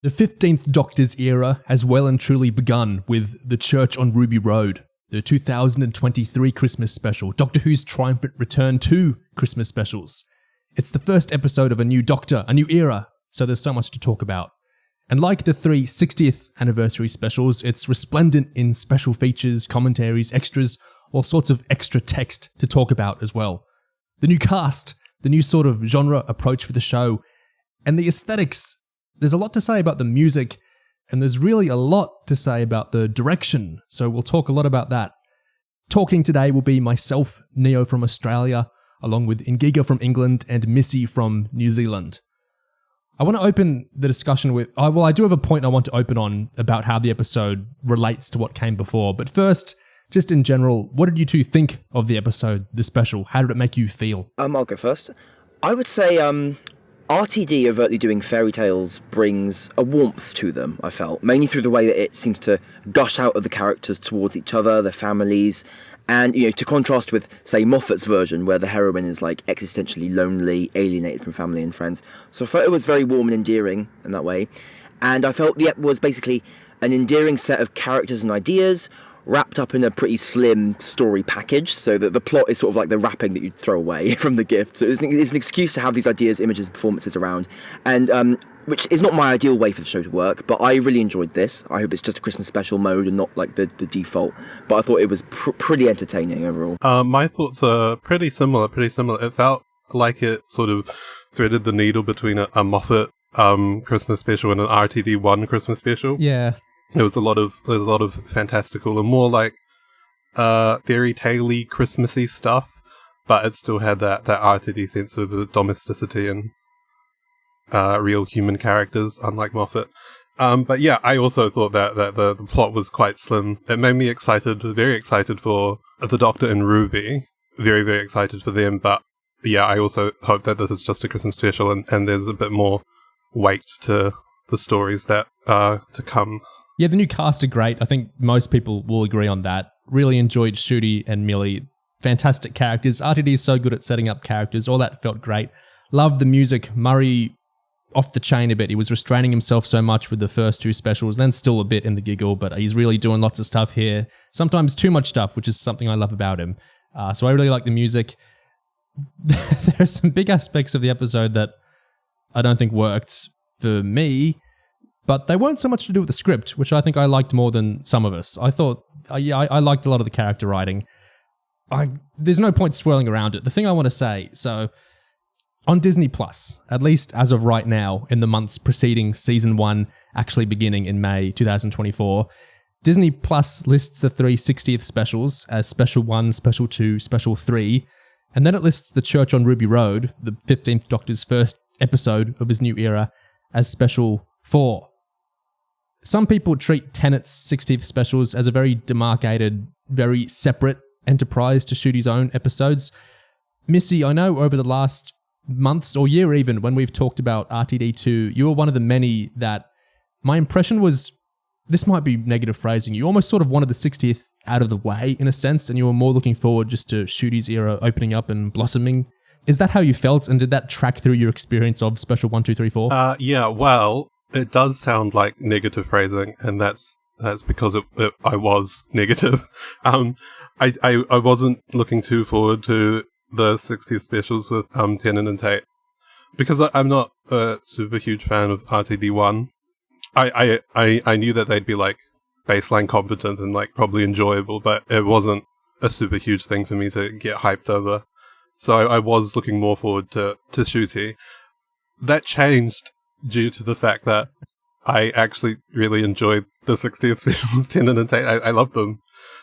The 15th Doctor's era has well and truly begun with The Church on Ruby Road, the 2023 Christmas special, Doctor Who's triumphant return to Christmas specials. It's the first episode of a new Doctor, a new era, so there's so much to talk about. And like the three 60th anniversary specials, it's resplendent in special features, commentaries, extras, all sorts of extra text to talk about as well. The new cast, the new sort of genre approach for the show, and the aesthetics. There's a lot to say about the music, and there's really a lot to say about the direction, so we'll talk a lot about that. Talking today will be myself, Neo from Australia, along with Ingiga from England and Missy from New Zealand. I want to open the discussion with... I do have a point I want to open on about how the episode relates to what came before, but first, just in general, what did you two think of the episode, the special? How did it make you feel? I'll go first. I would say... RTD overtly doing fairy tales brings a warmth to them, I felt, mainly through the way that it seems to gush out of the characters towards each other, their families, and, to contrast with, say, Moffat's version, where the heroine is, existentially lonely, alienated from family and friends. So I felt it was very warm and endearing in that way, and I felt the ep was basically an endearing set of characters and ideas, wrapped up in a pretty slim story package, so that the plot is sort of like the wrapping that you'd throw away from the gift. So it's an excuse to have these ideas, images, performances around, and which is not my ideal way for the show to work, but I really enjoyed this. I hope it's just a Christmas special mode and not like the default, but I thought it was pretty entertaining overall. My thoughts are pretty similar. It felt like it sort of threaded the needle between a Moffat Christmas special and an RTD1 Christmas special. Yeah. There was a lot of fantastical and more like fairy tale-y Christmassy stuff, but it still had that RTD sense of domesticity and real human characters, unlike Moffat. But yeah, I also thought that the plot was quite slim. It made me very excited for the Doctor and Ruby. Very, very excited for them. But yeah, I also hope that this is just a Christmas special and there's a bit more weight to the stories that are to come. Yeah, the new cast are great. I think most people will agree on that. Really enjoyed Ncuti and Millie. Fantastic characters. RTD is so good at setting up characters. All that felt great. Loved the music. Murray off the chain a bit. He was restraining himself so much with the first two specials, then still a bit in the giggle, but he's really doing lots of stuff here. Sometimes too much stuff, which is something I love about him. So I really like the music. There are some big aspects of the episode that I don't think worked for me, but they weren't so much to do with the script, which I think I liked more than some of us. I thought, I liked a lot of the character writing. There's no point swirling around it. The thing I want to say, so on Disney Plus, at least as of right now, in the months preceding season 1 actually beginning in May 2024, Disney Plus lists the 3 60th specials as Special 1, Special 2, Special 3, and then it lists The Church on Ruby Road, the 15th Doctor's first episode of his new era, as Special 4. Some people treat Tennant's 60th specials as a very demarcated, very separate enterprise to shoot his own episodes. Missy, I know over the last months or year even, when we've talked about RTD2, you were one of the many that my impression was, this might be negative phrasing, you almost sort of wanted the 60th out of the way in a sense, and you were more looking forward just to Ncuti's era opening up and blossoming. Is that how you felt, and did that track through your experience of Special 1, 2, 3, 4? Yeah, well, it does sound like negative phrasing, and that's because I was negative. I wasn't looking too forward to the 60th specials with Tennant and Tate, because I'm not a super huge fan of RTD1. I knew that they'd be like baseline competent and like probably enjoyable, but it wasn't a super huge thing for me to get hyped over. So I was looking more forward to Ncuti. That changed due to the fact that I actually really enjoyed the 60th specials of Tennant and Tate. I love them.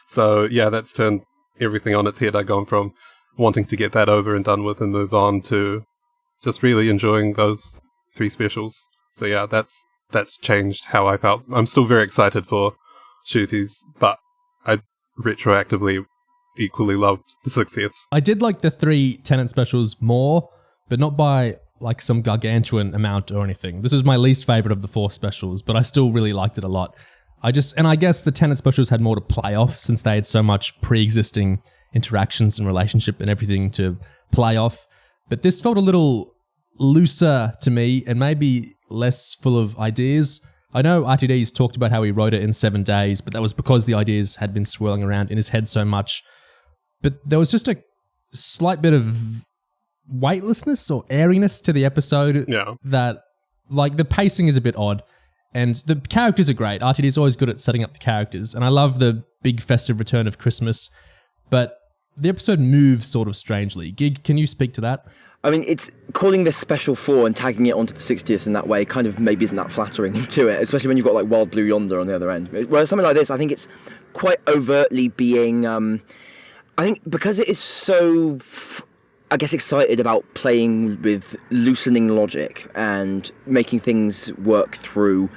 So yeah, that's turned everything on its head. I've gone from wanting to get that over and done with and move on to just really enjoying those 3 specials. So yeah, that's changed how I felt. I'm still very excited for Ncuti's, but I retroactively equally loved the 60th. I did like the 3 Tennant specials more, but not by like some gargantuan amount or anything. This is my least favorite of the 4 specials, but I still really liked it a lot. I guess the Tennant specials had more to play off since they had so much pre-existing interactions and relationship and everything to play off. But this felt a little looser to me, and maybe less full of ideas. I know RTD's talked about how he wrote it in 7 days, but that was because the ideas had been swirling around in his head so much. But there was just a slight bit of weightlessness or airiness to the episode that, like, the pacing is a bit odd. And the characters are great. RTD is always good at setting up the characters. And I love the big festive return of Christmas. But the episode moves sort of strangely. Gig, can you speak to that? I mean, it's calling this special 4 and tagging it onto the 60th in that way kind of maybe isn't that flattering to it, especially when you've got like Wild Blue Yonder on the other end. Whereas something like this, I think it's quite overtly being, I think because it is so, I guess, excited about playing with loosening logic and making things work through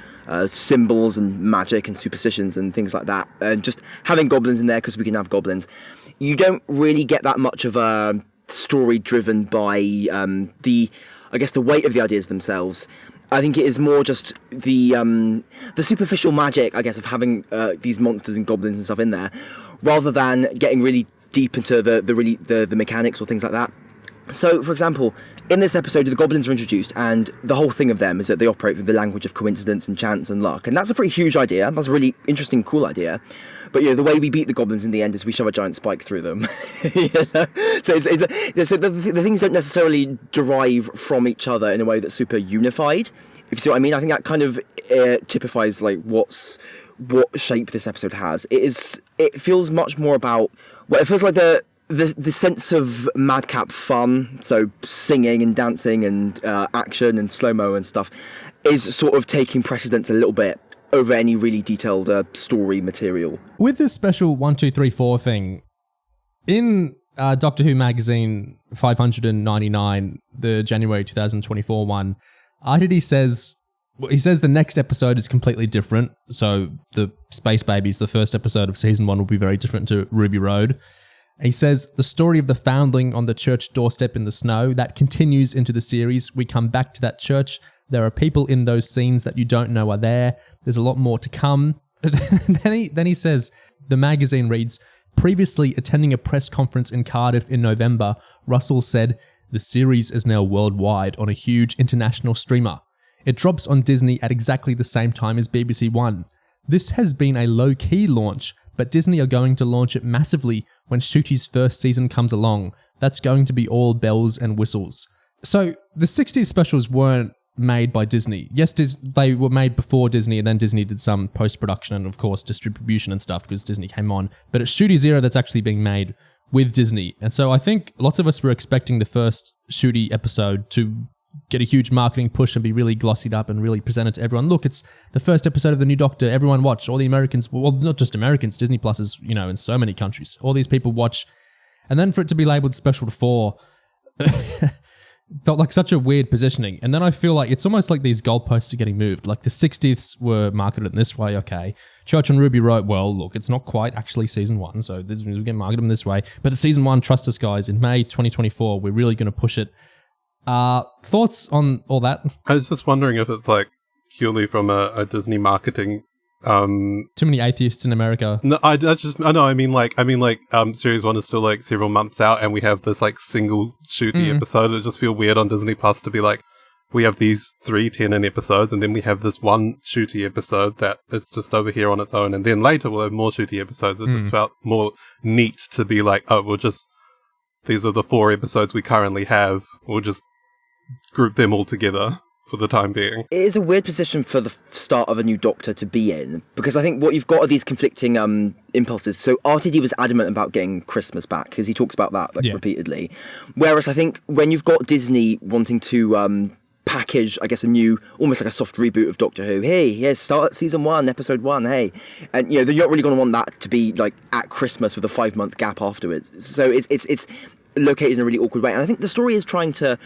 symbols and magic and superstitions and things like that, and just having goblins in there because we can have goblins, you don't really get that much of a story driven by the weight of the ideas themselves. I think it is more just the superficial magic, I guess, of having these monsters and goblins and stuff in there, rather than getting really deep into the mechanics or things like that. So, for example, in this episode, the goblins are introduced, and the whole thing of them is that they operate with the language of coincidence and chance and luck, and that's a pretty huge idea. That's a really interesting, cool idea. But the way we beat the goblins in the end is we shove a giant spike through them. So the things don't necessarily derive from each other in a way that's super unified. If you see what I mean, I think that kind of typifies like what shape this episode has. It feels much more about, well, it feels like the sense of madcap fun, so singing and dancing and action and slow-mo and stuff, is sort of taking precedence a little bit over any really detailed story material. With this special 1, 2, 3, 4 thing, in Doctor Who magazine 599, the January 2024 one, RTD says, he says the next episode is completely different. So the Space Babies, the first episode of season 1, will be very different to Ruby Road. He says the story of the foundling on the church doorstep in the snow, that continues into the series. We come back to that church. There are people in those scenes that you don't know are there. There's a lot more to come. then he says, the magazine reads, previously attending a press conference in Cardiff in November, Russell said, the series is now worldwide on a huge international streamer. It drops on Disney at exactly the same time as BBC One. This has been a low-key launch, but Disney are going to launch it massively when Ncuti's first season comes along. That's going to be all bells and whistles. So the 60th specials weren't made by Disney. Yes, they were made before Disney, and then Disney did some post-production and, of course, distribution and stuff because Disney came on. But it's Ncuti's era that's actually being made with Disney. And so I think lots of us were expecting the first Ncuti episode to get a huge marketing push and be really glossied up and really presented to everyone. Look, it's the first episode of The New Doctor. Everyone watch. All the Americans, well, not just Americans, Disney Plus is, in so many countries. All these people watch. And then for it to be labeled Special 4 felt like such a weird positioning. And then I feel like it's almost like these goalposts are getting moved. Like the 60ths were marketed in this way, okay. Church on Ruby wrote, well, look, it's not quite actually season 1, so we get marketed in this way. But the season 1, trust us guys, in May 2024, we're really going to push it. Thoughts on all that? I was just wondering if it's like purely from a Disney marketing. Too many atheists in America. No, I mean series 1 is still like several months out, and we have this like single Ncuti episode. It just feel weird on Disney Plus to be like, we have these 3 10 episodes, and then we have this one Ncuti episode that is just over here on its own, and then later we'll have more Ncuti episodes. It just felt more neat to be like, oh, these are the 4 episodes we currently have. We'll just group them all together for the time being. It is a weird position for the start of a new Doctor to be in, because I think what you've got are these conflicting impulses. So RTD was adamant about getting Christmas back, because he talks about that repeatedly. Whereas I think when you've got Disney wanting to package, I guess, a new, almost like a soft reboot of Doctor Who. Hey, here's start season 1, episode 1, hey. And, you're not really going to want that to be, like, at Christmas with a 5-month gap afterwards. So it's located in a really awkward way. And I think the story is trying to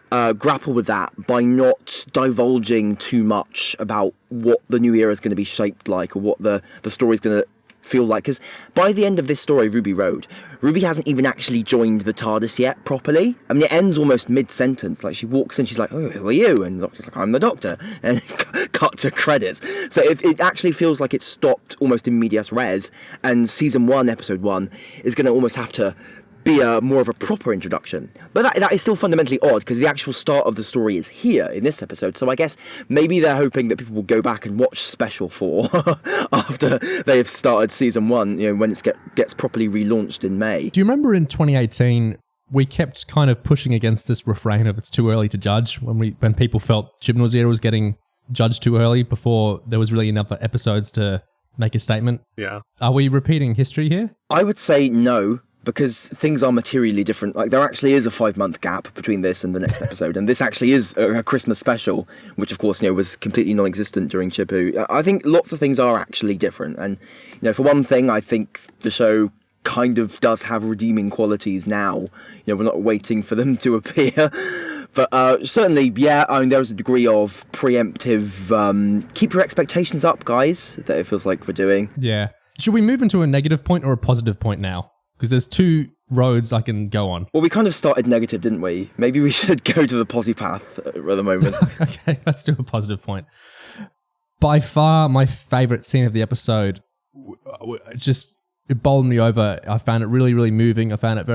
grapple with that by not divulging too much about what the new era is going to be shaped like, or what the story is going to feel like. Because by the end of this story, Ruby Road, Ruby hasn't even actually joined the TARDIS yet properly. I mean, it ends almost mid-sentence. Like, she walks in, she's like, oh, who are you? And the Doctor's like, I'm the Doctor. And cut to credits. So it actually feels like it's stopped almost in medias res, and season 1, episode 1, is going to almost have to be more of a proper introduction. But that is still fundamentally odd, because the actual start of the story is here in this episode. So I guess maybe they're hoping that people will go back and watch Special 4 after they've started Season 1, when it gets properly relaunched in May. Do you remember in 2018, we kept kind of pushing against this refrain of it's too early to judge when people felt Chibnall's era was getting judged too early before there was really enough episodes to make a statement? Yeah. Are we repeating history here? I would say no, because things are materially different. Like, there actually is a 5-month gap between this and the next episode, and this actually is a Christmas special, which of course, was completely non-existent during Chipu. I think lots of things are actually different, and for one thing, I think the show kind of does have redeeming qualities now. We're not waiting for them to appear. But certainly, yeah, there was a degree of preemptive, keep your expectations up, guys, that it feels like we're doing. Yeah. Should we move into a negative point or a positive point now? Because there's two roads I can go on. Well, we kind of started negative, didn't we? Maybe we should go to the posi path at the moment. Okay, let's do a positive point. By far, my favourite scene of the episode, it bowled me over. I found it really, really moving. I found it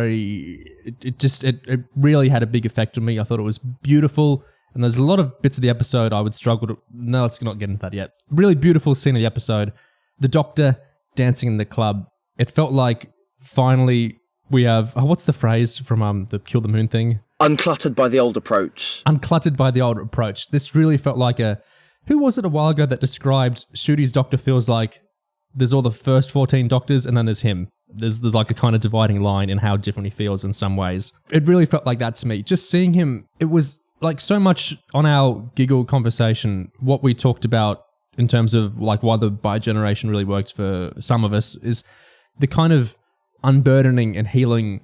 it really had a big effect on me. I thought it was beautiful. And there's a lot of bits of the episode I would struggle to... No, let's not get into that yet. Really beautiful scene of the episode. The Doctor dancing in the club. It felt like finally we have... Oh, what's the phrase from the Kill the Moon thing? Uncluttered by the old approach. Uncluttered by the old approach. This really felt like who was it a while ago that described Ncuti's Doctor feels like there's all the first 14 Doctors and then there's him. There's like a kind of dividing line in how different he feels in some ways. It really felt like that to me. Just seeing him, it was like so much on our giggle conversation, what we talked about in terms of like why the bi-generation really worked for some of us is the kind of unburdening and healing,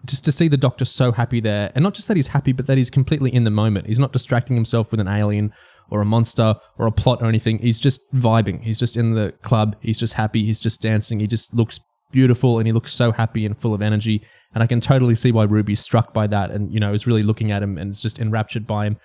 just to see the Doctor so happy there. And not just that he's happy, but that he's completely in the moment. He's not distracting himself with an alien or a monster or a plot or anything. He's just vibing. He's just in the club. He's just happy. He's just dancing. He just looks beautiful and he looks so happy and full of energy. And I can totally see why Ruby's struck by that and, is really looking at him and is just enraptured by him.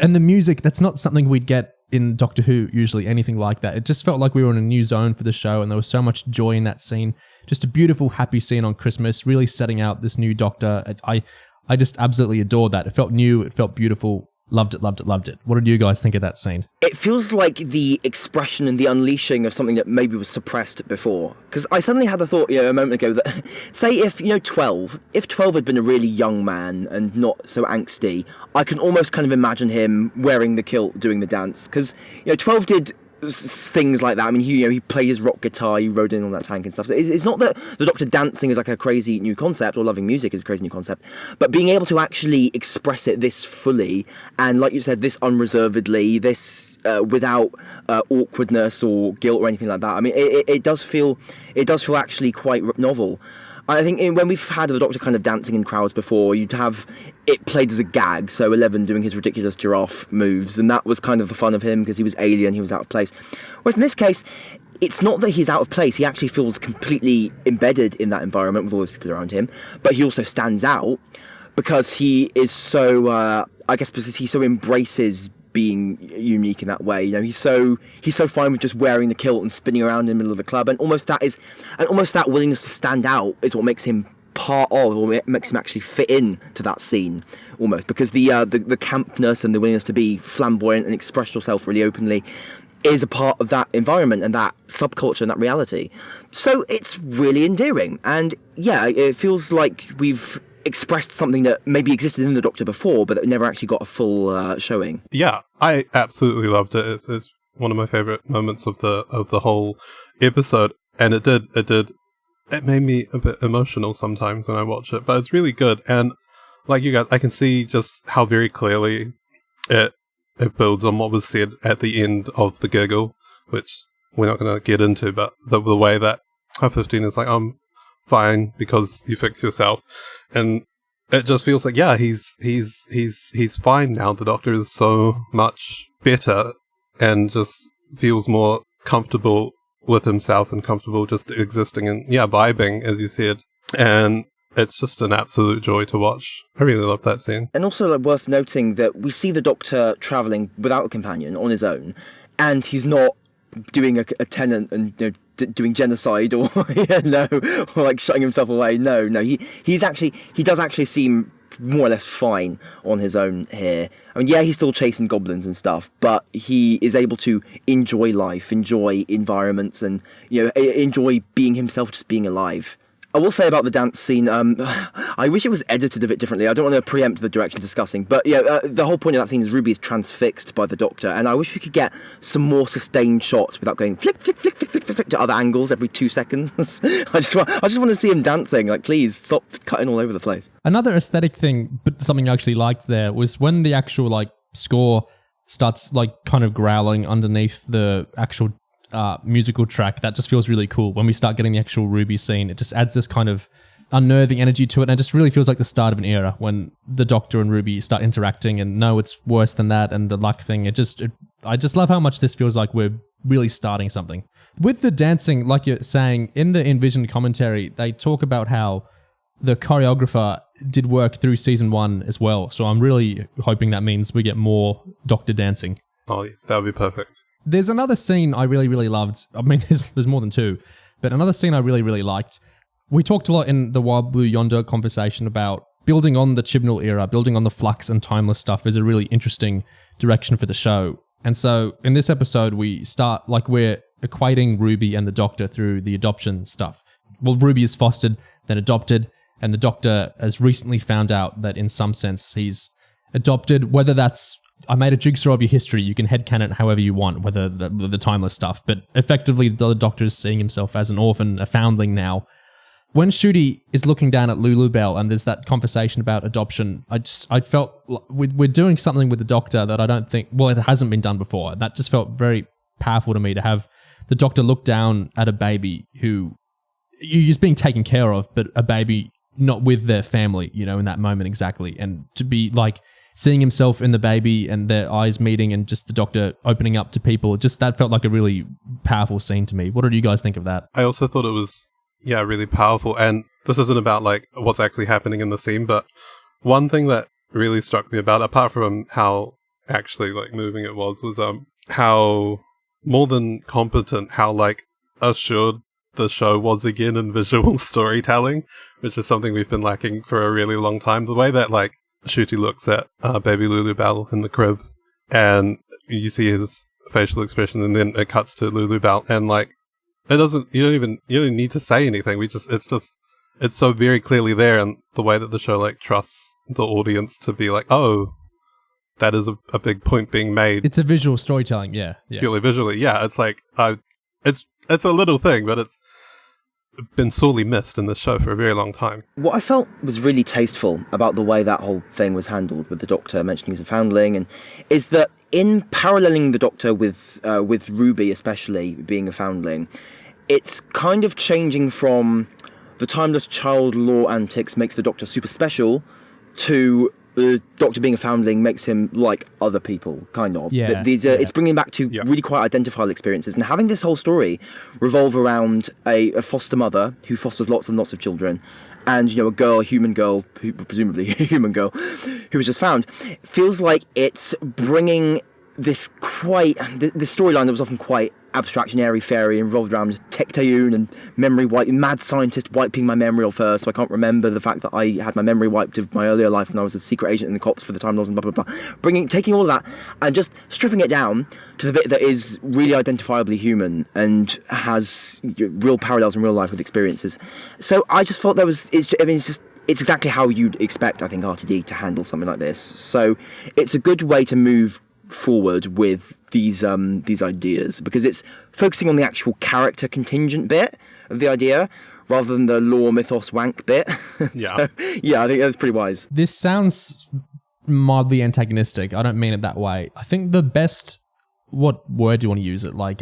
And the music, that's not something we'd get in Doctor Who, usually, anything like that. It just felt like we were in a new zone for the show and there was so much joy in that scene. Just a beautiful, happy scene on Christmas, really setting out this new Doctor. I just absolutely adored that. It felt new. It felt beautiful. Loved it, loved it, loved it. What did you guys think of that scene? It feels like the expression and the unleashing of something that maybe was suppressed before. Because I suddenly had the thought, a moment ago that, say if 12 had been a really young man and not so angsty, I can almost kind of imagine him wearing the kilt, doing the dance. Because, 12 did things like that. I mean, he played his rock guitar, he rode in on that tank and stuff. So it's not that the Doctor dancing is like a crazy new concept, or loving music is a crazy new concept, but being able to actually express it this fully, and like you said, this unreservedly, this without awkwardness or guilt or anything like that. I mean, it does feel actually quite novel. I think when we've had the Doctor kind of dancing in crowds before, you'd have it played as a gag, so 11 doing his ridiculous giraffe moves, and that was kind of the fun of him because he was alien, he was out of place. Whereas in this case, it's not that he's out of place, he actually feels completely embedded in that environment with all those people around him, but he also stands out because he is so, I guess because he so embraces being unique in that way. He's so fine with just wearing the kilt and spinning around in the middle of the club, and almost that willingness to stand out is what makes him part of, or makes him actually fit in to that scene almost, because the campness and the willingness to be flamboyant and express yourself really openly is a part of that environment and that subculture and that reality. So it's really endearing, and yeah, it feels like we've expressed something that maybe existed in the Doctor before, but that never actually got a full showing. Yeah, I absolutely loved it. It's one of my favorite moments of the whole episode, and it made me a bit emotional sometimes when I watch it, but it's really good. And like you guys, I can see just how very clearly it builds on what was said at the end of the giggle, which we're not going to get into, but the way that 15 is like, I'm fine because you fix yourself. And it just feels like, yeah, he's fine now. The Doctor is so much better and just feels more comfortable with himself and comfortable just existing and, yeah, vibing, as you said. And it's just an absolute joy to watch. I really love that scene. And also worth noting that we see the Doctor travelling without a companion on his own, and he's not doing a Tennant and doing genocide or or like shutting himself away. No, he does actually seem more or less fine on his own here. I mean, yeah, he's still chasing goblins and stuff, but he is able to enjoy life, enjoy environments, and enjoy being himself, just being alive. I will say about the dance scene, I wish it was edited a bit differently. I don't want to preempt the direction discussing, but the whole point of that scene is Ruby is transfixed by the Doctor, and I wish we could get some more sustained shots without going flick, flick, flick, flick, flick, flick, flick to other angles every 2 seconds. I just want to see him dancing. Like, please stop cutting all over the place. Another aesthetic thing, but something I actually liked there, was when the actual like score starts like kind of growling underneath the actual musical track. That just feels really cool. When we start getting the actual Ruby scene, it just adds this kind of unnerving energy to it, and it just really feels like the start of an era when the Doctor and Ruby start interacting, and no, it's worse than that, and the luck thing. I just love how much this feels like we're really starting something. With the dancing, like you're saying, in the Envisioned commentary, they talk about how the choreographer did work through season 1 as well, so I'm really hoping that means we get more Doctor dancing. Oh yes, that would be perfect. There's another scene I really, really loved. I mean, there's more than 2, but another scene I really, really liked. We talked a lot in the Wild Blue Yonder conversation about building on the Chibnall era, building on the Flux and Timeless stuff is a really interesting direction for the show. And so in this episode, we start like we're equating Ruby and the Doctor through the adoption stuff. Well, Ruby is fostered, then adopted, and the Doctor has recently found out that in some sense he's adopted, whether that's I made a jigsaw of your history. You can headcanon it however you want, whether the timeless stuff. But effectively, the Doctor is seeing himself as an orphan, a foundling now. When Ncuti is looking down at Lulu Bell and there's that conversation about adoption, I felt we're doing something with the Doctor that I don't think, well, it hasn't been done before. That just felt very powerful to me, to have the Doctor look down at a baby who is being taken care of, but a baby not with their family, in that moment exactly. And to be like, seeing himself in the baby and their eyes meeting and just the Doctor opening up to people, just that felt like a really powerful scene to me. What did you guys think of that? I also thought it was, really powerful. And this isn't about like what's actually happening in the scene, but one thing that really struck me about, apart from how actually like moving it was how more than competent, how like assured the show was again in visual storytelling, which is something we've been lacking for a really long time. The way that like Ncuti looks at baby Lulu Bell in the crib, and you see his facial expression, and then it cuts to Lulu Bell, and like it doesn't. You don't need to say anything. It's so very clearly there, and the way that the show like trusts the audience to be like, oh, that is a big point being made. It's a visual storytelling, yeah. Purely visually, yeah. It's like it's a little thing, but it's been sorely missed in this show for a very long time. What I felt was really tasteful about the way that whole thing was handled, with the Doctor mentioning he's a foundling, and is that in paralleling the Doctor with Ruby especially being a foundling, it's kind of changing from the timeless child lore antics makes the Doctor super special to the Doctor being a foundling makes him like other people, kind of. Yeah. It's bringing back to really quite identifiable experiences, and having this whole story revolve around a foster mother who fosters lots and lots of children, and a human girl, presumably a human girl, who was just found, feels like it's bringing this storyline that was often quite abstract and airy-fairy and revolved around Tecteun and memory wipe, mad scientist wiping my memory of her, so I can't remember the fact that I had my memory wiped of my earlier life when I was a secret agent in the cops for the Time Lords and blah blah blah. Taking all of that and just stripping it down to the bit that is really identifiably human and has real parallels in real life with experiences. So I just thought it's exactly how you'd expect, I think, RTD to handle something like this. So it's a good way to move forward with these ideas, because it's focusing on the actual character contingent bit of the idea rather than the lore mythos wank bit. Yeah. So, I think that's pretty wise. This sounds mildly antagonistic. I don't mean it that way. I think the best, what word do you want to use it? Like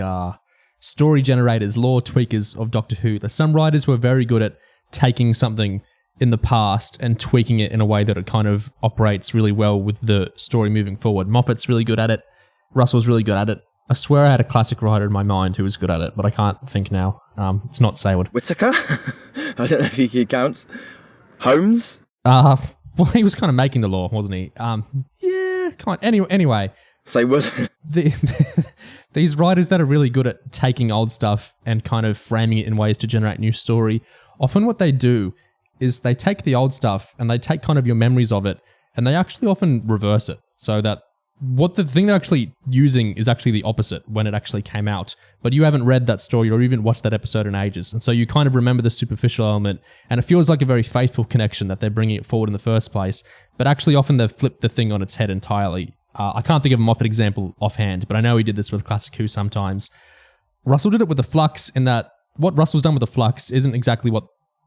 story generators, lore tweakers of Doctor Who. Some writers were very good at taking something in the past and tweaking it in a way that it kind of operates really well with the story moving forward. Moffat's really good at it. Russell's really good at it. I swear I had a classic writer in my mind who was good at it, but I can't think now. It's not Sayward. Whittaker? I don't know if he counts. Holmes? Well, he was kind of making the law, wasn't he? Yeah, kind of. Anyway. Sayward? these writers that are really good at taking old stuff and kind of framing it in ways to generate new story, often what they do is they take the old stuff and they take kind of your memories of it and they actually often reverse it so that what the thing they're actually using is actually the opposite when it actually came out. But you haven't read that story or even watched that episode in ages. And so you kind of remember the superficial element and it feels like a very faithful connection that they're bringing it forward in the first place. But actually often they've flipped the thing on its head entirely. I can't think of a Moffat example offhand, but I know he did this with Classic Who sometimes. Russell did it with the Flux in that what Russell's done with the Flux isn't exactly what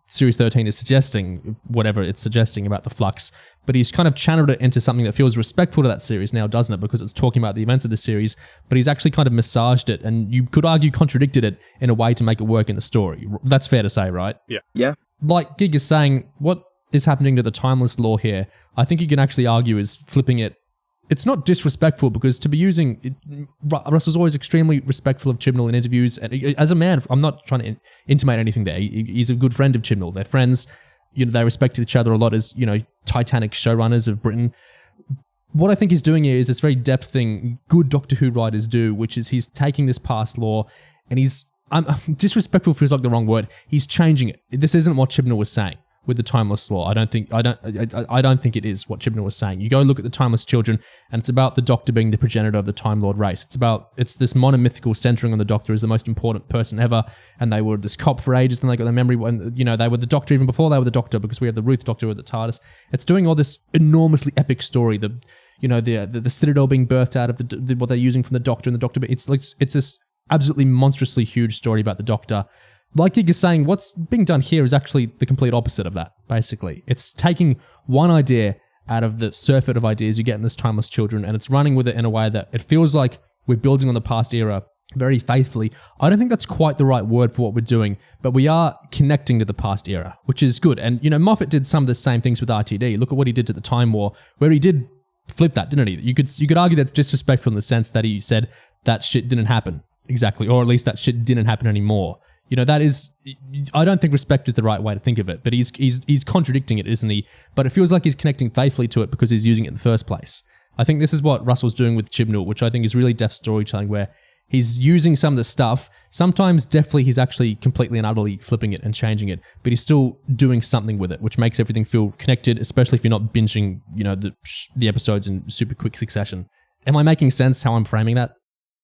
Series 13 is suggesting, whatever it's suggesting about the Flux, but he's kind of channeled it into something that feels respectful to that series now, doesn't it? Because it's talking about the events of the series, but he's actually kind of massaged it, and you could argue contradicted it in a way to make it work in the story. That's fair to say, right? Yeah. Like Gig is saying, what is happening to the timeless lore here, I think you can actually argue is flipping it. It's not disrespectful because to be using... Russell's always extremely respectful of Chibnall in interviews. And as a man, I'm not trying to intimate anything there. He's a good friend of Chibnall. They're friends. They respect each other a lot as, Titanic showrunners of Britain. What I think he's doing here is this very depth thing good Doctor Who writers do, which is he's taking this past lore and he's... disrespectful feels like the wrong word. He's changing it. This isn't what Chibnall was saying with the timeless lore. I don't think it is what Chibnall was saying. You go look at the Timeless Children, and it's about the Doctor being the progenitor of the Time Lord race. It's this monomythical centering on the Doctor as the most important person ever, and they were this cop for ages, and they got their memory, and they were the Doctor even before they were the Doctor, because we had the Ruth Doctor with the TARDIS. It's doing all this enormously epic story. The Citadel being birthed out of what they're using from the Doctor and the Doctor. But it's this absolutely monstrously huge story about the Doctor. Like Gig is saying, what's being done here is actually the complete opposite of that, basically. It's taking one idea out of the surfeit of ideas you get in this Timeless Children, and it's running with it in a way that it feels like we're building on the past era very faithfully. I don't think that's quite the right word for what we're doing, but we are connecting to the past era, which is good. And, Moffat did some of the same things with RTD. Look at what he did to the Time War, where he did flip that, didn't he? You could argue that's disrespectful in the sense that he said that shit didn't happen, exactly, or at least that shit didn't happen anymore. That is, I don't think respect is the right way to think of it, but he's contradicting it, isn't he? But it feels like he's connecting faithfully to it because he's using it in the first place. I think this is what Russell's doing with Chibnall, which I think is really deft storytelling, where he's using some of the stuff. Sometimes deftly he's actually completely and utterly flipping it and changing it, but he's still doing something with it, which makes everything feel connected, especially if you're not binging, the episodes in super quick succession. Am I making sense how I'm framing that?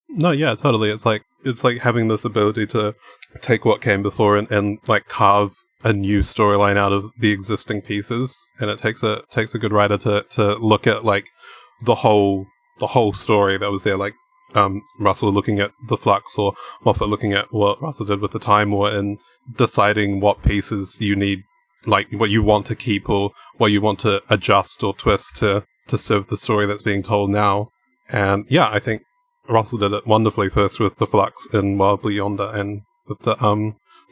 No, yeah, totally. It's like having this ability to take what came before and carve a new storyline out of the existing pieces, and it takes a good writer to look at the whole story that was there, Russell looking at the Flux, or Moffat looking at what Russell did with the Time War, and deciding what pieces you need, what you want to keep or what you want to adjust or twist to serve the story that's being told now. And yeah, I think Russell did it wonderfully, first with the Flux in Wildly Yonder, and with the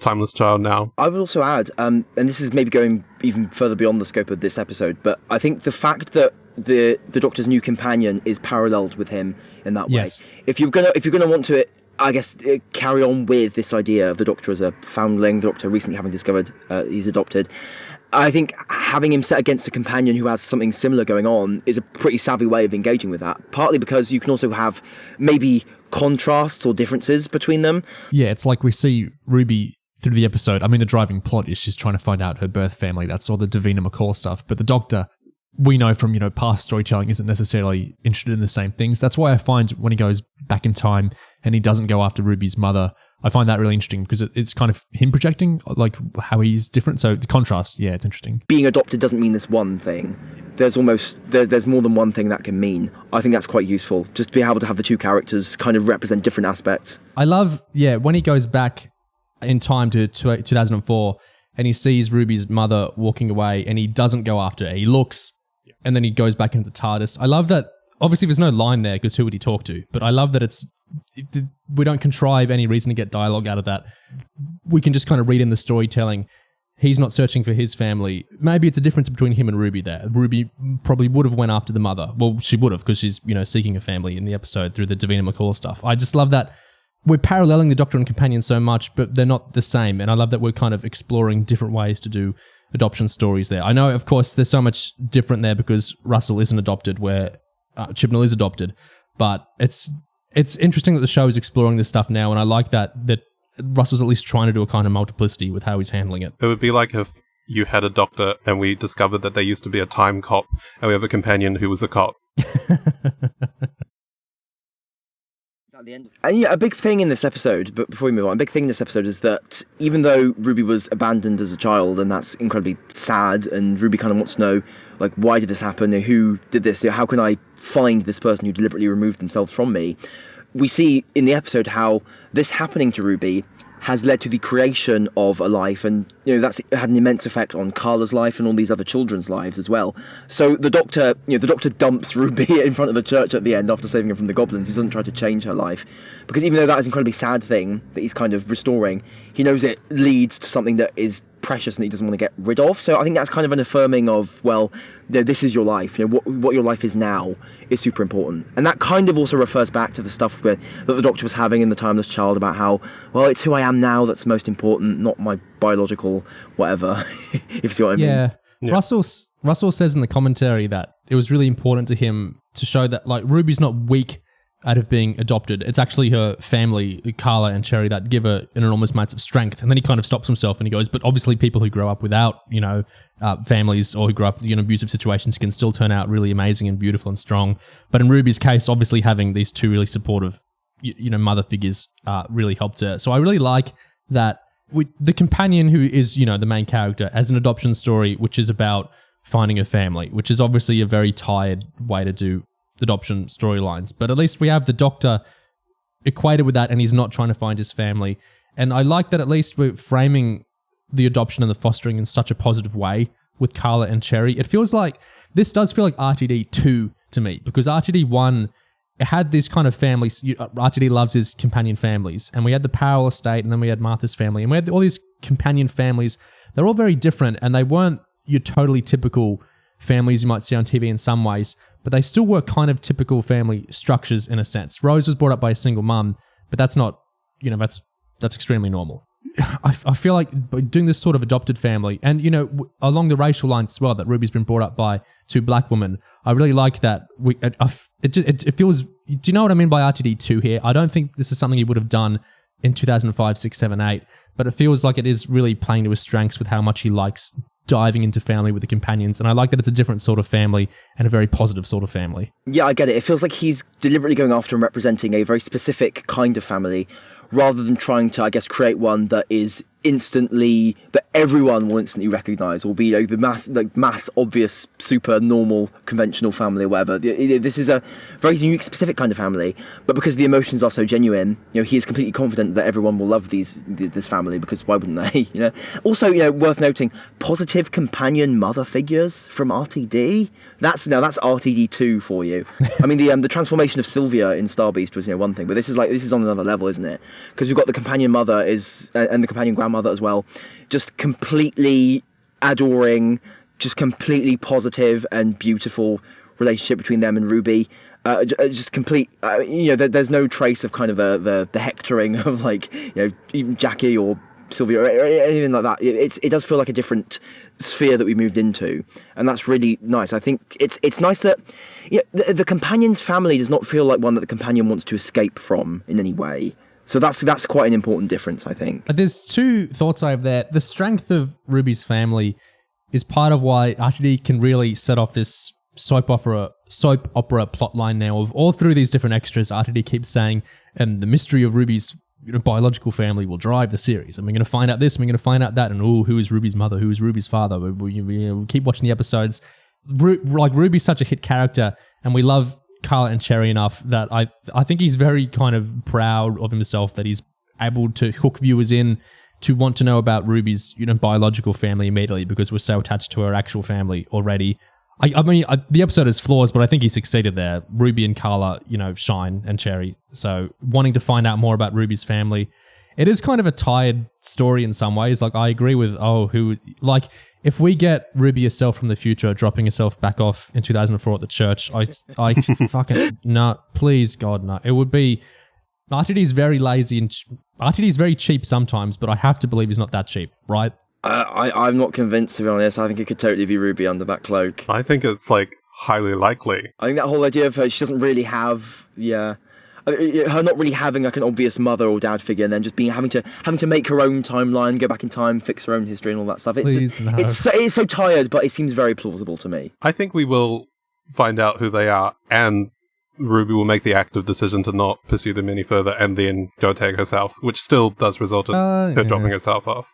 Timeless Child now. I would also add, and this is maybe going even further beyond the scope of this episode, but I think the fact that the Doctor's new companion is paralleled with him in that way. Yes. If you're gonna want to, I guess, carry on with this idea of the Doctor as a foundling, the Doctor recently having discovered he's adopted, I think having him set against a companion who has something similar going on is a pretty savvy way of engaging with that. Partly because you can also have maybe contrasts or differences between them. Yeah, it's like we see Ruby through the episode. I mean, the driving plot is she's trying to find out her birth family. That's all the Davina McCall stuff. But the Doctor, we know from, past storytelling, isn't necessarily interested in the same things. That's why I find when he goes back in time and he doesn't go after Ruby's mother, I find that really interesting because it's kind of him projecting how he's different. So the contrast, yeah, it's interesting. Being adopted doesn't mean this one thing. There's there's more than one thing that can mean. I think that's quite useful, just to be able to have the two characters kind of represent different aspects. I love, when he goes back in time to 2004 and he sees Ruby's mother walking away and he doesn't go after her. He looks and then he goes back into the TARDIS. I love that. Obviously, there's no line there because who would he talk to? But I love that we don't contrive any reason to get dialogue out of that. We can just kind of read in the storytelling. He's not searching for his family. Maybe it's a difference between him and Ruby there. Ruby probably would have went after the mother. Well, she would have because she's, seeking a family in the episode through the Davina McCall stuff. I just love that we're paralleling the Doctor and Companion so much, but they're not the same. And I love that we're kind of exploring different ways to do adoption stories there. I know, of course, there's so much different there because Russell isn't adopted where Chibnall is adopted, but it's it's interesting that the show is exploring this stuff now, and I like that Russell's at least trying to do a kind of multiplicity with how he's handling it. It would be like if you had a doctor and we discovered that there used to be a time cop and we have a companion who was a cop. At the end. And yeah, a big thing in this episode, but before we move on, a big thing in this episode is that even though Ruby was abandoned as a child, and that's incredibly sad, and Ruby kind of wants to know, like, why did this happen? Who did this? How can I find this person who deliberately removed themselves from me? We see in the episode how this happening to Ruby has led to the creation of a life, and that's had an immense effect on Carla's life and all these other children's lives as well. So the doctor dumps Ruby in front of the church at the end after saving her from the goblins. He doesn't try to change her life, because even though that is an incredibly sad thing that he's kind of restoring, he knows it leads to something that is precious and he doesn't want to get rid of. So I think that's kind of an affirming of, well, this is your life. What your life is now is super important. And that kind of also refers back to the stuff that the doctor was having in The Timeless Child about how, well, it's who I am now that's most important, not my biological whatever, if you see what I mean. Yeah. Russell says in the commentary that it was really important to him to show that, like, Ruby's not weak out of being adopted. It's actually her family, Carla and Cherry, that give her an enormous amount of strength. And then he kind of stops himself and he goes, but obviously people who grow up without, families, or who grow up in abusive situations can still turn out really amazing and beautiful and strong. But in Ruby's case, obviously having these two really supportive, mother figures really helped her. So I really like that the companion who is, the main character, as an adoption story, which is about finding a family, which is obviously a very tired way to do adoption storylines, but at least we have the doctor equated with that, and he's not trying to find his family. And I like that at least we're framing the adoption and the fostering in such a positive way with Carla and Cherry. It feels like this does feel like RTD 2 to me, because RTD 1 had these kind of families. RTD loves his companion families, and we had the Powell estate, and then we had Martha's family, and we had all these companion families. They're all very different, and they weren't your totally typical families you might see on TV in some ways, but they still were kind of typical family structures in a sense. Rose was brought up by a single mum, but that's not, that's extremely normal. I feel like by doing this sort of adopted family, and, along the racial lines as well, that Ruby's been brought up by two black women, I really like that. It feels, do you know what I mean by RTD2 here? I don't think this is something he would have done in 2005, 6, 7, 8, but it feels like it is really playing to his strengths with how much he likes diving into family with the companions, and I like that it's a different sort of family and a very positive sort of family. Yeah, I get it. It feels like he's deliberately going after and representing a very specific kind of family, rather than trying to, I guess, create one that is instantly, that everyone will instantly recognise, or be the mass obvious, super normal, conventional family or whatever. This is a very unique, specific kind of family, but because the emotions are so genuine, he is completely confident that everyone will love this family, because why wouldn't they? Also, worth noting, positive companion mother figures from RTD. That's RTD2 for you. I mean, the transformation of Sylvia in Star Beast was one thing, but this is on another level, isn't it? Because we've got the companion mother and the companion grandmother as well, just completely adoring, just completely positive and beautiful relationship between them and Ruby. Just complete, there's no trace of kind of the hectoring of even Jackie or Sylvia or anything like that. It does feel like a different sphere that we moved into, and that's really nice. I think it's nice that the companion's family does not feel like one that the companion wants to escape from in any way. So that's quite an important difference, I think. There's two thoughts I have there. The strength of Ruby's family is part of why RTD can really set off this soap opera plot line now of all through these different extras. RTD keeps saying, and the mystery of Ruby's biological family will drive the series, and we're going to find out this, and we're going to find out that, and who is Ruby's mother, who is Ruby's father. We keep watching the episodes. Ruby's such a hit character, and we love Carla and Cherry enough that I think he's very kind of proud of himself that he's able to hook viewers in to want to know about Ruby's biological family immediately, because we're so attached to her actual family already. I mean, the episode has flaws, but I think he succeeded there. Ruby and Carla, shine, and Cherry. So wanting to find out more about Ruby's family, it is kind of a tired story in some ways. I agree with, if we get Ruby herself from the future dropping herself back off in 2004 at the church, I fucking, no, please God, no. It would be, RTD's very lazy and RTD's very cheap sometimes, but I have to believe he's not that cheap, right? I'm not convinced, to be honest. I think it could totally be Ruby under that cloak. I think it's highly likely. I think that whole idea of her, she doesn't really have, her not really having like an obvious mother or dad figure, and then just having to make her own timeline, go back in time, fix her own history, and all that stuff. It's so tired, but it seems very plausible to me. I think we will find out who they are, and Ruby will make the active decision to not pursue them any further, and then go take herself, which still does result in her dropping herself off.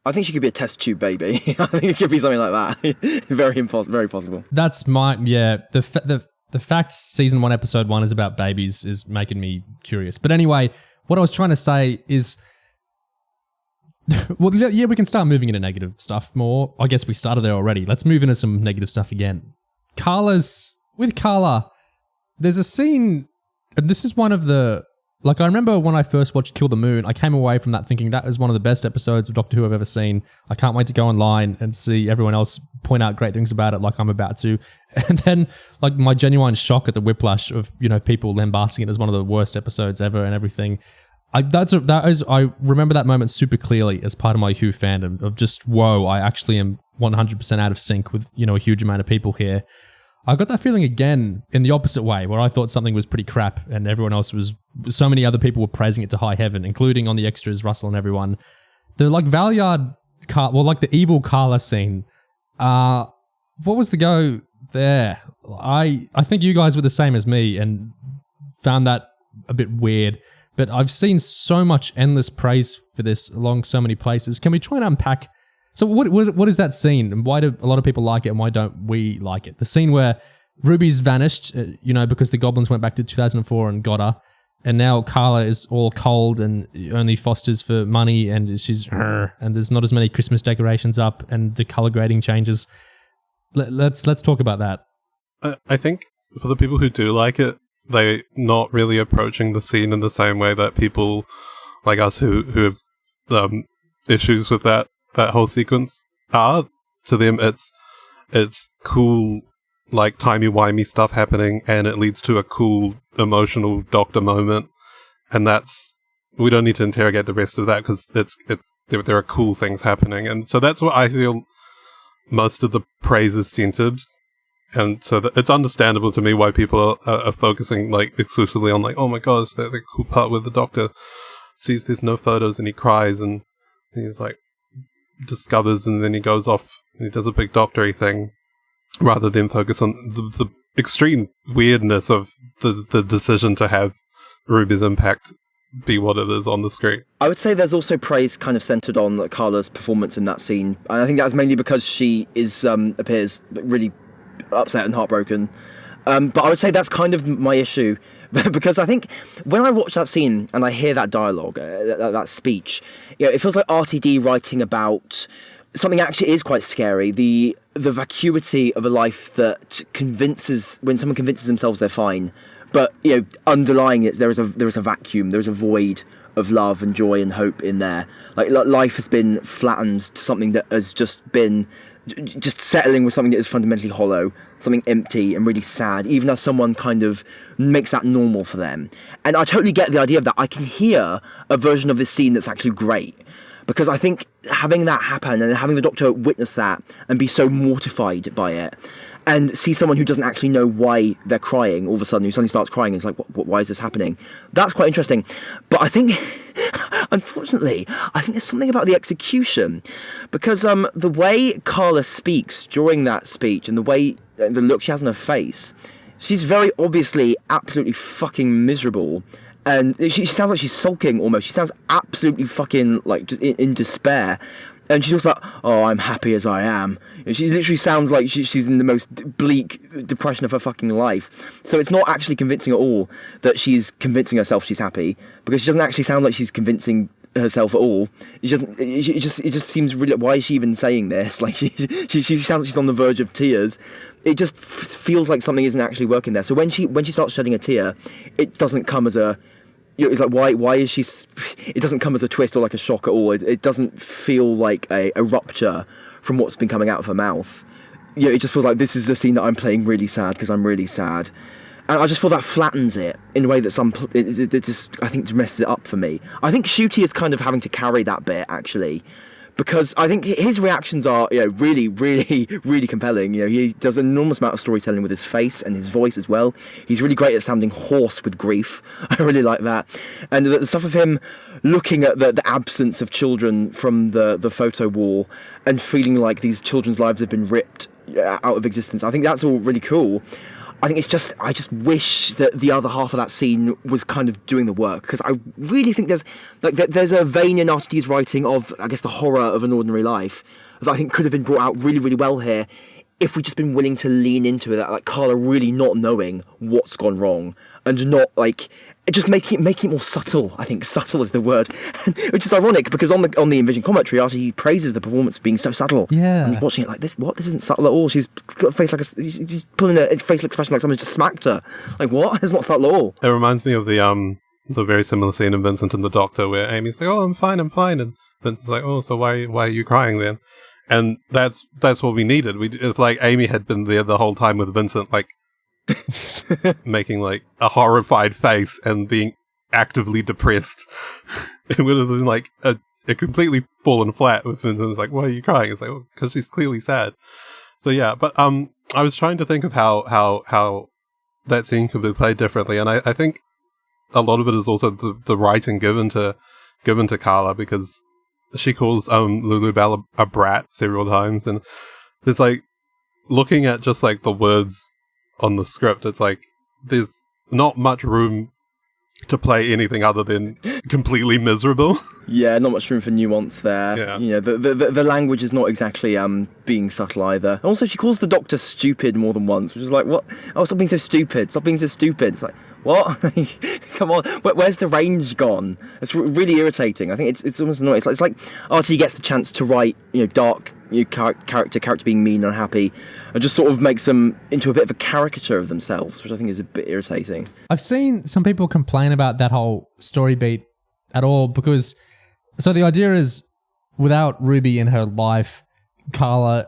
I think she could be a test tube baby. I think it could be something like that. Very possible. That's the fact season 1 episode 1 is about babies is making me curious. But anyway, what I was trying to say is, well, yeah, we can start moving into negative stuff more. I guess we started there already. Let's move into some negative stuff again. With Carla, there's a scene, and this is one of the, like, I remember when I first watched Kill the Moon, I came away from that thinking that was one of the best episodes of Doctor Who I've ever seen. I can't wait to go online and see everyone else point out great things about it like I'm about to. And then, like, my genuine shock at the whiplash of, people lambasting it as one of the worst episodes ever and everything. I remember that moment super clearly as part of my Who fandom of just, whoa, I actually am 100% out of sync with, a huge amount of people here. I got that feeling again in the opposite way, where I thought something was pretty crap and everyone else so many other people were praising it to high heaven, including on the extras, Russell and everyone. The like Valeyard, like the evil Carla scene. What was the go there? I think you guys were the same as me and found that a bit weird, but I've seen so much endless praise for this along so many places. Can we try and unpack? So what is that scene, and why do a lot of people like it, and why don't we like it? The scene where Ruby's vanished, because the goblins went back to 2004 and got her, and now Carla is all cold and only fosters for money, and and there's not as many Christmas decorations up, and the color grading changes. Let's talk about that. I think for the people who do like it, they're not really approaching the scene in the same way that people like us who have issues with that whole sequence are. To them, it's cool, like timey-wimey stuff happening, and it leads to a cool emotional Doctor moment, and we don't need to interrogate the rest of that because there are cool things happening, and so that's what I feel most of the praise is centered. And so it's understandable to me why people are focusing like exclusively on like, oh my gosh, the cool part where the Doctor sees there's no photos and he cries and he's like discovers, and then he goes off and he does a big doctory thing, rather than focus on the extreme weirdness of the decision to have Ruby's impact be what it is on the screen. I would say there's also praise kind of centered on Carla's performance in that scene, and I think that's mainly because she appears really upset and heartbroken. But I would say that's kind of my issue, because I think when I watch that scene and I hear that dialogue, that speech, it feels like RTD writing about something actually is quite scary. The vacuity of a life that when someone convinces themselves they're fine, but underlying it there is a vacuum, there is a void of love and joy and hope in there. Like life has been flattened to something that has just settling with something that is fundamentally hollow, something empty and really sad, even as someone kind of makes that normal for them. And I totally get the idea of that. I can hear a version of this scene that's actually great, because I think having that happen and having the Doctor witness that and be so mortified by it, and see someone who doesn't actually know why they're crying, all of a sudden who suddenly starts crying, it's like, why is this happening? That's quite interesting. But I think, unfortunately, there's something about the execution, because the way Carla speaks during that speech and the look she has on her face, she's very obviously absolutely fucking miserable. And she sounds like she's sulking almost. She sounds absolutely fucking like just in despair. And she talks about, oh, I'm happy as I am. And she literally sounds like she's in the most bleak depression of her fucking life. So it's not actually convincing at all that she's convincing herself she's happy, because she doesn't actually sound like she's convincing herself at all. It just seems really, why is she even saying this? Like she sounds like she's on the verge of tears. It just feels like something isn't actually working there. So when she starts shedding a tear, it doesn't come as a, it's like, why is she? It doesn't come as a twist or like a shock at all. It doesn't feel like a rupture from what's been coming out of her mouth. It just feels like this is a scene that I'm playing really sad because I'm really sad, and I just feel that flattens it in a way that it just, I think, messes it up for me. I think Ncuti is kind of having to carry that bit actually, because I think his reactions are, really, really, really compelling. He does an enormous amount of storytelling with his face and his voice as well. He's really great at sounding hoarse with grief. I really like that. And the stuff of him looking at the absence of children from the photo wall and feeling like these children's lives have been ripped out of existence. I think that's all really cool. I think I just wish that the other half of that scene was kind of doing the work, because I really think there's a vein in RTD's writing of, I guess, the horror of an ordinary life that I think could have been brought out really, really well here if we'd just been willing to lean into it, like Carla really not knowing what's gone wrong and not just make it more subtle. I think subtle is the word, which is ironic because on the Envision commentary, after he praises the performance being so subtle. Yeah, and you're watching it like this. What? This isn't subtle at all. She's got a face she's pulling a facial expression like someone just smacked her. Like what? It's not subtle at all. It reminds me of the very similar scene in Vincent and the Doctor where Amy's like, "Oh, I'm fine," and Vincent's like, "Oh, so why are you crying then?" And that's what we needed. It's like Amy had been there the whole time with Vincent, like making like a horrified face and being actively depressed. It would have been like a completely fallen flat with Vincent's like, "Why are you crying?" It's like, "Oh, because she's clearly sad." So yeah, but I was trying to think of how that scene could be played differently, and I think a lot of it is also the writing given to Carla, because she calls Lulu Bell a brat several times, and there's like, looking at just like the words on the script, it's like there's not much room to play anything other than completely miserable. Yeah, not much room for nuance there. Yeah. The language is not exactly being subtle either. And also, she calls the Doctor stupid more than once, which is like, what? Oh, stop being so stupid. Stop being so stupid. It's like, what? Come on. Where's the range gone? It's really irritating. I think it's almost annoying. It's like RT gets the chance to write, dark character being mean and unhappy, and just sort of makes them into a bit of a caricature of themselves, which I think is a bit irritating. I've seen some people complain about that whole story beat at all, because so the idea is, without Ruby in her life, Carla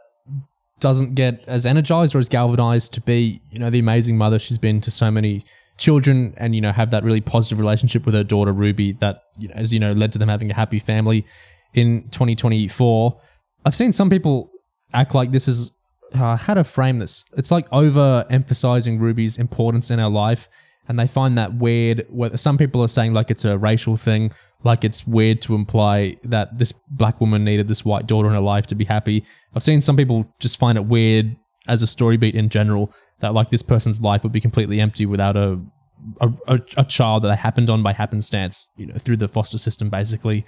doesn't get as energized or as galvanized to be, the amazing mother she's been to so many children, and have that really positive relationship with her daughter Ruby that, as led to them having a happy family in 2024. I've seen some people act like this is how to frame this. It's like over-emphasizing Ruby's importance in her life, and they find that weird. Some people are saying like it's a racial thing, like it's weird to imply that this black woman needed this white daughter in her life to be happy. I've seen some people just find it weird as a story beat in general, that like this person's life would be completely empty without a child that they happened on by happenstance, through the foster system, basically.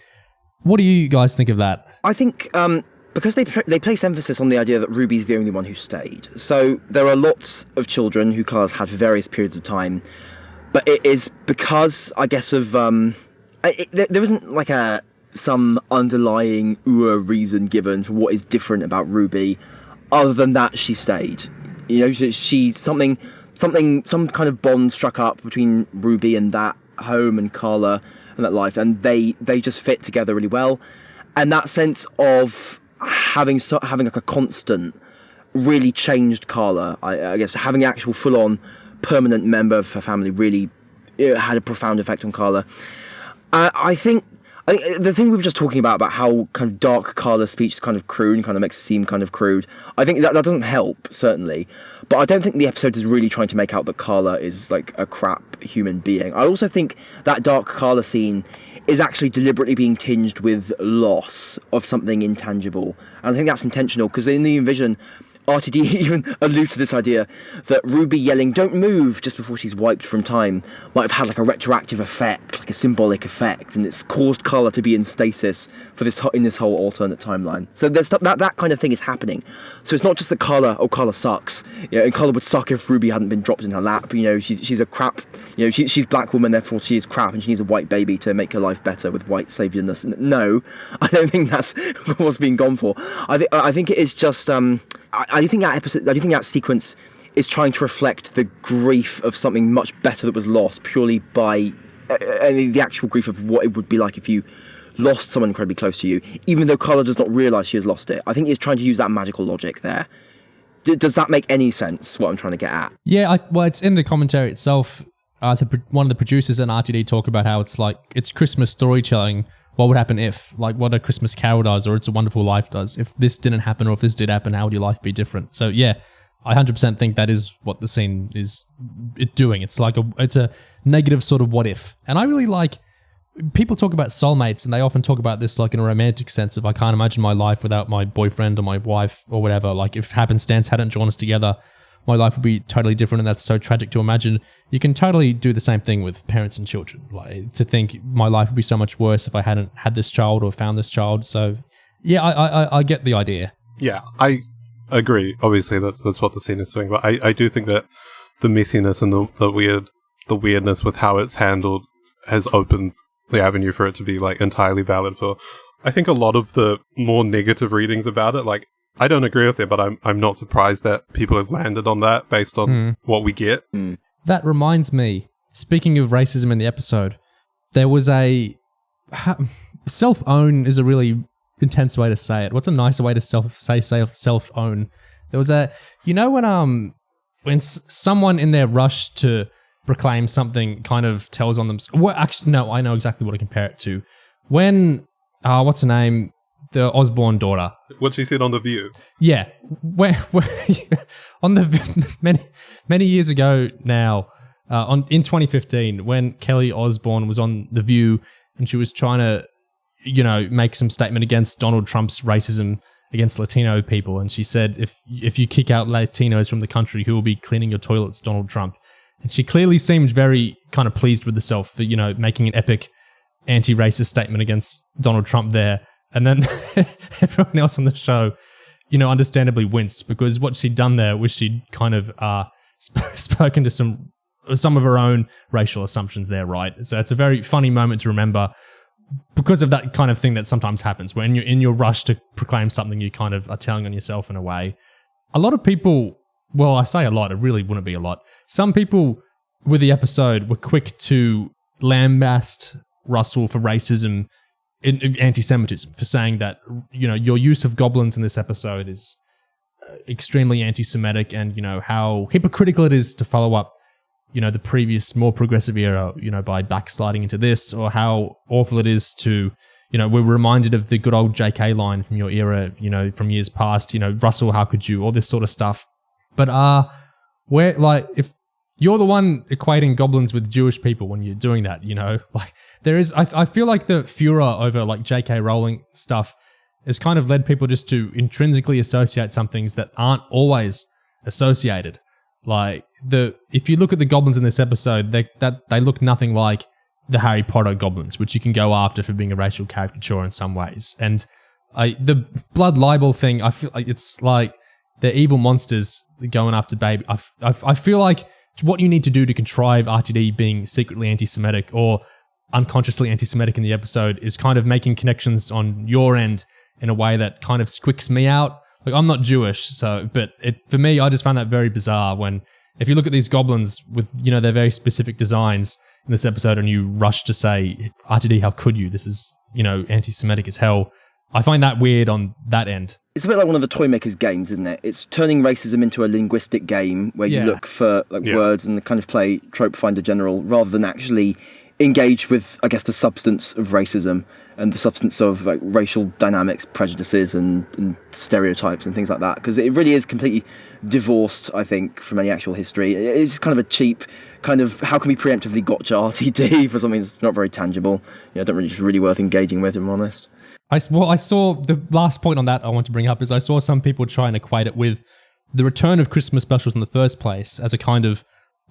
What do you guys think of that? I think because they place emphasis on the idea that Ruby's the only one who stayed. So there are lots of children who Carla's had for various periods of time, but it is because, I guess, of there isn't like some underlying reason given for what is different about Ruby, other than that she stayed. She some kind of bond struck up between Ruby and that home and Carla and that life, and they just fit together really well. And that sense of having like a constant really changed Carla. I guess having an actual full-on permanent member of her family really had a profound effect on Carla. I think the thing we were just talking about how kind of dark Carla's speech is kind of crude and kind of makes it seem kind of crude, I think that doesn't help, certainly. But I don't think the episode is really trying to make out that Carla is like a crap human being. I also think that dark Carla scene is actually deliberately being tinged with loss of something intangible. And I think that's intentional, because in the Envision, RTD even alludes to this idea that Ruby yelling "don't move" just before she's wiped from time might have had like a retroactive effect, like a symbolic effect, and it's caused Carla to be in stasis for in this whole alternate timeline. So there's that kind of thing is happening. So it's not just that Carla sucks, and Carla would suck if Ruby hadn't been dropped in her lap. She's a crap, she's black woman, therefore she is crap, and she needs a white baby to make her life better with white saviourness. No, I don't think that's what's being gone for. I think it is just I think that sequence is trying to reflect the grief of something much better that was lost purely by the actual grief of what it would be like if you lost someone incredibly close to you, even though Carla does not realise she has lost it. I think it's trying to use that magical logic there. Does that make any sense, what I'm trying to get at? Yeah, well, it's in the commentary itself. One of the producers and RTD talk about how it's Christmas storytelling what would happen if, like what A Christmas Carol does or It's a Wonderful Life does. If this didn't happen or if this did happen, how would your life be different? So yeah, I 100% think that is what the scene is doing. It's like it's a negative sort of what if. And I really like, people talk about soulmates and they often talk about this like in a romantic sense of I can't imagine my life without my boyfriend or my wife or whatever. Like if happenstance hadn't drawn us together, my life would be totally different and that's so tragic to imagine. You can totally do the same thing with parents and children. Like to think my life would be so much worse if I hadn't had this child or found this child. So yeah, I get the idea. Yeah, I agree. Obviously that's what the scene is doing, but I do think that the messiness and the weirdness with how it's handled has opened the avenue for it to be like entirely valid for, I think, a lot of the more negative readings about it. Like, I don't agree with it, but I'm not surprised that people have landed on that based on what we get. That reminds me, speaking of racism in the episode, there was a self-own is a really intense way to say it. What's a nicer way to self-own? There was a, you know, when someone in their rush to proclaim something kind of tells on them. Well, actually, no, I know exactly what I compare it to. When, what's her name? The Osborne daughter. What she said on The View. Yeah. When on the many years ago now, in 2015, when Kelly Osborne was on The View and she was trying to, you know, make some statement against Donald Trump's racism against Latino people. And she said, if you kick out Latinos from the country, who will be cleaning your toilets, Donald Trump? And she clearly seemed very kind of pleased with herself for, you know, making an epic anti-racist statement against Donald Trump there. And then everyone else on the show, you know, understandably winced because what she'd done there was she'd kind of spoken to some of her own racial assumptions there, right? So it's a very funny moment to remember because of that kind of thing that sometimes happens when you're in your rush to proclaim something you kind of are telling on yourself in a way. A lot of people, well, I say a lot, it really wouldn't be a lot. Some people with the episode were quick to lambast Russell for racism, anti-Semitism, for saying that, you know, your use of goblins in this episode is extremely anti-Semitic, and, you know, how hypocritical it is to follow up, you know, the previous more progressive era, you know, by backsliding into this, or how awful it is to, you know, we're reminded of the good old JK line from your era, you know, from years past, you know, Russell, how could you, all this sort of stuff. But where, like, if you're the one equating goblins with Jewish people when you're doing that, you know, like there is, I feel like the furor over like JK Rowling stuff has kind of led people just to intrinsically associate some things that aren't always associated. Like if you look at the goblins in this episode, they look nothing like the Harry Potter goblins, which you can go after for being a racial caricature in some ways. And the blood libel thing, I feel like it's like they're evil monsters going after baby. I feel like what you need to do to contrive RTD being secretly anti-Semitic or unconsciously anti-Semitic in the episode is kind of making connections on your end in a way that kind of squicks me out. Like, I'm not Jewish, so, but for me, I just found that very bizarre when, if you look at these goblins with, you know, their very specific designs in this episode and you rush to say, RTD, how could you? This is, you know, anti-Semitic as hell. I find that weird on that end. It's a bit like one of the Toymakers games, isn't it? It's turning racism into a linguistic game where you look for like words and kind of play trope finder general rather than actually engage with, I guess, the substance of racism and the substance of like racial dynamics, prejudices and stereotypes and things like that. Because it really is completely divorced, I think, from any actual history. It's kind of a cheap kind of, how can we preemptively gotcha RTD for something that's not very tangible? You know, it's really worth engaging with, if I'm honest. I saw the last point on that I want to bring up is I saw some people try and equate it with the return of Christmas specials in the first place as a kind of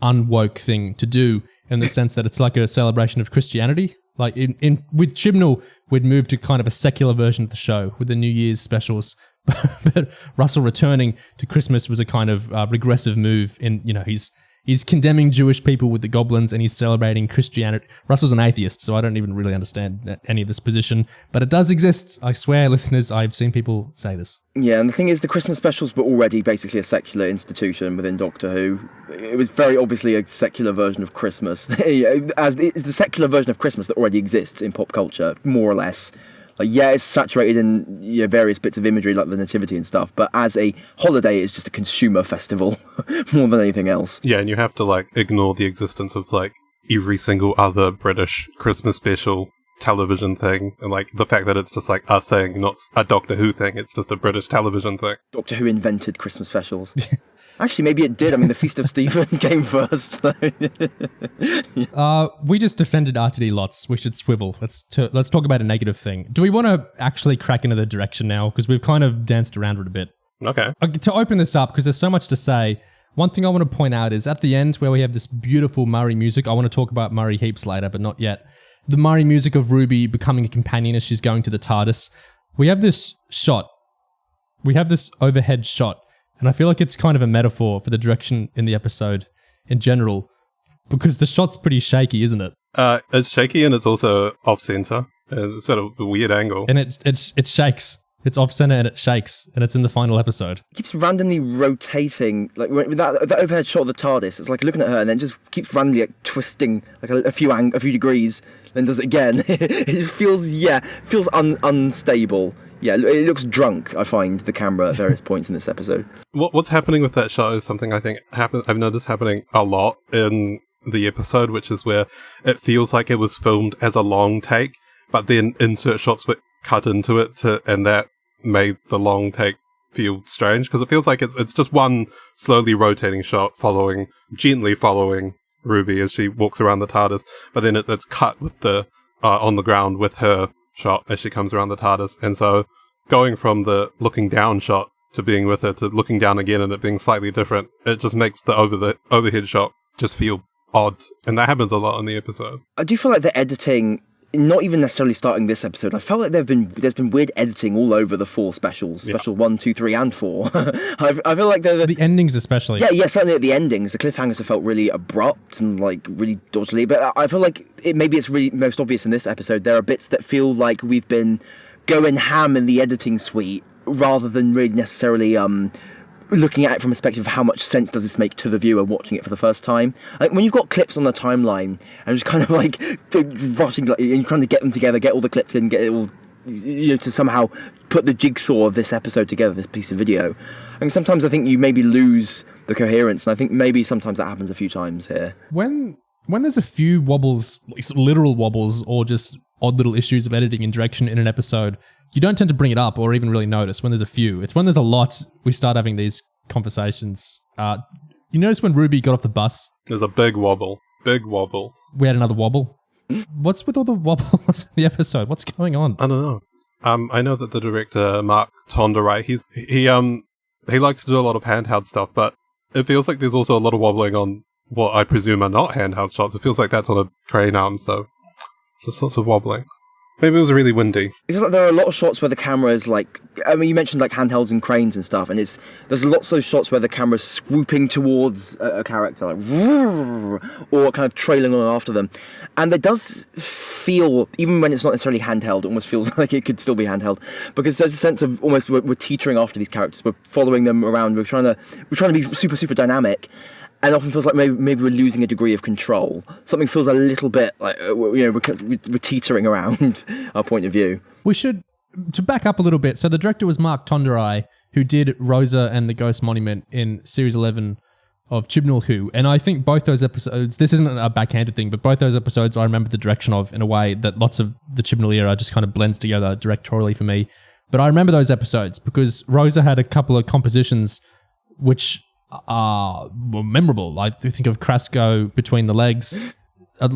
unwoke thing to do, in the sense that it's like a celebration of Christianity. Like with Chibnall, we'd move to kind of a secular version of the show with the New Year's specials. But Russell returning to Christmas was a kind of regressive move in, you know, he's condemning Jewish people with the goblins and he's celebrating Christianity. Russell's an atheist, so I don't even really understand any of this position, but it does exist. I swear, listeners, I've seen people say this. Yeah, and the thing is, the Christmas specials were already basically a secular institution within Doctor Who. It was very obviously a secular version of Christmas. As it's the secular version of Christmas that already exists in pop culture, more or less. Like, yeah, it's saturated in, you know, various bits of imagery like the nativity and stuff, but as a holiday, it's just a consumer festival more than anything else. Yeah, and you have to like ignore the existence of like every single other British Christmas special television thing, and like the fact that it's just like a thing, not a Doctor Who thing. It's just a British television thing. Doctor Who invented Christmas specials. Actually, maybe it did. I mean, the Feast of Stephen came first. We just defended RTD lots. We should swivel. Let's talk about a negative thing. Do we want to actually crack into the direction now? Because we've kind of danced around it a bit. Okay. To open this up, because there's so much to say, one thing I want to point out is at the end where we have this beautiful Murray music. I want to talk about Murray heaps later, but not yet. The Murray music of Ruby becoming a companion as she's going to the TARDIS. We have this shot. We have this overhead shot. And I feel like it's kind of a metaphor for the direction in the episode in general, because the shot's pretty shaky, isn't it? It's shaky and it's also off-center. It's sort of a weird angle. And it shakes. It's off-center and it shakes, and it's in the final episode. It keeps randomly rotating, like with that overhead shot of the TARDIS. It's like looking at her and then just keeps randomly like twisting like a few degrees, then does it again. It feels unstable. Yeah, it looks drunk, I find, the camera at various points in this episode. What's happening with that shot is something I think I've noticed happening a lot in the episode, which is where it feels like it was filmed as a long take, but then insert shots were cut into it, and that made the long take feel strange, because it feels like it's just one slowly rotating shot gently following Ruby as she walks around the TARDIS, but then it's cut with the on the ground with her shot as she comes around the TARDIS, and so going from the looking down shot to being with her to looking down again and it being slightly different, it just makes the overhead shot just feel odd, and that happens a lot in the episode. I do feel like the editing, not even necessarily starting this episode, I felt like there's been weird editing all over the 4 specials, special 1, 2, 3, and 4. I feel like the endings especially. Yeah, certainly at the endings, the cliffhangers have felt really abrupt and like really dodgily. But I feel like maybe it's really most obvious in this episode. There are bits that feel like we've been going ham in the editing suite rather than really necessarily looking at it from a perspective of how much sense does this make to the viewer watching it for the first time. Like when you've got clips on the timeline and just kind of like rushing, like, and trying to get them together, get all the clips in, get it all, to somehow put the jigsaw of this episode together, this piece of video. And sometimes I think you maybe lose the coherence, and I think maybe sometimes that happens a few times here. When there's a few wobbles, literal wobbles, or just odd little issues of editing and direction in an episode, you don't tend to bring it up or even really notice when there's a few. It's when there's a lot, we start having these conversations. You notice when Ruby got off the bus? There's a big wobble. Big wobble. We had another wobble. What's with all the wobbles in the episode? What's going on? I don't know. I know that the director, Mark Tonderai, he likes to do a lot of handheld stuff, but it feels like there's also a lot of wobbling on what I presume are not handheld shots. It feels like that's on a crane arm, so just lots of wobbling. Maybe it was really windy. It feels like there are a lot of shots where the camera is like, I mean, you mentioned like handhelds and cranes and stuff, and there's lots of shots where the camera's swooping towards a character, like, or kind of trailing on after them. And it does feel, even when it's not necessarily handheld, it almost feels like it could still be handheld, because there's a sense of almost we're teetering after these characters, we're following them around, we're trying to be super, super dynamic. And it often feels like maybe we're losing a degree of control. Something feels a little bit like, we're teetering around our point of view. We should, to back up a little bit, so the director was Mark Tonderai, who did Rosa and the Ghost Monument in Series 11 of Chibnall Who. And I think both those episodes, this isn't a backhanded thing, but both those episodes I remember the direction of in a way that lots of the Chibnall era just kind of blends together directorially for me. But I remember those episodes because Rosa had a couple of compositions which are memorable. I think of Krasko between the legs,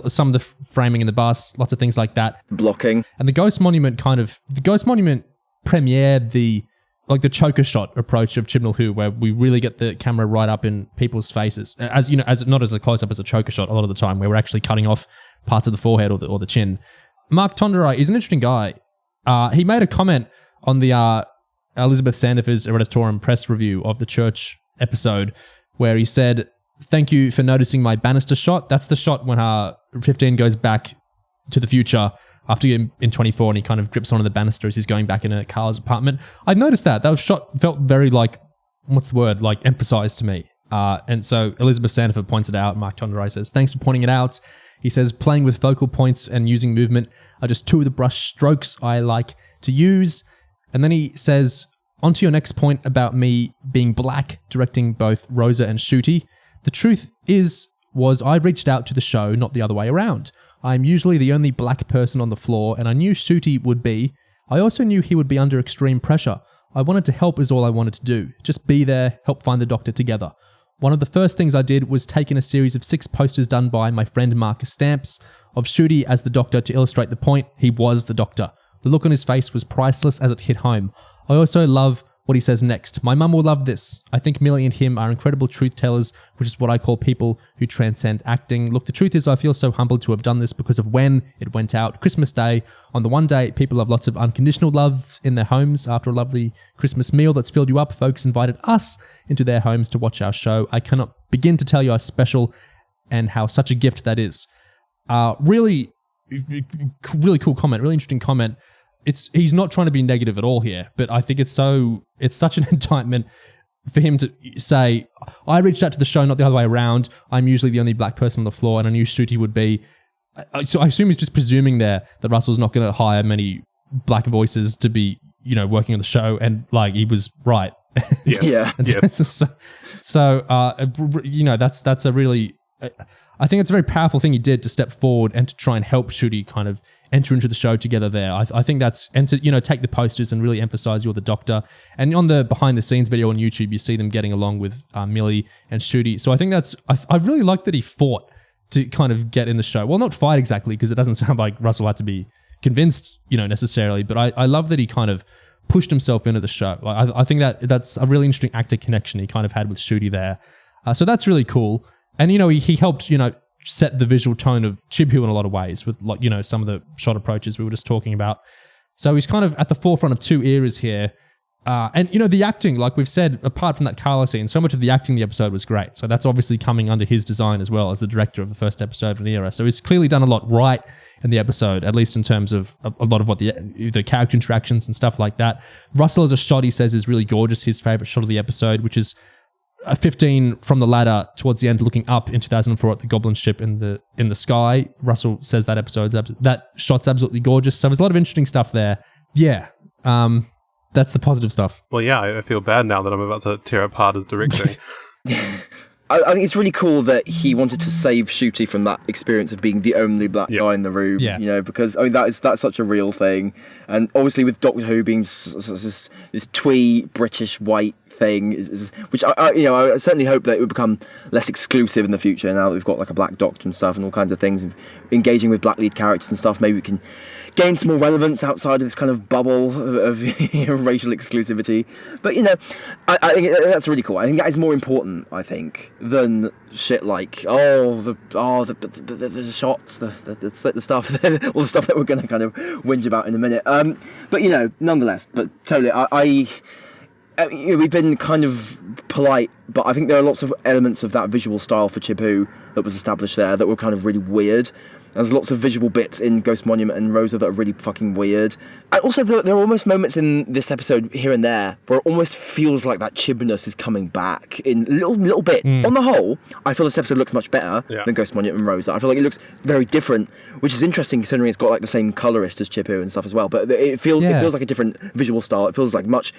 some of the framing in the bus, lots of things like that. Blocking. And the Ghost Monument premiered the choker shot approach of Chibnall Who, where we really get the camera right up in people's faces. As you know, not as a close-up as a choker shot a lot of the time, where we're actually cutting off parts of the forehead or the chin. Mark Tonderai is an interesting guy. He made a comment on the Elizabeth Sandifer's Hereditarium press review of the Church episode where he said, "Thank you for noticing my banister shot." That's the shot when 15 goes back to the future after in 24 and he kind of grips onto the banister as he's going back into Carla's apartment. I noticed that shot felt very like, what's the word, like emphasized to me. And so Elizabeth Sandifer points it out. Mark Tonderai says, "Thanks for pointing it out." He says, "Playing with focal points and using movement are just two of the brush strokes I like to use." And then he says, "Onto your next point about me being black, directing both Rosa and Ncuti. The truth was I reached out to the show, not the other way around. I'm usually the only black person on the floor, and I knew Ncuti would be. I also knew he would be under extreme pressure. I wanted to help is all I wanted to do. Just be there, help find the Doctor together. One of the first things I did was take in a series of 6 posters done by my friend Marcus Stamps of Ncuti as the Doctor to illustrate the point he was the Doctor. The look on his face was priceless as it hit home. I also love what he says next. My mum will love this. I think Millie and him are incredible truth tellers, which is what I call people who transcend acting. Look, the truth is I feel so humbled to have done this because of when it went out. Christmas Day. On the one day, people have lots of unconditional love in their homes after a lovely Christmas meal that's filled you up. Folks invited us into their homes to watch our show. I cannot begin to tell you how special and how such a gift that is. Really cool comment, really interesting comment. He's not trying to be negative at all here, but I think it's such an indictment for him to say, I reached out to the show, not the other way around. I'm usually the only black person on the floor, and I knew Ncuti would be. So I assume he's just presuming there that Russell's not going to hire many black voices to be, working on the show, and like he was right. Yes. Yeah. Yes. That's a really. I think it's a very powerful thing he did to step forward and to try and help Ncuti kind of enter into the show together there. I think that's, and to, take the posters and really emphasize you're the Doctor. And on the behind the scenes video on YouTube, you see them getting along with Millie and Ncuti. So I think I really like that he fought to kind of get in the show. Well, not fight exactly, because it doesn't sound like Russell had to be convinced, necessarily. But I love that he kind of pushed himself into the show. I think that's a really interesting actor connection he kind of had with Ncuti there. So that's really cool. And, he helped, set the visual tone of Chibhu in a lot of ways with, some of the shot approaches we were just talking about. So he's kind of at the forefront of 2 eras here. And, the acting, like we've said, apart from that Carla scene, so much of the acting in the episode was great. So that's obviously coming under his design as well as the director of the first episode of an era. So he's clearly done a lot right in the episode, at least in terms of a lot of what the character interactions and stuff like that. Russell as a shot, he says, is really gorgeous. His favorite shot of the episode, which is a 15 from the ladder towards the end, looking up in 2004 at the Goblin ship in the sky. Russell says that shot's absolutely gorgeous. So there's a lot of interesting stuff there. Yeah, that's the positive stuff. Well, yeah, I feel bad now that I'm about to tear apart his directing. I think it's really cool that he wanted to save Ncuti from that experience of being the only black guy in the room. Yeah. Because that's such a real thing, and obviously with Doctor Who being this twee British white thing, which I certainly hope that it would become less exclusive in the future. Now that we've got like a black Doctor and stuff, and all kinds of things, and engaging with black lead characters and stuff, maybe we can gain some more relevance outside of this kind of bubble of racial exclusivity. But I think that's really cool. I think that is more important, I think, than shit like the shots, the stuff, all the stuff that we're going to kind of whinge about in a minute. But nonetheless, but totally, we've been kind of polite, but I think there are lots of elements of that visual style for Chibhu that was established there that were kind of really weird. There's lots of visual bits in Ghost Monument and Rosa that are really fucking weird. And also, there are almost moments in this episode here and there where it almost feels like that Chibness is coming back in little bits. On the whole, I feel this episode looks much better than Ghost Monument and Rosa. I feel like it looks very different, which is interesting considering it's got like the same colorist as Chibhu and stuff as well. But it feels like a different visual style. It feels like much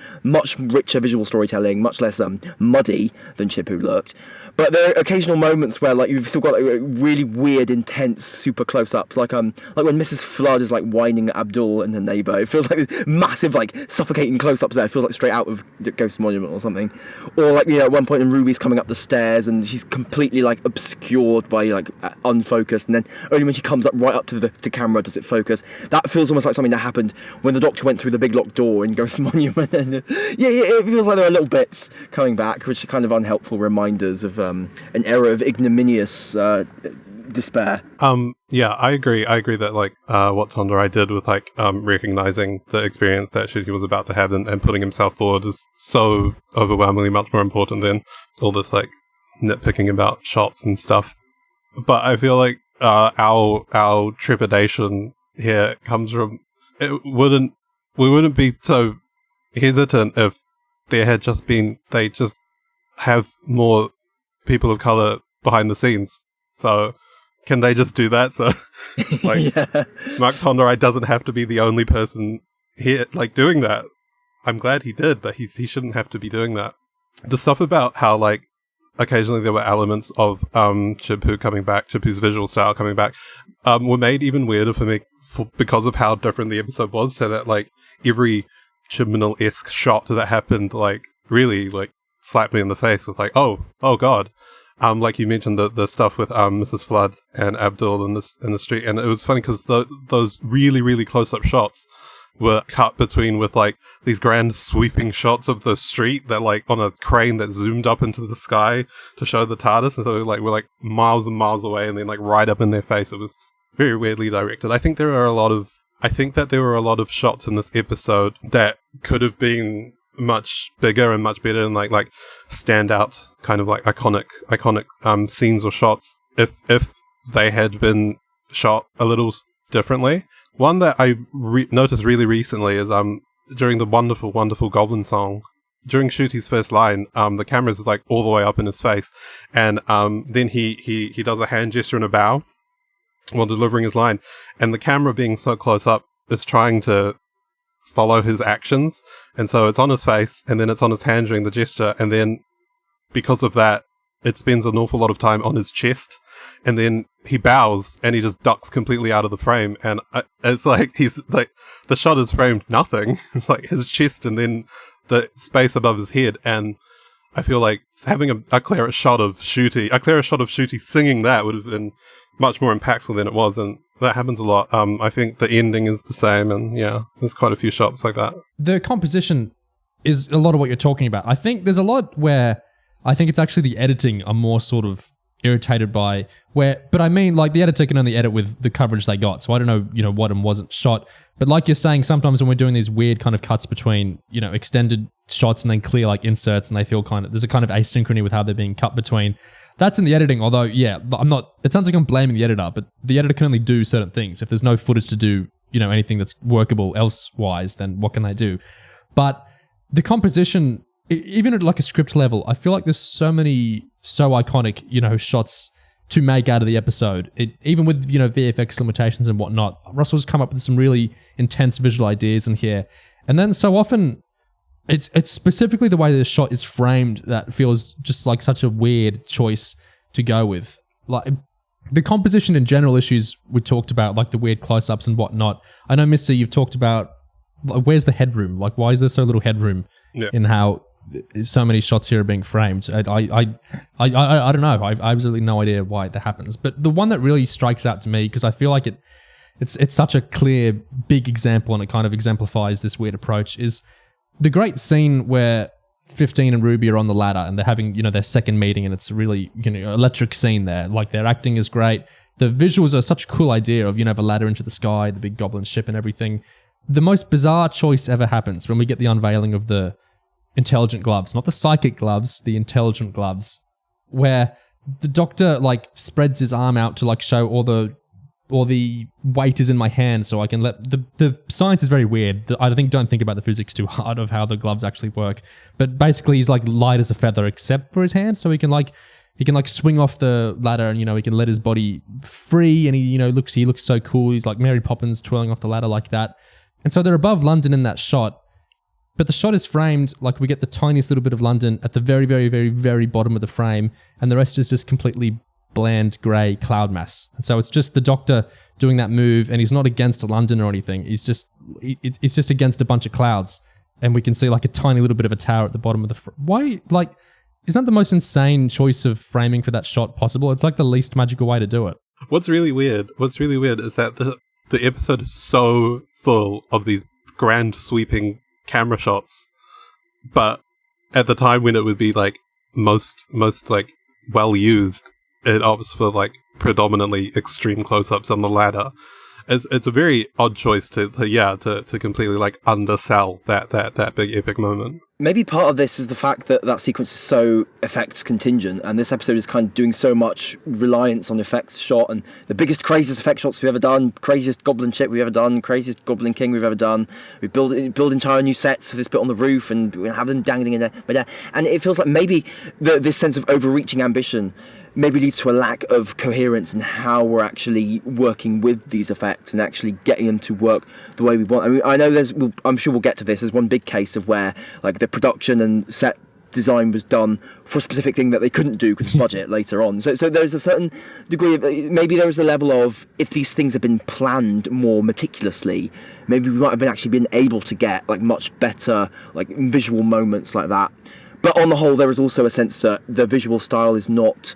richer visual storytelling, much less muddy than Chibhu looked. But there are occasional moments where like you've still got like really weird, intense, super close-ups, like when Mrs. Flood is like whining at Abdul and her neighbour. It feels like massive, like suffocating close-ups there. It feels like straight out of Ghost Monument or something. Or like at one point in Ruby's coming up the stairs and she's completely like obscured by like unfocused, and then only when she comes up right up to camera does it focus. That feels almost like something that happened when the Doctor went through the big locked door in Ghost Monument. And it feels like there are little bits coming back, which are kind of unhelpful reminders of an era of ignominious despair. I agree that like what Tonderai did with like recognizing the experience that Ncuti was about to have and putting himself forward is so overwhelmingly much more important than all this like nitpicking about shots and stuff. But I feel like our trepidation here comes from we wouldn't be so hesitant if they just have more people of color behind the scenes. So can they just do that? So like Mark Tonderai doesn't have to be the only person here like doing that. I'm glad he did, but he shouldn't have to be doing that. The stuff about how like occasionally there were elements of Chibu's visual style coming back, were made even weirder for me because of how different the episode was. So that like every Chiminal-esque shot that happened, like really like slapped me in the face with like, oh god. Like you mentioned the stuff with Mrs. Flood and Abdul in the street, and it was funny because those really really close up shots were cut between with like these grand sweeping shots of the street that like on a crane that zoomed up into the sky to show the TARDIS, and so like we're like miles and miles away, and then like right up in their face. It was very weirdly directed. I think that there were a lot of shots in this episode that could have been much bigger and much better and like standout kind of like iconic scenes or shots if they had been shot a little differently. One that I noticed really recently is during the wonderful Goblin Song, during Ncuti's first line, the camera's like all the way up in his face, and then he does a hand gesture and a bow while delivering his line, and the camera being so close up is trying to follow his actions, and so it's on his face and then it's on his hand during the gesture, and then because of that it spends an awful lot of time on his chest, and then he bows and he just ducks completely out of the frame, and it's like he's like the shot is framed nothing. It's like his chest and then the space above his head, and I feel like having a clearer shot of Ncuti singing that would have been much more impactful than it was, and that happens a lot. I think the ending is the same, and yeah, there's quite a few shots like that. The composition is a lot of what you're talking about. I think there's a lot where I think it's actually the editing I'm more sort of irritated by, but I mean, like, the editor can only edit with the coverage they got, so I don't know, what and wasn't shot. But like you're saying, sometimes when we're doing these weird kind of cuts between, extended shots and then clear like inserts, and they feel there's a kind of asynchrony with how they're being cut between. That's in the editing, although, yeah, it sounds like I'm blaming the editor, but the editor can only do certain things. If there's no footage to do, anything that's workable elsewise, then what can they do? But the composition, even at like a script level, I feel like there's so iconic, shots to make out of the episode. Even with, VFX limitations and whatnot, Russell's come up with some really intense visual ideas in here. And then so often, it's specifically the way the shot is framed that feels just like such a weird choice to go with. Like the composition and general issues we talked about, like the weird close-ups and whatnot. I know, Missy, you've talked about where's the headroom? Like, why is there so little headroom in how so many shots here are being framed? I don't know. I've absolutely no idea why that happens. But the one that really strikes out to me, because I feel like it's such a clear, big example, and it kind of exemplifies this weird approach, is the great scene where 15 and Ruby are on the ladder and they're having, their second meeting, and it's a really, electric scene there. Like, their acting is great. The visuals are such a cool idea of, the ladder into the sky, the big goblin ship and everything. The most bizarre choice ever happens when we get the unveiling of the intelligent gloves, not the psychic gloves, the intelligent gloves, where the Doctor spreads his arm out to show all the weight is in my hand, so I can let the science is very weird. Don't think about the physics too hard of how the gloves actually work. But basically, he's light as a feather except for his hand, so he can swing off the ladder, and he can let his body free, and he looks so cool. He's like Mary Poppins twirling off the ladder like that. And so they're above London in that shot. But the shot is framed like we get the tiniest little bit of London at the very, very, very, very bottom of the frame, and the rest is just completely bland grey cloud mass. And so it's just the Doctor doing that move, and he's not against London or anything. He's just against a bunch of clouds, and we can see a tiny little bit of a tower at the bottom of the why, isn't that the most insane choice of framing for that shot possible? It's the least magical way to do it. What's really weird is that the episode is so full of these grand sweeping camera shots, but at the time when it would be most well used, it opts for predominantly extreme close-ups on the ladder. It's a very odd choice to completely undersell that big epic moment. Maybe part of this is the fact that sequence is so effects contingent, and this episode is kind of doing so much reliance on effects shot, and the biggest, craziest effect shots we've ever done, craziest Goblin ship we've ever done, craziest Goblin King we've ever done. We build entire new sets for this bit on the roof, and we have them dangling in there. And it feels like maybe this sense of overreaching ambition maybe leads to a lack of coherence in how we're actually working with these effects and actually getting them to work the way we want. I mean, I know I'm sure we'll get to this. There's one big case of where the production and set design was done for a specific thing that they couldn't do because of budget later on. So there's a certain degree of, maybe there was a level of, if these things had been planned more meticulously, maybe we might have actually been able to get like much better like visual moments like that. But on the whole, there is also a sense that the visual style is not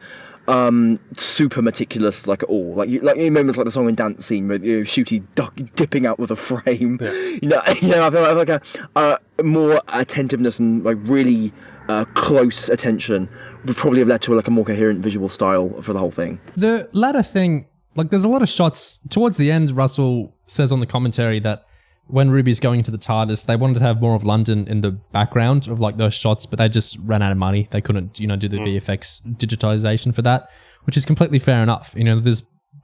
super meticulous like at all. Like moments like the song and dance scene with Ncuti dipping out with a frame. Yeah. I feel like a more attentiveness and like really close attention would probably have led to like a more coherent visual style for the whole thing. The latter thing, like there's a lot of shots towards the end. Russell says on the commentary that when Ruby's going into the TARDIS, they wanted to have more of London in the background of like those shots, but they just ran out of money. They couldn't, do the VFX digitization for that, which is completely fair enough. There's,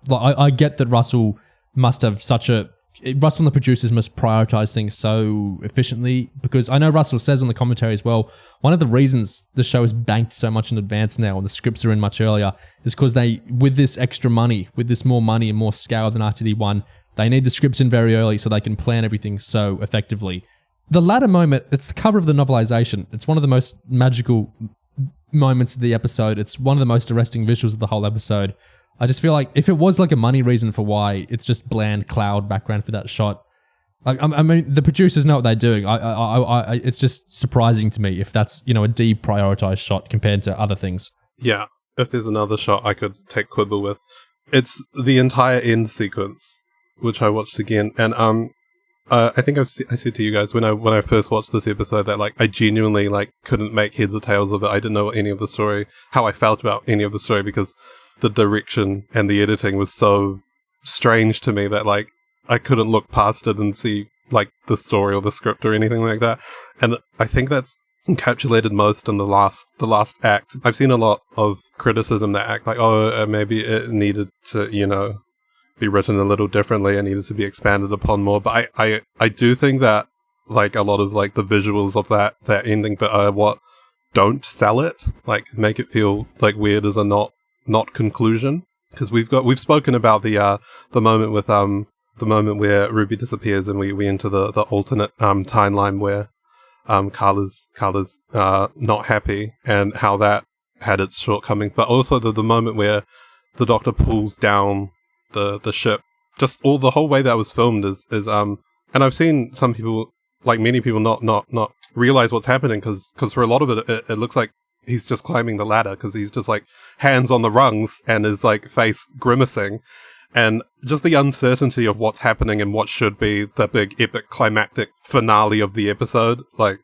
like, I get that Russell must have Russell and the producers must prioritize things so efficiently, because I know Russell says on the commentary as well, one of the reasons the show is banked so much in advance now and the scripts are in much earlier is because they, with this extra money, with this more money and more scale than RTD1, they need the scripts in very early so they can plan everything so effectively. The latter moment, it's the cover of the novelisation. It's one of the most magical moments of the episode. It's one of the most arresting visuals of the whole episode. I just feel like if it was like a money reason for why it's just bland cloud background for that shot, like, I mean, the producers know what they're doing. It's just surprising to me if that's, a deprioritized shot compared to other things. Yeah, if there's another shot I could take quibble with, it's the entire end sequence, which I watched again, and I think I said to you guys when I first watched this episode that like I genuinely like couldn't make heads or tails of it. I didn't know any of the story, how I felt about any of the story, because the direction and the editing was so strange to me that like I couldn't look past it and see like the story or the script or anything like that. And I think that's encapsulated most in the last act. I've seen a lot of criticism that act like, maybe it needed to, be written a little differently and needed to be expanded upon more. But I do think that like a lot of like the visuals of that ending but are what don't sell it, like make it feel like weird as a not conclusion. Because we've spoken about the moment with the moment where Ruby disappears and we enter the alternate timeline where Carla's not happy and how that had its shortcomings, but also the moment where the Doctor pulls down the ship. Just all the whole way that was filmed is and I've seen some people, like many people, not realize what's happening because for a lot of it looks like he's just climbing the ladder because he's just like hands on the rungs and his like face grimacing, and just the uncertainty of what's happening and what should be the big epic climactic finale of the episode, like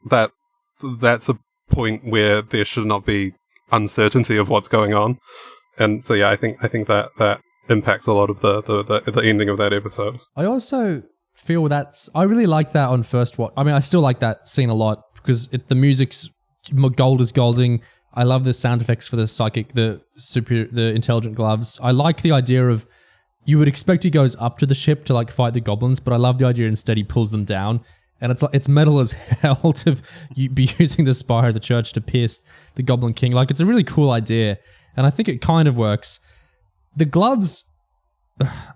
that's a point where there should not be uncertainty of what's going on. And so yeah, I think that impacts a lot of the ending of that episode. I also feel I really like that on first watch. I mean, I still like that scene a lot because the music's gold is golding. I love the sound effects for the psychic, the intelligent gloves. I like the idea of, you would expect he goes up to the ship to like fight the goblins, but I love the idea instead he pulls them down. And it's metal as hell to be using the spire of the church to pierce the Goblin King. Like, it's a really cool idea, and I think it kind of works. The gloves,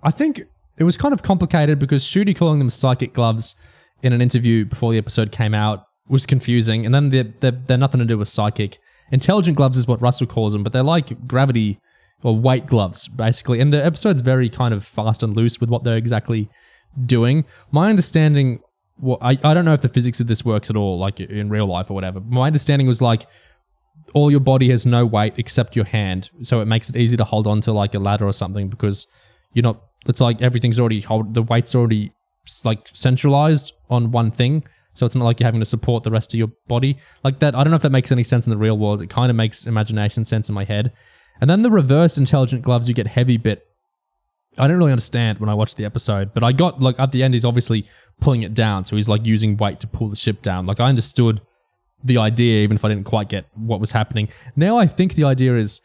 I think it was kind of complicated because Ncuti calling them psychic gloves in an interview before the episode came out was confusing, and then they're nothing to do with psychic. Intelligent gloves is what Russell calls them, but they're like gravity or weight gloves, basically. And the episode's very kind of fast and loose with what they're exactly doing. My understanding, I don't know if the physics of this works at all, like in real life or whatever. My understanding was like, all your body has no weight except your hand, so it makes it easy to hold on to like a ladder or something because it's like everything's already the weight's already like centralized on one thing, so it's not like you're having to support the rest of your body like that. I don't know if that makes any sense in the real world. It kind of makes imagination sense in my head. And then the reverse intelligent gloves, you get heavy bit. I didn't really understand when I watched the episode, but I got like at the end he's obviously pulling it down, so he's like using weight to pull the ship down. Like, I understood the idea, even if I didn't quite get what was happening. Now I think the idea is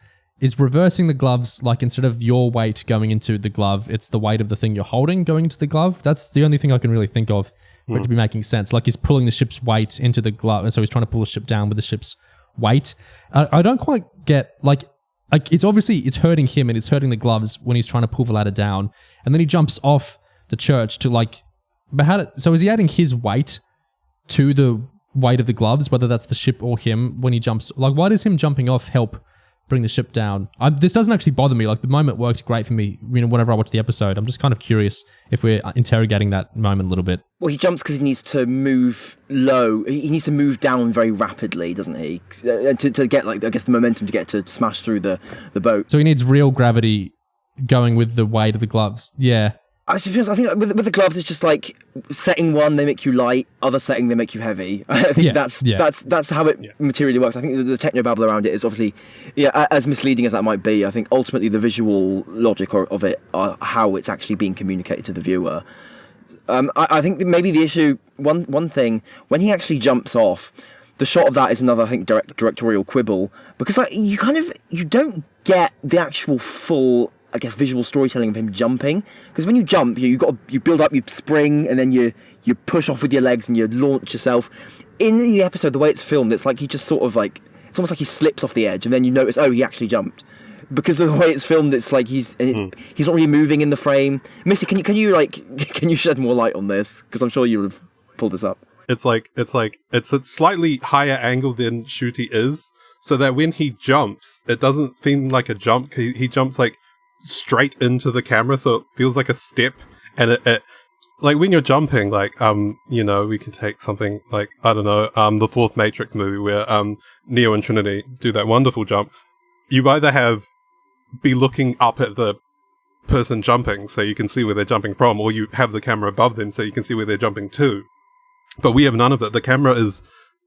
reversing the gloves, like instead of your weight going into the glove, it's the weight of the thing you're holding going into the glove. That's the only thing I can really think of for it to be making sense. Like, he's pulling the ship's weight into the glove, and so he's trying to pull the ship down with the ship's weight. I don't quite get, like it's obviously, it's hurting him and it's hurting the gloves when he's trying to pull the ladder down, and then he jumps off the church to like, but so is he adding his weight to the weight of the gloves, whether that's the ship or him when he jumps. Like, why does him jumping off help bring the ship down? This doesn't actually bother me. Like, the moment worked great for me, whenever I watch the episode. I'm just kind of curious if we're interrogating that moment a little bit. Well, he jumps because he needs to move low. He needs to move down very rapidly, doesn't he? To get, like, I guess, the momentum to smash through the boat. So he needs real gravity going with the weight of the gloves. Yeah. I think with the gloves, it's just like setting one, they make you light, other setting, they make you heavy. I think that's how it materially works. I think the technobabble around it is obviously, as misleading as that might be, I think ultimately the visual logic of it are how it's actually being communicated to the viewer. I think maybe the issue, one thing, when he actually jumps off, the shot of that is another, I think, directorial quibble, because like, you don't get the actual full, I guess, visual storytelling of him jumping, because when you jump, you build up, you spring, and then you push off with your legs and you launch yourself. In the episode, the way it's filmed, it's like he just sort of like, it's almost like he slips off the edge, and then you notice, oh, he actually jumped. Because of the way it's filmed, it's like he's not really moving in the frame. Missy, can you shed more light on this? Because I'm sure you would have pulled this up. It's a slightly higher angle than Ncuti is, so that when he jumps, it doesn't seem like a jump. He jumps like straight into the camera, so it feels like a step, and it like when you're jumping, like we could take something like, I don't know, the fourth Matrix movie where Neo and Trinity do that wonderful jump. You either be looking up at the person jumping so you can see where they're jumping from, or you have the camera above them so you can see where they're jumping to. But we have none of it. The camera is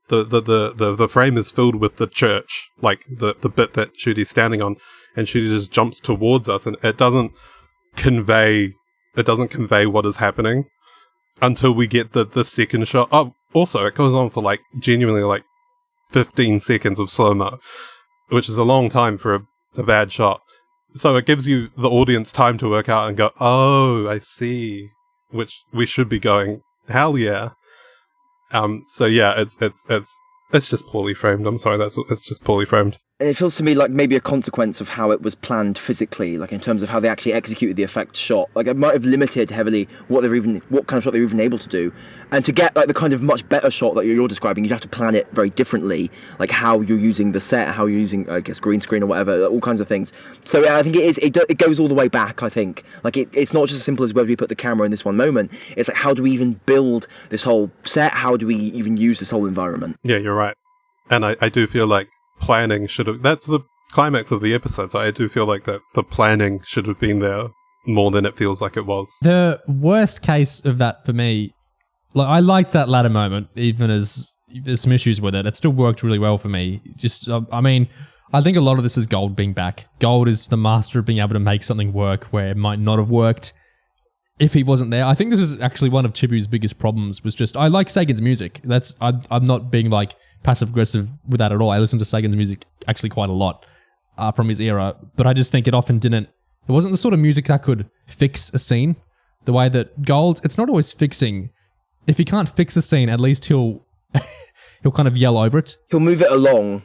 the frame is filled with the church, like the bit that Ncuti's standing on, and Ncuti just jumps towards us, and it doesn't convey what is happening until we get the second shot. Oh, also, it goes on for like genuinely like 15 seconds of slow-mo, which is a long time for a bad shot. So it gives you, the audience, time to work out and go, oh, I see, which we should be going, hell yeah. So yeah, it's just poorly framed. I'm sorry, it's just poorly framed. And it feels to me like maybe a consequence of how it was planned physically, like in terms of how they actually executed the effect shot. Like it might have limited heavily what kind of shot they were even able to do. And to get like the kind of much better shot that you're describing, you have to plan it very differently, like how you're using the set, how you're using, I guess, green screen or whatever, all kinds of things. So I think it goes all the way back, I think. Like it's not just as simple as where we put the camera in this one moment. It's like, how do we even build this whole set? How do we even use this whole environment? Yeah, you're right. And I do feel like planning that's the climax of the episode, so I do feel like that the planning should have been there more than it feels like it was. The worst case of that for me, like, I liked that latter moment, even as there's some issues with it. It still worked really well for me. Just, I mean, I think a lot of this is Gold being back. Gold is the master of being able to make something work where it might not have worked if he wasn't there. I think this is actually one of Chibu's biggest problems, was just, I like Sagan's music. I'm not being like passive-aggressive with that at all. I listen to Sagan's music actually quite a lot from his era, but I just think it often didn't, it wasn't the sort of music that could fix a scene. The way that Gold, it's not always fixing. If he can't fix a scene, at least he'll kind of yell over it. He'll move it along.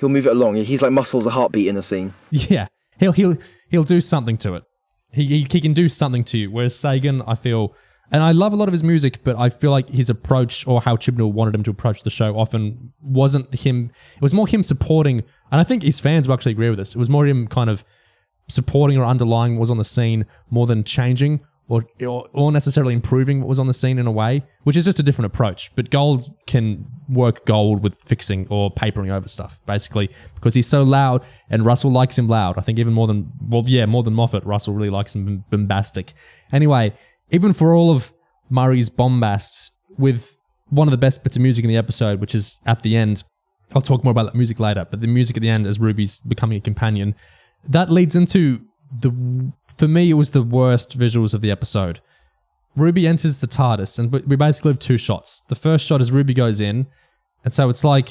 He's like muscles a heartbeat in a scene. Yeah, he'll do something to it. He can do something to you. Whereas Sagan, I feel, and I love a lot of his music, but I feel like his approach, or how Chibnall wanted him to approach the show, often wasn't him. It was more him supporting, and I think his fans will actually agree with this. It was more him kind of supporting or underlying what was on the scene more than changing or necessarily improving what was on the scene in a way, which is just a different approach. But Gold can work Gold with fixing or papering over stuff, basically, because he's so loud, and Russell likes him loud. I think even more than Moffat, Russell really likes him bombastic. Anyway, even for all of Murray's bombast, with one of the best bits of music in the episode, which is at the end, I'll talk more about that music later, but the music at the end as Ruby's becoming a companion, that leads into for me, it was the worst visuals of the episode. Ruby enters the TARDIS, and we basically have two shots. The first shot is Ruby goes in, and so it's like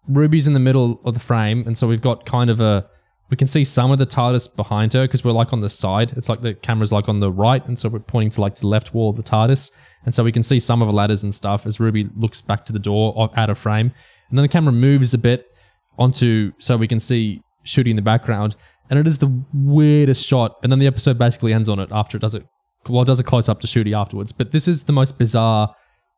Ruby's in the middle of the frame, and so we've got kind of we can see some of the TARDIS behind her, because we're like on the side. It's like the camera's like on the right, and so we're pointing to like the left wall of the TARDIS, and so we can see some of the ladders and stuff as Ruby looks back to the door out of frame. And then the camera moves a bit so we can see Ncuti in the background. And it is the weirdest shot. And then the episode basically ends on it after it does it. Well, it does a close up to Ncuti afterwards. But this is the most bizarre,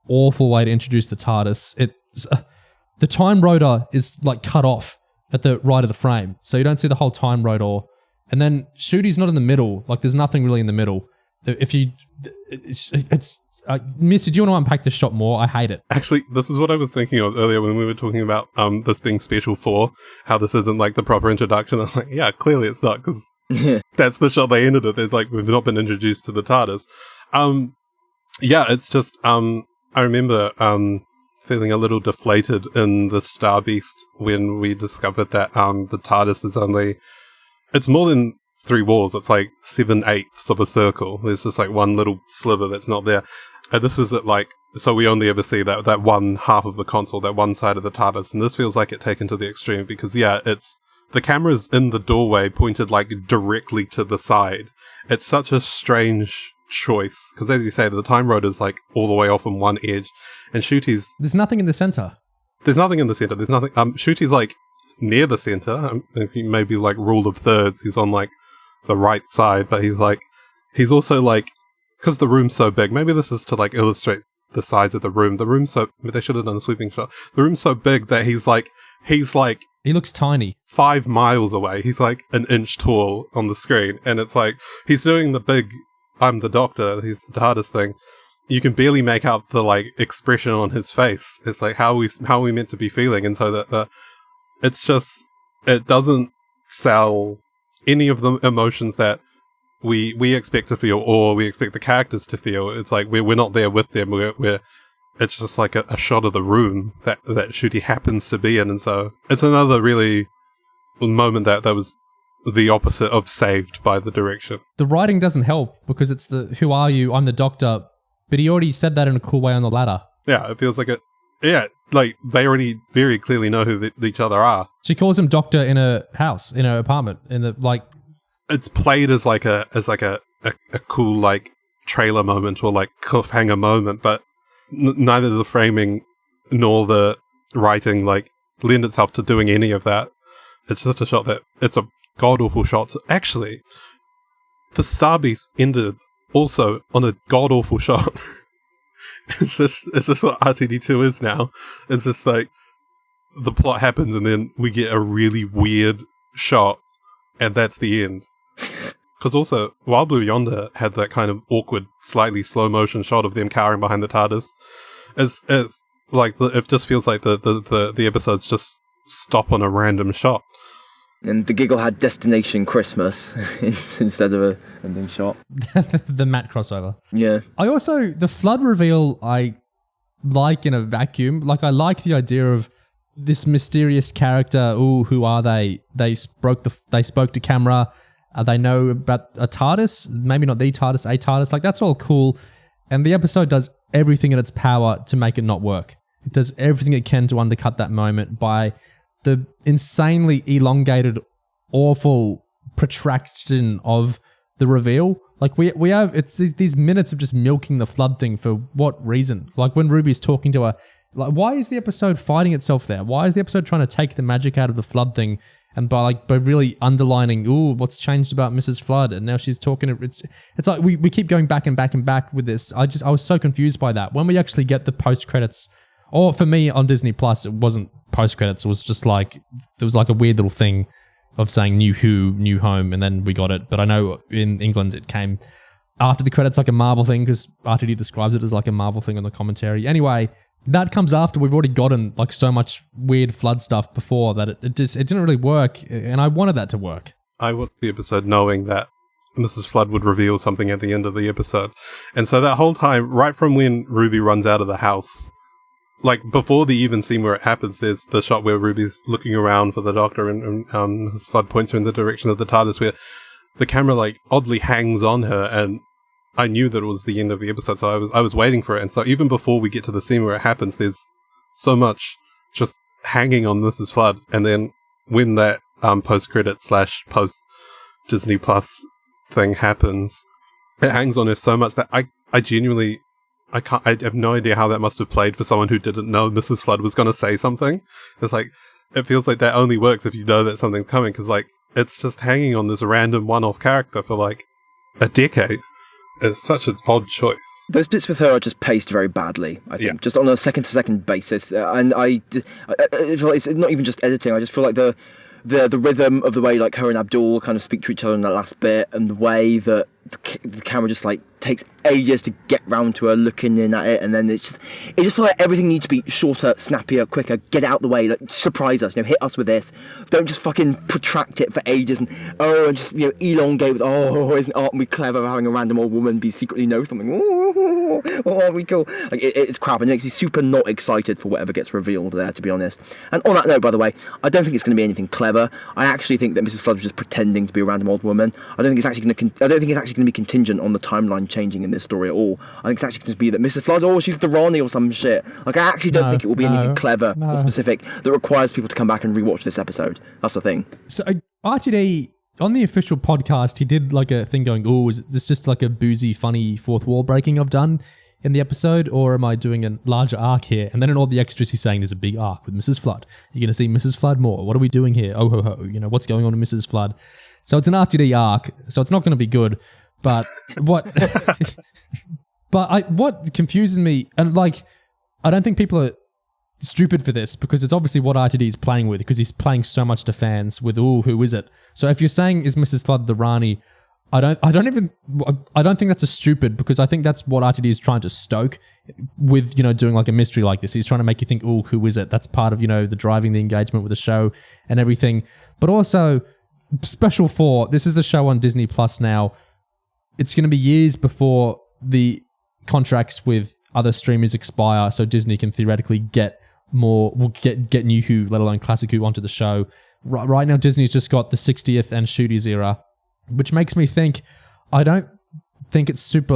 awful way to introduce the TARDIS. the time rotor is like cut off at the right of the frame, so you don't see the whole time rotor. And then Ncuti's not in the middle. Like there's nothing really in the middle. If you, it's Missy, do you want to unpack this shot more? I hate it. Actually, this is what I was thinking of earlier when we were talking about this being special for how this isn't like the proper introduction. I was like, yeah, clearly it's not, because that's the shot they ended with. It's like, we've not been introduced to the TARDIS. Yeah, it's just, I remember feeling a little deflated in the Star Beast when we discovered that the TARDIS is only, it's more than 3 walls. It's like 7/8 of a circle. There's just like one little sliver that's not there. And this is at like, so we only ever see that one half of the console, that one side of the TARDIS. And this feels like it taken to the extreme because, yeah, it's, the camera's in the doorway pointed like directly to the side. It's such a strange choice because, as you say, the time rotor's like all the way off on one edge, and Ncuti's, there's nothing in the center. There's nothing in the center. There's nothing. Ncuti's like near the center. Maybe like rule of thirds. He's on like the right side, but he's also like, because the room's so big. Maybe this is to like illustrate the size of the room. The room's so, they should have done a sweeping shot. The room's so big that he's like. He looks tiny. 5 miles away. He's like an inch tall on the screen. And it's like, he's doing the big, I'm the doctor, he's the TARDIS thing. You can barely make out the like expression on his face. It's like, how are we meant to be feeling? And so that it's just, it doesn't sell any of the emotions that we expect to feel, or we expect the characters to feel. It's like, we're not there with them. We're it's just like a shot of the room that Ncuti happens to be in. And so it's another really moment that was the opposite of saved by the direction. The writing doesn't help because it's the, who are you? I'm the doctor. But he already said that in a cool way on the ladder. Yeah, it feels like it. Yeah, like they already very clearly know who each other are. She calls him doctor in a house, in an apartment, in the like. It's played as like a cool like trailer moment or like cliffhanger moment, but neither the framing nor the writing like lend itself to doing any of that. It's just a shot that, it's a god-awful shot. Actually, the Star Beast ended also on a god-awful shot. Is this what RTD2 is now? It's just like, the plot happens and then we get a really weird shot and that's the end. Because also, Wild Blue Yonder had that kind of awkward, slightly slow motion shot of them cowering behind the TARDIS. It's like, it just feels like the episodes just stop on a random shot. And the giggle had Destination Christmas instead of a ending shot. The Matt crossover. Yeah. I also, the flood reveal, I like in a vacuum. Like, I like the idea of this mysterious character. Ooh, who are they? They spoke to camera. They know about a TARDIS, maybe not the TARDIS, a TARDIS. Like, that's all cool. And the episode does everything in its power to make it not work. It does everything it can to undercut that moment by the insanely elongated, awful protraction of the reveal. Like, we have, it's these minutes of just milking the flood thing for what reason? Like, when Ruby's talking to her, like, why is the episode fighting itself there? Why is the episode trying to take the magic out of the flood thing? And by really underlining, ooh, what's changed about Mrs. Flood? And now she's talking. It's like we keep going back and back and back with this. I was so confused by that. When we actually get the post credits, or for me on Disney Plus, it wasn't post credits. It was just like, there was like a weird little thing of saying new who, new home, and then we got it. But I know in England it came after the credits, like a Marvel thing, because RTD describes it as like a Marvel thing on the commentary. Anyway, that comes after we've already gotten like so much weird flood stuff before that it didn't really work, and I wanted that to work. I watched the episode knowing that Mrs. Flood would reveal something at the end of the episode, and so that whole time, right from when Ruby runs out of the house, like before the even scene where it happens, there's the shot where Ruby's looking around for the doctor, and Mrs. Flood points her in the direction of the TARDIS, where the camera like oddly hangs on her, and I knew that it was the end of the episode, so I was waiting for it. And so even before we get to the scene where it happens, there's so much just hanging on Mrs. Flood. And then when that post-credit / post-Disney Plus thing happens, it hangs on her so much that I genuinely, I have no idea how that must have played for someone who didn't know Mrs. Flood was going to say something. It's like, it feels like that only works if you know that something's coming, because like, it's just hanging on this random one-off character for like a decade. It's such an odd choice. Those bits with her are just paced very badly, I think, just on a second-to-second basis. And I feel like it's not even just editing. I just feel like the rhythm of the way like her and Abdul kind of speak to each other in that last bit, and the way that the camera just like takes ages to get round to her looking in at it, and then it just feels like everything needs to be shorter, snappier, quicker. Get it out the way, like surprise us, hit us with this. Don't just fucking protract it for ages and just elongate with aren't we clever having a random old woman be secretly know something? Aren't we cool? Like it's crap, and it makes me super not excited for whatever gets revealed there, to be honest. And on that note, by the way, I don't think it's going to be anything clever. I actually think that Mrs. Flood was just pretending to be a random old woman. I don't think it's actually going to be contingent on the timeline changing in this story at all. I think it's actually going to be that Mrs. Flood, she's the Rani or some shit. Like, I actually don't think it will be anything clever or specific that requires people to come back and rewatch this episode. That's the thing. So RTD, on the official podcast, he did like a thing going, is this just like a boozy, funny fourth wall breaking I've done in the episode, or am I doing a larger arc here? And then in all the extras, he's saying there's a big arc with Mrs. Flood. You're going to see Mrs. Flood more. What are we doing here? Oh ho ho. What's going on with Mrs. Flood? So it's an RTD arc, so it's not going to be good. But what confuses me, and like, I don't think people are stupid for this, because it's obviously what RTD is playing with, because he's playing so much to fans with, who is it? So if you're saying, is Mrs. Flood the Rani, I don't think that's a stupid, because I think that's what RTD is trying to stoke with, doing like a mystery like this. He's trying to make you think, who is it? That's part of, the driving the engagement with the show and everything. But also, Special 4, this is the show on Disney Plus now. It's going to be years before the contracts with other streamers expire, so Disney can theoretically get new Who, let alone classic Who, onto the show. Right now, Disney's just got the 60th and Ncuti era, which makes me think, I don't think it's super...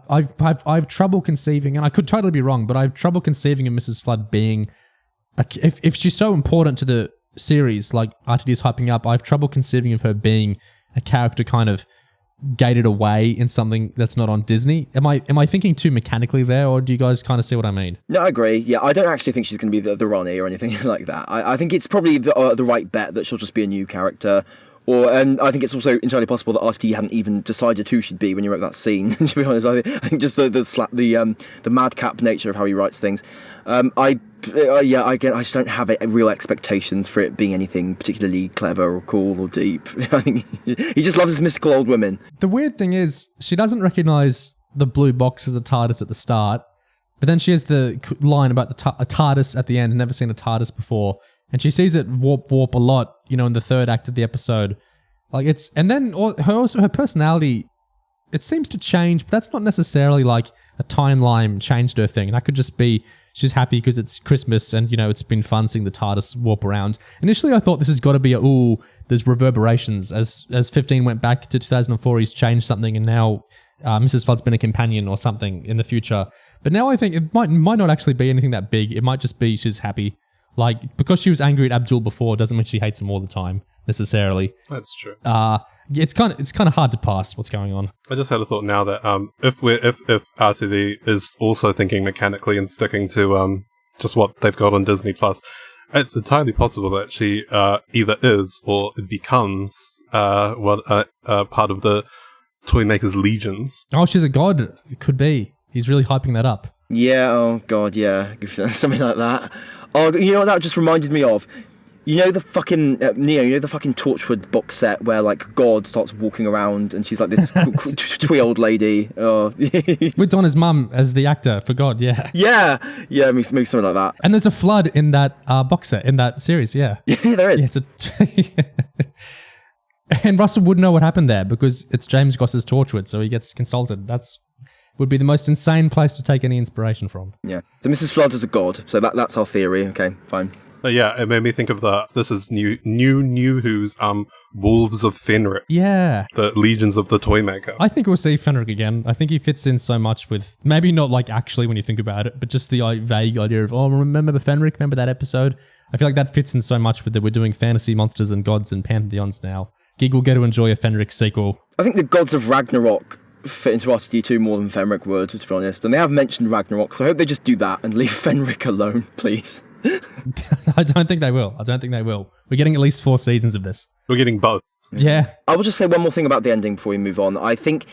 I have trouble conceiving, and I could totally be wrong, but I have trouble conceiving of Mrs. Flood being... If she's so important to the series, like RTD is hyping up, I have trouble conceiving of her being a character kind of gated away in something that's not on Disney. Am I thinking too mechanically there, or do you guys kind of see what I mean? No, I agree. Yeah, I don't actually think she's going to be the Rani or anything like that. I think it's probably the right bet that she'll just be a new character. And I think it's also entirely possible that RTD hadn't even decided who she'd be when you wrote that scene. To be honest, I think just the madcap nature of how he writes things. I just don't have real expectations for it being anything particularly clever or cool or deep. I think he just loves his mystical old women. The weird thing is, she doesn't recognise the blue box as a TARDIS at the start, but then she has the line about a TARDIS at the end, never seen a TARDIS before, and she sees it warp a lot, in the third act of the episode. And then her personality, it seems to change, but that's not necessarily like a timeline changed her thing. That could just be she's happy because it's Christmas and, it's been fun seeing the TARDIS warp around. Initially, I thought this has got to be there's reverberations. As 15 went back to 2004, he's changed something, and now Mrs. Flood's been a companion or something in the future. But now I think it might not actually be anything that big. It might just be she's happy. Like, because she was angry at Abdul before doesn't mean she hates him all the time, necessarily. That's true. It's kind of hard to pass what's going on. I just had a thought now that if RTD is also thinking mechanically and sticking to just what they've got on Disney Plus, it's entirely possible that she either is or becomes part of the Toymakers Legions. Oh, she's a god. It could be. He's really hyping that up. Yeah. Oh God. Yeah. Something like that. Oh, you know what that just reminded me of? The fucking Neo, the fucking Torchwood box set where like God starts walking around and she's like this twee old lady. Oh. With Donna's mum as the actor for God, yeah. Yeah, maybe something like that. And there's a flood in that box set, in that series, yeah. Yeah, there is. Yeah, and Russell would know what happened there because it's James Goss's Torchwood, so he gets consulted. Would be the most insane place to take any inspiration from. Yeah. So Mrs. Flood is a god. So that's our theory. Okay, fine. Yeah, it made me think of this is new Who's Wolves of Fenric. Yeah. The Legions of the Toymaker. I think we'll see Fenric again. I think he fits in so much with, maybe not like actually when you think about it, but just the vague idea of, remember Fenric? Remember that episode? I feel like that fits in so much with that we're doing fantasy monsters and gods and pantheons now. Gig will get to enjoy a Fenric sequel. I think the gods of Ragnarok fit into RTD2 more than Fenric would, to be honest. And they have mentioned Ragnarok, so I hope they just do that and leave Fenric alone, please. I don't think they will. We're getting at least 4 seasons of this. We're getting both. Yeah. I will just say one more thing about the ending before we move on. I think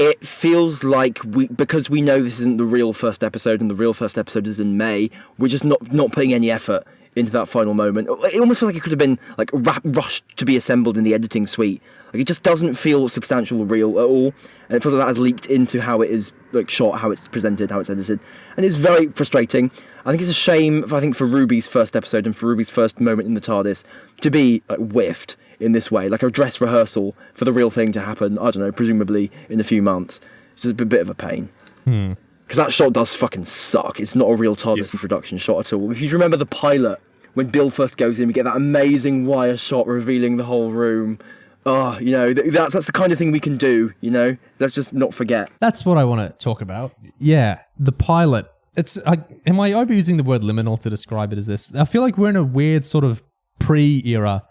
it feels like because we know this isn't the real first episode and the real first episode is in May, we're just not putting any effort into that final moment. It almost feels like it could have been like rushed to be assembled in the editing suite. Like, it just doesn't feel substantial or real at all, and it feels like that has leaked into how it is like shot, how it's presented, how it's edited, and it's very frustrating. I think it's a shame, for Ruby's first episode and for Ruby's first moment in the TARDIS to be like whiffed in this way, like a dress rehearsal for the real thing to happen, I don't know, presumably in a few months. It's just a bit of a pain. Because that shot does fucking suck. It's not a real TARDIS introduction shot at all. If you remember the pilot, when Bill first goes in, we get that amazing wire shot revealing the whole room. Oh, you know, that's the kind of thing we can do, you know? Let's just not forget. That's what I want to talk about. Yeah, the pilot. Am I overusing the word liminal to describe it as this? I feel like we're in a weird sort of pre-era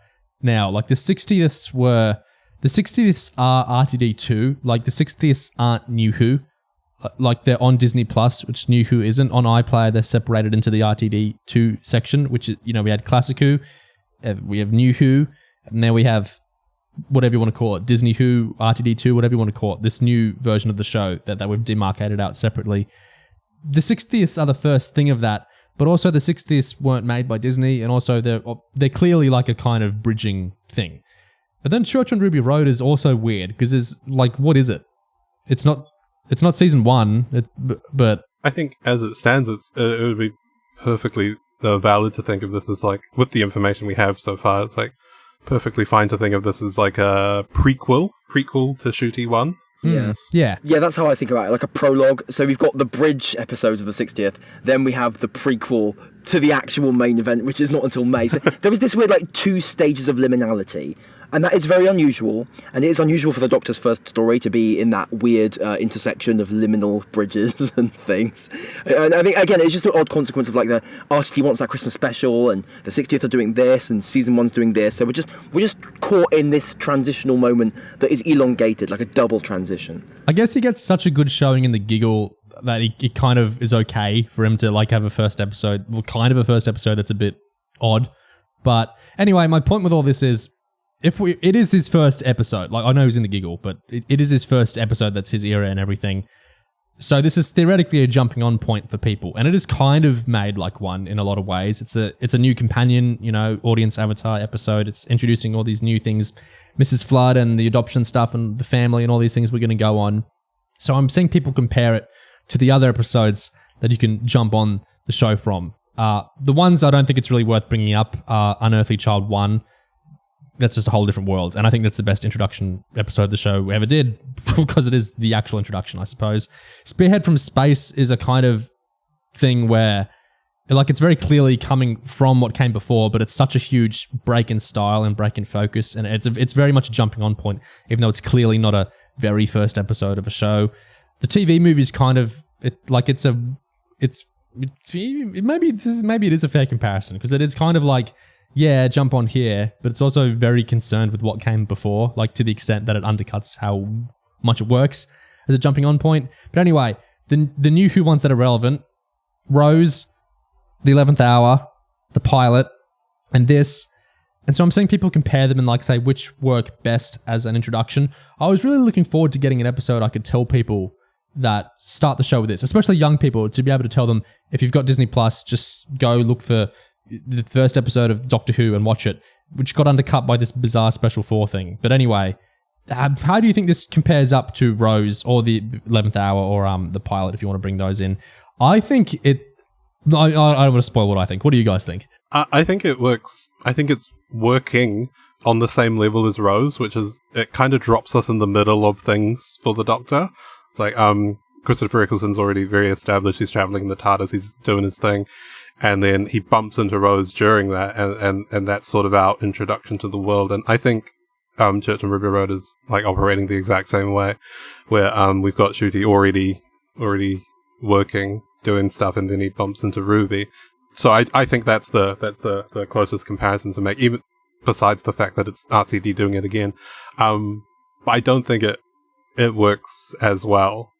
now. Like, the 60ths are RTD2. Like, the 60ths aren't New Who. Like, they're on Disney Plus, which New Who isn't. On iPlayer, they're separated into the RTD2 section, which is, you know, we had Classic Who, we have New Who, and then we have whatever you want to call it, Disney Who, RTD2, whatever you want to call it, this new version of the show that we've demarcated out separately. The 60ths are the first thing of that, but also the 60ths weren't made by Disney, and also they're clearly like a kind of bridging thing. But then Church on Ruby Road is also weird, because it's like, what is it? It's not season 1, but... I think as it stands, it would be perfectly valid to think of this as like, with the information we have so far, it's like perfectly fine to think of this as like a prequel to Ncuti 1. Yeah, that's how I think about it, like a prologue. So we've got the bridge episodes of the 60th, then we have the prequel to the actual main event, which is not until May. So there is this weird like 2 stages of liminality, and that is very unusual, and it is unusual for the Doctor's first story to be in that weird intersection of liminal bridges and things. And I think, again, it's just an odd consequence of like the RTD wants that Christmas special, and the 60th are doing this, and season 1's doing this, so we're just caught in this transitional moment that is elongated, like a double transition. I guess he gets such a good showing in the giggle that it kind of is okay for him to like have a first episode, kind of a first episode that's a bit odd. But anyway, my point with all this is, it is his first episode. Like, I know he's in the giggle, but it is his first episode that's his era and everything. So this is theoretically a jumping on point for people, and it is kind of made like one in a lot of ways. It's a new companion, you know, audience avatar episode. It's introducing all these new things, Mrs. Flood and the adoption stuff and the family and all these things we're going to go on. So I'm seeing people compare it to the other episodes that you can jump on the show from. The ones I don't think it's really worth bringing up are Unearthly Child 1. That's just a whole different world. And I think that's the best introduction episode the show ever did, because it is the actual introduction, I suppose. Spearhead from Space is a kind of thing where, like, it's very clearly coming from what came before, but it's such a huge break in style and break in focus. And it's very much a jumping on point, even though it's clearly not a very first episode of a show. The TV movie is kind of, maybe it is a fair comparison, because it is kind of like, yeah, jump on here, but it's also very concerned with what came before, like to the extent that it undercuts how much it works as a jumping on point. But anyway, the New Who ones that are relevant, Rose, The 11th Hour, the pilot, and this. And so I'm seeing people compare them and like say which work best as an introduction. I was really looking forward to getting an episode I could tell people that start the show with this, especially young people, to be able to tell them, if you've got Disney Plus, just go look for the first episode of Doctor Who and watch it, which got undercut by this bizarre Special 4 thing. But anyway, how do you think this compares up to Rose or the 11th Hour or the pilot, if you want to bring those in? I think I don't want to spoil what I think. What do you guys think? I think it works. I think it's working on the same level as Rose, which is, it kind of drops us in the middle of things for the Doctor. It's like, Christopher Eccleston's already very established. He's traveling in the TARDIS. He's doing his thing. And then he bumps into Rose during that, and that's sort of our introduction to the world. And I think Church on Ruby Road is like operating the exact same way, where we've got Ncuti already working, doing stuff, and then he bumps into Ruby. So I think that's the closest comparison to make, even besides the fact that it's RTD doing it again. But I don't think it works as well.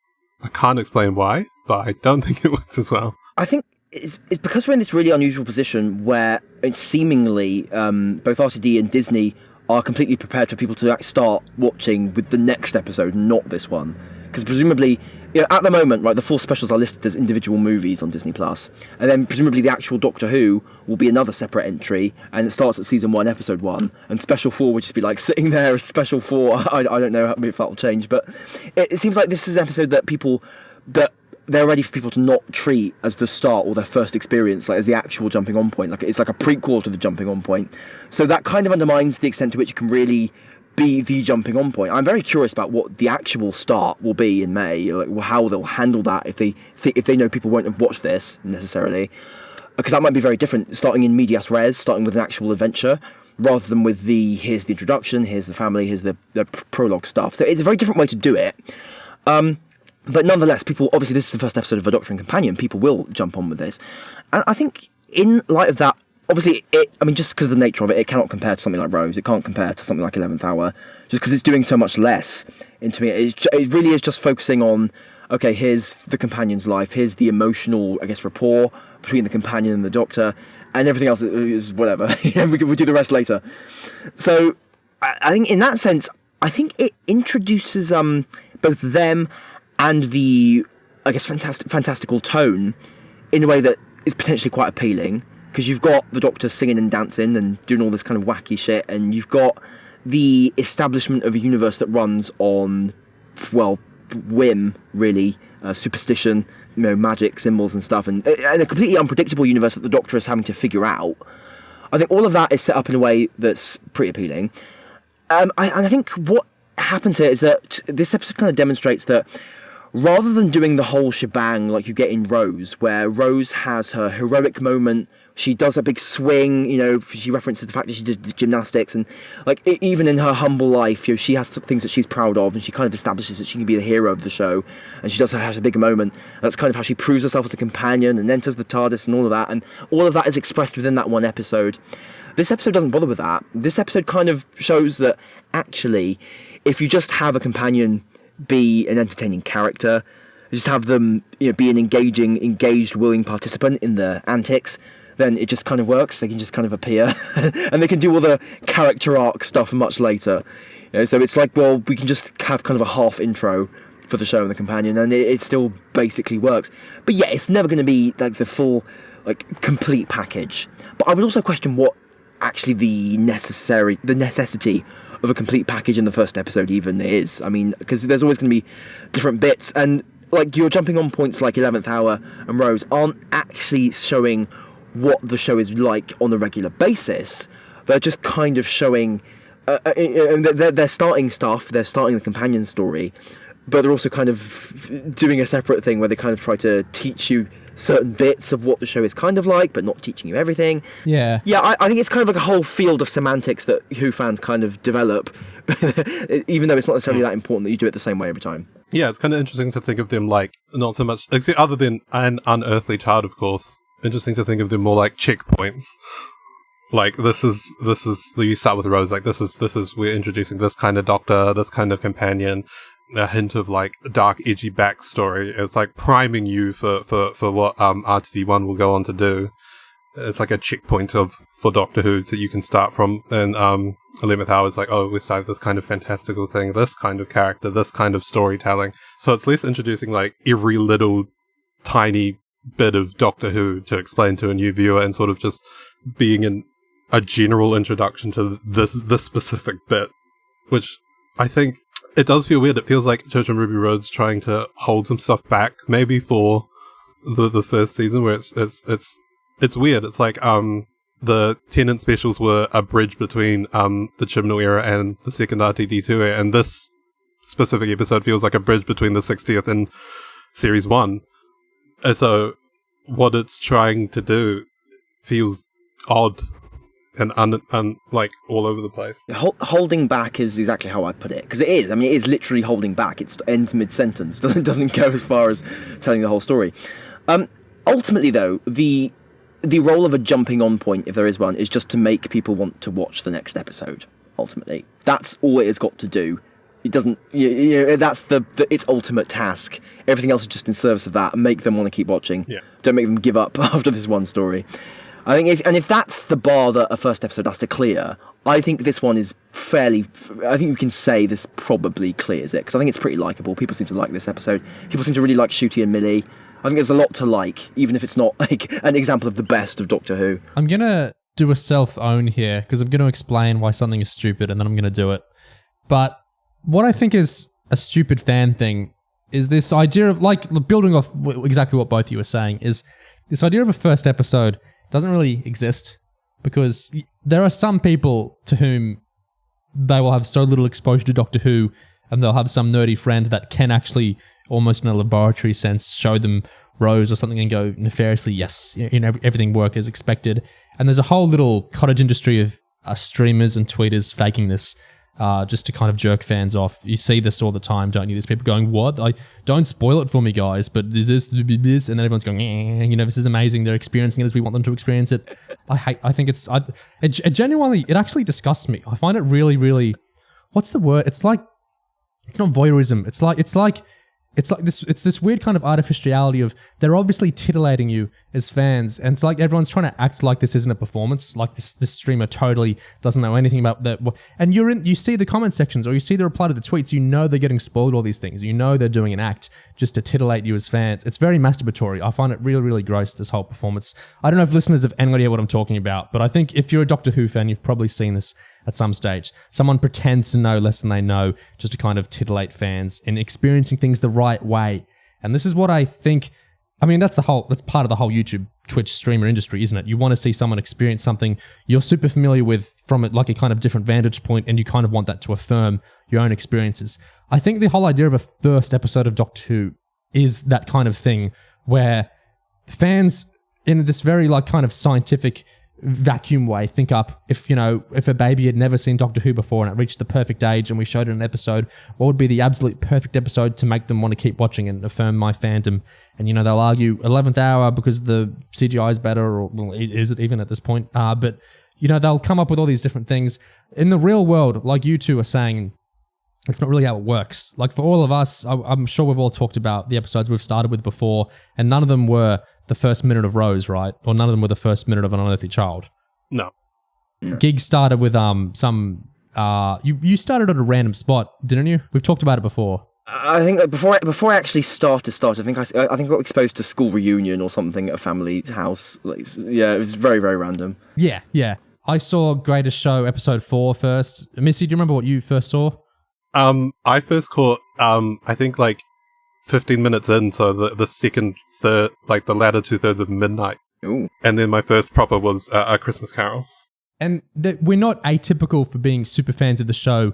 I can't explain why, but I don't think it works as well. I think it's because we're in this really unusual position where it's seemingly both RTD and Disney are completely prepared for people to start watching with the next episode, not this one. because presumably, at the moment, right, the 4 specials are listed as individual movies on Disney Plus, and then presumably the actual Doctor Who will be another separate entry, and it starts at season 1, episode 1, and special 4 would just be like sitting there as special 4. I don't know if that will change, but it seems like this is an episode that they're ready for people to not treat as the start or their first experience, like as the actual jumping on point. Like it's like a prequel to the jumping on point. So that kind of undermines the extent to which it can really be the jumping on point. I'm very curious about what the actual start will be in May, like how they'll handle that if they know people won't have watched this necessarily, because that might be very different, starting in medias res, starting with an actual adventure, rather than with here's the introduction, here's the family, here's the prologue stuff. So it's a very different way to do it. But nonetheless, people, obviously this is the first episode of A Doctor and Companion, people will jump on with this. And I think in light of that, obviously, just because of the nature of it, it cannot compare to something like Rose, it can't compare to something like 11th Hour, just because it's doing so much less into it. It really is just focusing on, okay, here's the companion's life, here's the emotional, I guess, rapport between the companion and the Doctor, and everything else is whatever. We'll do the rest later. So, I think in that sense, I think it introduces both them and the, I guess, fantastical tone in a way that is potentially quite appealing, because you've got the Doctor singing and dancing and doing all this kind of wacky shit, and you've got the establishment of a universe that runs on, well, whim, really, superstition, magic, symbols and stuff, and a completely unpredictable universe that the Doctor is having to figure out. I think all of that is set up in a way that's pretty appealing. I think what happens here is that this episode kind of demonstrates that rather than doing the whole shebang like you get in Rose, where Rose has her heroic moment, she does a big swing, she references the fact that she did gymnastics, and like even in her humble life, she has things that she's proud of, and she kind of establishes that she can be the hero of the show, and she does have a big moment. And that's kind of how she proves herself as a companion and enters the TARDIS and all of that, and all of that is expressed within that one episode. This episode doesn't bother with that. This episode kind of shows that actually, if you just have a companion be an entertaining character, just have them be an engaged, willing participant in the antics, then it just kind of works. They can just kind of appear and they can do all the character arc stuff much later. So it's like, well, we can just have kind of a half intro for the show and the companion, and it still basically works. But yeah, it's never going to be like the full, like, complete package. But I would also question what actually the necessity of a complete package in the first episode even is. Because there's always going to be different bits, and like your jumping on points like 11th Hour and Rose aren't actually showing what the show is like on a regular basis. They're just kind of showing they're starting stuff, they're starting the companion story, but they're also kind of doing a separate thing where they kind of try to teach you certain bits of what the show is kind of like, but not teaching you everything. Yeah, I think it's kind of like a whole field of semantics that Who fans kind of develop, even though it's not necessarily that important that you do it the same way every time. Yeah, it's kind of interesting to think of them like, not so much, other than an unearthly child, of course, interesting to think of them more like checkpoints. Like, this is, you start with Rose, like, this is, we're introducing this kind of Doctor, this kind of companion, a hint of, like, dark, edgy backstory. It's, like, priming you for what, RTD1 will go on to do. It's like a checkpoint for Doctor Who that you can start from, and, 11th Hour is like, oh, we start this kind of fantastical thing, this kind of character, this kind of storytelling. So it's less introducing, like, every little tiny bit of Doctor Who to explain to a new viewer, and sort of just being a general introduction to this specific bit, which I think it does feel weird. It feels like Church and Ruby Road's trying to hold some stuff back, maybe for the first season, where it's weird. It's like the Tennant specials were a bridge between the Chibnall era and the second RTD2 era, and this specific episode feels like a bridge between the 60th and Series 1. And so what it's trying to do feels odd and like all over the place. Holding back is exactly how I put it, because it is. It is literally holding back. It ends mid-sentence. Doesn't go as far as telling the whole story. Ultimately, though, the role of a jumping on point, if there is one, is just to make people want to watch the next episode. Ultimately, that's all it has got to do. It doesn't. That's its ultimate task. Everything else is just in service of that, and make them want to keep watching. Yeah. Don't make them give up after this one story. I think if that's the bar that a first episode has to clear, I think this one is I think you can say this probably clears it, because I think it's pretty likeable. People seem to like this episode. People seem to really like Ncuti and Millie. I think there's a lot to like, even if it's not like an example of the best of Doctor Who. I'm going to do a self-own here, because I'm going to explain why something is stupid, and then I'm going to do it. But what I think is a stupid fan thing is this idea of, like, building off exactly what both of you were saying, is this idea of a first episode doesn't really exist, because there are some people to whom they will have so little exposure to Doctor Who, and they'll have some nerdy friend that can actually, almost in a laboratory sense, show them Rose or something and go nefariously, yes, everything worked as expected. And there's a whole little cottage industry of streamers and tweeters faking this, just to kind of jerk fans off. You see this all the time, don't you? There's people going, what? Don't spoil it for me, guys, but is this? And then everyone's going, this is amazing. They're experiencing it as we want them to experience it. I think it genuinely, it actually disgusts me. I find it really, really, what's the word? It's not voyeurism. It's this weird kind of artificiality of, they're obviously titillating you as fans, and it's like everyone's trying to act like this isn't a performance, like this streamer totally doesn't know anything about that. And you see the comment sections, or you see the reply to the tweets, they're getting spoiled all these things. They're doing an act just to titillate you as fans. It's very masturbatory. I find it really, really gross, this whole performance. I don't know if listeners have any idea what I'm talking about, but I think if you're a Doctor Who fan, you've probably seen this at some stage. Someone pretends to know less than they know just to kind of titillate fans in experiencing things the right way. And this is what I think, that's part of the whole YouTube, Twitch streamer industry, isn't it? You want to see someone experience something you're super familiar with from like a kind of different vantage point, and you kind of want that to affirm your own experiences. I think the whole idea of a first episode of Doctor Who is that kind of thing where fans, in this very like kind of scientific vacuum way, think up, if a baby had never seen Doctor Who before and it reached the perfect age and we showed it in an episode, what would be the absolute perfect episode to make them want to keep watching and affirm my fandom? And they'll argue 11th hour because the CGI is better, or well, is it even at this point? But they'll come up with all these different things. In the real world, like you two are saying, it's not really how it works. Like for all of us, I'm sure we've all talked about the episodes we've started with before, and none of them were the first minute of Rose, right? Or none of them were the first minute of An Unearthly Child. No. Gig started with some. You started at a random spot, didn't you? We've talked about it before. I think that before I actually started, I think I got exposed to School Reunion or something at a family house. It was very, very random. Yeah. I saw Greatest Show episode 4 first. Missy, do you remember what you first saw? I first caught I think like 15 minutes in, so the second third, like the latter 2/3 of midnight. Ooh. And then my first proper was A Christmas Carol. And we're not atypical for being super fans of the show,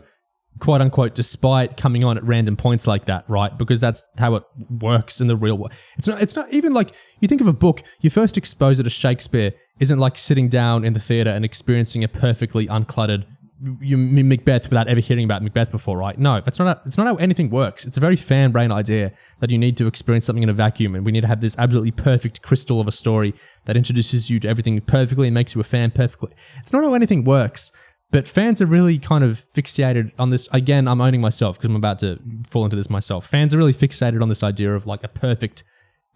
quote unquote, despite coming on at random points like that, right? Because that's how it works in the real world. It's not even like, you think of a book, your first exposure to Shakespeare isn't like sitting down in the theatre and experiencing a perfectly uncluttered Macbeth without ever hearing about Macbeth before, right? No, it's not how anything works. It's a very fan brain idea that you need to experience something in a vacuum, and we need to have this absolutely perfect crystal of a story that introduces you to everything perfectly and makes you a fan perfectly. It's not how anything works, but fans are really kind of fixated on this. Again, I'm owning myself because I'm about to fall into this myself. Fans are really fixated on this idea of like a perfect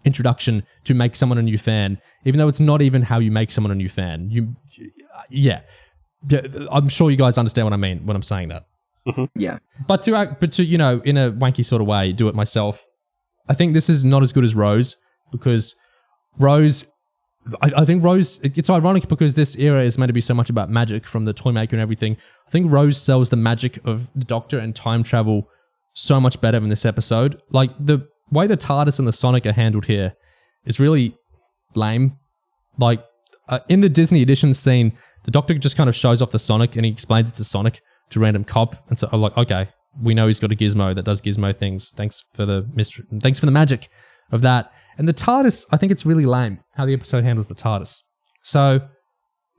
introduction to make someone a new fan, even though it's not even how you make someone a new fan. Yeah, I'm sure you guys understand what I mean when I'm saying that. Mm-hmm. Yeah. But to in a wanky sort of way, do it myself. I think this is not as good as Rose, because Rose, I think Rose, it's ironic because this era is meant to be so much about magic from the Toymaker and everything. I think Rose sells the magic of the Doctor and time travel so much better in this episode. Like the way the TARDIS and the Sonic are handled here is really lame. Like in the Disney edition scene, the Doctor just kind of shows off the Sonic and he explains it's a Sonic to a random cop. And so I'm like, okay, we know he's got a gizmo that does gizmo things. Thanks for the mystery. Thanks for the magic of that. And the TARDIS, I think it's really lame how the episode handles the TARDIS. So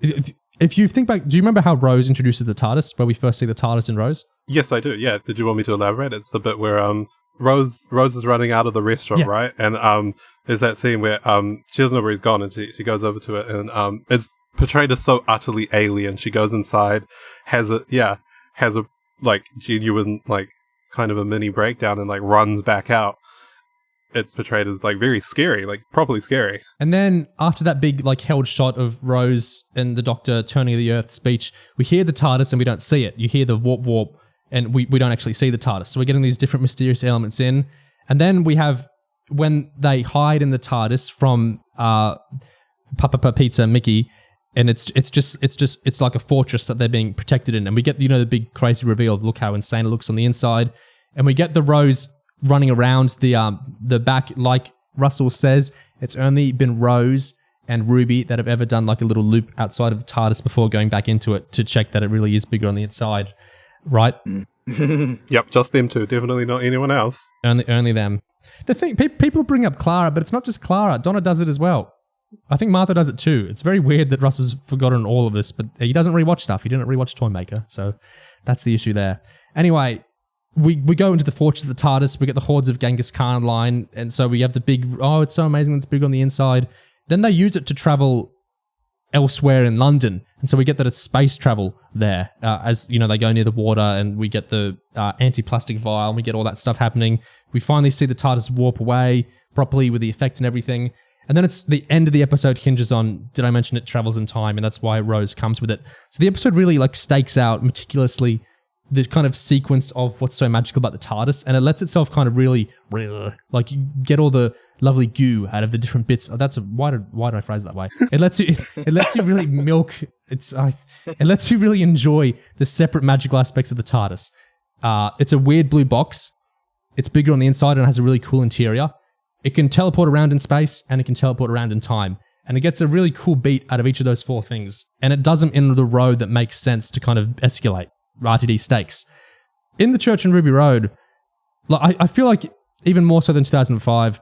if you think back, do you remember how Rose introduces the TARDIS, where we first see the TARDIS in Rose? Yes, I do. Yeah. Did you want me to elaborate? It's the bit where Rose is running out of the restaurant, right? And there's that scene where she doesn't know where he's gone, and she goes over to it, and it's portrayed as so utterly alien. She goes inside, has a like genuine like kind of a mini breakdown, and like runs back out. it's portrayed as like very scary, like properly scary. And then after that big like held shot of Rose and the Doctor turning to the Earth speech, we hear the TARDIS and we don't see it. You hear the warp, and we don't actually see the TARDIS. So we're getting these different mysterious elements in. And then we have when they hide in the TARDIS from Papa Pizza Mickey, and it's like a fortress that they're being protected in. And we get, the big crazy reveal of look how insane it looks on the inside. And we get the Rose running around the back, like Russell says, it's only been Rose and Ruby that have ever done like a little loop outside of the TARDIS before going back into it to check that it really is bigger on the inside, right? Yep, just them two, definitely not anyone else. Only them. The thing, people bring up Clara, but it's not just Clara. Donna does it as well. I think Martha does it too. It's very weird that Russell's forgotten all of this, but he doesn't rewatch stuff. He didn't rewatch Toymaker, so that's the issue there. Anyway, we go into the fortress of the TARDIS. We get the hordes of Genghis Khan line, and so we have the big, it's so amazing that it's big on the inside. Then they use it to travel elsewhere in London, and so we get that it's space travel there, as they go near the water, and we get the anti-plastic vial, and we get all that stuff happening. We finally see the TARDIS warp away properly with the effect and everything. And then it's the end of the episode hinges on, did I mention it travels in time? And that's why Rose comes with it. So the episode really like stakes out meticulously the kind of sequence of what's so magical about the TARDIS, and it lets itself kind of really, like, you get all the lovely goo out of the different bits. Why did I phrase it that way? It lets you really milk. It lets you really enjoy the separate magical aspects of the TARDIS. It's a weird blue box. It's bigger on the inside and has a really cool interior. It can teleport around in space and it can teleport around in time. And it gets a really cool beat out of each of those four things. And it does them in the road that makes sense to kind of escalate RTD stakes. In the Church and Ruby Road, like I feel like even more so than 2005,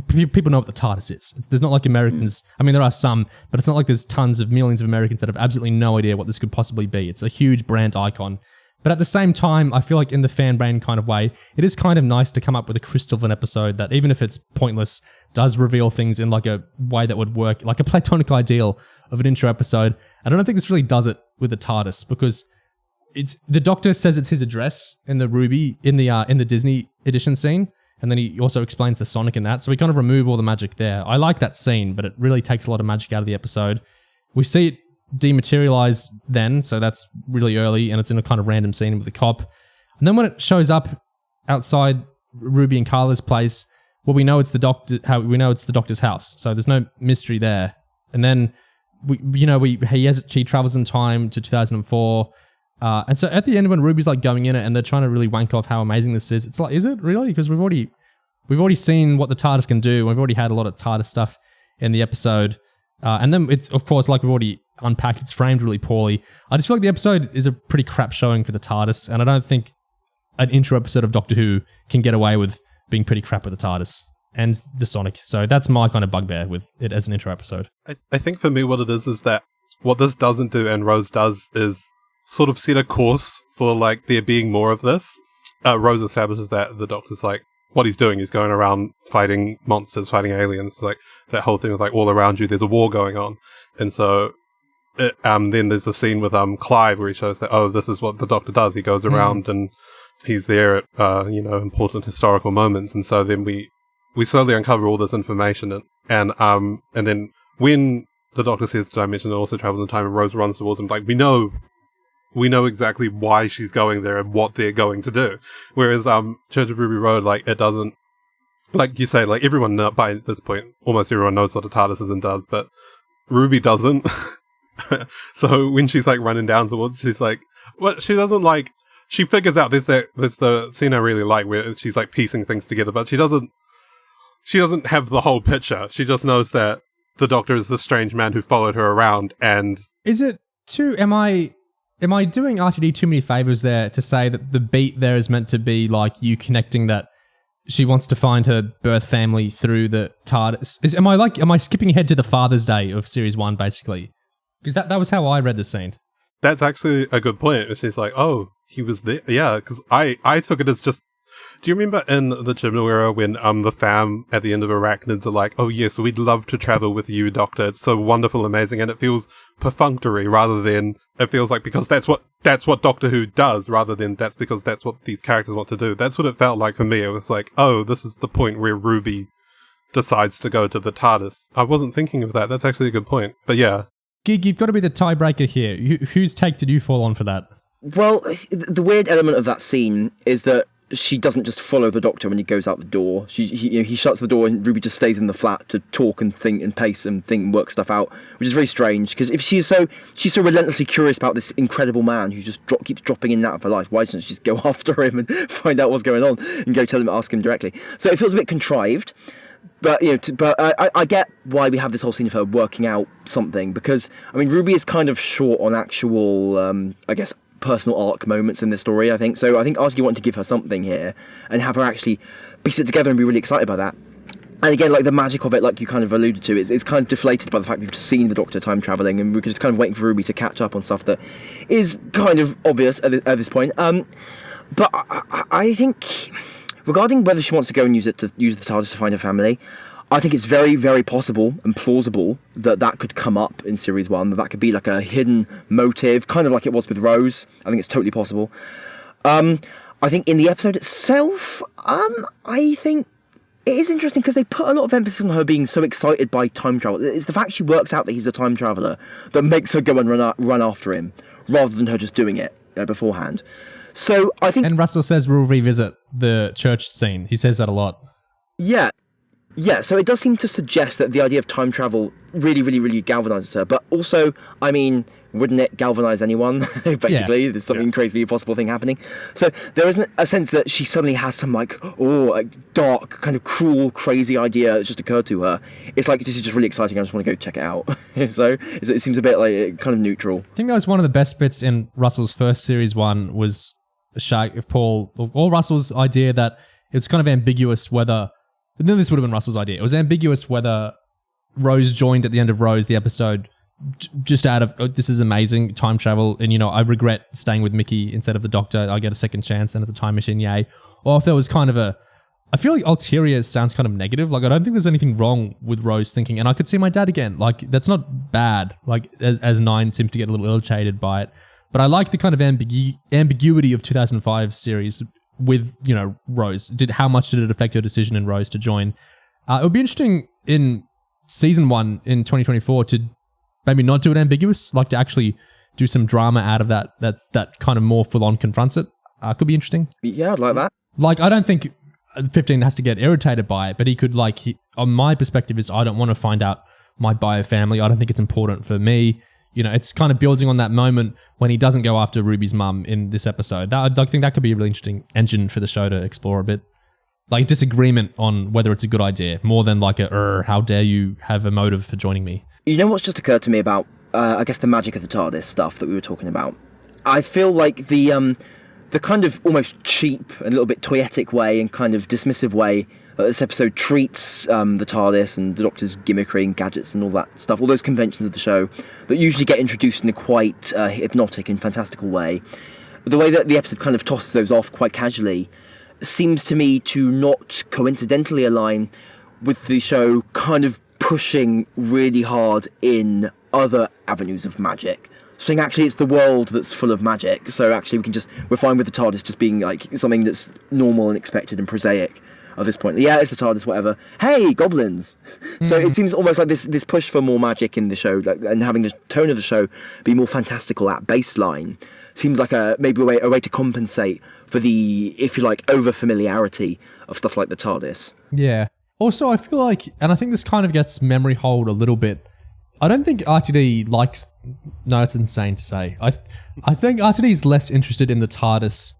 people know what the TARDIS is. There's not like Americans, I mean there are some, but it's not like there's tons of millions of Americans that have absolutely no idea what this could possibly be. It's a huge brand icon. But at the same time, I feel like in the fan brain kind of way, it is kind of nice to come up with a crystal of an episode that, even if it's pointless, does reveal things in like a way that would work, like a platonic ideal of an intro episode. And I don't think this really does it with the TARDIS, because it's the Doctor says it's his address in the Ruby, in the Disney edition scene, and then he also explains the Sonic in that. So we kind of remove all the magic there. I like that scene, but it really takes a lot of magic out of the episode. We see it dematerialize then, so that's really early, and it's in a kind of random scene with the cop. And then when it shows up outside Ruby and Carla's place, well, we know it's the Doctor. How we know it's the Doctor's house, so there's no mystery there. And then he travels in time to 2004, and so at the end when Ruby's like going in it, and they're trying to really wank off how amazing this is, it's like, is it really? Because we've already seen what the TARDIS can do. We've already had a lot of TARDIS stuff in the episode. And then it's, of course, like we've already unpacked, it's framed really poorly. I just feel like the episode is a pretty crap showing for the TARDIS, and I don't think an intro episode of Doctor Who can get away with being pretty crap with the TARDIS and the Sonic. So that's my kind of bugbear with it as an intro episode. I think for me what it is that what this doesn't do and Rose does is sort of set a course for like there being more of this. Rose establishes that the Doctor's like, what he's doing is going around fighting monsters, fighting aliens, like that whole thing of like all around you, there's a war going on. And so then there's the scene with Clive where he shows that, this is what the Doctor does. He goes around and he's there at, important historical moments. And so then we slowly uncover all this information. And then when the Doctor says dimension and also travels in time and Rose runs towards him, like we know exactly why she's going there and what they're going to do. Whereas Church of Ruby Road, like it doesn't, like you say, like everyone by this point, almost everyone knows what a TARDIS is and does, but Ruby doesn't. So when she's like running down towards, she's like, what? She doesn't like. She figures out there's the scene I really like where she's like piecing things together, but she doesn't have the whole picture. She just knows that the Doctor is the strange man who followed her around. And is it too? Am I doing RTD too many favors there to say that the beat there is meant to be like you connecting that she wants to find her birth family through the TARDIS? Am I skipping ahead to the Father's Day of Series 1, basically? Because that was how I read the scene. That's actually a good point. She's like, oh, he was there. Yeah, because I took it as just Do you remember in the Chibnall era when the fam at the end of Arachnids are like, oh yes, we'd love to travel with you, Doctor. It's so wonderful, amazing, and it feels perfunctory rather than it feels like because that's what Doctor Who does rather than that's because that's what these characters want to do. That's what it felt like for me. It was like, oh, this is the point where Ruby decides to go to the TARDIS. I wasn't thinking of that. That's actually a good point. But yeah. Gig, you've got to be the tiebreaker here. Whose take did you fall on for that? Well, the weird element of that scene is that she doesn't just follow the Doctor when he goes out the door. He shuts the door and Ruby just stays in the flat to talk and think and pace and think and work stuff out, which is very strange. Because if she's so relentlessly curious about this incredible man who just keeps dropping in and out of her life, why doesn't she just go after him and find out what's going on and go tell him, ask him directly? So it feels a bit contrived. But I get why we have this whole scene of her working out something, because I mean Ruby is kind of short on actual I guess personal arc moments in this story, I think. So I think RTD wanted to give her something here and have her actually piece it together and be really excited by that. And again, like the magic of it, like you kind of alluded to, is kind of deflated by the fact we've just seen the Doctor time travelling and we're just kind of waiting for Ruby to catch up on stuff that is kind of obvious at this point. But I think regarding whether she wants to go and use the TARDIS to find her family, I think it's very, very possible and plausible that could come up in Series 1, that could be like a hidden motive, kind of like it was with Rose. I think it's totally possible. I think in the episode itself, I think it is interesting because they put a lot of emphasis on her being so excited by time travel. It's the fact she works out that he's a time traveller that makes her go and run after him, rather than her just doing it beforehand. So I think... And Russell says we'll revisit the church scene. He says that a lot. Yeah, so it does seem to suggest that the idea of time travel really, really, really galvanizes her. But also, I mean, wouldn't it galvanize anyone? Basically, there's something crazy impossible thing happening. So there isn't a sense that she suddenly has some dark, kind of cruel, crazy idea that's just occurred to her. It's like, this is just really exciting, I just want to go check it out. So it seems a bit like kind of neutral. I think that was one of the best bits in Russell's first Series 1 was Russell's idea that it's kind of ambiguous whether... Then this would have been Russell's idea. It was ambiguous whether Rose joined at the end of Rose, the episode, just out of, oh, this is amazing, time travel, and, I regret staying with Mickey instead of the Doctor. I get a second chance, and it's a time machine, yay. Or if there was kind of I feel like ulterior sounds kind of negative. Like, I don't think there's anything wrong with Rose thinking, and I could see my dad again. Like, that's not bad. Like, as Nine seemed to get a little irritated by it. But I like the kind of ambiguity of 2005 series with, Rose. How much did it affect your decision in Rose to join? It would be interesting in season 1 in 2024 to maybe not do it ambiguous, like to actually do some drama out of that. That kind of more full-on confronts it. Could be interesting. Yeah, I'd like that. Like, I don't think 15 has to get irritated by it, but he could, on my perspective is I don't want to find out my bio family. I don't think it's important for me. It's kind of building on that moment when he doesn't go after Ruby's mum in this episode. I think that could be a really interesting engine for the show to explore a bit. Like disagreement on whether it's a good idea, more than like how dare you have a motive for joining me. You know what's just occurred to me about, I guess, the magic of the TARDIS stuff that we were talking about? I feel like the kind of almost cheap and a little bit toyetic way and kind of dismissive way this episode treats the TARDIS and the Doctor's gimmickry and gadgets and all that stuff, all those conventions of the show that usually get introduced in a quite hypnotic and fantastical way. The way that the episode kind of tosses those off quite casually seems to me to not coincidentally align with the show kind of pushing really hard in other avenues of magic. Saying actually it's the world that's full of magic, so actually we're fine with the TARDIS just being like something that's normal and expected and prosaic at this point. Yeah, it's the TARDIS, whatever. Hey, goblins! So it seems almost like this push for more magic in the show, and having the tone of the show be more fantastical at baseline, seems like maybe a way to compensate for the, if you like, over-familiarity of stuff like the TARDIS. Yeah. Also, I feel like, and I think this kind of gets memory hold a little bit, I don't think RTD likes... No, it's insane to say. I think RTD is less interested in the TARDIS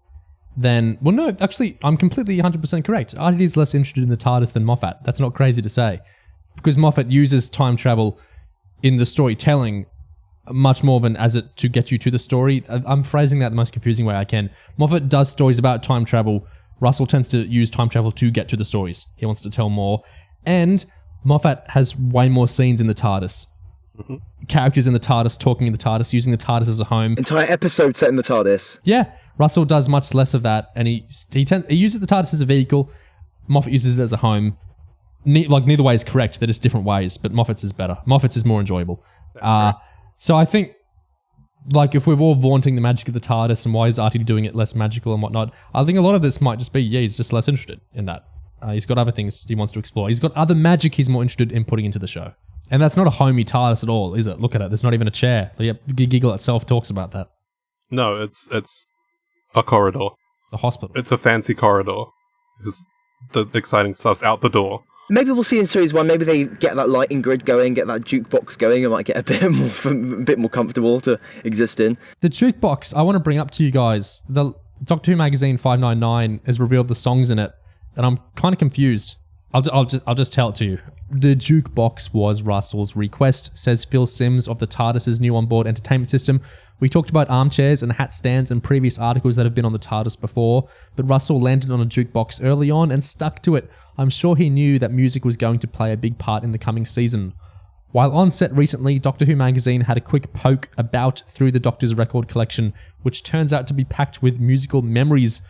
than... Well, no, actually, I'm completely 100% correct. RTD is less interested in the TARDIS than Moffat. That's not crazy to say. Because Moffat uses time travel in the storytelling much more than as it to get you to the story. I'm phrasing that the most confusing way I can. Moffat does stories about time travel. Russell tends to use time travel to get to the stories. He wants to tell more. And Moffat has way more scenes in the TARDIS. Characters in the TARDIS, talking in the TARDIS, using the TARDIS as a home. Entire episode set in the TARDIS. Yeah. Russell does much less of that, and he uses the TARDIS as a vehicle. Moffat uses it as a home. Neither way is correct. They're just different ways, but Moffat's is better. Moffat's is more enjoyable. So I think, like, if we're all vaunting the magic of the TARDIS and why is RTD doing it less magical and whatnot, I think a lot of this might just be, he's just less interested in that. He's got other things he wants to explore. He's got other magic he's more interested in putting into the show. And that's not a homey TARDIS at all, is it? Look at it. There's not even a chair. The Giggle itself talks about that. No, it's a corridor. It's a hospital. It's a fancy corridor. The exciting stuff's out the door. Maybe we'll see in series 1, maybe they get that lighting grid going, get that jukebox going, and might get a bit more comfortable to exist in. The jukebox, I want to bring up to you guys. The Doctor Who magazine 599 has revealed the songs in it, and I'm kind of confused. I'll just tell it to you. The jukebox was Russell's request, says Phil Sims of the TARDIS's new onboard entertainment system. We talked about armchairs and hat stands in previous articles that have been on the TARDIS before, but Russell landed on a jukebox early on and stuck to it. I'm sure he knew that music was going to play a big part in the coming season. While on set recently, Doctor Who magazine had a quick poke about through the Doctor's record collection, which turns out to be packed with musical memories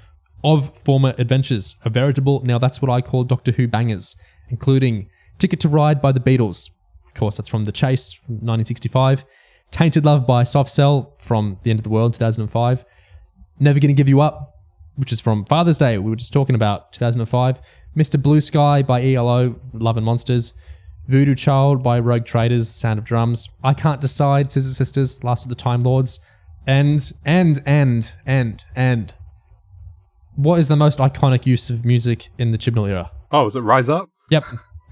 of former adventures, a veritable, now that's what I call Doctor Who bangers, including Ticket to Ride by the Beatles, of course that's from The Chase from 1965, Tainted Love by Soft Cell from The End of the World 2005, Never Gonna Give You Up, which is from Father's Day, we were just talking about, 2005, Mr. Blue Sky by ELO, Love and Monsters, Voodoo Child by Rogue Traders, Sound of Drums, I Can't Decide, Scissor Sisters, Last of the Time Lords, and what is the most iconic use of music in the Chibnall era? Oh, is it Rise Up? Yep,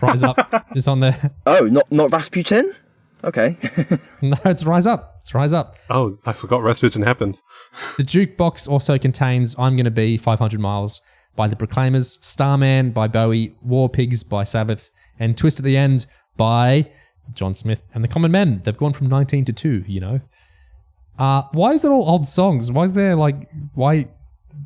Rise Up is on there. Oh, not Rasputin? Okay. No, it's Rise Up. It's Rise Up. Oh, I forgot Rasputin happened. The jukebox also contains I'm Gonna Be 500 Miles by the Proclaimers, Starman by Bowie, War Pigs by Sabbath, and Twist at the End by John Smith and the Common Men. They've gone from 19 to 2, you know. Why is it all old songs? Why is there why...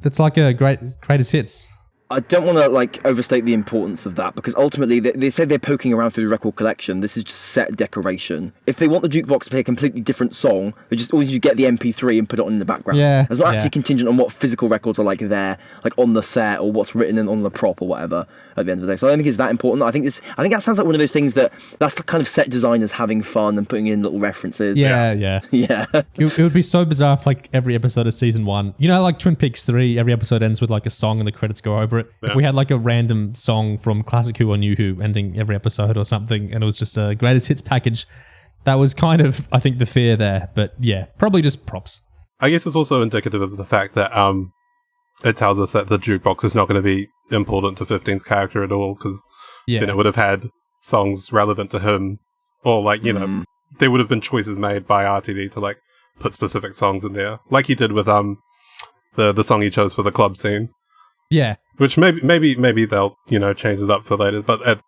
That's like a greatest hits. I don't want to overstate the importance of that, because ultimately they say they're poking around through the record collection. This is just set decoration. If they want the jukebox to play a completely different song, they just always get the MP3 and put it on in the background. Yeah, it's not actually contingent on what physical records are there, on the set, or what's written on the prop or whatever. At the end of the day, so I don't think it's that important. I think that sounds like one of those things that's the kind of set designers having fun and putting in little references. Yeah. It would be so bizarre if every episode of season 1, Twin Peaks 3, every episode ends with a song and the credits go over it. Yeah. If we had a random song from Classic Who or New Who ending every episode or something, and it was just a greatest hits package, that was kind of, I think, the fear there. But yeah, probably just props. I guess it's also indicative of the fact that it tells us that the jukebox is not going to be important to 15's character at all, because it would have had songs relevant to him, or there would have been choices made by RTD to put specific songs in there, like he did with the song he chose for the club scene. Yeah, which maybe they'll change it up for later, but at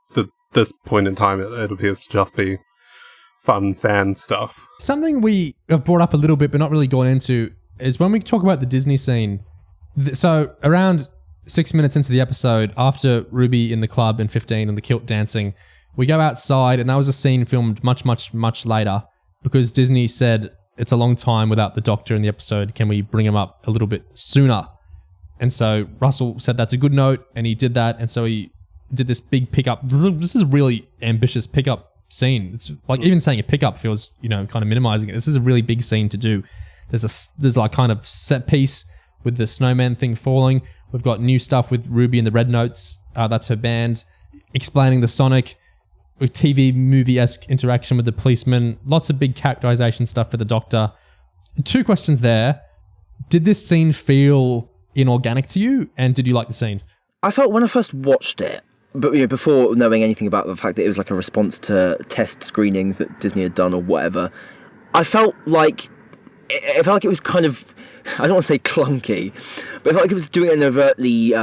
this point in time, it appears to just be fun fan stuff. Something we have brought up a little bit, but not really gone into, is when we talk about the Disney scene. So around 6 minutes into the episode, after Ruby in the club and 15 and the kilt dancing, we go outside, and that was a scene filmed much, much, much later, because Disney said it's a long time without the Doctor in the episode. Can we bring him up a little bit sooner? And so Russell said that's a good note, and he did that, and so he did this big pickup. This is a really ambitious pickup scene. It's even saying a pickup feels, kind of minimizing it. This is a really big scene to do. There's kind of set piece with the snowman thing falling. We've got new stuff with Ruby and the Red Notes. That's her band. Explaining the Sonic, with TV movie-esque interaction with the policeman. Lots of big characterization stuff for the Doctor. 2 questions there. Did this scene feel inorganic to you? And did you like the scene? I felt when I first watched it, but before knowing anything about the fact that it was a response to test screenings that Disney had done or whatever, I felt like it was kind of, I don't want to say clunky, but I felt like it was doing an overtly,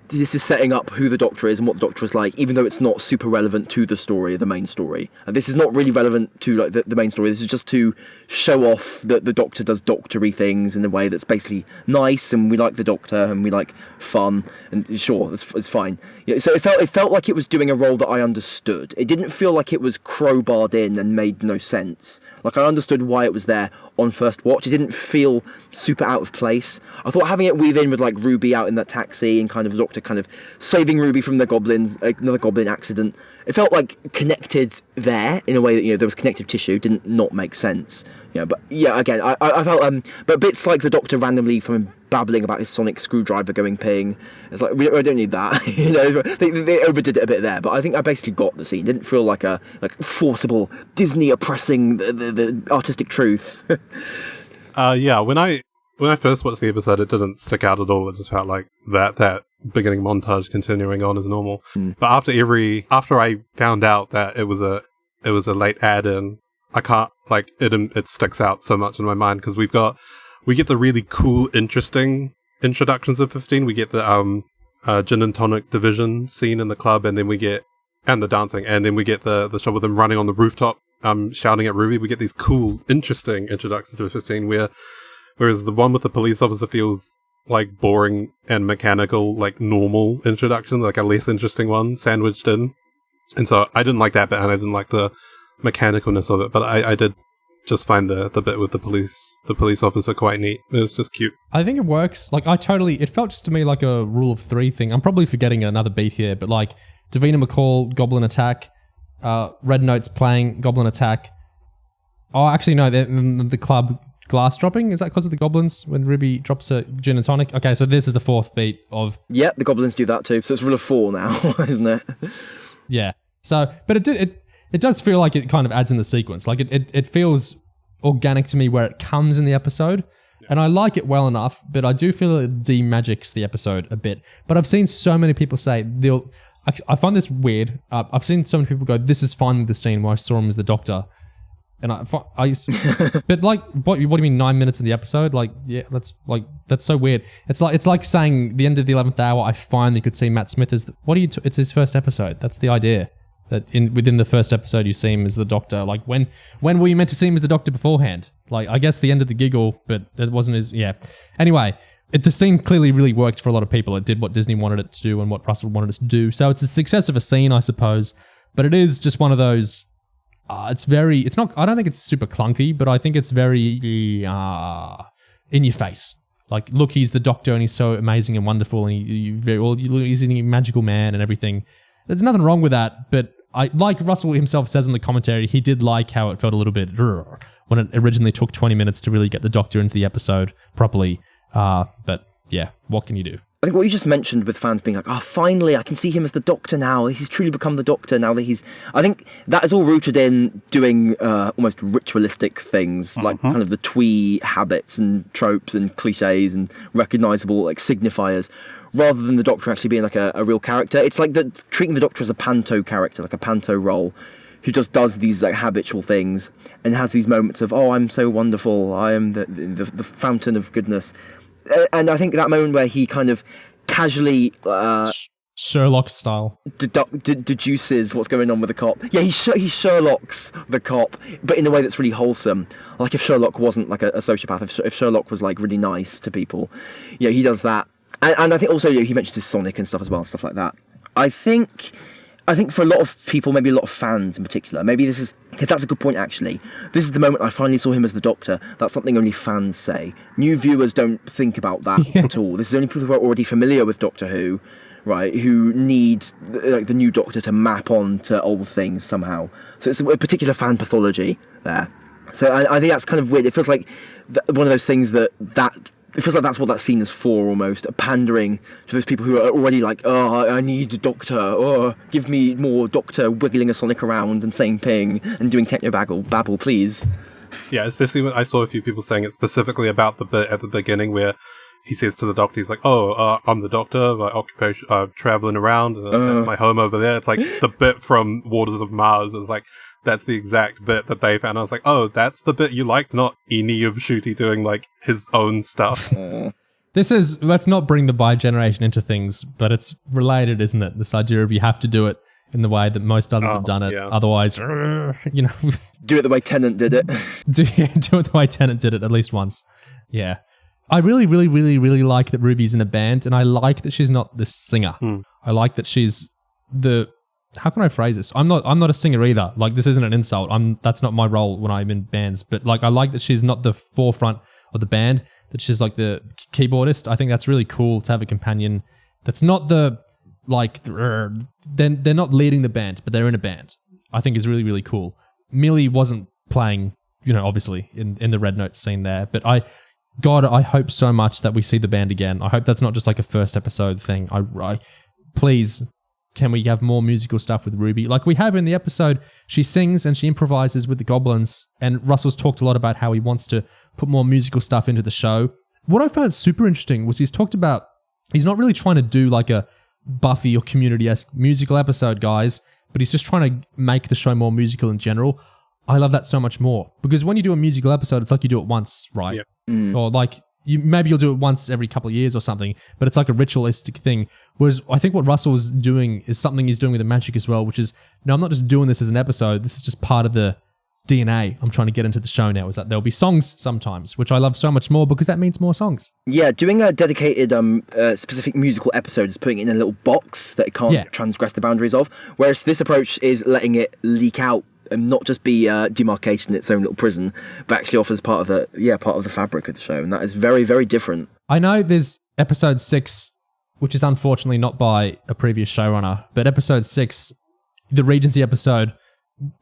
this is setting up who the Doctor is and what the Doctor is like, even though it's not super relevant to the story, the main story. And this is not really relevant to the main story. This is just to show off that the Doctor does doctory things in a way that's basically nice, and we like the Doctor and we like fun, and sure, it's fine. So it felt like it was doing a role that I understood. It didn't feel like it was crowbarred in and made no sense. Like, I understood why it was there on first watch. It didn't feel super out of place. I thought having it weave in with, like, Ruby out in that taxi and kind of the Doctor kind of saving Ruby from the goblins, another goblin accident, it felt, like, connected there in a way that, you know, there was connective tissue. Didn't not make sense. Yeah, but yeah, again, I felt, but bits like the Doctor randomly from babbling about his sonic screwdriver going ping, it's like, I don't need that. You know, they overdid it a bit there, but I think I basically got the scene. It didn't feel like a forcible Disney oppressing the artistic truth. Yeah, when I first watched the episode, it didn't stick out at all. It just felt like that beginning montage continuing on as normal. But after I found out that it was a late add-in, I can't, like, it sticks out so much in my mind, because we get the really cool, interesting introductions of 15. We get the gin and tonic division scene in the club, and then and the dancing, and then we get the shot with them running on the rooftop, shouting at Ruby. We get these cool, interesting introductions to 15, whereas the one with the police officer feels like boring and mechanical, like normal introduction, like a less interesting one sandwiched in. And so I didn't like that bit, and I didn't like the mechanicalness of it, but I did just find the bit with the police officer quite neat. It was just cute. I think it works. Like, it felt just to me like a rule of three thing. I'm probably forgetting another beat here, but like Davina McCall, Goblin Attack, Red Notes playing, Goblin Attack. Oh, actually no, the club glass dropping, is that because of the goblins when Ruby drops a gin and tonic? Okay, so this is the fourth beat of... Yeah, the goblins do that too, so it's rule of 4 now, isn't it? Yeah. So, but it does feel like it kind of adds in the sequence. Like it feels organic to me where it comes in the episode. Yeah. And I like it well enough, but I do feel it de-magics the episode a bit. But I've seen so many people say I find this weird. I've seen so many people go, this is finally the scene where I saw him as the Doctor. And but like, what do you mean 9 minutes in the episode? Like, yeah, that's so weird. It's like saying the end of the 11th hour, I finally could see Matt Smith as, it's his first episode. That's the idea. That within the first episode you see him as the Doctor. Like, when were you meant to see him as the Doctor beforehand? Like, I guess the end of the giggle, but it wasn't his, yeah. Anyway, the scene clearly really worked for a lot of people. It did what Disney wanted it to do and what Russell wanted it to do. So it's a success of a scene, I suppose, but it is just one of those, I don't think it's super clunky, but I think it's very in your face. Like, look, he's the Doctor and he's so amazing and wonderful and he's a magical man and everything. There's nothing wrong with that, but like Russell himself says in the commentary, he did like how it felt a little bit when it originally took 20 minutes to really get the Doctor into the episode properly. But yeah, what can you do? I think what you just mentioned with fans being like, oh, finally, I can see him as the Doctor now. He's truly become the Doctor now that I think that is all rooted in doing almost ritualistic things, like kind of the twee habits and tropes and cliches and recognisable like signifiers, rather than the Doctor actually being like a real character. It's like treating the Doctor as a panto character, like a panto role, who just does these like habitual things and has these moments of, oh, I'm so wonderful, I am the fountain of goodness. And I think that moment where he kind of casually... Sherlock style. Deduces what's going on with the cop. Yeah, he Sherlocks the cop, but in a way that's really wholesome. Like if Sherlock wasn't like a sociopath, if Sherlock was like really nice to people, yeah, he does that. And I think also, he mentions his Sonic and stuff as well, stuff like that. I think for a lot of people, maybe a lot of fans in particular, maybe this is, because that's a good point actually, this is the moment I finally saw him as the Doctor. That's something only fans say. New viewers don't think about that at all. This is only people who are already familiar with Doctor Who, right, who need like the new Doctor to map on to old things somehow. So it's a particular fan pathology there. So I think that's kind of weird. It feels like one of those things that it feels like that's what that scene is for, almost, pandering to those people who are already like, oh, I need a Doctor, or give me more Doctor wiggling a Sonic around and saying ping and doing techno-babble, please. Yeah, especially when I saw a few people saying it specifically about the bit at the beginning where he says to the Doctor, he's like, oh, I'm the Doctor, my occupation, traveling around, my home over there. It's like the bit from Waters of Mars is like, that's the exact bit that they found. I was like, oh, that's the bit you liked, not any of Ncuti doing like his own stuff. Let's not bring the bi-generation into things, but it's related, isn't it? This idea of you have to do it in the way that most others have done it. Yeah. Otherwise, do it the way Tennant did it. do it the way Tennant did it at least once. Yeah. I really, really, really, really like that Ruby's in a band, and I like that she's not the singer. I like that she's how can I phrase this? I'm not a singer either. Like, this isn't an insult. That's not my role when I'm in bands. But like, I like that she's not the forefront of the band, that she's like the keyboardist. I think that's really cool to have a companion that's not the like they're not leading the band, but they're in a band. I think is really, really cool. Millie wasn't playing, obviously in the Red Note scene there, but I hope so much that we see the band again. I hope that's not just like a first episode thing. I please, can we have more musical stuff with Ruby? Like we have in the episode, she sings and she improvises with the goblins, and Russell's talked a lot about how he wants to put more musical stuff into the show. What I found super interesting was he's talked about, he's not really trying to do like a Buffy or Community-esque musical episode, guys, but he's just trying to make the show more musical in general. I love that so much more, because when you do a musical episode, it's like you do it once, right? Yep. Or like maybe you'll do it once every couple of years or something, but it's like a ritualistic thing. Whereas I think what Russell's doing is something he's doing with the magic as well, which is, no, I'm not just doing this as an episode. This is just part of the DNA I'm trying to get into the show now, is that there'll be songs sometimes, which I love so much more because that means more songs. Yeah, doing a dedicated specific musical episode is putting it in a little box that it can't transgress the boundaries of, whereas this approach is letting it leak out and not just be demarcated in its own little prison, but actually offers part of the fabric of the show, and that is very, very different. I know there's episode 6, which is unfortunately not by a previous showrunner, but episode 6, the Regency episode,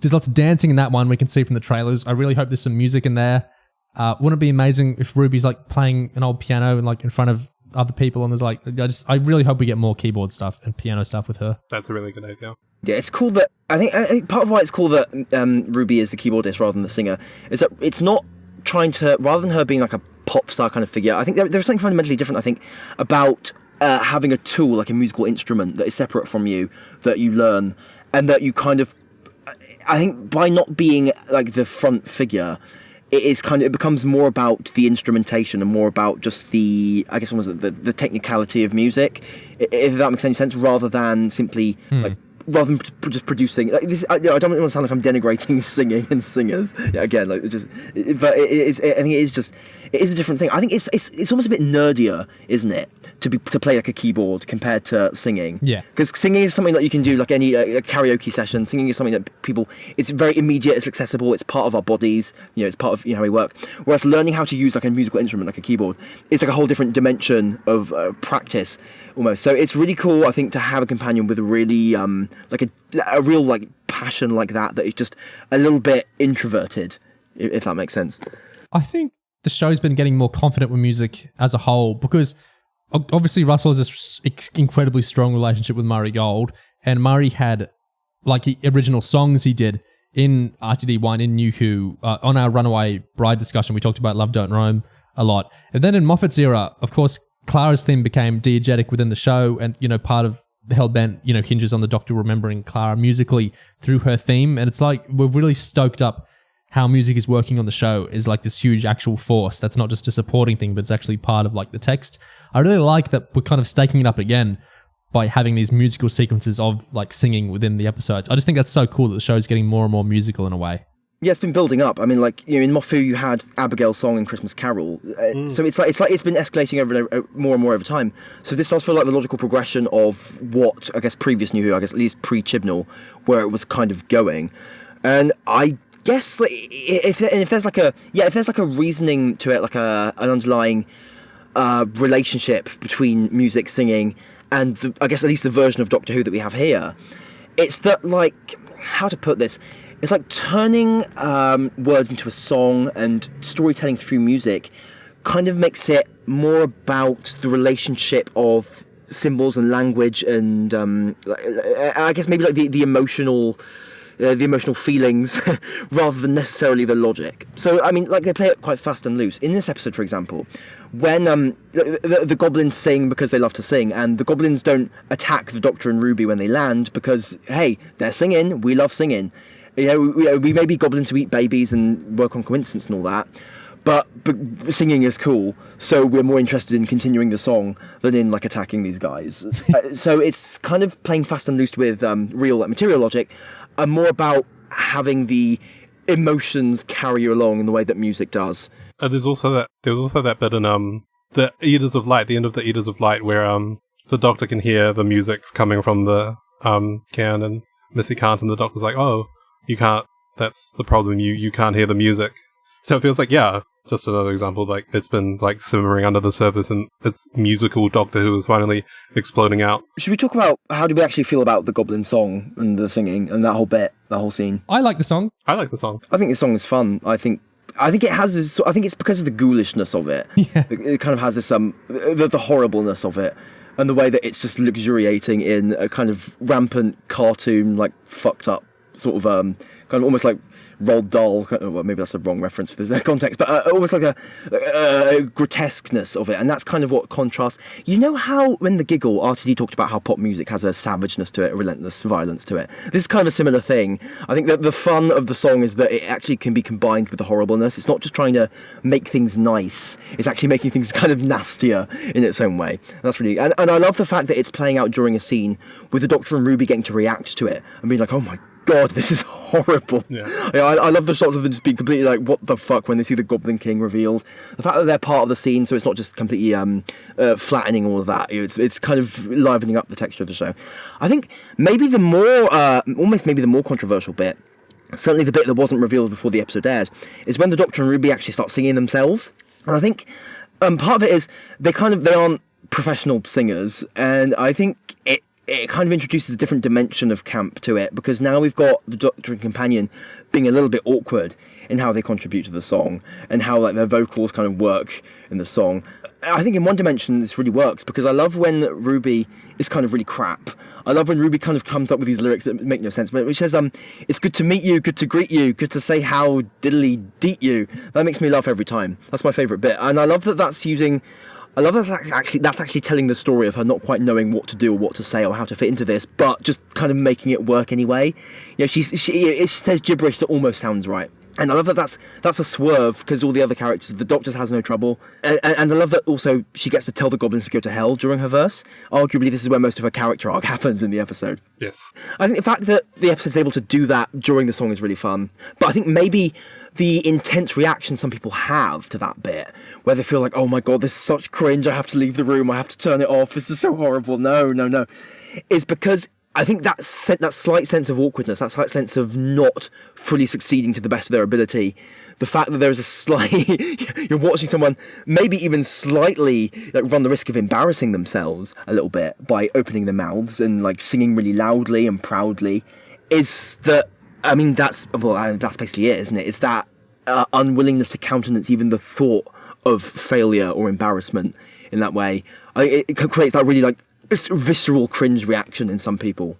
there's lots of dancing in that one, we can see from the trailers. I really hope there's some music in there. Wouldn't it be amazing if Ruby's like playing an old piano and like in front of other people, and there's like, I really hope we get more keyboard stuff and piano stuff with her. That's a really good idea. Yeah, it's cool that I think part of why it's cool that Ruby is the keyboardist rather than the singer is that it's not trying to, rather than her being like a pop star kind of figure. I think there's something fundamentally different, I think, about having a tool like a musical instrument that is separate from you, that you learn, and that you kind of, I think by not being like the front figure, it becomes more about the instrumentation and more about just the, I guess, the technicality of music, if that makes any sense, rather than simply rather than just producing like this. I don't want to sound like I'm denigrating singing and singers. Yeah, again, like just, but I think it is a different thing. I think it's almost a bit nerdier, isn't it, to play like a keyboard compared to singing? Yeah, because singing is something that you can do like any a karaoke session. Singing is something that people, it's very immediate, it's accessible, it's part of our bodies. It's part of how we work. Whereas learning how to use like a musical instrument like a keyboard, it's like a whole different dimension of practice almost. So it's really cool, I think, to have a companion with a really like a real like passion like that is just a little bit introverted, if that makes sense. I think the show's been getting more confident with music as a whole, because obviously Russell has this incredibly strong relationship with Murray Gold, and Murray had like the original songs he did in RTD1, in Ncuti, on our Runaway Bride discussion. We talked about Love Don't Roam a lot. And then in Moffat's era, of course, Clara's theme became diegetic within the show, and part of the Hellbent hinges on the Doctor remembering Clara musically through her theme. And it's like we're really stoked up how music is working on the show is like this huge actual force that's not just a supporting thing, but it's actually part of like the text. I really like that we're kind of staking it up again by having these musical sequences of like singing within the episodes. I just think that's so cool that the show's getting more and more musical in a way. Yeah, it's been building up. I mean, like, in Mofu you had Abigail's song and Christmas Carol, so it's like it's been escalating over more and more over time. So this does feel like the logical progression of what I guess previous New Who, I guess at least pre-Chibnall, where it was kind of going. And I guess like, if there's like a reasoning to it, like an underlying relationship between music, singing, and I guess at least the version of Doctor Who that we have here, it's that, like, how to put this. It's like turning words into a song, and storytelling through music kind of makes it more about the relationship of symbols and language, and I guess maybe like the emotional feelings rather than necessarily the logic. So, I mean, like, they play it quite fast and loose. In this episode, for example, when the goblins sing because they love to sing, and the goblins don't attack the Doctor and Ruby when they land because, hey, they're singing, we love singing. We may be goblins who eat babies and work on coincidence and all that, but singing is cool, so we're more interested in continuing the song than in like attacking these guys. So it's kind of playing fast and loose with real like material logic, and more about having the emotions carry you along in the way that music does. There's also that bit in the Eaters of Light, the end of the Eaters of Light, where the Doctor can hear the music coming from the cairn, and Missy can't, and the Doctor's like, oh, you can't, that's the problem, you can't hear the music. So it feels like, yeah, just another example, like, it's been, like, simmering under the surface, and it's musical Doctor Who is finally exploding out. Should we talk about how do we actually feel about the Goblin Song and the singing and that whole bit, that whole scene? I like the song. I like the song. I think the song is fun. I think it has this. I think it's because of the ghoulishness of it. Yeah. It kind of has this the horribleness of it, and the way that it's just luxuriating in a kind of rampant cartoon, like fucked up sort of kind of almost like Roald Dahl. Well, maybe that's the wrong reference for this context, but almost like a grotesqueness of it, and that's kind of what contrasts. You know how when The Giggle, RTD talked about how pop music has a savageness to it, a relentless violence to it. This is kind of a similar thing. I think that the fun of the song is that it actually can be combined with the horribleness. It's not just trying to make things nice. It's actually making things kind of nastier in its own way. And that's really, and I love the fact that it's playing out during a scene with the Doctor and Ruby getting to react to it and being like, oh my God, this is horrible. Yeah. I love the shots of them just being completely like, what the fuck, when they see the Goblin King revealed. The fact that they're part of the scene, so it's not just completely flattening all of that. It's kind of livening up the texture of the show. I think maybe the more, almost maybe the more controversial bit, certainly the bit that wasn't revealed before the episode aired, is when the Doctor and Ruby actually start singing themselves. And I think part of it is they aren't professional singers, and I think it kind of introduces a different dimension of camp to it, because now we've got the Doctor and Companion being a little bit awkward in how they contribute to the song and how like their vocals kind of work in the song. I think in one dimension this really works, because I love when Ruby is kind of really crap. I love when Ruby kind of comes up with these lyrics that make no sense, but which says, it's good to meet you, good to greet you, good to say how diddly deet you. That makes me laugh every time. That's my favourite bit. And I love that that's actually telling the story of her not quite knowing what to do or what to say or how to fit into this, but just kind of making it work anyway. You know, she says gibberish that almost sounds right. And I love that that's a swerve, because all the other characters, the Doctor has no trouble. And I love that also she gets to tell the goblins to go to hell during her verse. Arguably, this is where most of her character arc happens in the episode. Yes. I think the fact that the episode's able to do that during the song is really fun. But I think maybe the intense reaction some people have to that bit, where they feel like, oh my God, this is such cringe, I have to leave the room, I have to turn it off, this is so horrible, no, is because I think that slight sense of awkwardness, that slight sense of not fully succeeding to the best of their ability, the fact that there is a slight, you're watching someone maybe even slightly like run the risk of embarrassing themselves a little bit by opening their mouths and like singing really loudly and proudly, is that, I mean, that's basically it, isn't it? It's that unwillingness to countenance even the thought of failure or embarrassment in that way. It creates that really like visceral cringe reaction in some people.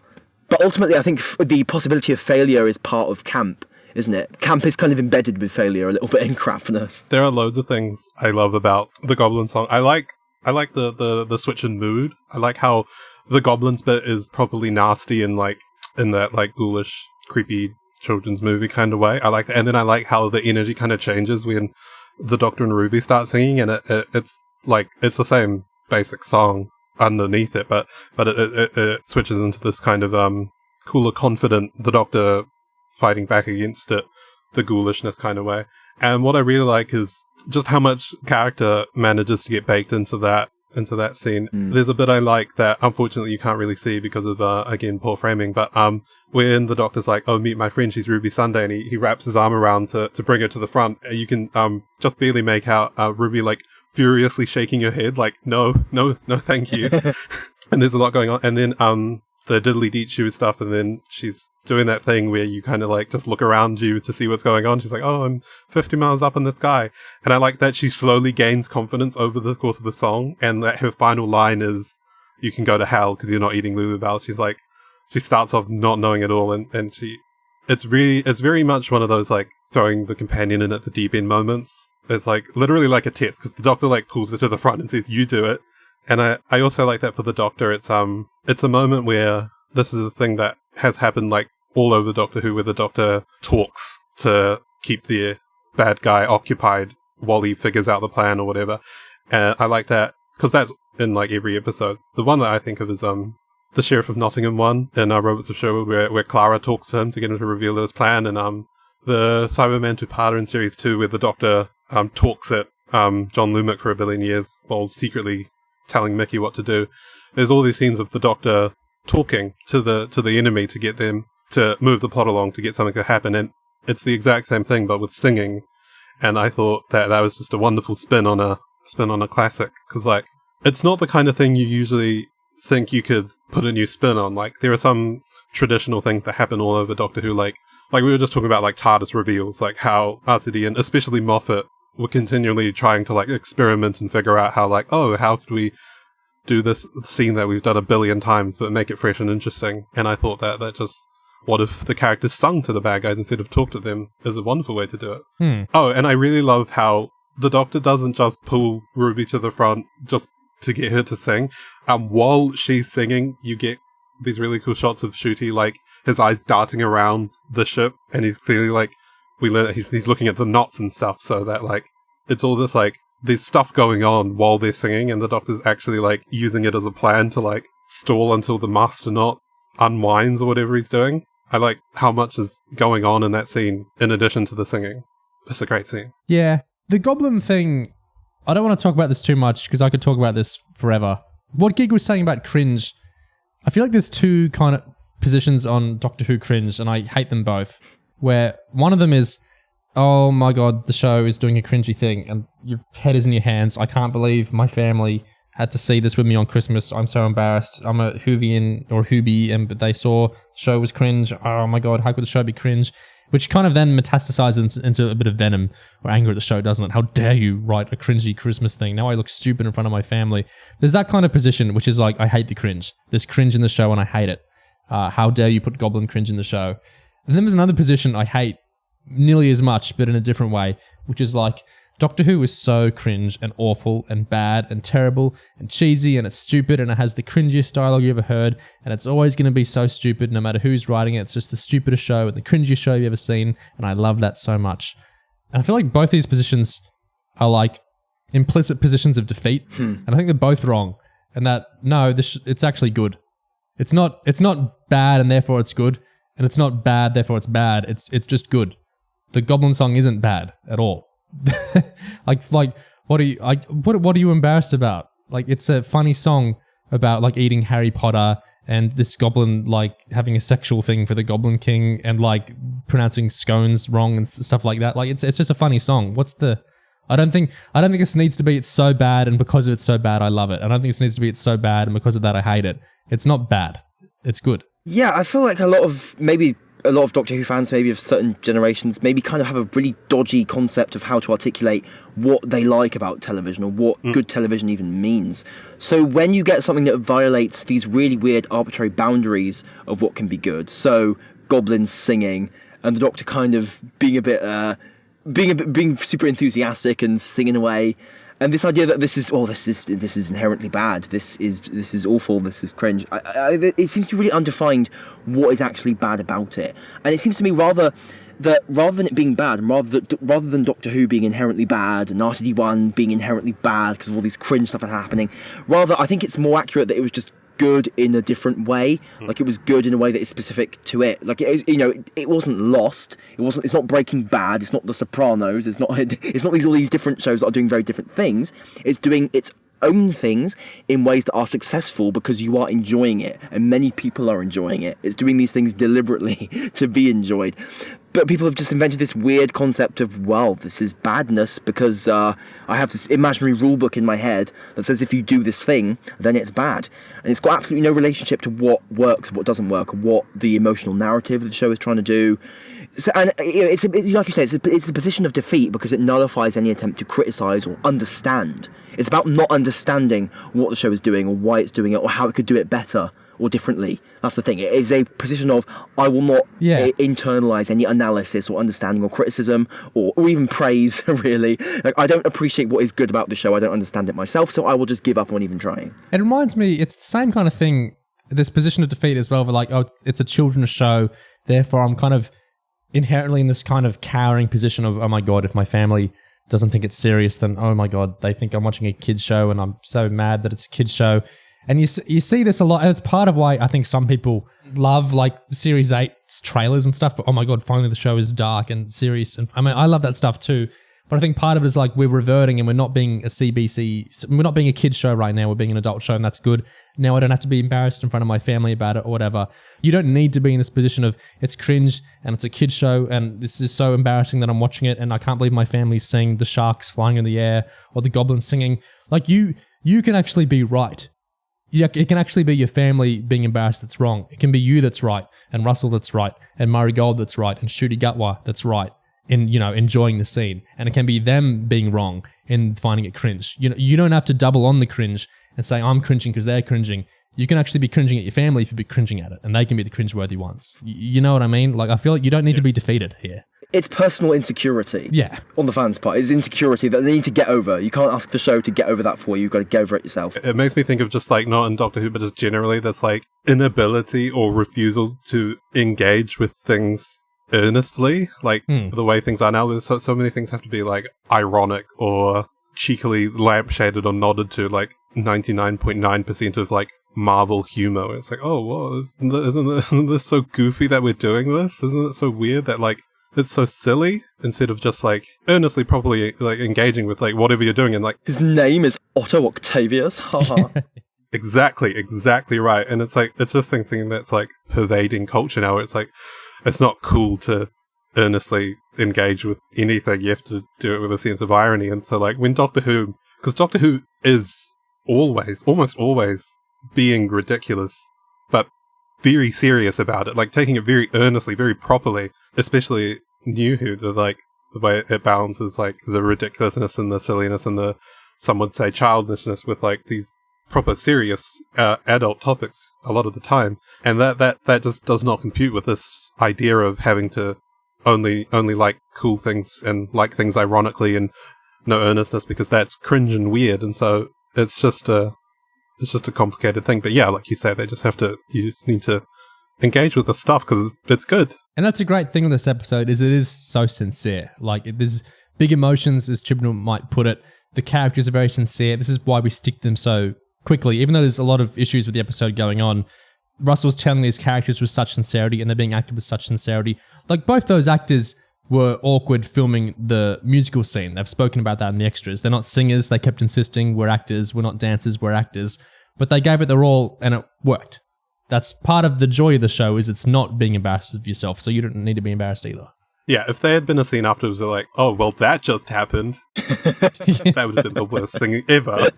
But ultimately, I think the possibility of failure is part of camp, isn't it? Camp is kind of embedded with failure a little bit in crapness. There are loads of things I love about the Goblin Song. I like the switch in mood. I like how the Goblins bit is properly nasty and like in that like ghoulish, creepy children's movie kind of way. I like that. And then I like how the energy kind of changes when the Doctor and Ruby start singing, and it's like it's the same basic song underneath it, but it switches into this kind of cooler, confident, the Doctor fighting back against it, the ghoulishness kind of way. And what I really like is just how much character manages to get baked into that scene. There's a bit I like that unfortunately you can't really see because of again poor framing, but when the Doctor's like, oh, meet my friend, she's Ruby Sunday, and he wraps his arm around to bring her to the front, you can just barely make out Ruby like furiously shaking her head like no thank you. And there's a lot going on, and then the diddly deet shoe stuff, and then she's doing that thing where you kind of like just look around you to see what's going on. She's like, oh, I'm 50 miles up in the sky. And I like that she slowly gains confidence over the course of the song, and that her final line is, you can go to hell because you're not eating Lulubelle. She's like, she starts off not knowing it all, and it's very much one of those like throwing the companion in at the deep end moments. It's like literally like a test, because the Doctor like pulls her to the front and says, you do it. And I also like that for the Doctor. It's a moment where this is a thing that has happened like all over Doctor Who, where the Doctor talks to keep the bad guy occupied while he figures out the plan or whatever. And I like that because that's in like every episode. The one that I think of is the Sheriff of Nottingham one in Robots of Sherwood, where Clara talks to him to get him to reveal his plan, and the Cyberman two-parter in series 2 where the Doctor talks at John Lumick for a billion years while secretly telling Mickey what to do. There's all these scenes of the Doctor talking to the enemy to get them to move the plot along to get something to happen. And it's the exact same thing, but with singing. And I thought that was just a wonderful spin on a classic. Because, like, it's not the kind of thing you usually think you could put a new spin on. Like, there are some traditional things that happen all over Doctor Who, like we were just talking about, like, TARDIS reveals, like how RTD and especially Moffat were continually trying to, like, experiment and figure out how, like, oh, how could we do this scene that we've done 1 billion times but make it fresh and interesting. And I thought that just, what if the characters sung to the bad guys instead of talked to them, is a wonderful way to do it. Oh, and I really love how the Doctor doesn't just pull Ruby to the front just to get her to sing. While she's singing, you get these really cool shots of Ncuti, like, his eyes darting around the ship, and he's clearly, like, we learn that he's looking at the knots and stuff, so that, like, it's all this, like, there's stuff going on while they're singing, and the Doctor's actually, like, using it as a plan to, like, stall until the master knot unwinds or whatever he's doing. I like how much is going on in that scene in addition to the singing. It's a great scene. Yeah. The Goblin thing, I don't want to talk about this too much because I could talk about this forever. What Gig was saying about Cringe, I feel like there's two kind of positions on Doctor Who Cringe, and I hate them both, where one of them is, oh my god, the show is doing a cringy thing, and your head is in your hands. I can't believe my family had to see this with me on Christmas. I'm so embarrassed. I'm a Whovian or Whobie, but they saw the show was cringe. Oh my god, how could the show be cringe? Which kind of then metastasizes into a bit of venom or anger at the show, doesn't it? How dare you write a cringy Christmas thing? Now I look stupid in front of my family. There's that kind of position, which is like, I hate the cringe. There's cringe in the show and I hate it. How dare you put Goblin cringe in the show? And then there's another position I hate nearly as much, but in a different way, which is like, Doctor Who is so cringe and awful and bad and terrible and cheesy and it's stupid and it has the cringiest dialogue you ever heard and it's always going to be so stupid no matter who's writing it. It's just the stupidest show and the cringiest show you've ever seen, and I love that so much. And I feel like both these positions are like implicit positions of defeat, and I think they're both wrong. And that, no, it's actually good. It's not bad and therefore it's good, and it's not bad therefore it's bad. It's just good. The Goblin Song isn't bad at all. like what are you embarrassed about? Like, it's a funny song about like eating Harry Potter and this goblin like having a sexual thing for the Goblin King and like pronouncing scones wrong and stuff like that. Like, it's just a funny song. I don't think this needs to be it's so bad and because it's so bad I love it. I don't think this needs to be it's so bad and because of that I hate it. It's not bad. It's good. Yeah, I feel like a lot of Doctor Who fans, maybe of certain generations, maybe kind of have a really dodgy concept of how to articulate what they like about television or what good television even means. So when you get something that violates these really weird arbitrary boundaries of what can be good, so goblins singing and the Doctor kind of being super enthusiastic and singing away, and this idea that this is inherently bad, this is awful, this is cringe. It seems to be really undefined what is actually bad about it, and it seems to me rather than it being bad, and rather than Doctor Who being inherently bad and RTD1 being inherently bad because of all these cringe stuff that's happening, rather I think it's more accurate that it was just good in a different way. Like, it was good in a way that is specific to it. Like, it is, it wasn't Lost. It's not Breaking Bad. It's not The Sopranos. It's not all these different shows that are doing very different things. It's doing its own things in ways that are successful because you are enjoying it, and many people are enjoying it. It's doing these things deliberately to be enjoyed. But people have just invented this weird concept of, well, this is badness because I have this imaginary rule book in my head that says if you do this thing, then it's bad. And it's got absolutely no relationship to what works and what doesn't work, and what the emotional narrative of the show is trying to do. So, and it's like you say, it's a position of defeat because it nullifies any attempt to criticise or understand. It's about not understanding what the show is doing or why it's doing it or how it could do it better or differently. That's the thing. It is a position of, I will not internalise any analysis or understanding or criticism or even praise, really. Like, I don't appreciate what is good about the show. I don't understand it myself, so I will just give up on even trying. It reminds me, it's the same kind of thing, this position of defeat as well, for like, oh, it's a children's show, therefore I'm kind of inherently in this kind of cowering position of, oh my god, if my family doesn't think it's serious, then oh my god, they think I'm watching a kid's show and I'm so mad that it's a kid's show. And you see this a lot, and it's part of why I think some people love like Series 8 trailers and stuff. Oh my god, finally the show is dark and serious. And I mean, I love that stuff too. But I think part of it is like we're reverting and we're not being a CBC, we're not being a kid show right now, we're being an adult show, and that's good. Now I don't have to be embarrassed in front of my family about it or whatever. You don't need to be in this position of it's cringe and it's a kid show and this is so embarrassing that I'm watching it and I can't believe my family's seeing the sharks flying in the air or the goblins singing. Like you can actually be right. It can actually be your family being embarrassed that's wrong. It can be you that's right, and Russell that's right, and Murray Gold that's right, and Ncuti Gatwa that's right in, enjoying the scene. And it can be them being wrong in finding it cringe. You don't have to double on the cringe and say, I'm cringing because they're cringing. You can actually be cringing at your family if you be cringing at it, and they can be the cringeworthy ones. You know what I mean? Like, I feel like you don't need to be defeated here. It's personal insecurity. Yeah. On the fans' part. It's insecurity that they need to get over. You can't ask the show to get over that for you. You've got to get over it yourself. It makes me think of just like, not in Doctor Who, but just generally, this like inability or refusal to engage with things earnestly. Like the way things are now, there's so many things have to be like ironic or cheekily lampshaded or nodded to, like 99.9% of like Marvel humor. It's like, oh, well, isn't this so goofy that we're doing this? Isn't it so weird that like it's so silly, instead of just like earnestly, properly like engaging with like whatever you're doing and like his name is Otto Octavius. Haha. Exactly right. And it's like it's just thing that's like pervading culture now. It's like it's not cool to earnestly engage with anything. You have to do it with a sense of irony. And so like when Doctor Who, because Doctor Who is almost always being ridiculous, but very serious about it, like taking it very earnestly, very properly, especially New Who, the way it balances like the ridiculousness and the silliness and the, some would say, childishness with like these proper serious adult topics a lot of the time. And that just does not compute with this idea of having to only like cool things and like things ironically and no earnestness, because that's cringe and weird. And so it's just a complicated thing. But yeah, like you say, you just need to engage with the stuff because it's good. And that's a great thing with this episode, is it is so sincere. Like, there's big emotions, as Chibnall might put it. The characters are very sincere. This is why we stick to them so quickly. Even though there's a lot of issues with the episode going on, Russell's telling these characters with such sincerity and they're being acted with such sincerity. Like, both those actors were awkward filming the musical scene. They've spoken about that in the extras. They're not singers. They kept insisting, we're actors. We're not dancers. We're actors. But they gave it their all and it worked. That's part of the joy of the show, is it's not being embarrassed of yourself. So you don't need to be embarrassed either. Yeah, if there had been a scene afterwards, they're like, oh, well, that just happened. That would have been the worst thing ever.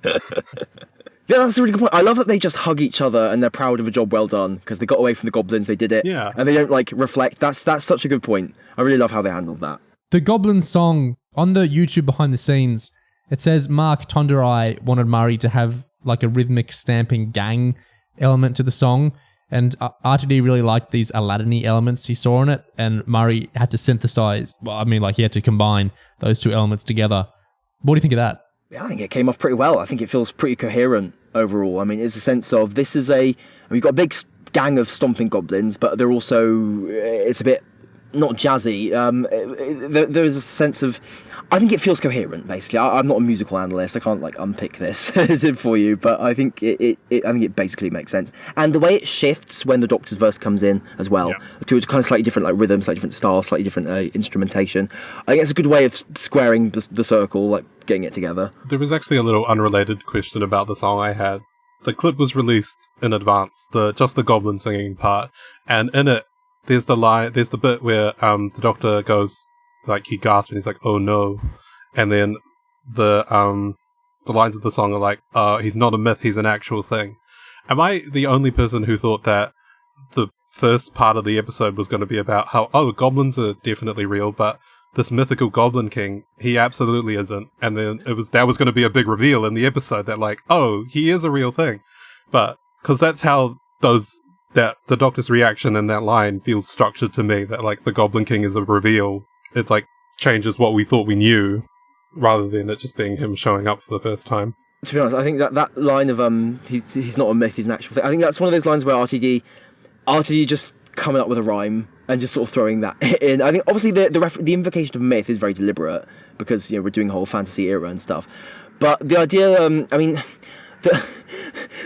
Yeah, that's a really good point. I love that they just hug each other and they're proud of a job well done because they got away from the goblins, they did it. Yeah. And they don't like reflect. That's such a good point. I really love how they handled that. The Goblin Song, on the YouTube behind the scenes, it says Mark Tonderai wanted Murray to have like a rhythmic stamping gang element to the song. And RTD really liked these Aladdin-y elements he saw in it. And Murray had to synthesize, he had to combine those two elements together. What do you think of that? Yeah, I think it came off pretty well. I think it feels pretty coherent overall. I mean, it's a sense of we've got a big gang of stomping goblins, but they're also, it's a bit not jazzy. There's a sense of, I think it feels coherent, basically. I'm not a musical analyst. I can't unpick this for you, but I think it basically makes sense. And the way it shifts when the Doctor's verse comes in as well, to a kind of slightly different rhythm, slightly different style, slightly different instrumentation. I think it's a good way of squaring the circle, getting it together. There was actually a little unrelated question about the song I had. The clip was released in advance, just the Goblin singing part, and in it, there's the bit where the Doctor goes, he gasps and he's like, oh no, and then the lines of the song are like, he's not a myth, he's an actual thing. Am I the only person who thought that the first part of the episode was going to be about how, goblins are definitely real, but this mythical Goblin King, he absolutely isn't, and then that was going to be a big reveal in the episode that he is a real thing, but because that's how that the Doctor's reaction in that line feels structured to me, that the Goblin King is a reveal. It changes what we thought we knew, rather than it just being him showing up for the first time. To be honest, I think that line of he's not a myth, he's an actual thing. I think that's one of those lines where RTD just coming up with a rhyme and just sort of throwing that in. I think obviously the invocation of myth is very deliberate because we're doing a whole fantasy era and stuff. But the idea,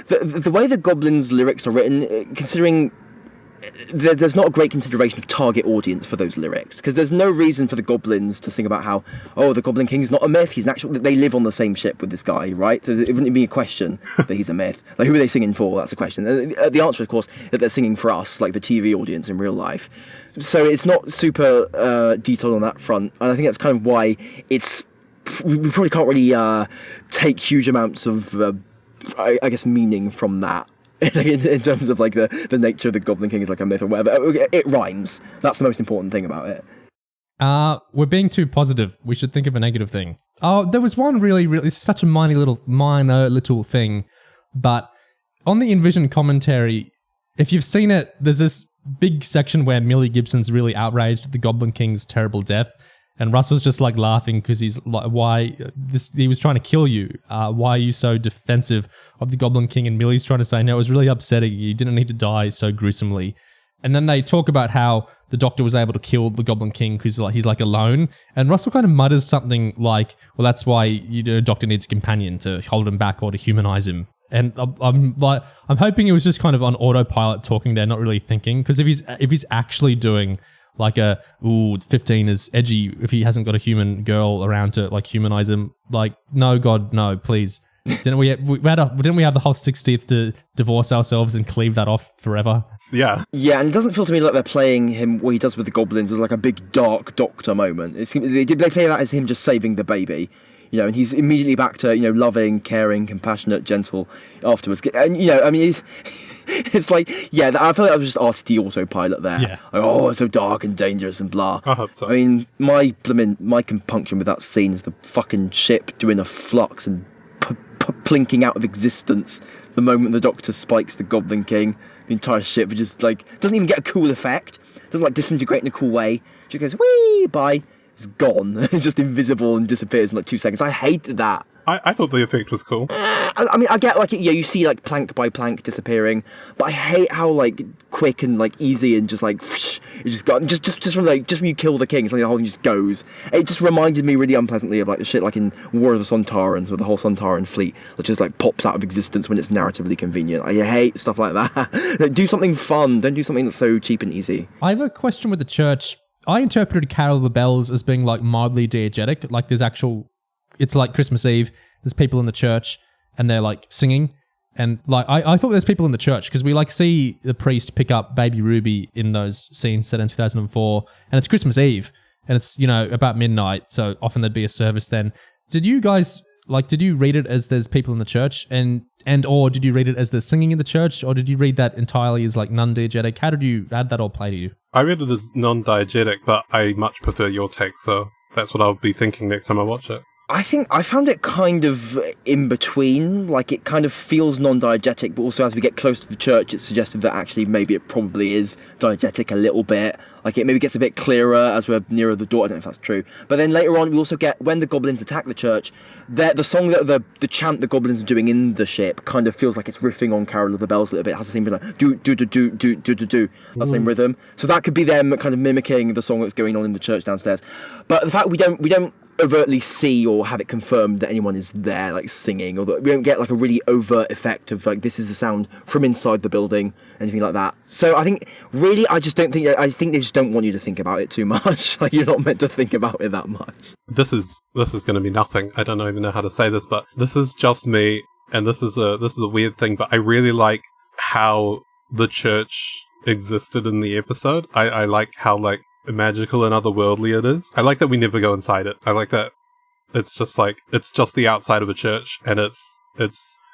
the way the Goblin's lyrics are written, considering there's not a great consideration of target audience for those lyrics, because there's no reason for the goblins to sing about how, oh, the Goblin King's not a myth, he's an actual, they live on the same ship with this guy, right? So it wouldn't be a question that he's a myth. Like, who are they singing for? That's a question. The answer, of course, that they're singing for us, like the TV audience in real life. So it's not super detailed on that front, and I think that's kind of why we probably can't really take huge amounts of, I guess, meaning from that. in terms of like the nature of the Goblin King is like a myth or whatever. It rhymes. That's the most important thing about it. We're being too positive. We should think of a negative thing. Oh, there was one really such a minor little thing, but on the Envision commentary, if you've seen it, there's this big section where Millie Gibson's really outraged at the Goblin King's terrible death. And Russell's just like laughing because he's like, he was trying to kill you. Why are you so defensive of the Goblin King? And Millie's trying to say, no, it was really upsetting. You didn't need to die so gruesomely. And then they talk about how the Doctor was able to kill the Goblin King because he's like alone. And Russell kind of mutters something like, well, that's why Doctor needs a companion to hold him back or to humanize him. And I'm hoping it was just kind of on autopilot talking there, not really thinking. Because if he's actually doing like 15 is edgy if he hasn't got a human girl around to like humanize him. Like, no, God, no, please. Didn't we have the whole 60th to divorce ourselves and cleave that off forever? Yeah. Yeah, and it doesn't feel to me like they're playing him, what he does with the goblins, as like a big dark Doctor moment. They play that as him just saving the baby. And he's immediately back to, loving, caring, compassionate, gentle afterwards. And, it's like, yeah, I feel like I was just RTD autopilot there. Yeah. Like, oh, it's so dark and dangerous and blah. I hope so. I mean, my compunction with that scene is the fucking ship doing a flux and plinking out of existence the moment the Doctor spikes the Goblin King. The entire ship just, doesn't even get a cool effect. Doesn't, disintegrate in a cool way. She goes, whee, bye. It's gone. Just invisible and disappears in 2 seconds. I hated that. I thought the effect was cool. I mean, I get you see plank by plank disappearing, but I hate how quick and easy and just it just got just from when you kill the king, it's like the whole thing just goes. It just reminded me really unpleasantly of the shit in War of the Sontarans, where the whole Sontaran fleet that just pops out of existence when it's narratively convenient. I hate stuff like that. Do something fun. Don't do something that's so cheap and easy. I have a question with the church. I interpreted Carol of the Bells as being mildly diegetic. There's it's like Christmas Eve. There's people in the church and they're singing. And I thought there's people in the church because we see the priest pick up baby Ruby in those scenes set in 2004. And it's Christmas Eve and it's, about midnight. So often there'd be a service then. Did you guys, did you read it as there's people in the church or did you read it as there's singing in the church? Or did you read that entirely as non-diegetic? How did that all play to you? I read it as non-diegetic, but I much prefer your take, so that's what I'll be thinking next time I watch it. I think I found it kind of in between. It kind of feels non-diegetic, but also as we get close to the church, it's suggested that actually maybe it probably is diegetic a little bit. It maybe gets a bit clearer as we're nearer the door. I don't know if that's true. But then later on, we also get, when the goblins attack the church, the song that the chant the goblins are doing in the ship kind of feels like it's riffing on Carol of the Bells a little bit. It has the same do, that same rhythm. So that could be them kind of mimicking the song that's going on in the church downstairs. But the fact we don't overtly see or have it confirmed that anyone is there singing, or that we don't get a really overt effect of this is the sound from inside the building, anything like that. So I think really I think they just don't want you to think about it too much. You're not meant to think about it that much. This is going to be nothing. I don't even know how to say this, but this is just me, and this is a weird thing, but I really like how the church existed in the episode. I like how magical and otherworldly it is. I like that we never go inside it. I like that it's just it's just the outside of a church, and it's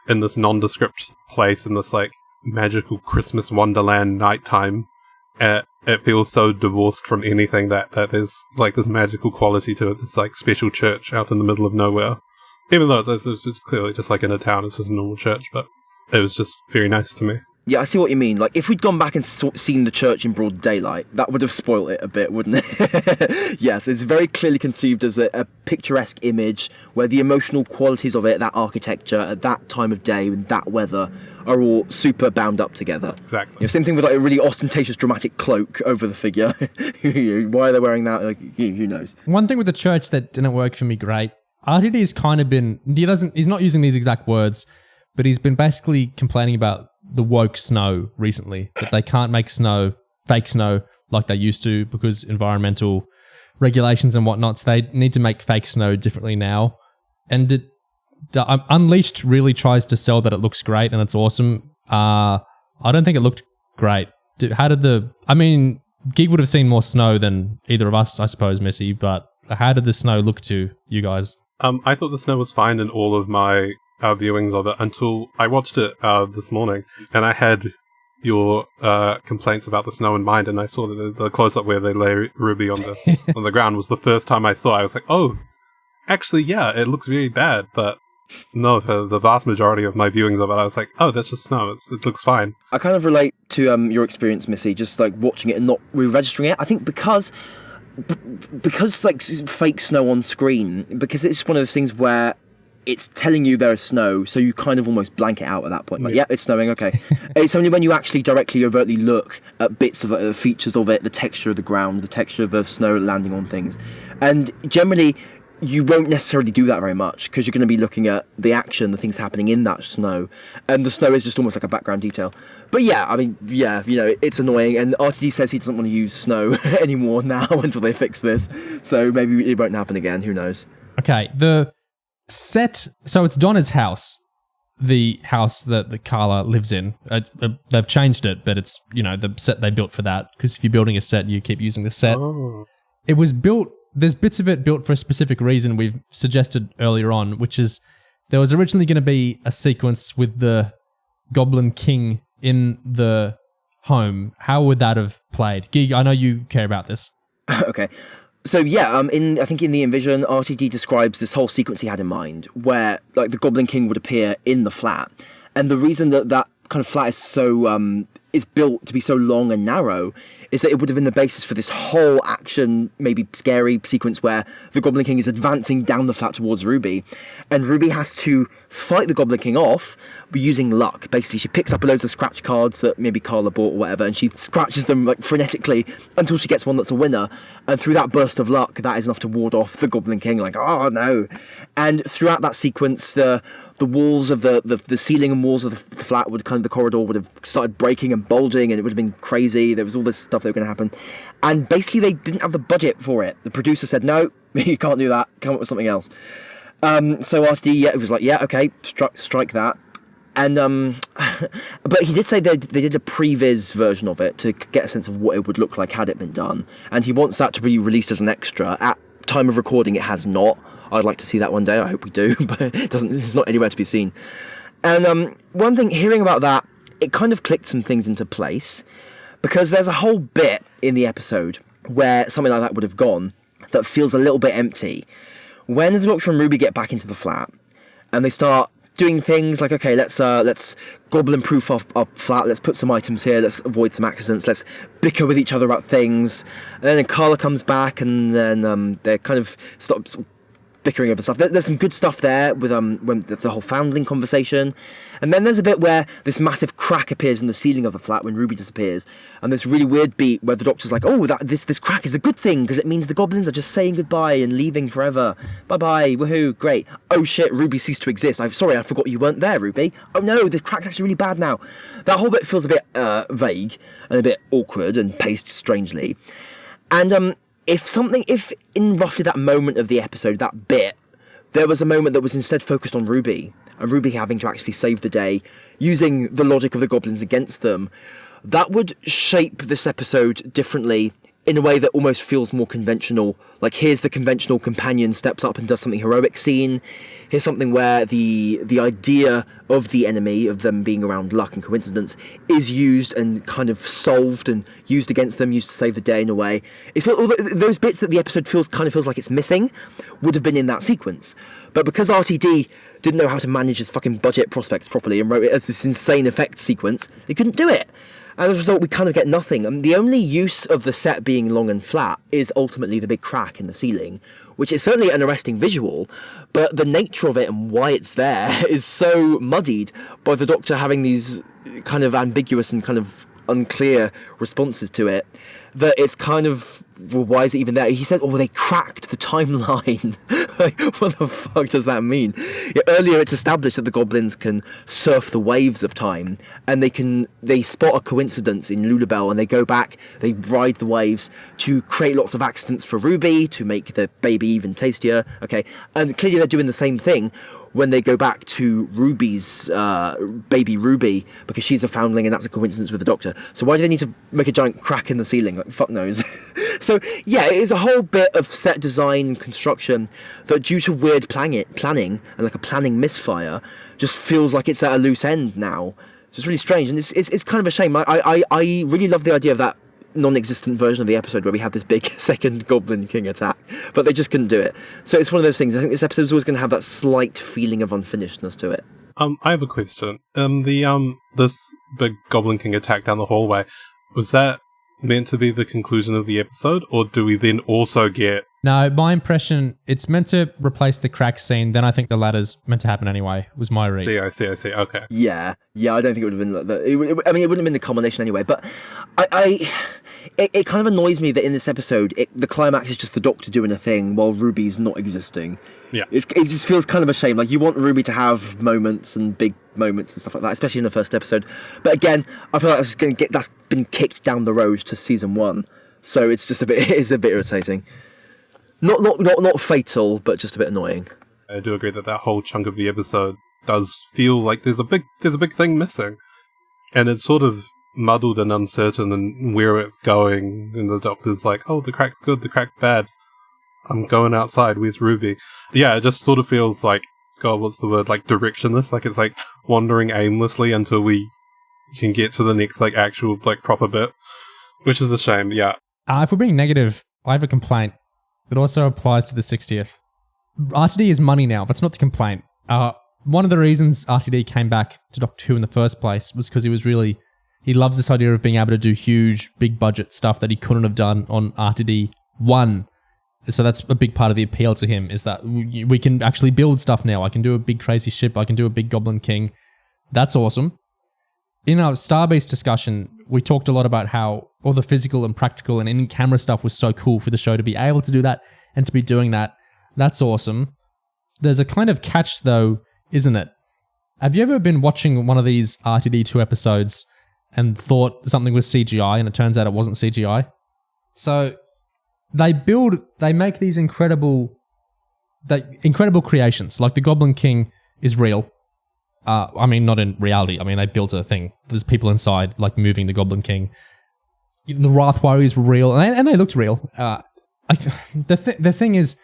in this nondescript place in this magical Christmas wonderland nighttime. It feels so divorced from anything that there's this magical quality to it. This special church out in the middle of nowhere, even though it's clearly just in a town. It's just a normal church, but it was just very nice to me. Yeah, I see what you mean. If we'd gone back and seen the church in broad daylight, that would have spoiled it a bit, wouldn't it? Yes, it's very clearly conceived as a picturesque image where the emotional qualities of it, that architecture, at that time of day, with that weather, are all super bound up together. Exactly. Same thing with a really ostentatious, dramatic cloak over the figure. Why are they wearing that? Who knows? One thing with the church that didn't work for me great, RTD's kind of been, he's not using these exact words, but he's been basically complaining about the woke snow recently, that they can't make snow fake snow like they used to because environmental regulations and whatnot. So they need to make fake snow differently now. And Unleashed really tries to sell that it looks great and it's awesome. I don't think it looked great. Gig would have seen more snow than either of us, I suppose, Missy, but how did the snow look to you guys? I thought the snow was fine in all of my viewings of it until I watched it this morning, and I had your complaints about the snow in mind, and I saw that the close-up where they lay Ruby on the on the ground was the first time I saw it. I was like, oh, actually, yeah, it looks really bad, but no, for the vast majority of my viewings of it, I was like, oh, that's just snow. It looks fine. I kind of relate to your experience, Missy, just like watching it and not re-registering it. I think because like fake snow on screen, because it's one of those things where it's telling you there is snow, so you kind of almost blank it out at that point. Like, yeah, it's snowing, okay. It's only when you actually directly, overtly look at bits of it, features of it, the texture of the ground, the texture of the snow landing on things. And generally, you won't necessarily do that very much because you're going to be looking at the action, the things happening in that snow, and the snow is just almost like a background detail. But it's annoying, and RTD says he doesn't want to use snow anymore now until they fix this, so maybe it won't happen again, who knows. Okay, the set, so it's Donna's house, the house that Carla lives in. They've changed it, but it's, the set they built for that, because if you're building a set, you keep using the set. Oh. It was built... There's bits of it built for a specific reason we've suggested earlier on, which is there was originally going to be a sequence with the Goblin King in the home. How would that have played? Gig, I know you care about this. Okay. So yeah, I think in the Envision, RTD describes this whole sequence he had in mind, where like the Goblin King would appear in the flat, and the reason that kind of flat is so is built to be so long and narrow is that it would have been the basis for this whole action, maybe scary sequence where the Goblin King is advancing down the flat towards Ruby, and Ruby has to fight the Goblin King off using luck. Basically, she picks up loads of scratch cards that maybe Carla bought or whatever, and she scratches them like frenetically until she gets one that's a winner, and through that burst of luck, that is enough to ward off the Goblin King, like, oh no. And throughout that sequence, the walls of the ceiling and walls of the flat the corridor would have started breaking and bulging, and it would have been crazy. There was all this stuff that was going to happen, and basically they didn't have the budget for it. The producer said, no, you can't do that, come up with something else. So RTD, it was like, yeah, okay, strike that. And but he did say they did a previs version of it to get a sense of what it would look like had it been done, and he wants that to be released as an extra. At time of recording, it has not. I'd like to see that one day. I hope we do, but it's not anywhere to be seen. And one thing, hearing about that, it kind of clicked some things into place, because there's a whole bit in the episode where something like that would have gone that feels a little bit empty. When the Doctor and Ruby get back into the flat, and they start doing things like, okay, let's goblin-proof our flat, let's put some items here, let's avoid some accidents, let's bicker with each other about things. And then Carla comes back, and then they kind of stop bickering over stuff. There's some good stuff there with when the whole foundling conversation, and then there's a bit where this massive crack appears in the ceiling of the flat when Ruby disappears, and this really weird beat where the Doctor's like, oh, this crack is a good thing because it means the goblins are just saying goodbye and leaving forever. Bye, woohoo, great. Oh shit, Ruby ceased to exist. I forgot you weren't there, Ruby. Oh no, the crack's actually really bad now. That whole bit feels a bit vague and a bit awkward and paced strangely. And if in roughly that moment of the episode, that bit, there was a moment that was instead focused on Ruby, and Ruby having to actually save the day, using the logic of the goblins against them, that would shape this episode differently in a way that almost feels more conventional. Like, here's the conventional companion steps up and does something heroic scene. Here's something where the idea of the enemy, of them being around luck and coincidence, is used and kind of solved and used against them, used to save the day in a way. It's all those bits that the episode feels like it's missing would have been in that sequence. But because RTD didn't know how to manage his fucking budget prospects properly and wrote it as this insane effect sequence, they couldn't do it. And as a result, we kind of get nothing. And the only use of the set being long and flat is ultimately the big crack in the ceiling, which is certainly an arresting visual, but the nature of it and why it's there is so muddied by the Doctor having these kind of ambiguous and kind of unclear responses to it, that it's kind of well, why is it even there? He says, oh, they cracked the timeline. Like, what the fuck does that mean? Yeah, earlier it's established that the goblins can surf the waves of time, and they spot a coincidence in Lulabelle, and they go back, they ride the waves to create lots of accidents for Ruby, to make the baby even tastier, okay? And clearly they're doing the same thing when they go back to Ruby's baby Ruby, because she's a foundling and that's a coincidence with the Doctor. So why do they need to make a giant crack in the ceiling? Like, fuck knows. So yeah, it is a whole bit of set design and construction that, due to weird planning and like a planning misfire, just feels like it's at a loose end now. So it's really strange, and it's kind of a shame. I really love the idea of that non-existent version of the episode where we have this big second Goblin King attack, but they just couldn't do it. So it's one of those things. I think this episode is always going to have that slight feeling of unfinishedness to it. I have a question. This big Goblin King attack down the hallway, was that meant to be the conclusion of the episode, or do we then also get... No, my impression, it's meant to replace the crack scene, then I think the ladder's meant to happen anyway, was my read. I see, okay. Yeah, I don't think it would have been like that. It wouldn't have been the culmination anyway, but it kind of annoys me that in this episode, the climax is just the Doctor doing a thing while Ruby's not existing. Yeah. It just feels kind of a shame. Like, you want Ruby to have moments and big moments and stuff like that, especially in the first episode. But again, I feel like that's been kicked down the road to season 1. So it's just it's a bit irritating. Not fatal, but just a bit annoying. I do agree that whole chunk of the episode does feel like there's a big thing missing. And it's sort of muddled and uncertain in where it's going, and the Doctor's like, oh, the crack's good, the crack's bad. I'm going outside, where's Ruby? Yeah, it just sort of feels like, God, what's the word? Like, directionless. Like, it's like wandering aimlessly until we can get to the next, like, actual, like, proper bit. Which is a shame, yeah. If we're being negative, I have a complaint. It also applies to the 60th. RTD is money now. That's not the complaint. One of the reasons RTD came back to Doctor Who in the first place was because he loves this idea of being able to do huge, big budget stuff that he couldn't have done on RTD 1. So that's a big part of the appeal to him, is that we can actually build stuff now. I can do a big crazy ship. I can do a big Goblin King. That's awesome. In our Starbase discussion, we talked a lot about how all the physical and practical and in-camera stuff was so cool for the show to be able to do that and to be doing that. That's awesome. There's a kind of catch though, isn't it? Have you ever been watching one of these RTD2 episodes and thought something was CGI and it turns out it wasn't CGI? So they make these incredible creations. Like the Goblin King is real. I mean, not in reality. I mean, they built a thing. There's people inside, like, moving the Goblin King. The Wrath Warriors were real, and they looked real. The thing is,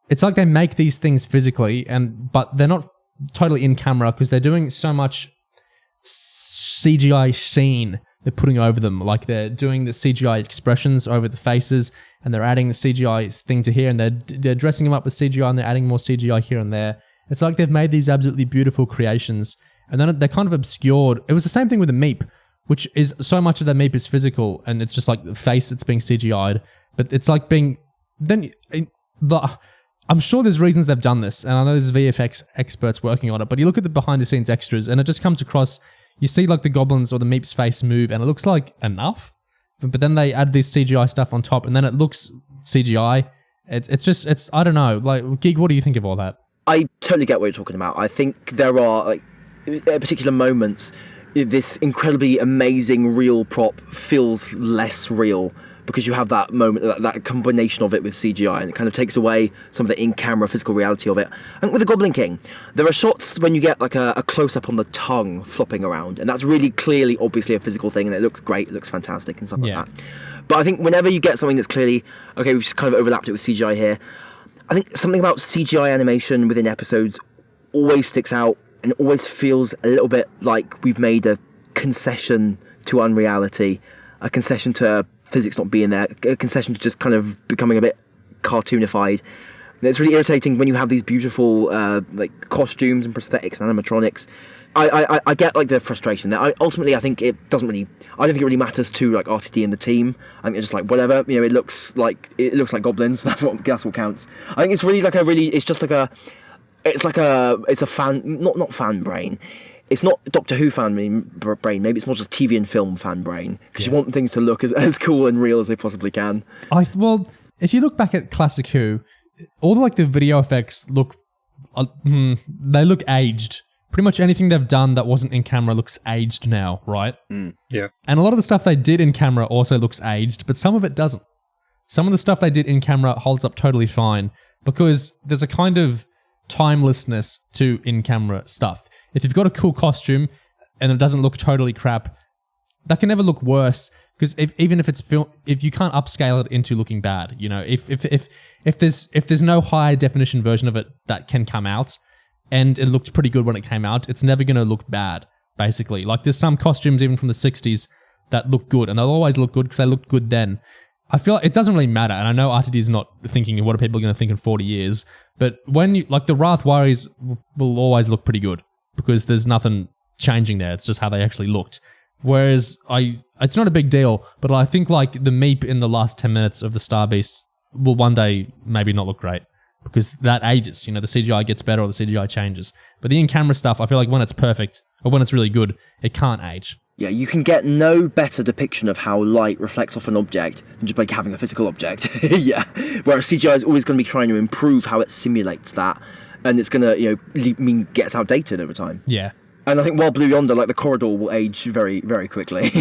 it's like they make these things physically, but they're not totally in camera because they're doing so much CGI scene they're putting over them. Like, they're doing the CGI expressions over the faces, and they're adding the CGI thing to here, and they're dressing them up with CGI, and they're adding more CGI here and there. It's like they've made these absolutely beautiful creations, and then they're kind of obscured. It was the same thing with the Meep, which is so much of the Meep is physical, and it's just like the face that's being CGI'd. But it's like being... I'm sure there's reasons they've done this, and I know there's VFX experts working on it, but you look at the behind-the-scenes extras, and it just comes across... You see like the goblins or the Meep's face move, and it looks like enough, but then they add this CGI stuff on top, and then it looks CGI. It's I don't know. Like, Gig, what do you think of all that? I totally get what you're talking about. I think there are, like, at particular moments, this incredibly amazing real prop feels less real because you have that moment, that combination of it with CGI, and it kind of takes away some of the in-camera physical reality of it. And with the Goblin King, there are shots when you get like a close-up on the tongue flopping around, and that's really clearly, obviously, a physical thing, and it looks great, it looks fantastic and stuff like that. But I think whenever you get something that's clearly, okay, we've just kind of overlapped it with CGI here, I think something about CGI animation within episodes always sticks out and always feels a little bit like we've made a concession to unreality, a concession to physics not being there, a concession to just kind of becoming a bit cartoonified. And it's really irritating when you have these beautiful like costumes and prosthetics and animatronics. I get like the frustration there. Ultimately, I think it doesn't really. I don't think it really matters to like RTD and the team. I think it's just like whatever. You know, it looks like goblins. That's what counts. I think it's really like it's a fan, not fan brain. it's not Doctor Who fan brain, maybe it's more just TV and film fan brain, because you want things to look as cool and real as they possibly can. Well, if you look back at classic Who, all the video effects look, they look aged. Pretty much anything they've done that wasn't in camera looks aged now, right? Yes. And a lot of the stuff they did in camera also looks aged, but some of it doesn't. Some of the stuff they did in camera holds up totally fine because there's a kind of timelessness to in-camera stuff. If you've got a cool costume and it doesn't look totally crap, that can never look worse because even if it's if you can't upscale it into looking bad, if there's no high definition version of it that can come out and it looked pretty good when it came out, it's never going to look bad, basically. Like there's some costumes even from the 60s that look good and they'll always look good because they looked good then. I feel like it doesn't really matter, and I know RTD is not thinking what are people going to think in 40 years, but when you, the Wrath Warriors will always look pretty good because there's nothing changing there. It's just how they actually looked. Whereas it's not a big deal, but I think the meep in the last 10 minutes of the Star Beast will one day maybe not look great because that ages. The CGI gets better or the CGI changes. But the in-camera stuff, I feel like when it's perfect or when it's really good, it can't age. Yeah, you can get no better depiction of how light reflects off an object than just by having a physical object. Yeah. Whereas CGI is always going to be trying to improve how it simulates that, and it's going to, gets outdated over time. Yeah. And I think while Blue Yonder, the corridor will age very, very quickly.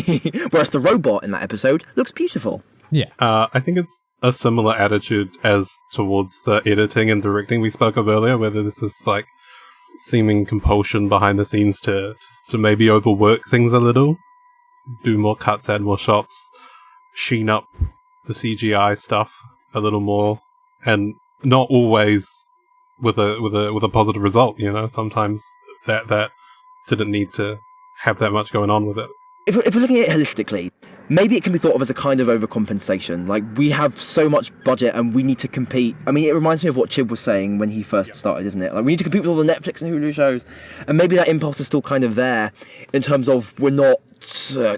Whereas the robot in that episode looks beautiful. Yeah. I think it's a similar attitude as towards the editing and directing we spoke of earlier, whether this is seeming compulsion behind the scenes to maybe overwork things a little, do more cuts, add more shots, sheen up the CGI stuff a little more, and not always with a positive result. Sometimes that didn't need to have that much going on with it. If we're looking at it holistically, maybe it can be thought of as a kind of overcompensation. We have so much budget and we need to compete. I mean, it reminds me of what Chib was saying when he first started, isn't it? We need to compete with all the Netflix and Hulu shows. And maybe that impulse is still kind of there in terms of we're not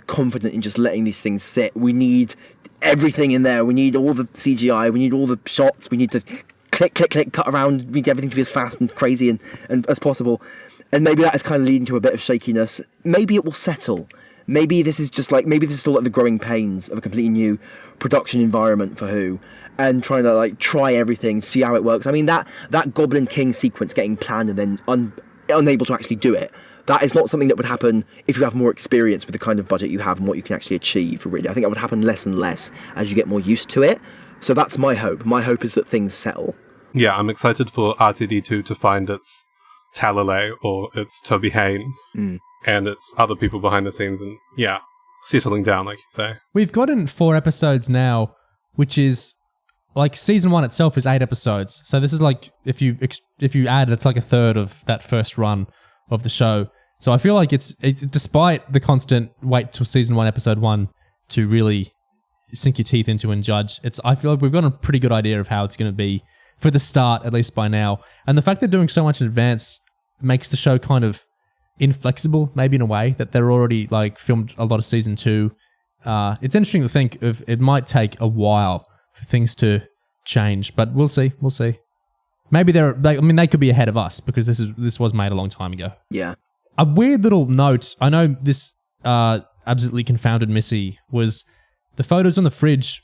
confident in just letting these things sit. We need everything in there. We need all the CGI. We need all the shots. We need to click, cut around. We need everything to be as fast and crazy and as possible. And maybe that is kind of leading to a bit of shakiness. Maybe it will settle. Maybe this is still the growing pains of a completely new production environment for Who, and trying to try everything, see how it works. I mean, that Goblin King sequence getting planned and then unable to actually do it, that is not something that would happen if you have more experience with the kind of budget you have and what you can actually achieve, really. I think that would happen less and less as you get more used to it. So that's my hope. My hope is that things settle. Yeah, I'm excited for RTD2 to find its Talalay or its Toby Haynes. And it's other people behind the scenes and, settling down, like you say. We've gotten 4 episodes now, which is, season 1 itself is 8 episodes. So this is if you add, it's a third of that first run of the show. So I feel like it's despite the constant wait till season 1, episode 1 to really sink your teeth into and judge, I feel like we've got a pretty good idea of how it's going to be for the start, at least by now. And the fact they're doing so much in advance makes the show kind of inflexible, maybe in a way, that they're already filmed a lot of season 2. It's interesting to think of it might take a while for things to change, but we'll see. Maybe they could be ahead of us because this was made a long time ago. Yeah. A weird little note, I know this absolutely confounded Missy, was the photos on the fridge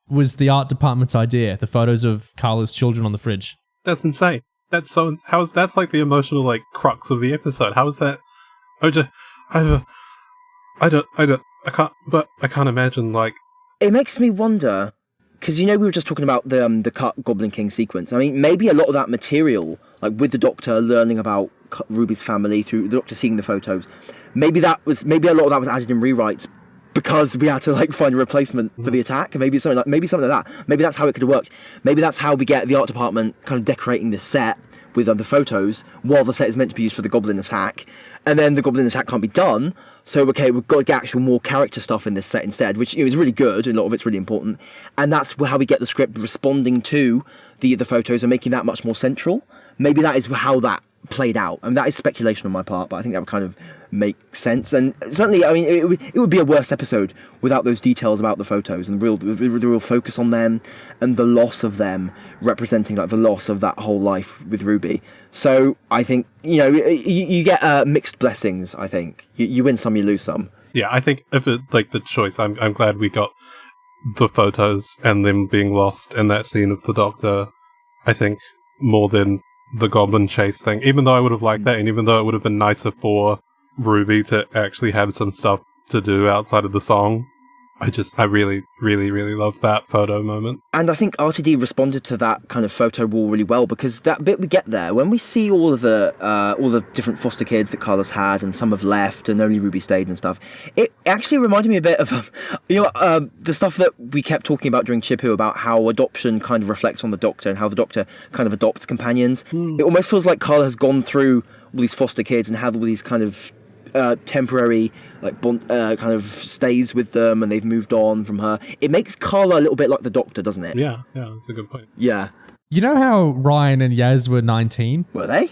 was the art department's idea, the photos of Carla's children on the fridge. That's insane. That's the emotional crux of the episode. How is that? I can't imagine It makes me wonder, because we were just talking about the cut Goblin King sequence. I mean, maybe a lot of that material, with the Doctor learning about Ruby's family through the Doctor seeing the photos, maybe a lot of that was added in rewrites because we had to find a replacement for the attack. Maybe something like that. Maybe that's how it could have worked. Maybe that's how we get the art department kind of decorating the set with the photos while the set is meant to be used for the Goblin attack, and then the Goblin attack can't be done. So we've got to get actual more character stuff in this set instead, which is really good. And a lot of it's really important, and that's how we get the script responding to the photos and making that much more central. Maybe that is how that played out, and that is speculation on my part, but I think that would kind of make sense. And certainly, I mean, it would be a worse episode without those details about the photos and the real focus on them and the loss of them representing like the loss of that whole life with Ruby. So I think, you get mixed blessings. I think you win some, you lose some. Yeah, I think if it like the choice, I'm glad we got the photos and them being lost in that scene of the Doctor. I think more than the Goblin chase thing, even though I would have liked that, and even though it would have been nicer for Ruby to actually have some stuff to do outside of the song. I really, really, really love that photo moment. And I think RTD responded to that kind of photo wall really well, because that bit we get there, when we see all the different foster kids that Carla's had, and some have left, and only Ruby stayed and stuff, it actually reminded me a bit of, the stuff that we kept talking about during Chippu about how adoption kind of reflects on the Doctor, and how the Doctor kind of adopts companions. It almost feels like Carla has gone through all these foster kids and had all these kind of temporary kind of stays with them, and they've moved on from her. It makes Carla a little bit like the Doctor, doesn't it? Yeah, that's a good point. Yeah. You know how Ryan and Yaz were 19? Were they?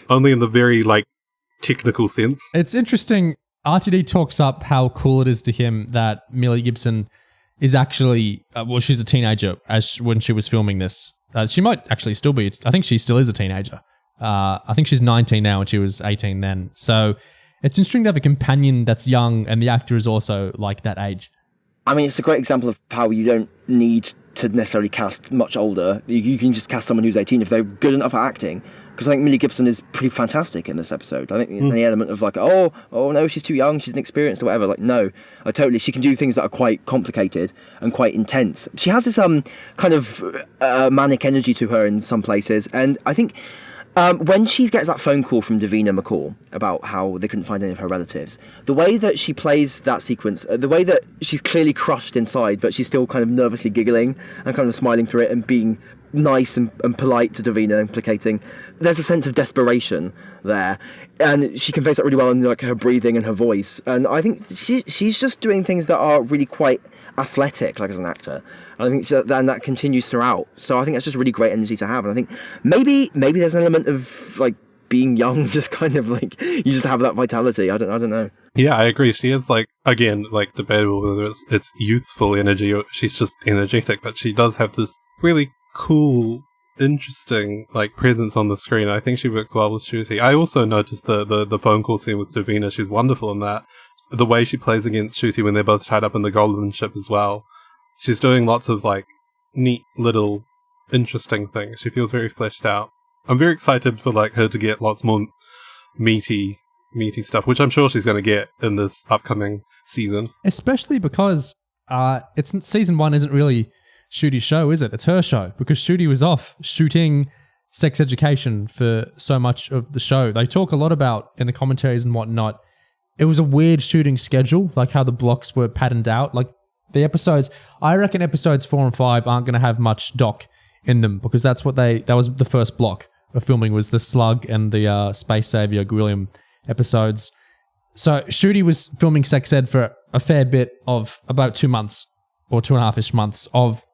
Only in the very technical sense. It's interesting. RTD talks up how cool it is to him that Millie Gibson is actually she's a teenager when she was filming this. She might actually still be. I think she still is a teenager. I think she's 19 now and she was 18 then. So it's interesting to have a companion that's young and the actor is also like that age. I mean, it's a great example of how you don't need to necessarily cast much older. You can just cast someone who's 18 if they're good enough at acting. Because I think Millie Gibson is pretty fantastic in this episode. I think the element of oh no, she's too young, she's inexperienced or whatever. No, she can do things that are quite complicated and quite intense. She has this kind of manic energy to her in some places, and I think when she gets that phone call from Davina McCall about how they couldn't find any of her relatives, the way that she plays that sequence, the way that she's clearly crushed inside, but she's still kind of nervously giggling and kind of smiling through it and being nice and polite to Davina and placating, there's a sense of desperation there, and she conveys that really well in her breathing and her voice. And I think she's just doing things that are really quite athletic, as an actor. And I think that continues throughout. So I think that's just really great energy to have. And I think maybe there's an element of being young, just kind of you just have that vitality. I don't know. Yeah, I agree. She is again, debatable whether it's youthful energy or she's just energetic, but she does have this really cool, interesting presence on the screen. I think she works well with Ncuti. I also noticed the phone call scene with Davina. She's wonderful in that. The way she plays against Ncuti when they're both tied up in the Goblin ship as well. She's doing lots of neat little interesting things. She feels very fleshed out. I'm very excited for her to get lots more meaty stuff, which I'm sure she's going to get in this upcoming season. Especially because season 1 isn't really Ncuti's show, is it? It's her show, because Ncuti was off shooting sex education for so much of the show. They talk a lot about, in the commentaries and whatnot, it was a weird shooting schedule, how the blocks were patterned out. The episodes, I reckon episodes 4 and 5 aren't going to have much doc in them, because that was the first block of filming, was the Slug and the Space Savior Gwilliam episodes. So Ncuti was filming sex ed for a fair bit of about 2 months or 2.5-ish months of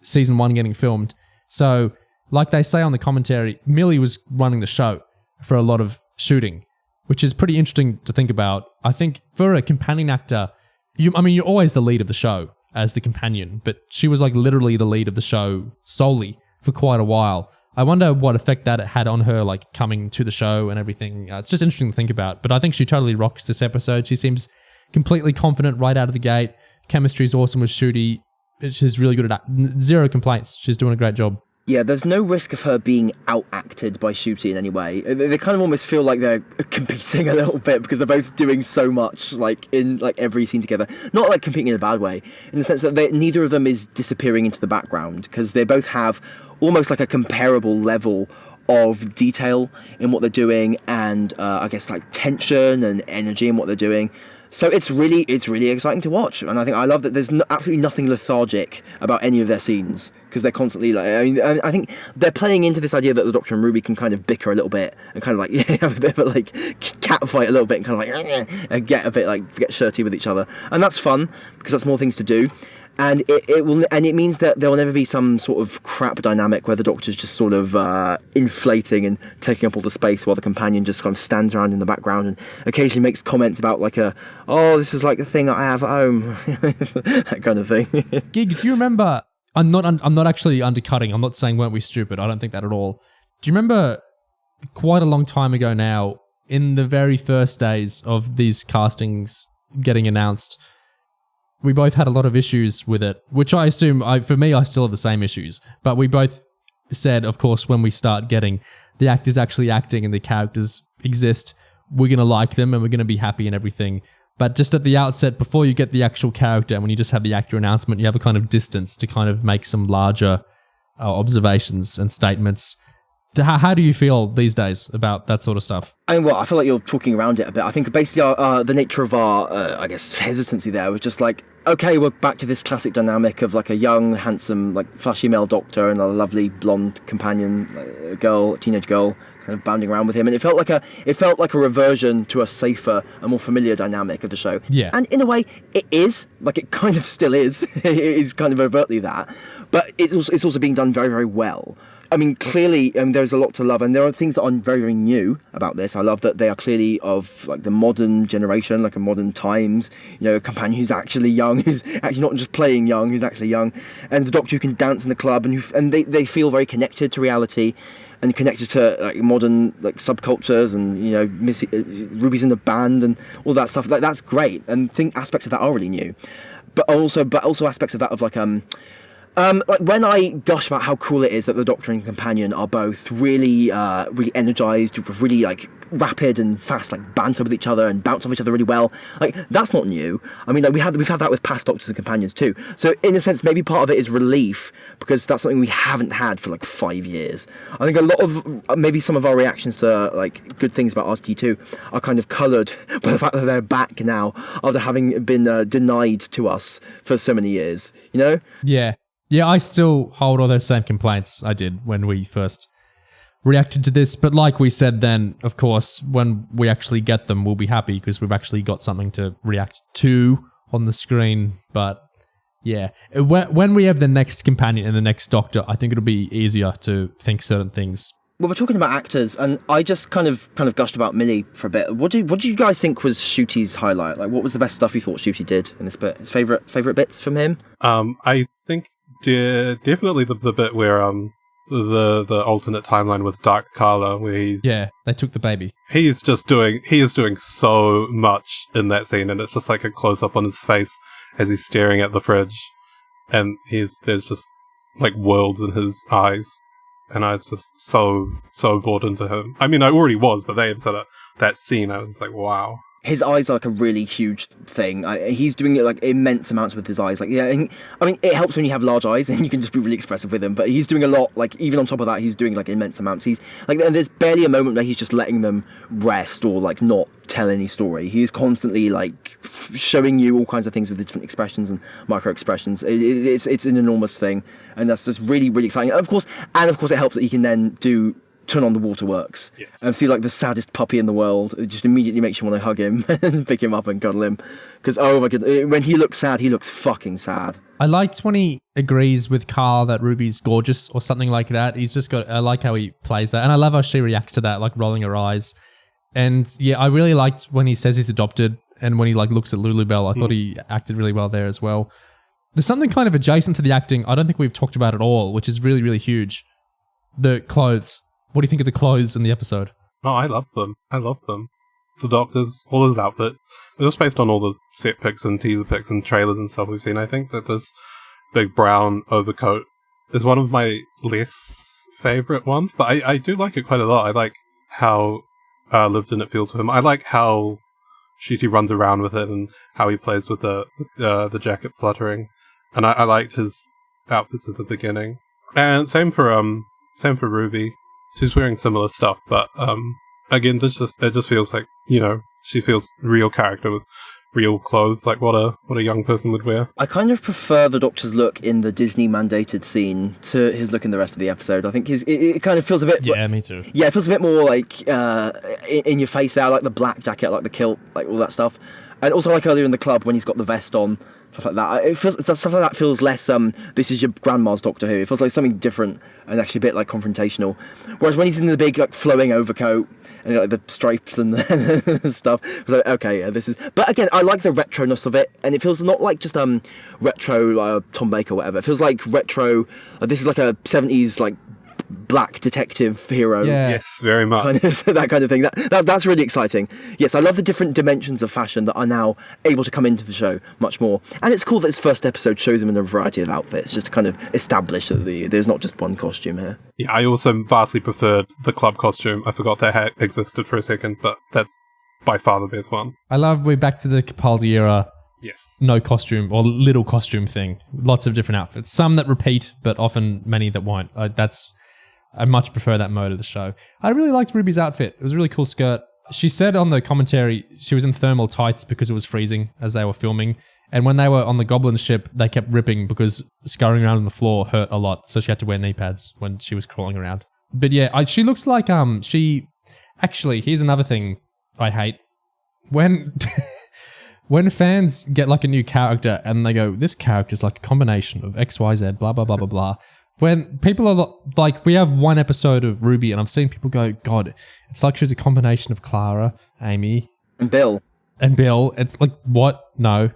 season 1 getting filmed. So like they say on the commentary, Millie was running the show for a lot of shooting, which is pretty interesting to think about. I think for a companion actor, you're always the lead of the show as the companion, but she was literally the lead of the show solely for quite a while. I wonder what effect that it had on her, coming to the show and everything. It's just interesting to think about, but I think she totally rocks this episode. She seems completely confident right out of the gate. Chemistry is awesome with Ncuti. She's really good at that. Zero complaints. She's doing a great job. Yeah, there's no risk of her being out-acted by Ncuti in any way. They kind of almost feel like they're competing a little bit, because they're both doing so much, in every scene together. Not competing in a bad way, in the sense that neither of them is disappearing into the background, because they both have almost a comparable level of detail in what they're doing, and I guess tension and energy in what they're doing. So it's really exciting to watch, and I love that there's absolutely nothing lethargic about any of their scenes, because they're constantly I think they're playing into this idea that the Doctor and Ruby can kind of bicker a little bit and kind of have a bit of a cat fight a little bit and kind of and get a bit get shirty with each other, and that's fun because that's more things to do. And it means that there will never be some sort of crap dynamic where the Doctor's just sort of inflating and taking up all the space while the companion just kind of stands around in the background and occasionally makes comments about like this is like the thing I have at home, that kind of thing. Gig, do you remember? I'm not actually undercutting. I'm not saying weren't we stupid. I don't think that at all. Do you remember quite a long time ago now, in the very first days of these castings getting announced, we both had a lot of issues with it, which I assume, for me, I still have the same issues. But we both said, of course, when we start getting the actors actually acting and the characters exist, we're going to like them and we're going to be happy and everything. But just at the outset, before you get the actual character, and when you just have the actor announcement, you have a kind of distance to kind of make some larger observations and statements. How do you feel these days about that sort of stuff? I mean, I feel like you're talking around it a bit. I think basically the nature of our, I guess, hesitancy there was just like, okay, we're back to this classic dynamic of like a young, handsome, like flashy male Doctor and a lovely blonde companion teenage girl, kind of bounding around with him, and it felt like a reversion to a safer, a more familiar dynamic of the show. Yeah, and in a way, it is like it kind of still is. It is kind of overtly that, but it's also being done very, very well. I mean, clearly, there's a lot to love, and there are things that are very, very new about this. I love that they are clearly of like the modern generation, like a modern times. You know, a companion who's actually young, who's actually not just playing young, who's actually young, and the Doctor who can dance in the club, and they feel very connected to reality, and connected to like modern like subcultures, and you know, Missy, Ruby's in the band, and all that stuff. Like, that's great, and aspects of that are really new, but also aspects of that of like like when I gush about how cool it is that the Doctor and companion are both really energized, with really like rapid and fast like banter with each other and bounce off each other really well, like that's not new. I mean, like we've had that with past Doctors and companions too. So in a sense, maybe part of it is relief because that's something we haven't had for like 5 years. I think a lot of maybe some of our reactions to like good things about RTD2 are kind of coloured by the fact that they're back now after having been denied to us for so many years. You know? Yeah, I still hold all those same complaints I did when we first reacted to this. But like we said then, of course, when we actually get them, we'll be happy because we've actually got something to react to on the screen. But yeah, when we have the next companion and the next Doctor, I think it'll be easier to think certain things. Well, we're talking about actors, and I just kind of gushed about Millie for a bit. What did you guys think was Ncuti's highlight? Like, what was the best stuff you thought Ncuti did in this bit? His favorite bits from him? I think definitely the bit where the alternate timeline with Dark Carla, where they took the baby. He is doing so much in that scene, and it's just like a close up on his face as he's staring at the fridge, and there's just like worlds in his eyes. And I was just so bought into him. I mean, I already was, but they have set up that scene. I was just like, wow. His eyes are like a really huge thing. He's doing it like immense amounts with his eyes. Like, yeah, I mean, it helps when you have large eyes and you can just be really expressive with him. But he's doing a lot. Like, even on top of that, he's doing like immense amounts. He's like, and there's barely a moment where he's just letting them rest or like not tell any story. He's constantly like showing you all kinds of things with the different expressions and micro expressions. It's an enormous thing, and that's just really, really exciting. Of course, it helps that he can then turn on the waterworks. Yes. And see like the saddest puppy in the world. It just immediately makes you want to hug him and pick him up and cuddle him. Because, oh my god, when he looks sad, he looks fucking sad. I liked when he agrees with Carl that Ruby's gorgeous or something like that. I like how he plays that. And I love how she reacts to that, like rolling her eyes. And yeah, I really liked when he says he's adopted and when he like looks at Lulubelle. I thought he acted really well there as well. There's something kind of adjacent to the acting I don't think we've talked about at all, which is really, really huge. The clothes. What do you think of the clothes in the episode? Oh, I love them. The Doctor's, all his outfits. Just based on all the set pics and teaser pics and trailers and stuff we've seen, I think that this big brown overcoat is one of my less favourite ones, but I do like it quite a lot. I like how lived in it feels for him. I like how Ncuti runs around with it and how he plays with the jacket fluttering. And I liked his outfits at the beginning. And same for Ruby. She's wearing similar stuff, but again, it just feels like, you know, she feels real character with real clothes, like what a young person would wear. I kind of prefer the Doctor's look in the Disney mandated scene to his look in the rest of the episode. I think it kind of feels a bit... Yeah, me too. Yeah, it feels a bit more like in your face there, like the black jacket, like the kilt, like all that stuff. And also like earlier in the club when he's got the vest on, stuff like that. It feels stuff like that feels less. This is your grandma's Doctor Who. It feels like something different and actually a bit like confrontational. Whereas when he's in the big like flowing overcoat and like the stripes and the stuff, it's like, okay, yeah, this is. But again, I like the retroness of it, and it feels not like just retro Tom Baker or whatever. It feels like retro. This is like a 70s like black detective hero. Yeah. Yes, very much. That kind of thing. That's really exciting. Yes, I love the different dimensions of fashion that are now able to come into the show much more. And it's cool that this first episode shows them in a variety of outfits, just to kind of establish that there's not just one costume here. Yeah, I also vastly preferred the club costume. I forgot that existed for a second, but that's by far the best one. I love we're back to the Capaldi era. Yes. No costume or little costume thing. Lots of different outfits. Some that repeat, but often many that won't. I much prefer that mode of the show. I really liked Ruby's outfit. It was a really cool skirt. She said on the commentary she was in thermal tights because it was freezing as they were filming. And when they were on the Goblin ship, they kept ripping because scurrying around on the floor hurt a lot. So she had to wear knee pads when she was crawling around. But yeah, she looks like actually, here's another thing I hate. When when fans get like a new character and they go, this character's like a combination of X, Y, Z, blah, blah, blah, blah, blah. When people are like, we have one episode of Ruby and I've seen people go, God, it's like she's a combination of Clara, Amy. And Bill. It's like, what? No.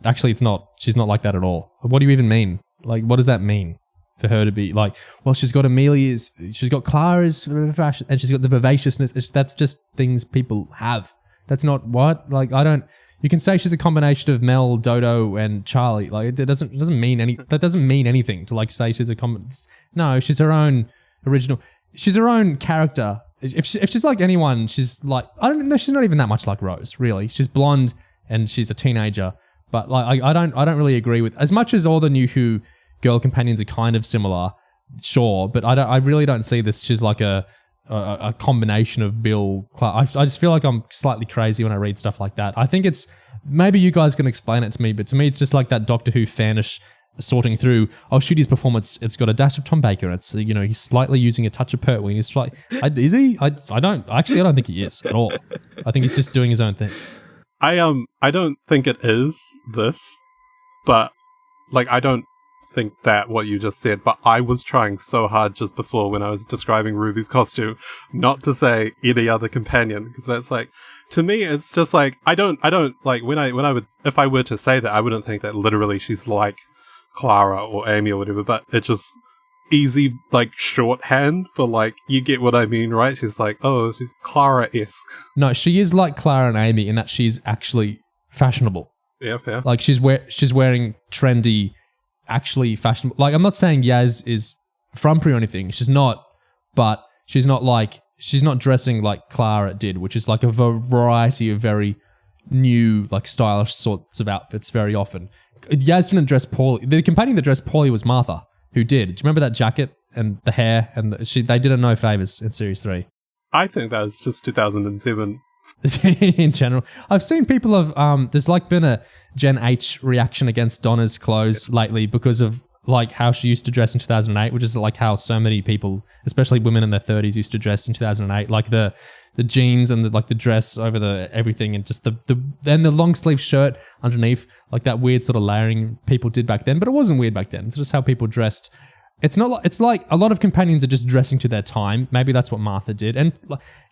Actually, it's not. She's not like that at all. What do you even mean? Like, what does that mean for her to be like, well, she's got Amelia's, she's got Clara's, and she's got the vivaciousness. That's just things people have. That's not what? Like, you can say she's a combination of Mel, Dodo, and Charlie. Like, it doesn't mean that doesn't mean anything to like say she's no, she's her own original. She's her own character. If she's like anyone, she's like, I don't know, she's not even that much like Rose, really. She's blonde and she's a teenager. But like, I don't really agree with, as much as all the New Who girl companions are kind of similar, sure, but I really don't see this. She's like a combination of Bill, Clark. I just feel like I'm slightly crazy when I read stuff like that. I think it's, maybe you guys can explain it to me, but to me it's just like that Doctor Who fanish sorting through, Ncuti performance, it's got a dash of Tom Baker, it's, you know, he's slightly using a touch of Pertwee, he's like, is he? I don't think he is at all. I think he's just doing his own thing. I don't think it is this, but like, I don't think that what you just said, but I was trying so hard just before when I was describing Ruby's costume not to say any other companion, because that's like, to me it's just like, I don't like, if I were to say that, I wouldn't think that literally she's like Clara or Amy or whatever, but it's just easy like shorthand for like, you get what I mean, right? She's like, oh, she's Clara-esque. No, she is like Clara and Amy in that she's actually fashionable. Yeah, fair. Like she's wearing trendy, actually fashionable. Like, I'm not saying Yaz is frumpy or anything. She's not, but she's not dressing like Clara did, which is like a variety of very new, like stylish sorts of outfits very often. Yaz didn't dress poorly. The companion that dressed poorly was Martha, who did. Do you remember that jacket and the hair? And they did her no favors in Series 3. I think that was just 2007. In general, I've seen people have there's like been a Gen H reaction against Donna's clothes lately because of like how she used to dress in 2008, which is like how so many people, especially women in their 30s, used to dress in 2008, like the jeans and the dress over the everything, and just the long sleeve shirt underneath, like that weird sort of layering people did back then. But it wasn't weird back then. It's just how people dressed. It's like a lot of companions are just dressing to their time. Maybe that's what Martha did. And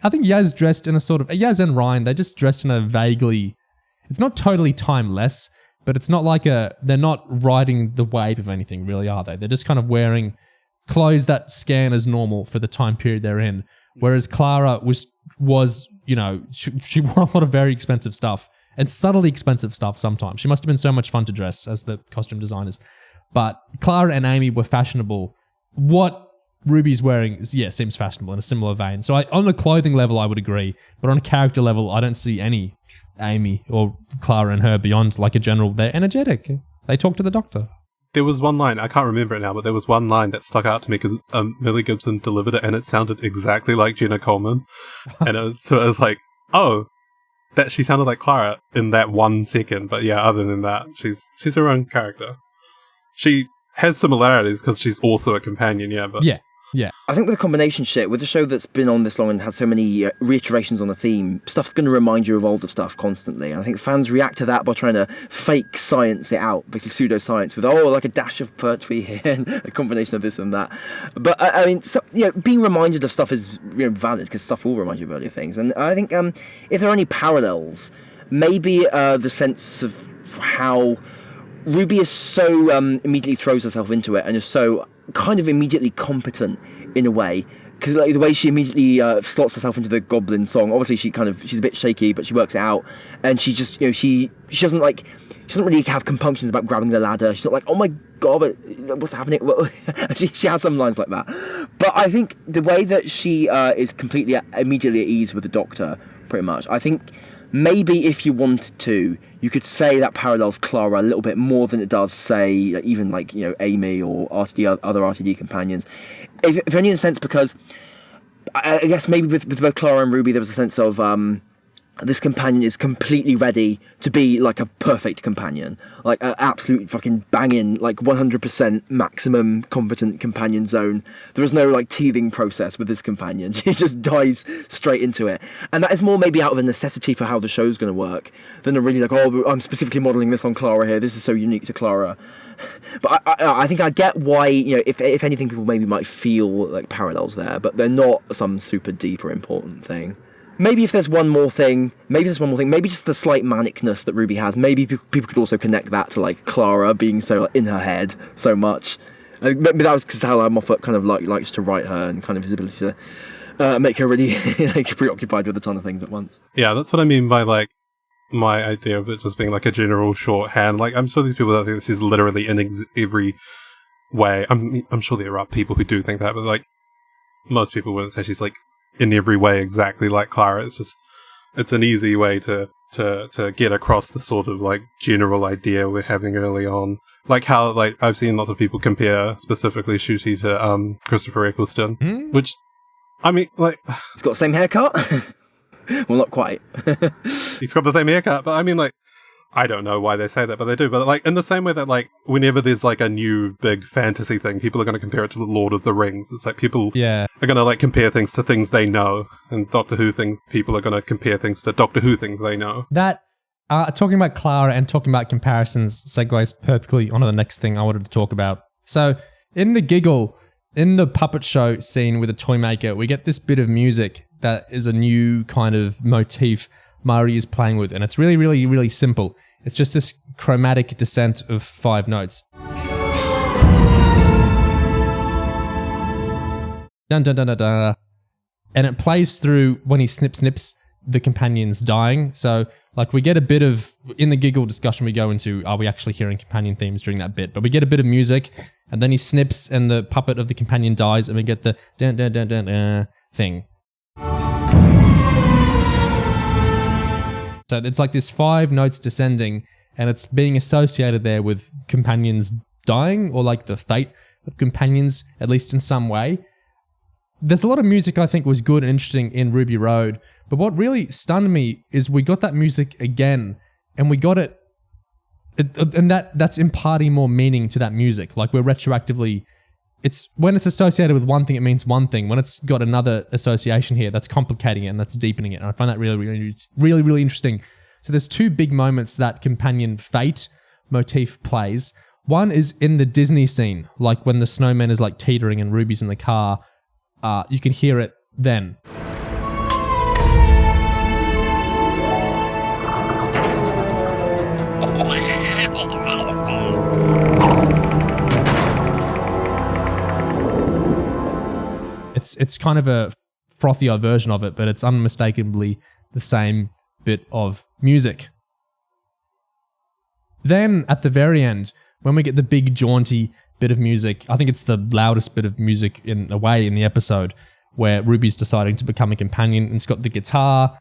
I think Yaz dressed in a sort of, Yaz and Ryan, they just dressed in a vaguely, it's not totally timeless, but it's not like they're not riding the wave of anything really, are they? They're just kind of wearing clothes that scan as normal for the time period they're in. Whereas Clara was, you know, she wore a lot of very expensive stuff and subtly expensive stuff sometimes. She must have been so much fun to dress as the costume designers. But Clara and Amy were fashionable. What Ruby's wearing seems fashionable in a similar vein. So on a clothing level, I would agree. But on a character level, I don't see any Amy or Clara and her beyond like a general. They're energetic. They talk to the Doctor. There was one line, I can't remember it now, but there was one line that stuck out to me because Millie Gibson delivered it and it sounded exactly like Jenna Coleman. And it was like, oh, that she sounded like Clara in that 1 second. But yeah, other than that, she's her own character. She has similarities because she's also a companion, yeah. But yeah, Yeah. I think with the combination shit, with a show that's been on this long and has so many reiterations on the theme, stuff's going to remind you of older stuff constantly. And I think fans react to that by trying to fake science it out, basically pseudoscience with, like a dash of poetry here and a combination of this and that. But I mean, so, being reminded of stuff is valid because stuff will remind you of earlier things. And I think if there are any parallels, maybe the sense of how Ruby is so immediately throws herself into it and is so kind of immediately competent in a way, because like the way she immediately slots herself into the Goblin Song. Obviously she's a bit shaky, but she works it out, and she just she doesn't really have compunctions about grabbing the ladder. She's not like, oh my god, what's happening? She has some lines like that, but I think the way that she is completely immediately at ease with the Doctor, pretty much, I think maybe if you wanted to, you could say that parallels Clara a little bit more than it does, say, even like, Amy or other RTD companions. If only in a sense, because I guess maybe with both Clara and Ruby, there was a sense of this companion is completely ready to be like a perfect companion, like an absolute fucking banging, like 100% maximum competent companion zone. There is no like teething process with this companion. She just dives straight into it, and that is more maybe out of a necessity for how the show's going to work than a really like, oh, I'm specifically modelling this on Clara here. This is so unique to Clara. But I think I get why, if anything, people maybe might feel like parallels there, but they're not some super deep or important thing. Maybe if there's one more thing, maybe just the slight manicness that Ruby has, maybe people could also connect that to like Clara being so like, in her head so much. Maybe that was because how Moffat kind of likes to write her, and kind of his ability to make her really like preoccupied with a ton of things at once. Yeah, that's what I mean by like my idea of it just being like a general shorthand. Like, I'm sure these people don't think this is literally in every way. I'm sure there are people who do think that, but like most people wouldn't say she's like in every way exactly like Clara. It's an easy way to get across the sort of like general idea we're having early on. Like how like I've seen lots of people compare specifically Ncuti to Christopher Eccleston, which I mean like he's got the same haircut. Well, not quite. He's got the same haircut, but I mean like I don't know why they say that, but they do. But like in the same way that like whenever there's like a new big fantasy thing, people are going to compare it to the Lord of the Rings. It's like people are going to like compare things to things they know, and Doctor Who people are going to compare things to Doctor Who things they know. That talking about Clara and talking about comparisons segues perfectly onto the next thing I wanted to talk about. So in the giggle, in the puppet show scene with the toy maker, we get this bit of music that is a new kind of motif Mari is playing with, and it's really, really, really simple. It's just this chromatic descent of 5 notes. Dun, dun, dun, dun, dun. And it plays through when he snips the companion's dying. So like we get a bit of, in the giggle discussion we go into, are we actually hearing companion themes during that bit? But we get a bit of music, and then he snips and the puppet of the companion dies, and we get the dun, dun, dun, dun, dun thing. So it's like this 5 notes descending, and it's being associated there with companions dying, or like the fate of companions, at least in some way. There's a lot of music I think was good and interesting in Ruby Road, but what really stunned me is we got that music again, and we got it and that's imparting more meaning to that music. Like we're retroactively, it's when it's associated with one thing, it means one thing. When it's got another association here, that's complicating it and that's deepening it. And I find that really, really, really, really interesting. So there's 2 big moments that companion fate motif plays. One is in the Disney scene, like when the snowman is like teetering and Ruby's in the car. You can hear it then. It's kind of a frothier version of it, but it's unmistakably the same bit of music. Then at the very end, when we get the big jaunty bit of music, I think it's the loudest bit of music in a way in the episode, where Ruby's deciding to become a companion, and it's got the guitar.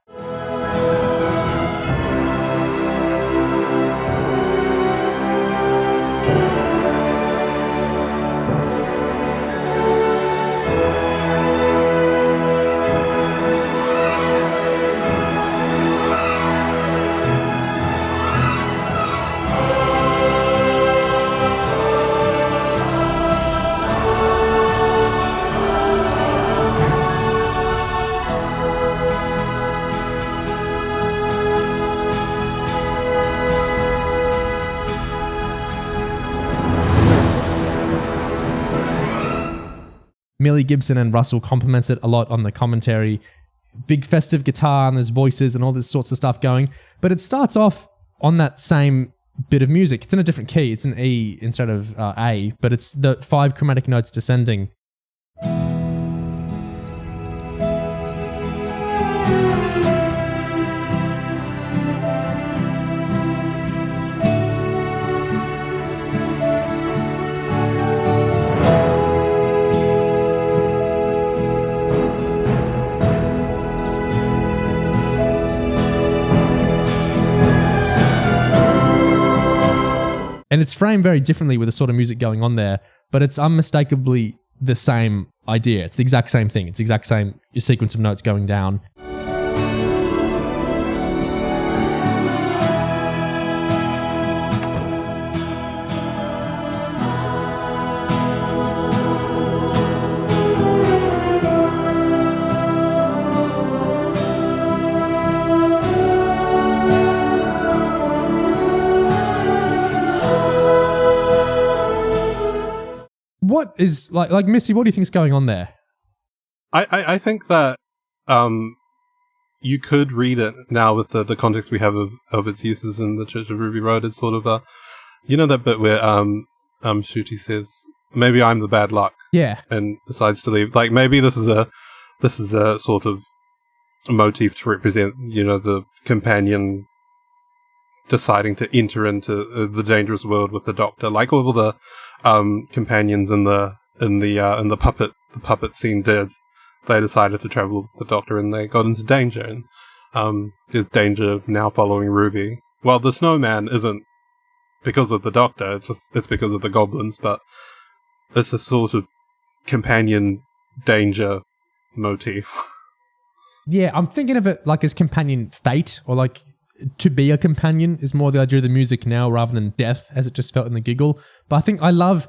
Millie Gibson and Russell complement it a lot on the commentary. Big festive guitar and there's voices and all this sorts of stuff going. But it starts off on that same bit of music. It's in a different key. It's an E instead of A, but it's the 5 chromatic notes descending. And it's framed very differently with the sort of music going on there, but it's unmistakably the same idea. It's the exact same thing. It's the exact same sequence of notes going down. What is like Missy? What do you think is going on there? I think that you could read it now with the context we have of its uses in the Church of Ruby Road. It's sort of that bit where Ncuti says, "Maybe I'm the bad luck," and decides to leave. Like maybe this is a sort of motif to represent the companion deciding to enter into the dangerous world with the Doctor, like all the companions in the puppet scene did. They decided to travel with the Doctor and they got into danger, and there's danger now following Ruby. Well, the snowman isn't because of the Doctor; it's because of the goblins. But it's a sort of companion danger motif. Yeah, I'm thinking of it like as companion fate, or like to be a companion is more the idea of the music now rather than death, as it just felt in the giggle. But I think I love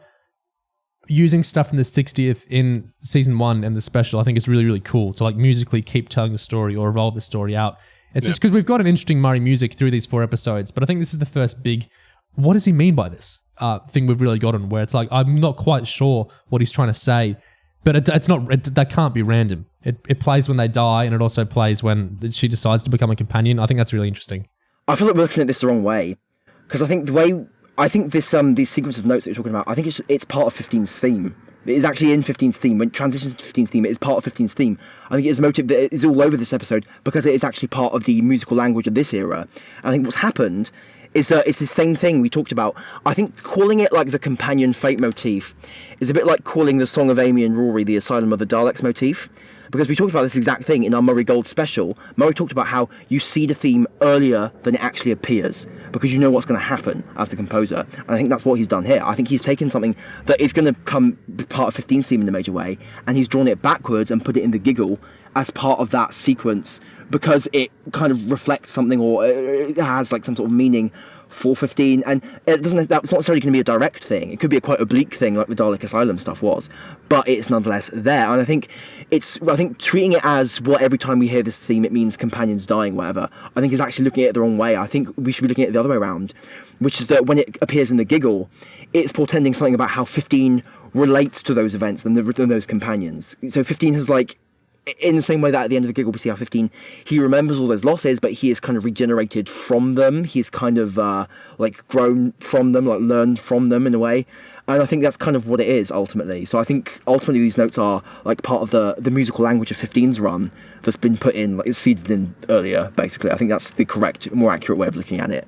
using stuff from the 60th in season 1 and the special. I think it's really, really cool to like musically keep telling the story or evolve the story out. It's just because we've got an interesting Murray music through these 4 episodes, but I think this is the first big, what does he mean by this thing we've really gotten, where it's like, I'm not quite sure what he's trying to say, but it's not, that can't be random. It plays when they die, and it also plays when she decides to become a companion. I think that's really interesting. I feel like we're looking at this the wrong way, because I think this sequence of notes that you're talking about, I think it's part of 15's theme. It is actually in 15's theme. When it transitions to 15's theme, it is part of 15's theme. I think it is a motive that is all over this episode because it is actually part of the musical language of this era. And I think what's happened is that it's the same thing we talked about. I think calling it like the companion fate motif is a bit like calling the Song of Amy and Rory the Asylum of the Daleks motif. Because we talked about this exact thing in our Murray Gold special. Murray talked about how you see the theme earlier than it actually appears, because you know what's going to happen as the composer. And I think that's what he's done here. I think he's taken something that is going to become part of 15's theme in a major way, and he's drawn it backwards and put it in the giggle as part of that sequence, because it kind of reflects something, or it has like some sort of meaning for 15, and that's not necessarily going to be a direct thing. It could be a quite oblique thing like the Dalek Asylum stuff was, but it's nonetheless there. And I think treating it as what every time we hear this theme it means companions dying, whatever, I think is actually looking at it the wrong way. I think we should be looking at it the other way around, which is that when it appears in the giggle, it's portending something about how 15 relates to those events and those companions. So 15 has like, in the same way that at the end of the giggle we see how 15, he remembers all those losses, but he is kind of regenerated from them. He's kind of like grown from them, like learned from them in a way. And I think that's kind of what it is ultimately. So I think ultimately these notes are like part of the musical language of 15's run that's been put in, like it's seeded in earlier, basically. I think that's the correct, more accurate way of looking at it.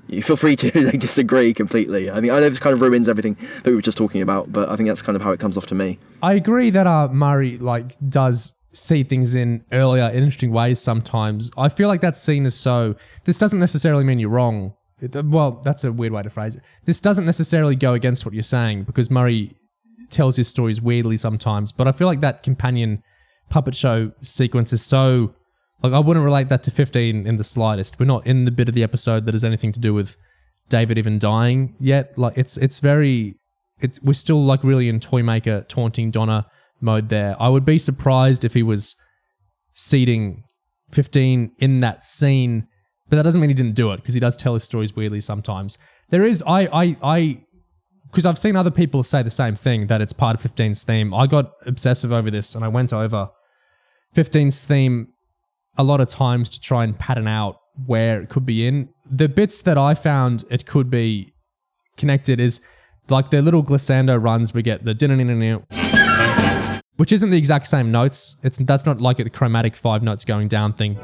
You feel free to disagree completely. I know this kind of ruins everything that we were just talking about, but I think that's kind of how it comes off to me. I agree that Murray does see things in earlier, in interesting ways sometimes. I feel like that's seen as so. This doesn't necessarily mean you're wrong. Well, that's a weird way to phrase it. This doesn't necessarily go against what you're saying, because Murray tells his stories weirdly sometimes. But I feel like that companion puppet show sequence is so. Like, I wouldn't relate that to 15 in the slightest. We're not in the bit of the episode that has anything to do with David even dying yet. Like, we're still like really in Toymaker taunting Donna mode there. I would be surprised if he was seeding 15 in that scene, but that doesn't mean he didn't do it, because he does tell his stories weirdly sometimes. There is, I because I've seen other people say the same thing, that it's part of 15's theme. I got obsessive over this and I went over 15's theme a lot of times to try and pattern out where it could be in. The bits that I found it could be connected is like the little glissando runs. We get the din-din-din-din, which isn't the exact same notes. That's not like a chromatic 5 notes going down thing.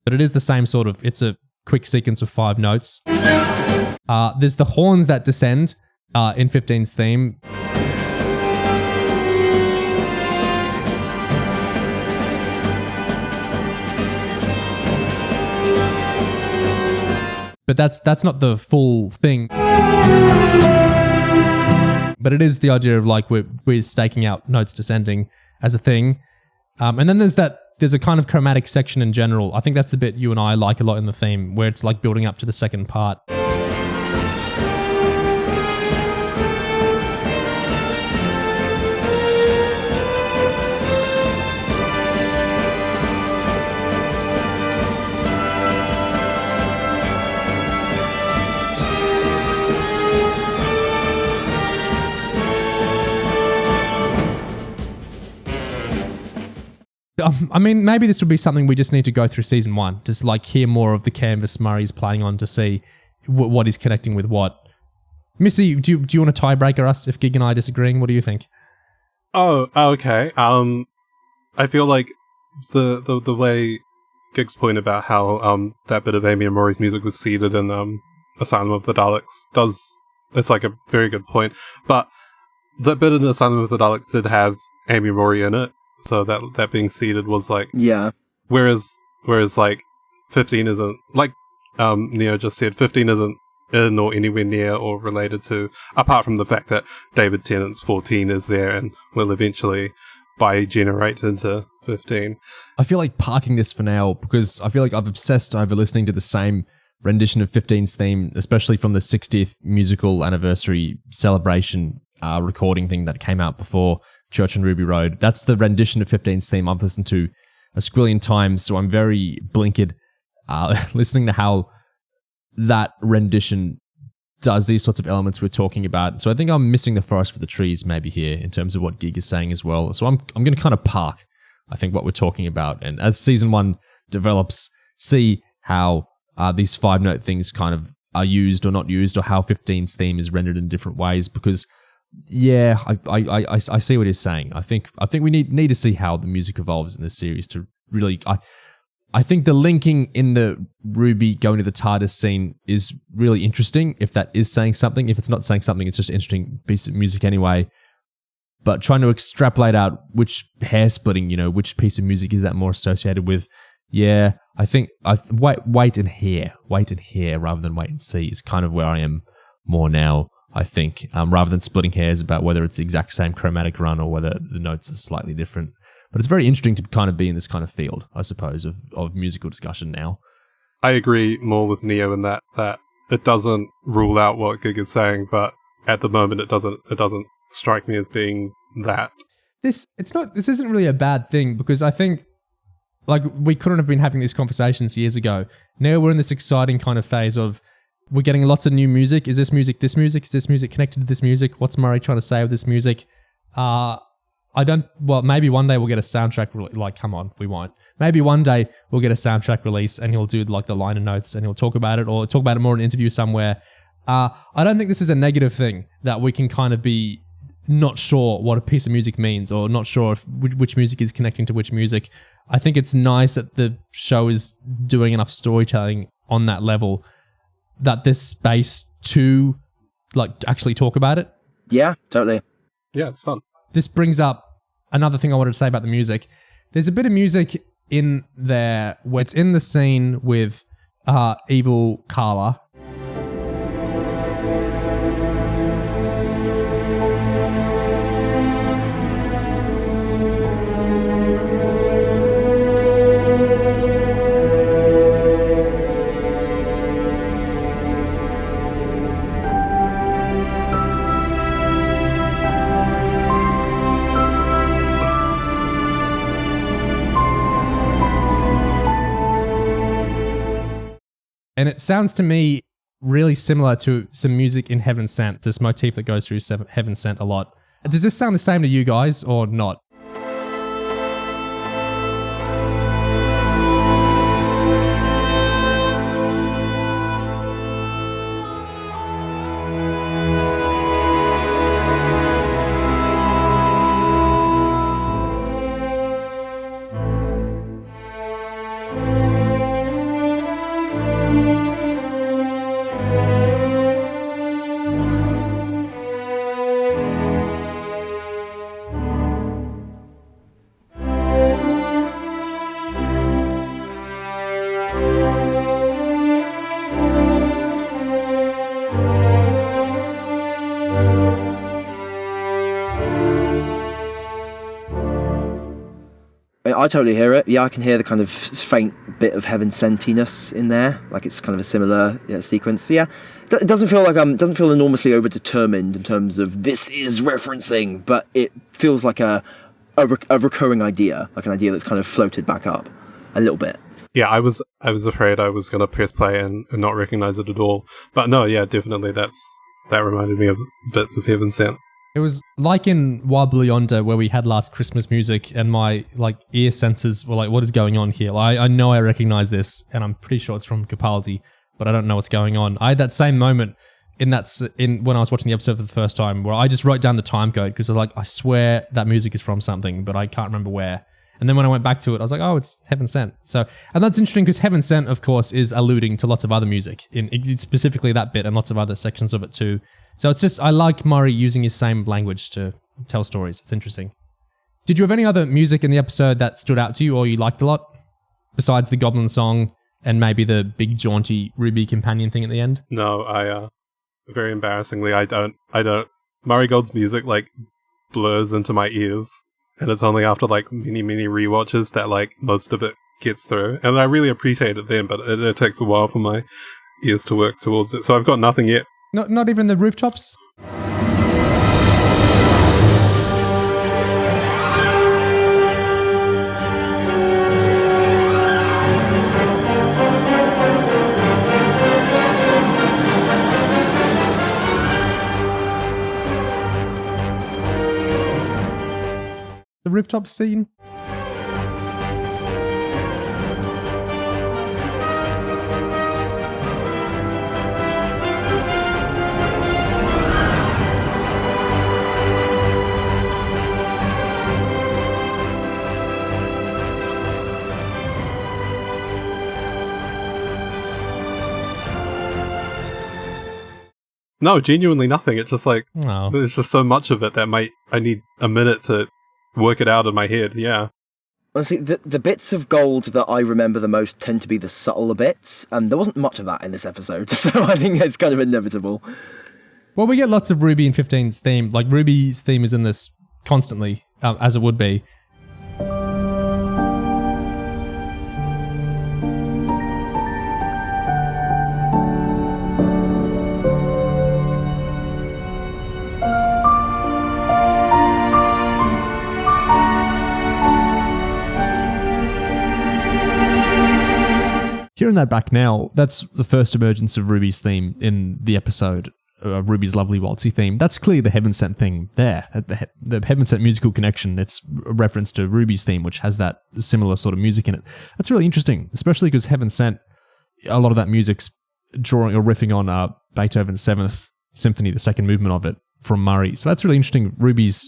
But it is the same sort of, it's a quick sequence of 5 notes. There's the horns that descend in 15's theme. But that's not the full thing. But it is the idea of like we're staking out notes descending as a thing. And then there's a kind of chromatic section in general. I think that's the bit you and I like a lot in the theme, where it's like building up to the second part. I mean, maybe this would be something we just need to go through season 1, just like hear more of the canvas Murray's playing on to see what is connecting with what. Missy, do you want to tiebreaker us if Gig and I are disagreeing? What do you think? Oh, okay. I feel like the way Gig's point about how that bit of Amy and Rory's music was seeded in Asylum of the Daleks it's like a very good point. But that bit in Asylum of the Daleks did have Amy and Rory in it. So that being seeded was like, yeah. Whereas like 15 isn't, like Neo just said, 15 isn't in or anywhere near or related to, apart from the fact that David Tennant's 14 is there and will eventually bi-generate into 15. I feel like parking this for now because I feel like I've obsessed over listening to the same rendition of 15's theme, especially from the 60th musical anniversary celebration recording thing that came out before Church on Ruby Road. That's the rendition of 15's theme I've listened to a squillion times, so I'm very blinkered listening to how that rendition does these sorts of elements we're talking about. So I think I'm missing the forest for the trees maybe here in terms of what Gig is saying as well. So I'm going to kind of park, I think, what we're talking about. And as season 1 develops, see how these 5-note things kind of are used or not used, or how 15's theme is rendered in different ways, because yeah, I see what he's saying. I think we need to see how the music evolves in this series to really. I think the linking in the Ruby going to the TARDIS scene is really interesting. If that is saying something, if it's not saying something, it's just an interesting piece of music anyway. But trying to extrapolate out which hair splitting, which piece of music is that more associated with? Yeah, I think wait and hear rather than wait and see is kind of where I am more now. I think, rather than splitting hairs about whether it's the exact same chromatic run or whether the notes are slightly different. But it's very interesting to kind of be in this kind of field, I suppose, of musical discussion now. I agree more with Neo in that it doesn't rule out what Gig is saying, but at the moment it doesn't strike me as being that. This isn't really a bad thing, because I think like we couldn't have been having these conversations years ago. Now we're in this exciting kind of phase of we're getting lots of new music. Is this music this music? Is this music connected to this music? What's Murray trying to say with this music? Maybe one day we'll get a soundtrack. Come on, we won't. Maybe one day we'll get a soundtrack release and he'll do like the liner notes and he'll talk about it, or talk about it more in an interview somewhere. I don't think this is a negative thing that we can kind of be not sure what a piece of music means, or not sure if which music is connecting to which music. I think it's nice that the show is doing enough storytelling on that level that there's space to actually talk about it. Yeah, totally. Yeah, it's fun. This brings up another thing I wanted to say about the music. There's a bit of music in there where it's in the scene with evil Carla. And it sounds to me really similar to some music in Heaven Sent, this motif that goes through Heaven Sent a lot. Does this sound the same to you guys or not? I totally hear it. Yeah, I can hear the kind of faint bit of heaven sentiness in there. Like it's kind of a similar sequence. So yeah, it doesn't feel like doesn't feel enormously overdetermined in terms of this is referencing, but it feels like a recurring idea, like an idea that's kind of floated back up a little bit. Yeah, I was afraid I was going to press play and not recognize it at all. But no, yeah, definitely that reminded me of bits of Heaven Sent. It was like in Wild Blue Yonder where we had Last Christmas music and my ear senses were like, what is going on here? I know I recognize this and I'm pretty sure it's from Capaldi, but I don't know what's going on. I had that same moment when I was watching the episode for the first time where I just wrote down the time code because I was like, I swear that music is from something, but I can't remember where. And then when I went back to it, I was like, oh, it's Heaven Sent. So, and that's interesting because Heaven Sent, of course, is alluding to lots of other music, specifically that bit and lots of other sections of it too. So it's just, I like Murray using his same language to tell stories. It's interesting. Did you have any other music in the episode that stood out to you or you liked a lot? Besides the Goblin Song and maybe the big jaunty Ruby companion thing at the end? No, very embarrassingly, I don't. Murray Gold's music, blurs into my ears. And it's only after, many, many rewatches that, most of it gets through. And I really appreciate it then, but it takes a while for my ears to work towards it. So I've got nothing yet. Not even the rooftops? The rooftop scene? No, genuinely nothing. It's just Oh. there's just so much of it that I need a minute to work it out in my head. Yeah. Honestly, the bits of gold that I remember the most tend to be the subtler bits, and there wasn't much of that in this episode, so I think it's kind of inevitable. Well, we get lots of Ruby in 15's theme. Ruby's theme is in this constantly, as it would be. Hearing that back now, that's the first emergence of Ruby's theme in the episode, Ruby's lovely waltzy theme. That's clearly the Heaven Sent thing there. The Heaven Sent musical connection, it's a reference to Ruby's theme, which has that similar sort of music in it. That's really interesting, especially because Heaven Sent, a lot of that music's drawing or riffing on Beethoven's 7th Symphony, the second movement of it, from Murray. So that's really interesting. Ruby's,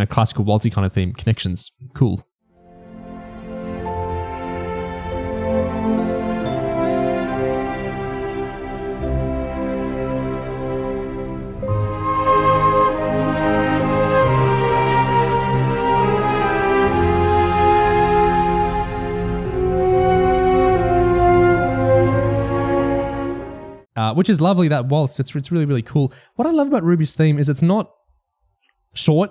classical waltzy kind of theme connections. Cool. Which is lovely, that waltz. It's really, really cool. What I love about Ruby's theme is it's not short.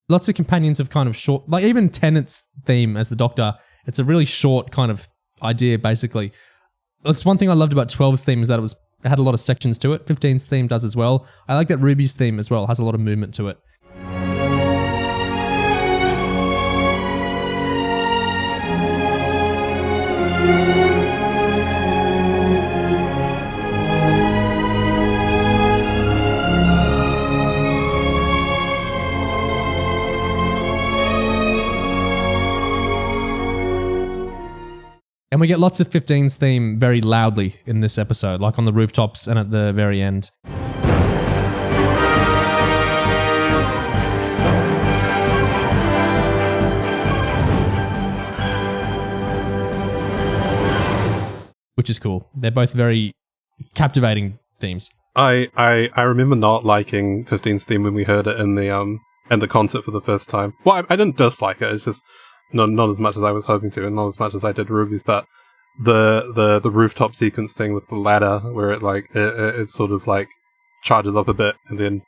lots of companions of kind of short, like even Tennant's theme as the Doctor, it's a really short kind of idea, basically. It's one thing I loved about 12's theme is that it had a lot of sections to it. 15's theme does as well. I like that Ruby's theme as well has a lot of movement to it. And we get lots of 15's theme very loudly in this episode, like on the rooftops and at the very end. Which is cool. They're both very captivating themes. I remember not liking 15's theme when we heard it in the concert for the first time. Well, I didn't dislike it. It's just not as much as I was hoping to, and not as much as I did Ruby's. But the rooftop sequence thing with the ladder, where it sort of like charges up a bit and then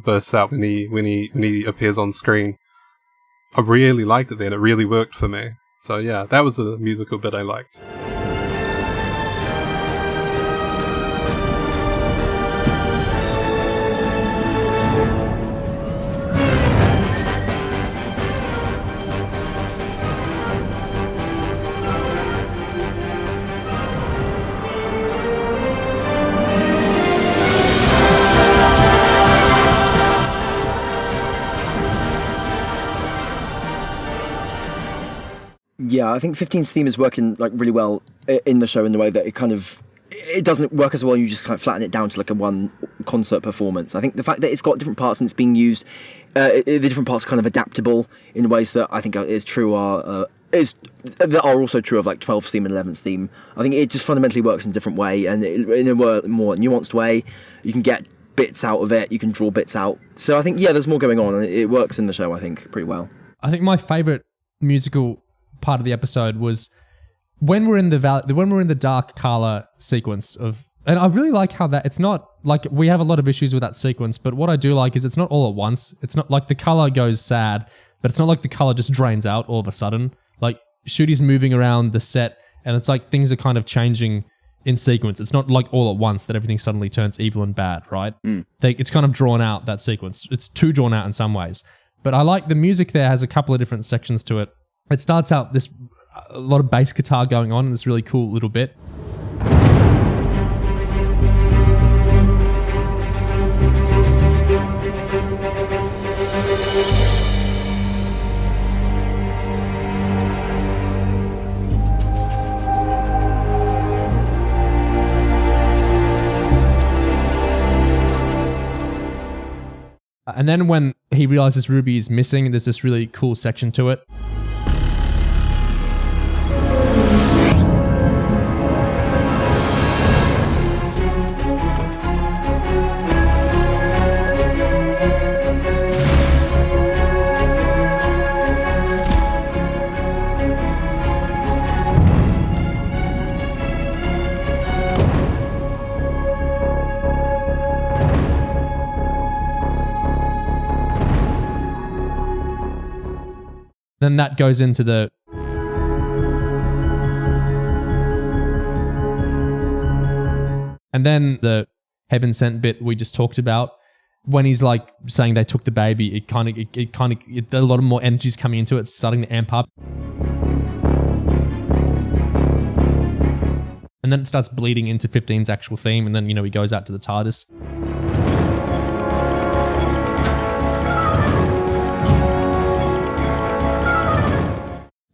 bursts out when he appears on screen. I really liked it then. It really worked for me. So yeah, that was a musical bit I liked. Yeah, I think 15's theme is working like really well in the show in the way that it doesn't work as well. You just kind of flatten it down to like a one concert performance. I think the fact that it's got different parts and it's being used, the different parts are kind of adaptable in ways that I think is true that are also true of like 12's theme and 11's theme. I think it just fundamentally works in a different way and in a more nuanced way. You can get bits out of it. You can draw bits out. So I think there's more going on and it works in the show. I think pretty well. I think my favorite musical part of the episode was when we're in the dark Carla sequence of, and I really like how that it's not like we have a lot of issues with that sequence, but what I do like is it's not all at once. It's not like the color goes sad, but it's not like the color just drains out all of a sudden. Like Ncuti's moving around the set and it's like things are kind of changing in sequence. It's not like all at once that everything suddenly turns evil and bad, right? It's kind of drawn out, that sequence. It's too drawn out in some ways. But I like the music there has a couple of different sections to it. It starts out a lot of bass guitar going on in this really cool little bit. And then when he realizes Ruby is missing, there's this really cool section to it. Then that goes into the... And then the heaven sent bit we just talked about, when he's like saying they took the baby, a lot of more energy's coming into it. It's starting to amp up. And then it starts bleeding into 15's actual theme. And then, he goes out to the TARDIS.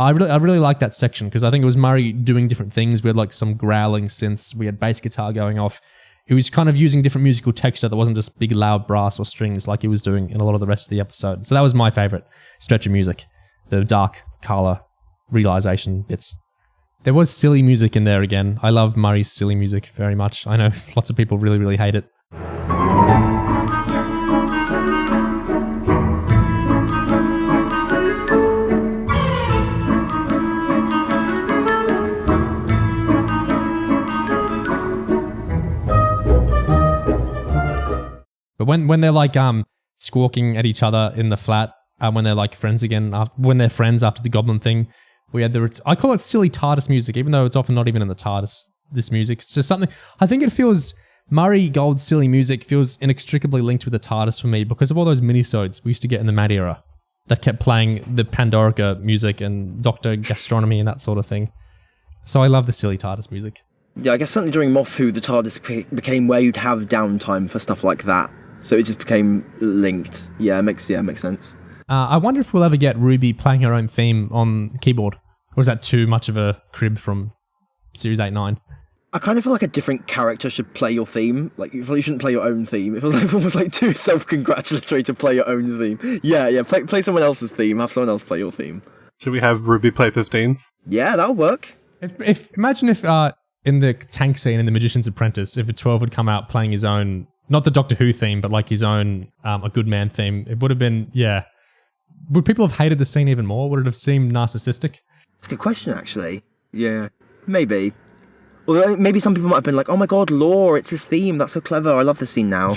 I really like that section because I think it was Murray doing different things. We had like some growling synths. We had bass guitar going off. He was kind of using different musical texture that wasn't just big loud brass or strings like he was doing in a lot of the rest of the episode. So that was my favorite stretch of music. The dark Carla realization bits. There was silly music in there again. I love Murray's silly music very much. I know lots of people really, really hate it. But when they're like squawking at each other in the flat, when they're like friends again, when they're friends after the Goblin thing. We had I call it silly TARDIS music, even though it's often not even in the TARDIS, this music. It's just something, I think it feels, Murray Gold's silly music feels inextricably linked with the TARDIS for me because of all those minisodes we used to get in the Mad era that kept playing the Pandorica music and Dr. Gastronomy and that sort of thing. So I love the silly TARDIS music. Yeah, I guess certainly during Moth Who, the TARDIS became where you'd have downtime for stuff like that. So it just became linked. Yeah, it makes sense. I wonder if we'll ever get Ruby playing her own theme on keyboard. Or is that too much of a crib from Series 8-9? I kind of feel like a different character should play your theme. Like, you shouldn't play your own theme. It feels like almost like too self-congratulatory to play your own theme. Yeah, play someone else's theme. Have someone else play your theme. Should we have Ruby play 15s? Yeah, that'll work. Imagine if in the tank scene in The Magician's Apprentice, if a 12 would come out playing his own, not the Doctor Who theme, but like his own A Good Man theme. It would have been, yeah. Would people have hated the scene even more? Would it have seemed narcissistic? It's a good question, actually. Yeah, maybe. Although maybe some people might have been like, oh my god, Lore, it's his theme. That's so clever. I love the scene now.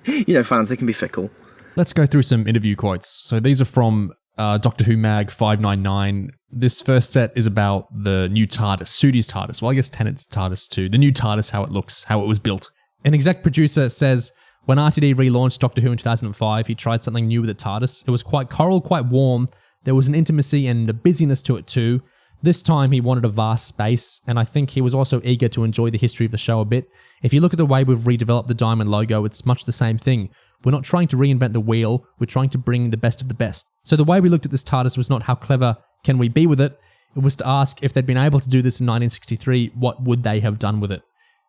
You know, fans, they can be fickle. Let's go through some interview quotes. So these are from Doctor Who Mag 599. This first set is about the new TARDIS, Ncuti's TARDIS. Well, I guess Tennant's TARDIS too. The new TARDIS, how it looks, how it was built. An exec producer says, when RTD relaunched Doctor Who in 2005, he tried something new with the TARDIS. It was quite choral, quite warm. There was an intimacy and a busyness to it too. This time he wanted a vast space, and I think he was also eager to enjoy the history of the show a bit. If you look at the way we've redeveloped the Diamond logo, it's much the same thing. We're not trying to reinvent the wheel, we're trying to bring the best of the best. So the way we looked at this TARDIS was not how clever can we be with it, it was to ask if they'd been able to do this in 1963, what would they have done with it?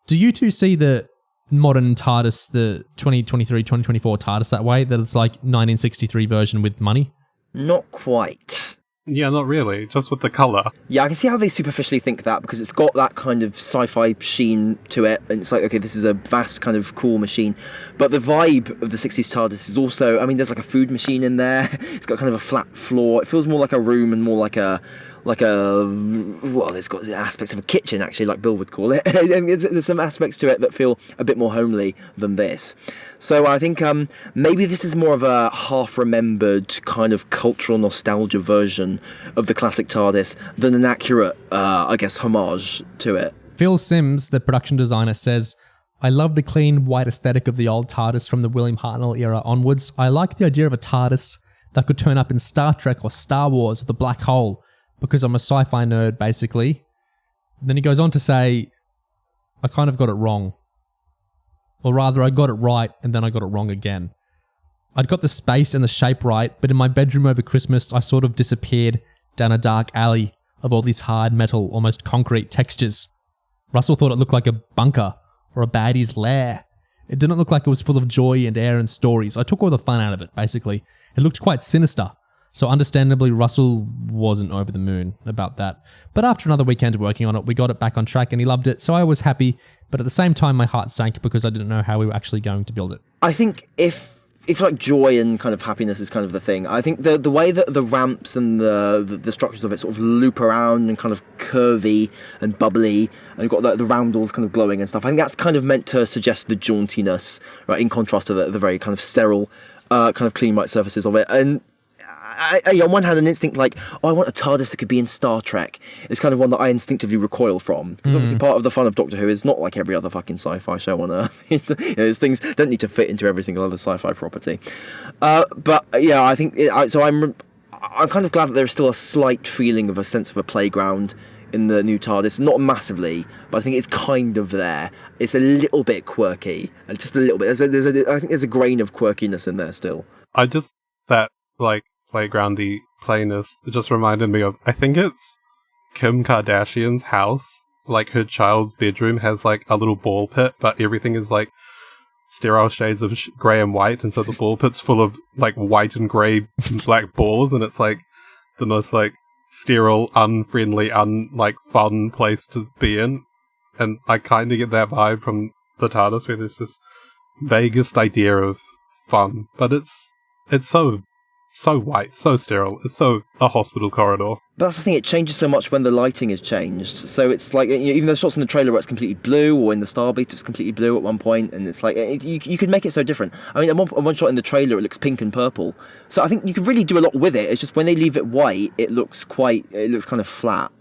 Do you two see the modern TARDIS, the 2023-2024 TARDIS that way, that it's like 1963 version with money? Not quite. Yeah, not really. Just with the colour. Yeah, I can see how they superficially think that, because it's got that kind of sci-fi sheen to it, and it's like, okay, this is a vast kind of cool machine. But the vibe of the 60s TARDIS is also, I mean, there's like a food machine in there. It's got kind of a flat floor. It feels more like a room and more like a well, it's got aspects of a kitchen, actually, like Bill would call it. There's some aspects to it that feel a bit more homely than this. So I think maybe this is more of a half-remembered kind of cultural nostalgia version of the classic TARDIS than an accurate, I guess, homage to it. Phil Sims, the production designer, says, I love the clean, white aesthetic of the old TARDIS from the William Hartnell era onwards. I like the idea of a TARDIS that could turn up in Star Trek or Star Wars or the Black Hole, because I'm a sci-fi nerd, basically. Then he goes on to say, I kind of got it wrong. Or rather, I got it right, and then I got it wrong again. I'd got the space and the shape right, but in my bedroom over Christmas, I sort of disappeared down a dark alley of all these hard metal, almost concrete textures. Russell thought it looked like a bunker or a baddie's lair. It didn't look like it was full of joy and air and stories. I took all the fun out of it, basically. It looked quite sinister. So understandably, Russell wasn't over the moon about that. But after another weekend working on it, we got it back on track and he loved it, so I was happy. But at the same time, my heart sank because I didn't know how we were actually going to build it. I think if like joy and kind of happiness is kind of the thing, I think the way that the ramps and the structures of it sort of loop around and kind of curvy and bubbly, and you've got the roundels kind of glowing and stuff, I think that's kind of meant to suggest the jauntiness, right, in contrast to the very kind of sterile, kind of clean white surfaces of it. And I on one hand, an instinct like, oh, I want a TARDIS that could be in Star Trek. It's kind of one that I instinctively recoil from. Obviously, part of the fun of Doctor Who is not like every other fucking sci-fi show on Earth. These things don't need to fit into every single other sci-fi property. But yeah, I think I'm kind of glad that there's still a slight feeling of a sense of a playground in the new TARDIS. Not massively, but I think it's kind of there. It's a little bit quirky, and just a little bit. I think there's a grain of quirkiness in there still. That like playgroundy playness, it just reminded me of, I think it's Kim Kardashian's house. Like, her child's bedroom has like a little ball pit, but everything is like sterile shades of grey and white, and so the ball pit's full of like white and grey and black balls, and it's like the most like sterile, unfriendly, like fun place to be in. And I kind of get that vibe from the TARDIS, where there's this vaguest idea of fun, but it's so white, so sterile. It's so a hospital corridor. But that's the thing, it changes so much when the lighting is changed. So it's like, even the shots in the trailer where it's completely blue, or in the Starbeast it's completely blue at one point, and it's like, you could make it so different. I mean, at one shot in the trailer it looks pink and purple. So I think you could really do a lot with it. It's just when they leave it white, it looks kind of flat.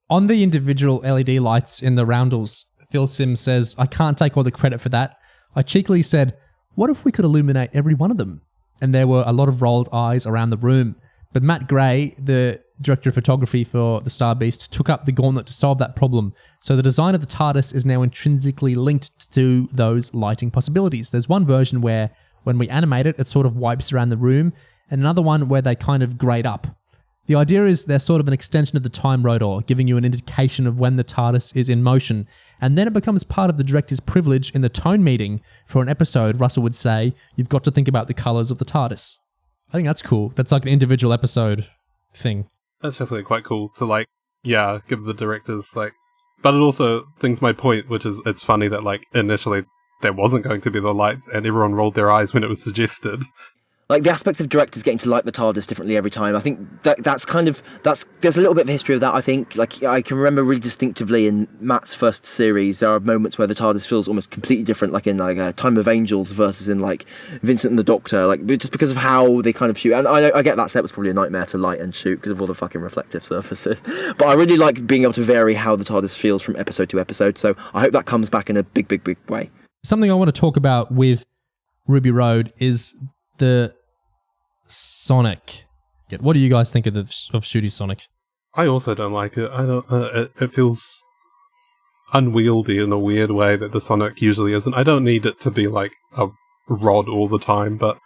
On the individual LED lights in the roundels, Phil Simms says, I can't take all the credit for that. I cheekily said, what if we could illuminate every one of them? And there were a lot of rolled eyes around the room. But Matt Gray, the director of photography for the Starbeast, took up the gauntlet to solve that problem. So the design of the TARDIS is now intrinsically linked to those lighting possibilities. There's one version where when we animate it, it sort of wipes around the room, and another one where they kind of grade up. The idea is they're sort of an extension of the time rotor, giving you an indication of when the TARDIS is in motion, and then it becomes part of the director's privilege in the tone meeting for an episode. Russell would say, you've got to think about the colours of the TARDIS. I think that's cool. That's like an individual episode thing. That's definitely quite cool to give the directors but it also things my point, which is it's funny that initially there wasn't going to be the lights and everyone rolled their eyes when it was suggested. Like the aspects of directors getting to light the TARDIS differently every time. I think there's a little bit of history of that. I think I can remember really distinctively in Matt's first series, there are moments where the TARDIS feels almost completely different, like in Time of Angels versus in Vincent and the Doctor, just because of how they kind of shoot. And I get that set was probably a nightmare to light and shoot because of all the fucking reflective surfaces. But I really like being able to vary how the TARDIS feels from episode to episode. So I hope that comes back in a big, big, big way. Something I want to talk about with Ruby Road is the Sonic. What do you guys think of Ncuti Sonic? I also don't like it. I don't. It feels unwieldy in a weird way that the Sonic usually isn't. I don't need it to be like a rod all the time, but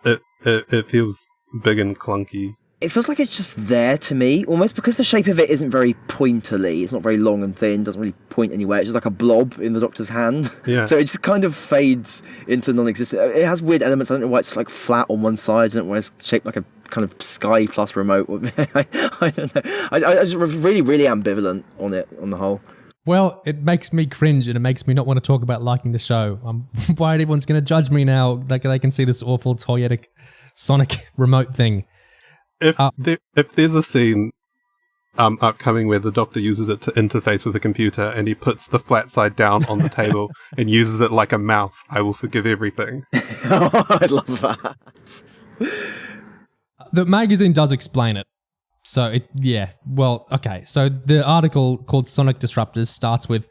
it feels big and clunky. It feels like it's just there to me, almost because the shape of it isn't very pointerly. It's not very long and thin, doesn't really point anywhere. It's just like a blob in the Doctor's hand. Yeah. So it just kind of fades into non-existent. It has weird elements. I don't know why it's flat on one side. I don't know why it's shaped like a kind of Sky Plus remote. I don't know. I just really, really ambivalent on it on the whole. Well, it makes me cringe and it makes me not want to talk about liking the show. I'm worried everyone's going to judge me now. They can see this awful toyetic Sonic remote thing. If there's a scene upcoming where the Doctor uses it to interface with a computer and he puts the flat side down on the table and uses it like a mouse, I will forgive everything. Oh, I love that. The magazine does explain it. So, okay. So the article called Sonic Disruptors starts with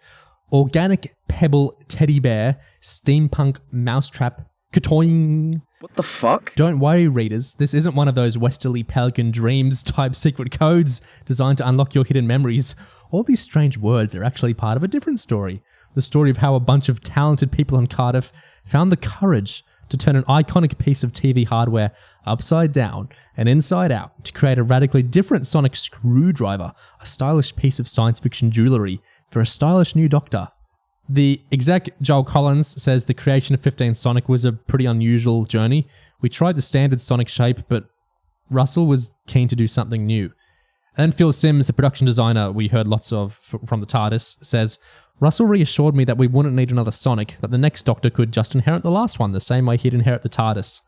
organic pebble teddy bear, steampunk mousetrap, katoing. What the fuck? Don't worry, readers. This isn't one of those Westerly Pelican Dreams type secret codes designed to unlock your hidden memories. All these strange words are actually part of a different story. The story of how a bunch of talented people in Cardiff found the courage to turn an iconic piece of TV hardware upside down and inside out to create a radically different sonic screwdriver, a stylish piece of science fiction jewellery for a stylish new Doctor. The exec, Joel Collins, says the creation of 15 Sonic was a pretty unusual journey. We tried the standard Sonic shape, but Russell was keen to do something new. And then Phil Simms, the production designer we heard lots of from the TARDIS, says, Russell reassured me that we wouldn't need another Sonic, that the next Doctor could just inherit the last one, the same way he'd inherit the TARDIS.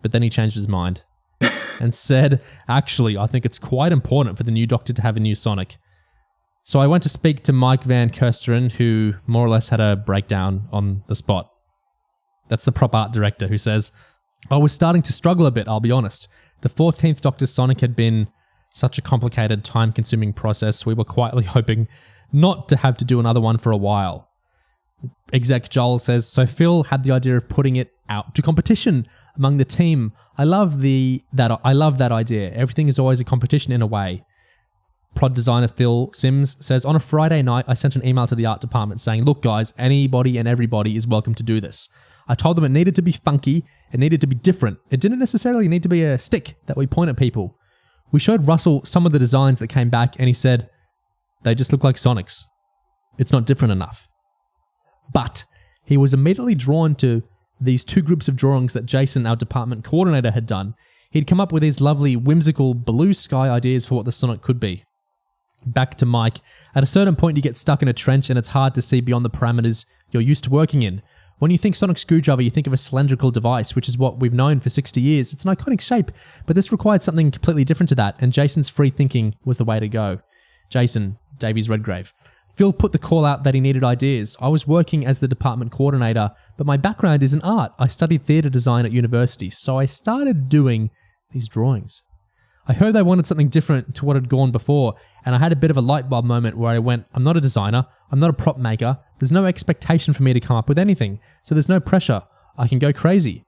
But then he changed his mind and said, actually, I think it's quite important for the new Doctor to have a new Sonic. So I went to speak to Mike Van Kersteren, who more or less had a breakdown on the spot. That's the prop art director, who says, I was starting to struggle a bit, I'll be honest. The 14th Doctor's Sonic had been such a complicated, time-consuming process, we were quietly hoping not to have to do another one for a while. Exec Joel says, so Phil had the idea of putting it out to competition among the team. I love that idea. Everything is always a competition in a way. Prod designer Phil Simms says, on a Friday night, I sent an email to the art department saying, look guys, anybody and everybody is welcome to do this. I told them it needed to be funky, it needed to be different. It didn't necessarily need to be a stick that we point at people. We showed Russell some of the designs that came back and he said, they just look like Sonics. It's not different enough. But he was immediately drawn to these two groups of drawings that Jason, our department coordinator, had done. He'd come up with these lovely, whimsical blue sky ideas for what the Sonic could be. Back to Mike. At a certain point, you get stuck in a trench and it's hard to see beyond the parameters you're used to working in. When you think sonic screwdriver, you think of a cylindrical device, which is what we've known for 60 years. It's an iconic shape, but this required something completely different to that, and Jason's free thinking was the way to go. Jason, Davies Redgrave. Phil put the call out that he needed ideas. I was working as the department coordinator, but my background is in art. I studied theatre design at university, so I started doing these drawings. I heard they wanted something different to what had gone before, and I had a bit of a light bulb moment where I went, I'm not a designer, I'm not a prop maker, there's no expectation for me to come up with anything, so there's no pressure. I can go crazy.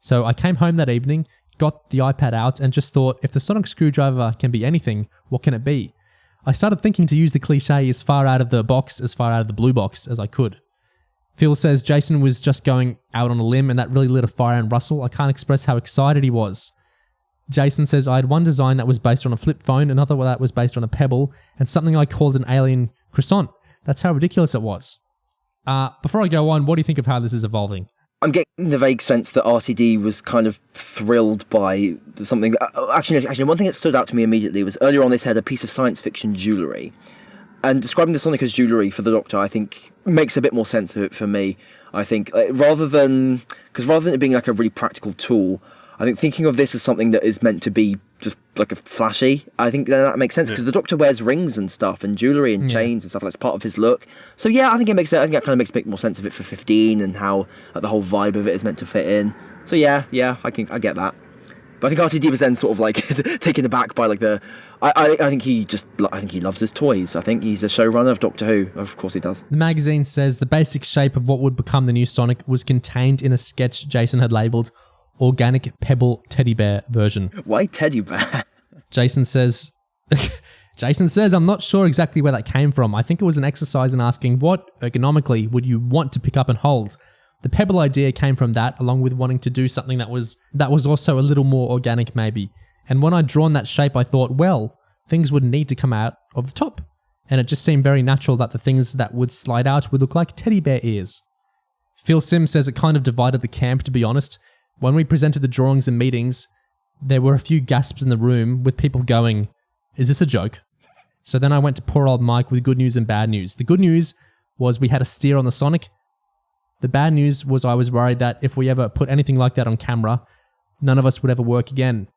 So I came home that evening, got the iPad out, and just thought, if the sonic screwdriver can be anything, what can it be? I started thinking to use the cliche as far out of the box, as far out of the blue box as I could. Phil says Jason was just going out on a limb, and that really lit a fire in Russell. I can't express how excited he was. Jason says, I had one design that was based on a flip phone, another that was based on a pebble, and something I called an alien croissant. That's how ridiculous it was. Before I go on, what do you think of how this is evolving? I'm getting the vague sense that RTD was kind of thrilled by something. Actually, one thing that stood out to me immediately was earlier on they said a piece of science fiction jewellery. And describing the Sonic as jewellery for the Doctor, I think, makes a bit more sense of it for me. I think, rather than it being like a really practical tool, I think thinking of this as something that is meant to be just like a flashy, I think that makes sense because the Doctor wears rings and stuff and jewellery and chains and stuff. That's part of his look. So yeah, I think it makes it. I think that kind of makes a bit more sense of it for 15 and how the whole vibe of it is meant to fit in. So yeah, I get that. But I think RTD was then sort of like taken aback by like the. I think he loves his toys. I think he's a showrunner of Doctor Who. Of course he does. The magazine says the basic shape of what would become the new Sonic was contained in a sketch Jason had labelled Organic Pebble Teddy Bear version. Why teddy bear? Jason says, I'm not sure exactly where that came from. I think it was an exercise in asking what ergonomically would you want to pick up and hold. The pebble idea came from that, along with wanting to do something that was also a little more organic maybe. And when I'd drawn that shape, I thought, well, things would need to come out of the top. And it just seemed very natural that the things that would slide out would look like teddy bear ears. Phil Sim says it kind of divided the camp, to be honest. When we presented the drawings in meetings, there were a few gasps in the room with people going, is this a joke? So then I went to poor old Mike with good news and bad news. The good news was we had a steer on the Sonic. The bad news was I was worried that if we ever put anything like that on camera, none of us would ever work again.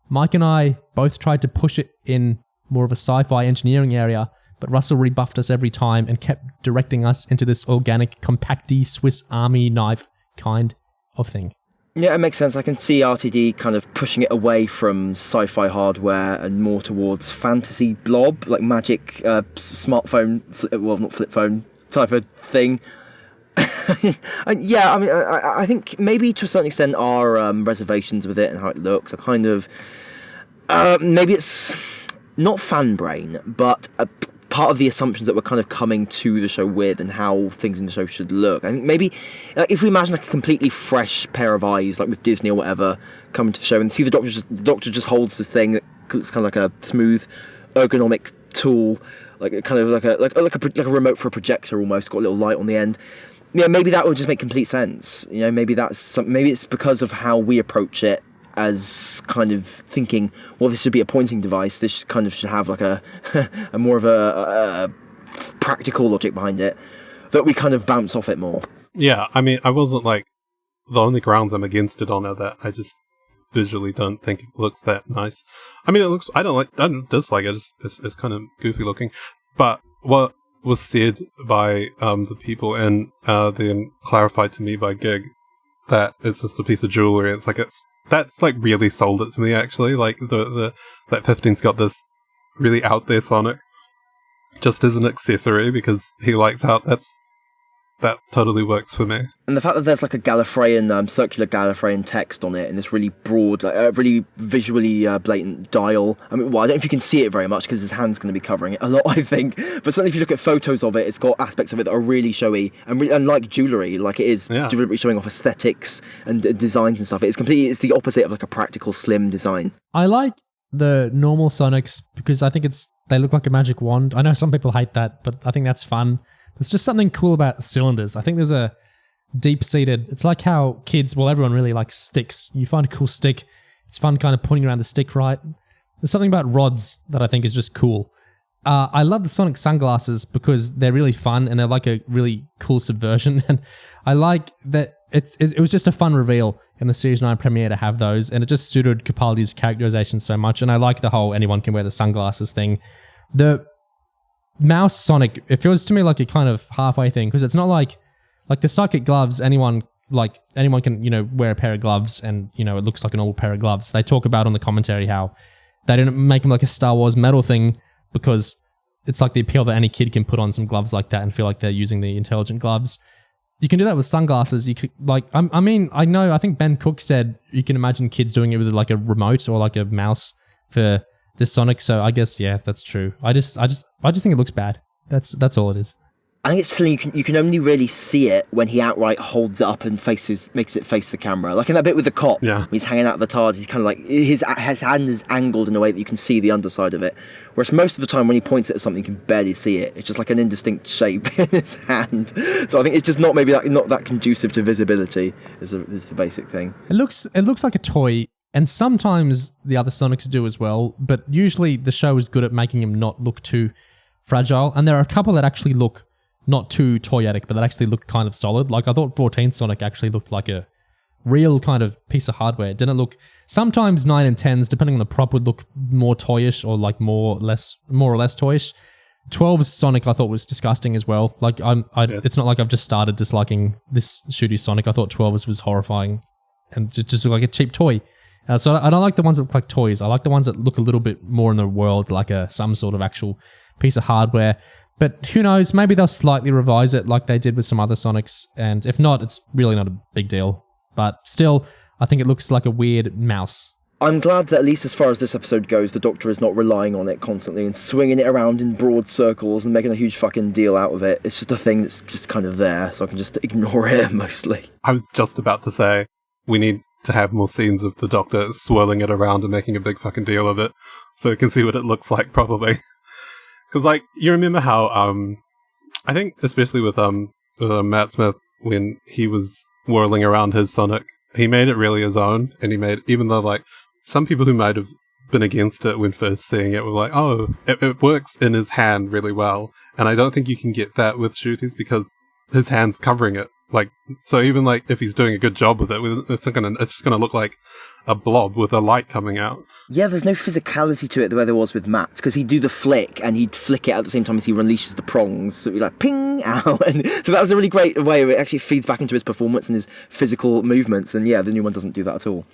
Mike and I both tried to push it in more of a sci-fi engineering area, but Russell rebuffed us every time and kept directing us into this organic, compacty Swiss Army knife kind of thing. Yeah, it makes sense. I can see RTD kind of pushing it away from sci-fi hardware and more towards fantasy blob, like magic smartphone, not flip phone type of thing. And yeah, I mean, I think maybe to a certain extent our reservations with it and how it looks are kind of maybe it's not fan brain, but part of the assumptions that we're kind of coming to the show with and how things in the show should look. I think maybe if we imagine like a completely fresh pair of eyes, like with Disney or whatever, coming to the show and see the Doctor just holds this thing that looks kind of like a smooth, ergonomic tool, like kind of like a remote for a projector almost, got a little light on the end. Yeah, maybe that would just make complete sense. You know, maybe it's because of how we approach it as kind of thinking, well, this should be a pointing device. This kind of should have like a more of a practical logic behind it, that we kind of bounce off it more. Yeah, I mean, I wasn't like the only grounds I'm against it on are that I just visually don't think it looks that nice. I mean, it looks. I don't dislike it. It's kind of goofy looking, but what was said by the people and then clarified to me by Gig that it's just a piece of jewelry. It's like that's like really sold it to me actually. Like that 15's got this really out there Sonic just as an accessory because he likes how that totally works for me. And the fact that there's like a Gallifreyan, circular Gallifreyan text on it and this really broad, really visually blatant dial. I mean, well, I don't know if you can see it very much because his hand's going to be covering it a lot, I think. But certainly if you look at photos of it, it's got aspects of it that are really showy and like jewellery, like it is deliberately showing off aesthetics and designs and stuff. It's the opposite of like a practical, slim design. I like the normal Sonics because I think they look like a magic wand. I know some people hate that, but I think that's fun. There's just something cool about cylinders. I think there's a deep-seated... It's like how kids... Well, everyone really likes sticks. You find a cool stick. It's fun kind of pointing around the stick, right? There's something about rods that I think is just cool. I love the Sonic sunglasses because they're really fun and they're like a really cool subversion. And I like that it was just a fun reveal in the Series 9 premiere to have those, and it just suited Capaldi's characterization so much. And I like the whole anyone can wear the sunglasses thing. The mouse Sonic, it feels to me like a kind of halfway thing, because it's not like the psychic gloves, anyone can, wear a pair of gloves and, it looks like an old pair of gloves. They talk about on the commentary how they didn't make them like a Star Wars metal thing because it's like the appeal that any kid can put on some gloves like that and feel like they're using the intelligent gloves. You can do that with sunglasses. You could I think Ben Cook said you can imagine kids doing it with like a remote or like a mouse for this Sonic. So I guess, yeah, that's true. I just think it looks bad. That's all it is. I think it's something you can only really see it when he outright holds it up and makes it face the camera. Like in that bit with the cop, when he's hanging out of the TARDIS, he's kind of like, his hand is angled in a way that you can see the underside of it. Whereas most of the time when he points it at something, you can barely see it. It's just like an indistinct shape in his hand. So I think it's just not that conducive to visibility is the basic thing. It looks like a toy, and sometimes the other Sonics do as well, but usually the show is good at making him not look too fragile. And there are a couple that actually look not too toyetic, but that actually looked kind of solid. Like I thought 14 Sonic actually looked like a real kind of piece of hardware. It didn't look, sometimes 9 and 10s, depending on the prop, would look more toyish or like more or less toyish. 12's Sonic I thought was disgusting as well. Like it's not like I've just started disliking this shooty Sonic. I thought 12's was horrifying and just looked like a cheap toy. So I don't like the ones that look like toys. I like the ones that look a little bit more in the world like some sort of actual piece of hardware. But who knows, maybe they'll slightly revise it like they did with some other Sonics, and if not, it's really not a big deal. But still, I think it looks like a weird mouse. I'm glad that at least as far as this episode goes, the Doctor is not relying on it constantly and swinging it around in broad circles and making a huge fucking deal out of it. It's just a thing that's just kind of there, so I can just ignore it mostly. I was just about to say, we need to have more scenes of the Doctor swirling it around and making a big fucking deal of it, so we can see what it looks like properly. Because, you remember how, I think, especially with Matt Smith, when he was whirling around his Sonic, he made it really his own, and even though, some people who might have been against it when first seeing it were like, oh, it works in his hand really well, and I don't think you can get that with Ncuti's because his hand's covering it. So even, if he's doing a good job with it, it's just gonna look like a blob with a light coming out. Yeah, there's no physicality to it the way there was with Matt, because he'd do the flick and he'd flick it at the same time as he releases the prongs, so it'd be like ping out. And so that was a really great way of it actually feeds back into his performance and his physical movements. And yeah, the new one doesn't do that at all.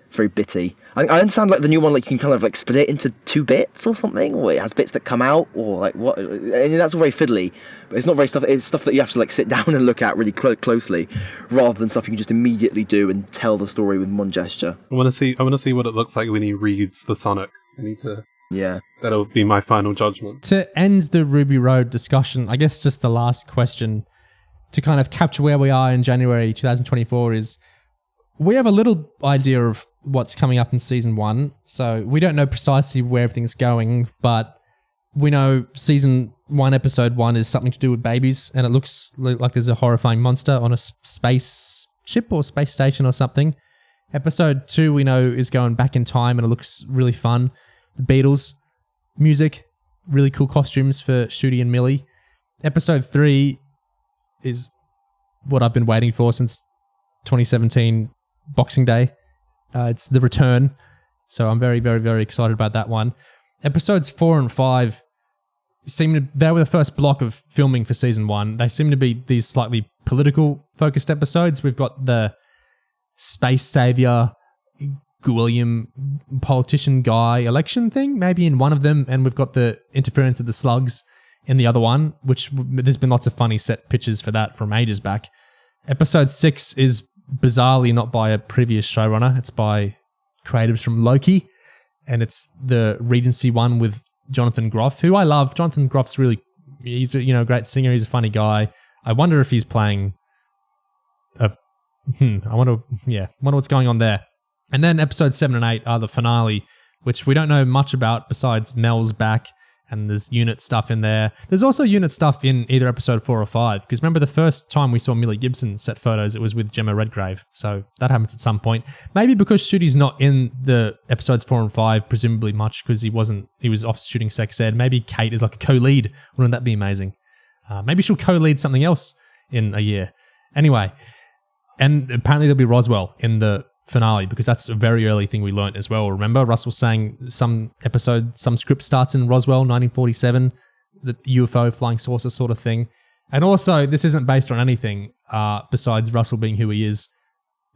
It's very bitty. I understand the new one, you can kind of split it into 2 bits or something, or it has bits that come out, or what. And that's all very fiddly, but it's not very stuff. It's stuff that you have to sit down and look at really closely, rather than stuff you can just immediately do and tell the story with one gesture. I want to see what it looks like when he reads the Sonic. Yeah, that'll be my final judgment. To end the Ruby Road discussion, I guess just the last question to kind of capture where we are in January 2024 is, we have a little idea of what's coming up in season 1. So we don't know precisely where everything's going, but we know season 1, episode 1 is something to do with babies, and it looks like there's a horrifying monster on a space ship or space station or something. Episode 2 we know is going back in time, and it looks really fun. The Beatles, music, really cool costumes for Ncuti and Millie. Episode 3 is what I've been waiting for since 2017 Boxing Day. It's The Return, so I'm very, very, very excited about that one. Episodes 4 and 5 they were the first block of filming for season 1. They seem to be these slightly political focused episodes. We've got the space savior, William politician guy election thing, maybe in one of them, and we've got the interference of the slugs in the other one, which there's been lots of funny set pictures for that from ages back. Episode 6 is bizarrely not by a previous showrunner. It's by creatives from Loki, and it's the Regency one with Jonathan Groff, who I love. Jonathan Groff's he's a great singer. He's a funny guy. I wonder if he's playing I wonder what's going on there. And then episodes 7 and 8 are the finale, which we don't know much about besides Mel's back and there's unit stuff in there. There's also unit stuff in either episode 4 or 5, because remember the first time we saw Millie Gibson set photos, it was with Gemma Redgrave, so that happens at some point. Maybe because Ncuti's not in the episodes 4 and 5, presumably much, because he was off shooting sex ed. Maybe Kate is like a co-lead. Wouldn't that be amazing? Maybe she'll co-lead something else in a year. Anyway, and apparently there'll be Roswell in the finale, because that's a very early thing we learnt as well. Remember, Russell saying some script starts in Roswell, 1947, the UFO flying saucer sort of thing. And also, this isn't based on anything besides Russell being who he is.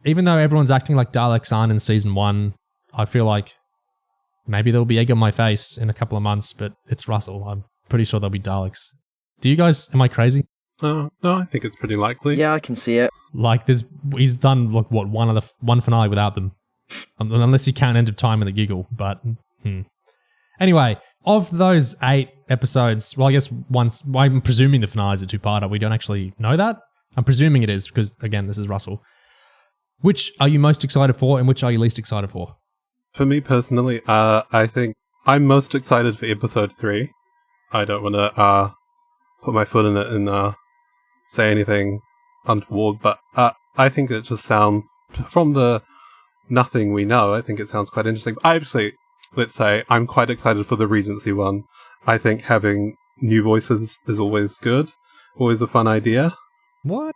Even though everyone's acting like Daleks aren't in season 1, I feel like maybe there'll be egg on my face in a couple of months, but it's Russell. I'm pretty sure there'll be Daleks. Do you guys, am I crazy? No, I think it's pretty likely. Yeah, I can see it. Like, he's done like what one finale without them, unless you count End of Time and the Giggle. But anyway, of those 8 episodes, well, I guess I'm presuming the finale is a 2-parter. We don't actually know that. I'm presuming it is because again, this is Russell. Which are you most excited for, and which are you least excited for? For me personally, I think I'm most excited for episode 3. I don't want to put my foot in it and say anything untoward, but I think it just sounds, from the nothing we know, I think it sounds quite interesting. Let's say I'm quite excited for the Regency one. I think having new voices is always good, always a fun idea. What?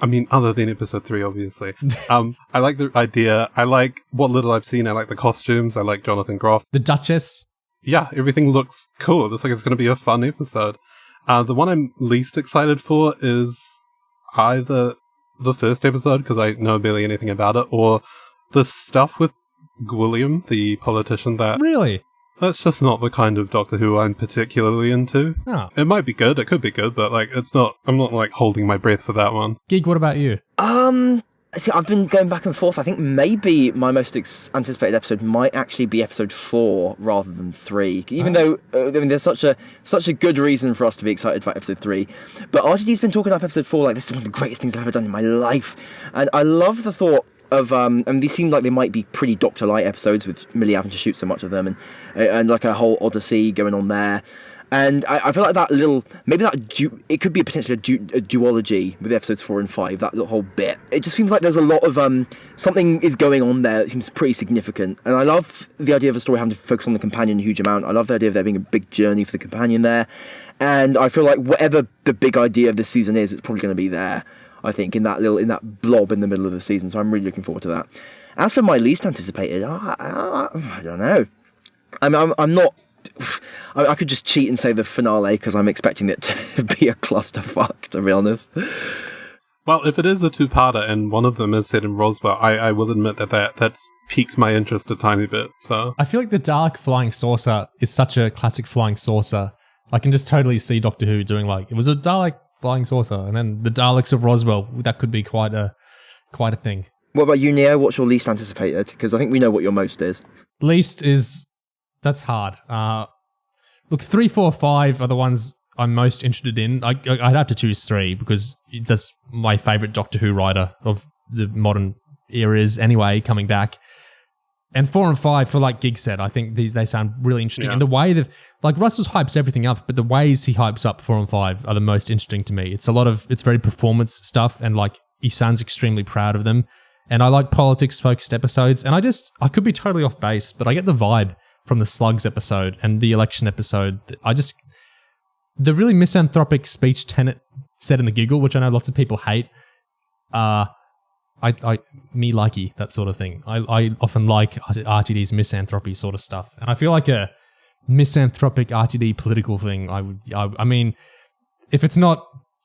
I mean, other than episode 3, obviously. I like the idea. I like what little I've seen. I like the costumes. I like Jonathan Groff. The Duchess. Yeah, everything looks cool. It looks like it's going to be a fun episode. The one I'm least excited for is either the first episode, because I know barely anything about it, or the stuff with William, the politician. Really? That's just not the kind of Doctor Who I'm particularly into. Oh. It might be good, it could be good, but like I'm not like holding my breath for that one. Gig, what about you? See, I've been going back and forth. I think maybe my most anticipated episode might actually be episode 4 rather than 3. Even though, there's such a good reason for us to be excited about episode 3. But RTD's been talking up episode 4 like this is one of the greatest things I've ever done in my life. And I love the thought of, and these seem like they might be pretty Doctor-like episodes with Millie having to shoot so much of them and like a whole odyssey going on there. And I feel like that little, maybe it could be potentially a duology with episodes 4 and 5, that little whole bit. It just seems like there's a lot of, something is going on there that seems pretty significant. And I love the idea of a story having to focus on the companion a huge amount. I love the idea of there being a big journey for the companion there. And I feel like whatever the big idea of this season is, it's probably going to be there, I think, in that blob in the middle of the season. So I'm really looking forward to that. As for my least anticipated, I don't know. I mean, I'm not... I could just cheat and say the finale because I'm expecting it to be a clusterfuck, to be honest. Well, if it is a 2-parter and one of them is set in Roswell, I will admit that's piqued my interest a tiny bit. So I feel like the Dalek flying saucer is such a classic flying saucer. I can just totally see Doctor Who doing like, it was a Dalek flying saucer, and then the Daleks of Roswell. That could be quite a thing. What about you, Neo? What's your least anticipated? Because I think we know what your most is. Least is... That's hard. Look, 3, 4, 5 are the ones I'm most interested in. I'd have to choose 3 because that's my favourite Doctor Who writer of the modern eras anyway, coming back. And 4 and 5, for like Gig said, I think they sound really interesting. Yeah. And the way that, like Russell's hypes everything up, but the ways he hypes up 4 and 5 are the most interesting to me. It's very performance stuff, and like he sounds extremely proud of them. And I like politics-focused episodes. And I could be totally off base, but I get the vibe from the Slugs episode and the election episode. The really misanthropic speech tenet said in the Giggle, which I know lots of people hate, me likey, that sort of thing. I often like RTD's misanthropy sort of stuff. And I feel like a misanthropic RTD political thing, I mean, if it's not,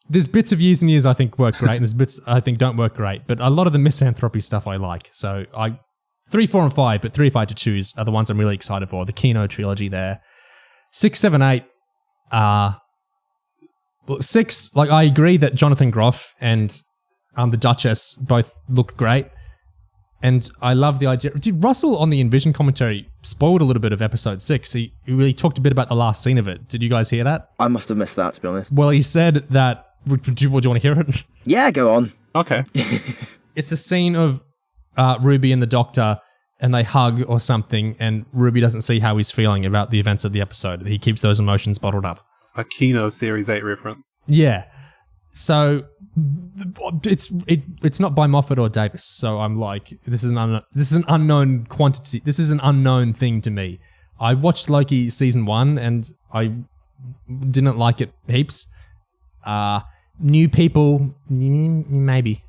there's bits of Years and Years I think work great, and there's bits I think don't work great, but a lot of the misanthropy stuff I like. So 3, 4, and 5, but 3 if I had to choose are the ones I'm really excited for. The Kino trilogy there. 6, 7, 8. 6, like I agree that Jonathan Groff and the Duchess both look great. And I love the idea. Did Russell on the Envision commentary spoiled a little bit of episode 6? He really talked a bit about the last scene of it. Did you guys hear that? I must have missed that, to be honest. Well, he said that... Do you want to hear it? Yeah, go on. Okay. It's a scene of Ruby and the Doctor and they hug or something, and Ruby doesn't see how he's feeling about the events of the episode. He keeps those emotions bottled up. A Kino Series 8 reference. Yeah. So it's not by Moffat or Davis. So I'm like, this is an unknown quantity. This is an unknown thing to me. I watched Loki season 1 and I didn't like it heaps. New people, maybe.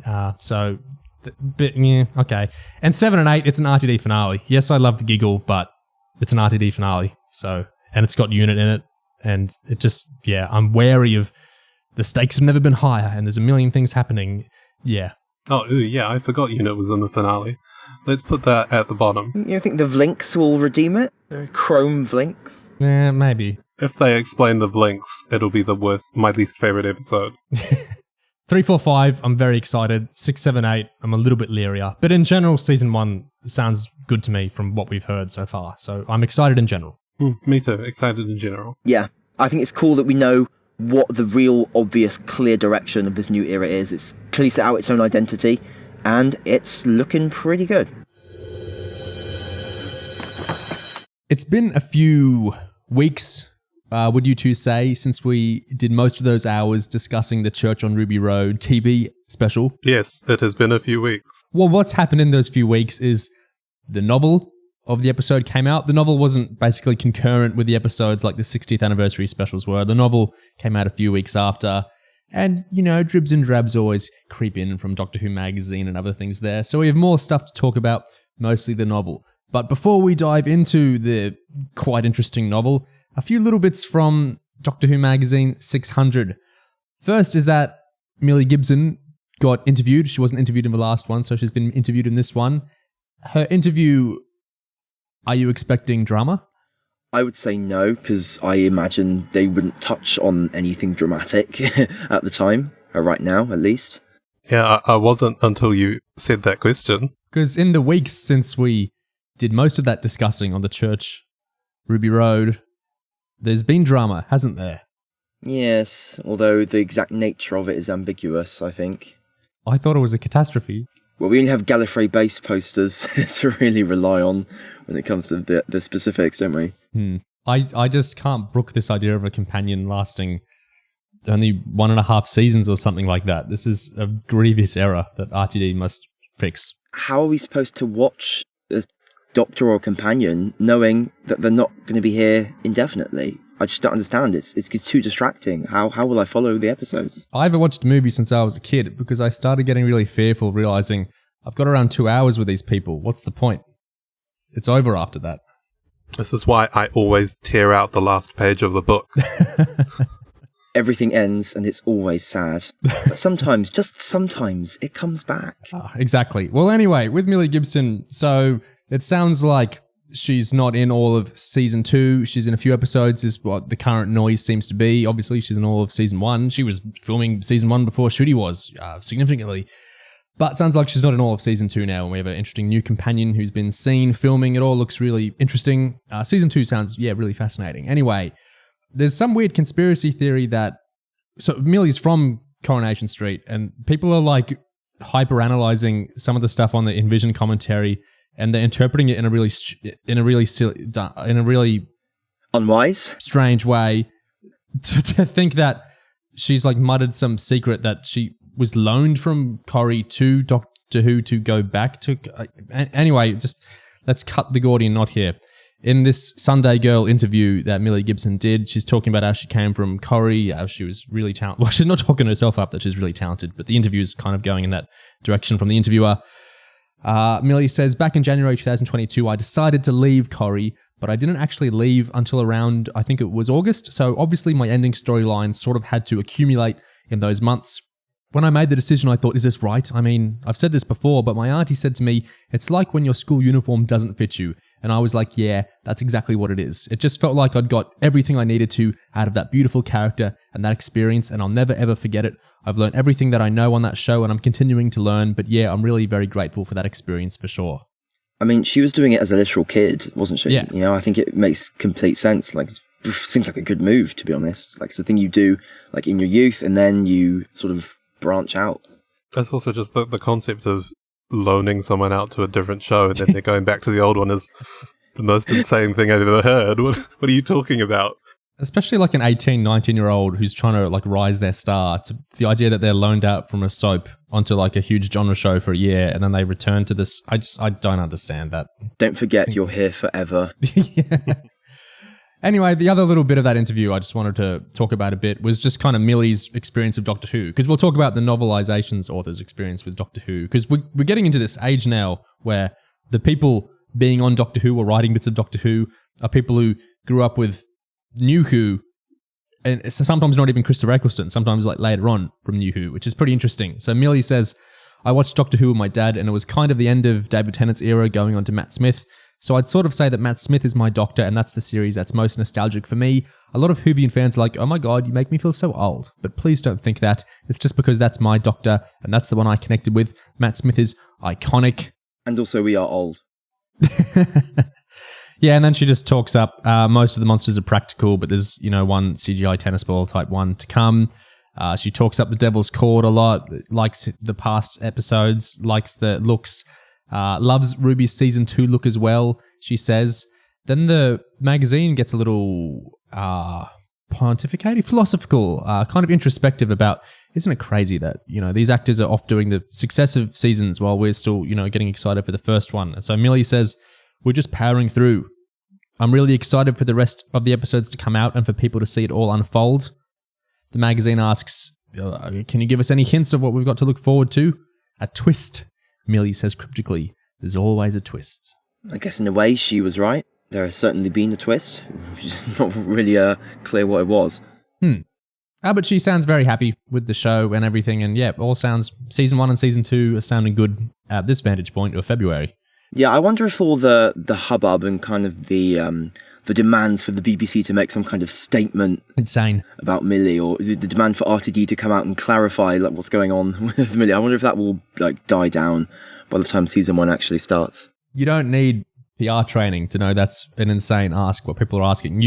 But yeah, okay. And 7 and 8, it's an RTD finale. Yes, I love the giggle, but it's an RTD finale. So, and it's got Unit in it, and it just, yeah, I'm wary of the stakes have never been higher, and there's a million things happening. Yeah. Oh, ooh, yeah, I forgot Unit was in the finale. Let's put that at the bottom. You think the Vlinks will redeem it? Chrome Vlinks? Yeah, maybe. If they explain the Vlinks, it'll be the worst, my least favorite episode. 3, 4, 5, I'm very excited. 6, 7, 8, I'm a little bit leerier. But in general, season 1 sounds good to me from what we've heard so far. So I'm excited in general. Me too, excited in general. Yeah, I think it's cool that we know what the real, obvious, clear direction of this new era is. It's clearly set out its own identity, and it's looking pretty good. It's been a few weeks, would you two say, since we did most of those hours discussing the Church on Ruby Road TV special? Yes, it has been a few weeks. Well, what's happened in those few weeks is the novel of the episode came out. The novel wasn't basically concurrent with the episodes like the 60th anniversary specials were. The novel came out a few weeks after. And, you know, dribs and drabs always creep in from Doctor Who magazine and other things there. So we have more stuff to talk about, mostly the novel. But before we dive into the quite interesting novel, a few little bits from Doctor Who magazine 600. First is that Millie Gibson got interviewed. She wasn't interviewed in the last one, so she's been interviewed in this one. Her interview, are you expecting drama? I would say no, because I imagine they wouldn't touch on anything dramatic at the time, or right now at least. Yeah, I wasn't until you said that question. Because in the weeks since we did most of that discussing on the Church Ruby Road, there's been drama, hasn't there? Yes, although the exact nature of it is ambiguous, I think. I thought it was a catastrophe. Well, we only have Gallifrey base posters to really rely on when it comes to the specifics, don't we? I just can't brook this idea of a companion lasting only 1.5 seasons or something like that. This is a grievous error that RTD must fix. How are we supposed to watch a Doctor or companion knowing that they're not going to be here indefinitely? I just don't understand. It's too distracting. How will I follow the episodes? I haven't watched a movie since I was a kid because I started getting really fearful, realizing I've got around 2 hours with these people. What's the point? It's over after that. This is why I always tear out the last page of the book. Everything ends and it's always sad. But sometimes, just sometimes, it comes back. Exactly. Well, anyway, with Millie Gibson, so it sounds like she's not in all of season 2. She's in a few episodes, is what the current noise seems to be. Obviously, she's in all of season 1. She was filming season 1 before Ncuti was, significantly. But it sounds like she's not in all of season 2 now, and we have an interesting new companion who's been seen filming. It all looks really interesting. Season 2 sounds, really fascinating. Anyway, there's some weird conspiracy theory that... So Millie's from Coronation Street, and people are like hyper-analyzing some of the stuff on the Envision commentary, and they're interpreting it in a really unwise, strange way to think that she's like muttered some secret that she was loaned from Corrie to Doctor Who to go back to. Anyway, just let's cut the Gordian knot here. In this Sunday Girl interview that Millie Gibson did, she's talking about how she came from Corrie, how she was really talented. Well, she's not talking herself up that she's really talented, but the interview is kind of going in that direction from the interviewer. Millie says, back in January 2022, I decided to leave Corrie, but I didn't actually leave until around, I think it was August. So obviously my ending storyline sort of had to accumulate in those months. When I made the decision, I thought, is this right? I mean, I've said this before, but my auntie said to me, it's like when your school uniform doesn't fit you. And I was like, yeah, that's exactly what it is. It just felt like I'd got everything I needed to out of that beautiful character and that experience, and I'll never ever forget it. I've learned everything that I know on that show, and I'm continuing to learn, but yeah, I'm really very grateful for that experience for sure. I mean, she was doing it as a literal kid, wasn't she? Yeah. You know, I think it makes complete sense. Like, it seems like a good move, to be honest. Like, it's the thing you do, like, in your youth, and then you sort of branch out. That's also just the concept of loaning someone out to a different show and then they're going back to the old one is the most insane thing I've ever heard. What are you talking about? Especially like an 18, 19-year-old who's trying to like rise their star. To the idea that they're loaned out from a soap onto like a huge genre show for a year and then they return to this. I don't understand that. Don't forget, you're here forever. Yeah. Anyway, the other little bit of that interview I just wanted to talk about a bit was just kind of Millie's experience of Doctor Who. Because we'll talk about the novelization's author's experience with Doctor Who. Because we're getting into this age now where the people being on Doctor Who or writing bits of Doctor Who are people who grew up with New Who, and sometimes not even Christopher Eccleston, sometimes like later on from New Who, which is pretty interesting. So Millie says, I watched Doctor Who with my dad and it was kind of the end of David Tennant's era going on to Matt Smith. So I'd sort of say that Matt Smith is my Doctor and that's the series that's most nostalgic for me. A lot of Whovian fans are like, oh my God, you make me feel so old. But please don't think that. It's just because that's my Doctor and that's the one I connected with. Matt Smith is iconic. And also we are old. Yeah, and then she just talks up, most of the monsters are practical, but there's, one CGI tennis ball type one to come. She talks up the Devil's Court a lot, likes the past episodes, likes the looks, loves Ruby's season 2 look as well, she says. Then the magazine gets a little pontificating, philosophical, kind of introspective about, isn't it crazy that, these actors are off doing the successive seasons while we're still, getting excited for the first one. And so Millie says, we're just powering through. I'm really excited for the rest of the episodes to come out and for people to see it all unfold. The magazine asks, can you give us any hints of what we've got to look forward to? A twist, Millie says cryptically. There's always a twist. I guess in a way she was right. There has certainly been a twist. It's not really clear what it was. But she sounds very happy with the show and everything. And yeah, all sounds, season 1 and season 2 are sounding good at this vantage point of February. Yeah, I wonder if all the hubbub and kind of the demands for the BBC to make some kind of statement insane about Millie, or the demand for RTD to come out and clarify like what's going on with Millie. I wonder if that will like die down by the time season 1 actually starts. You don't need PR training to know that's an insane ask. What people are asking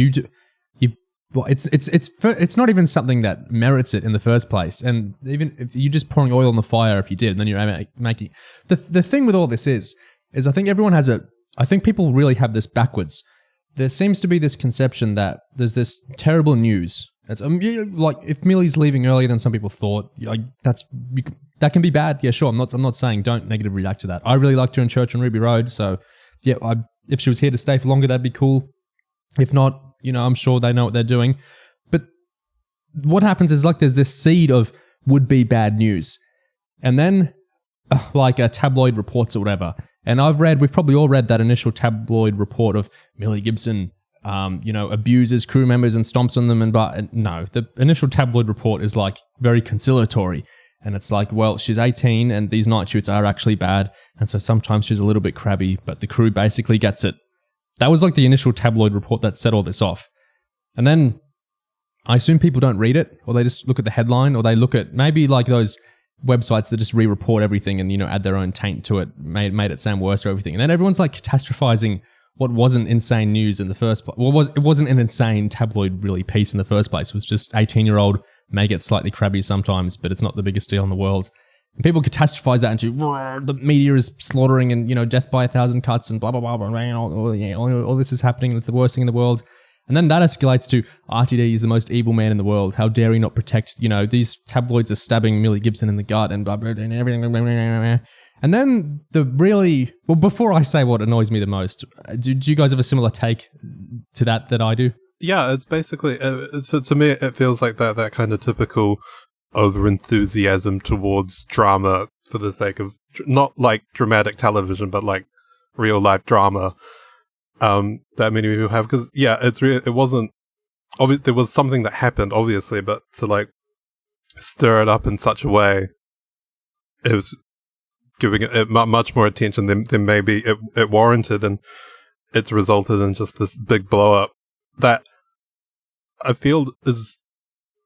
it's not even something that merits it in the first place. And even if you're just pouring oil on the fire, if you did, and then you're making the thing with all this is I think everyone has I think people really have this backwards. There seems to be this conception that there's this terrible news. It's like if Millie's leaving earlier than some people thought, that can be bad. Yeah, sure. I'm not saying don't negatively react to that. I really liked her in Church on Ruby Road, so yeah, if she was here to stay for longer, that'd be cool. If not, I'm sure they know what they're doing. But what happens is like there's this seed of would-be bad news, and then like a tabloid reports or whatever. And we've probably all read that initial tabloid report of Millie Gibson, abuses crew members and stomps on them. And no, the initial tabloid report is like very conciliatory. And it's like, well, she's 18 and these night shoots are actually bad. And so sometimes she's a little bit crabby, but the crew basically gets it. That was like the initial tabloid report that set all this off. And then I assume people don't read it, or they just look at the headline, or they look at maybe like those websites that just re-report everything and, add their own taint to it, made it sound worse or everything. And then everyone's like catastrophizing what wasn't insane news in the first place. Well, it wasn't an insane tabloid really piece in the first place. It was just 18-year-old may get slightly crabby sometimes, but it's not the biggest deal in the world. And people catastrophize that into the media is slaughtering and, death by 1,000 cuts and blah, blah, blah, blah, all this is happening and it's the worst thing in the world. And then that escalates to RTD is the most evil man in the world. How dare he not protect, these tabloids are stabbing Millie Gibson in the gut and blah, blah, blah, and everything. And then before I say what annoys me the most, do you guys have a similar take to that I do? Yeah, it's basically, to me, it feels like that kind of typical over-enthusiasm towards drama for the sake of, not like dramatic television, but like real-life drama. That many people have, because it wasn't obvious. There was something that happened, obviously, but to like stir it up in such a way, it was giving it much more attention than maybe it warranted, and it's resulted in just this big blow up that I feel is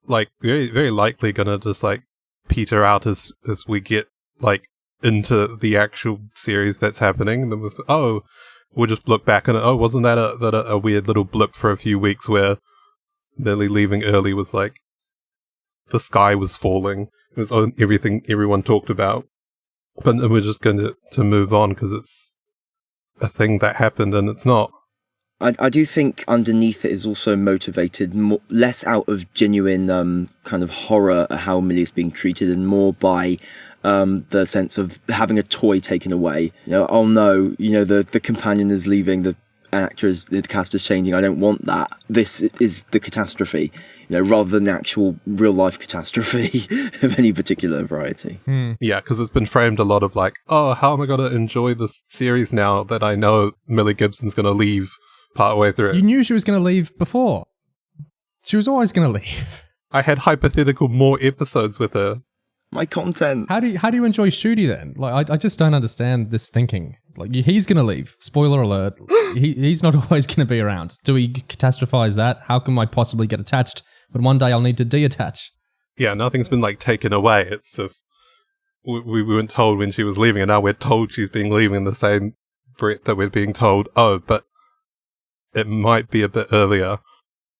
like very, very likely gonna just like peter out as we get like into the actual series that's happening. And then we'll just look back and wasn't that a weird little blip for a few weeks where Millie leaving early was like the sky was falling. It was everything everyone talked about. But we're just going to move on because it's a thing that happened and it's not. I do think underneath it is also motivated less out of genuine kind of horror at how Millie is being treated, and more by the sense of having a toy taken away. Oh no, the companion is leaving, the cast is changing, I don't want that. This is the catastrophe, rather than the actual real life catastrophe of any particular variety. Yeah, because it's been framed a lot of like, oh, how am I going to enjoy this series now that I know Millie Gibson's going to leave partway through? You knew she was going to leave before. She was always going to leave. I had hypothetical more episodes with her. My content. How do you enjoy Ncuti then? Like, I just don't understand this thinking. Like, he's going to leave. Spoiler alert. He's not always going to be around. Do we catastrophize that? How can I possibly get attached? But one day I'll need to deattach. Yeah, nothing's been like taken away. It's just we weren't told when she was leaving, and now we're told she's being leaving in the same breath that we're being told, oh, but it might be a bit earlier.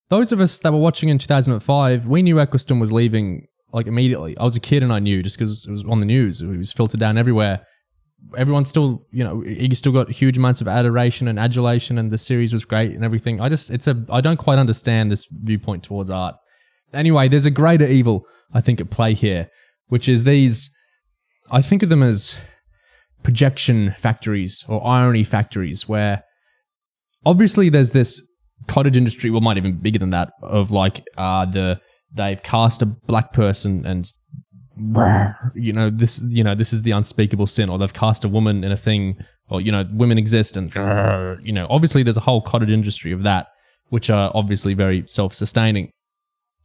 Those of us that were watching in 2005, we knew Eccleston was leaving like immediately. I was a kid and I knew, just because it was on the news. It was filtered down everywhere. Everyone still, he still got huge amounts of adoration and adulation, and the series was great and everything. I don't quite understand this viewpoint towards art. Anyway, there's a greater evil, I think, at play here, which is these, I think of them as projection factories or irony factories, where obviously there's this cottage industry, well, might even be bigger than that, of like they've cast a black person and this is the unspeakable sin, or they've cast a woman in a thing, or women exist, and obviously there's a whole cottage industry of that, which are obviously very self-sustaining.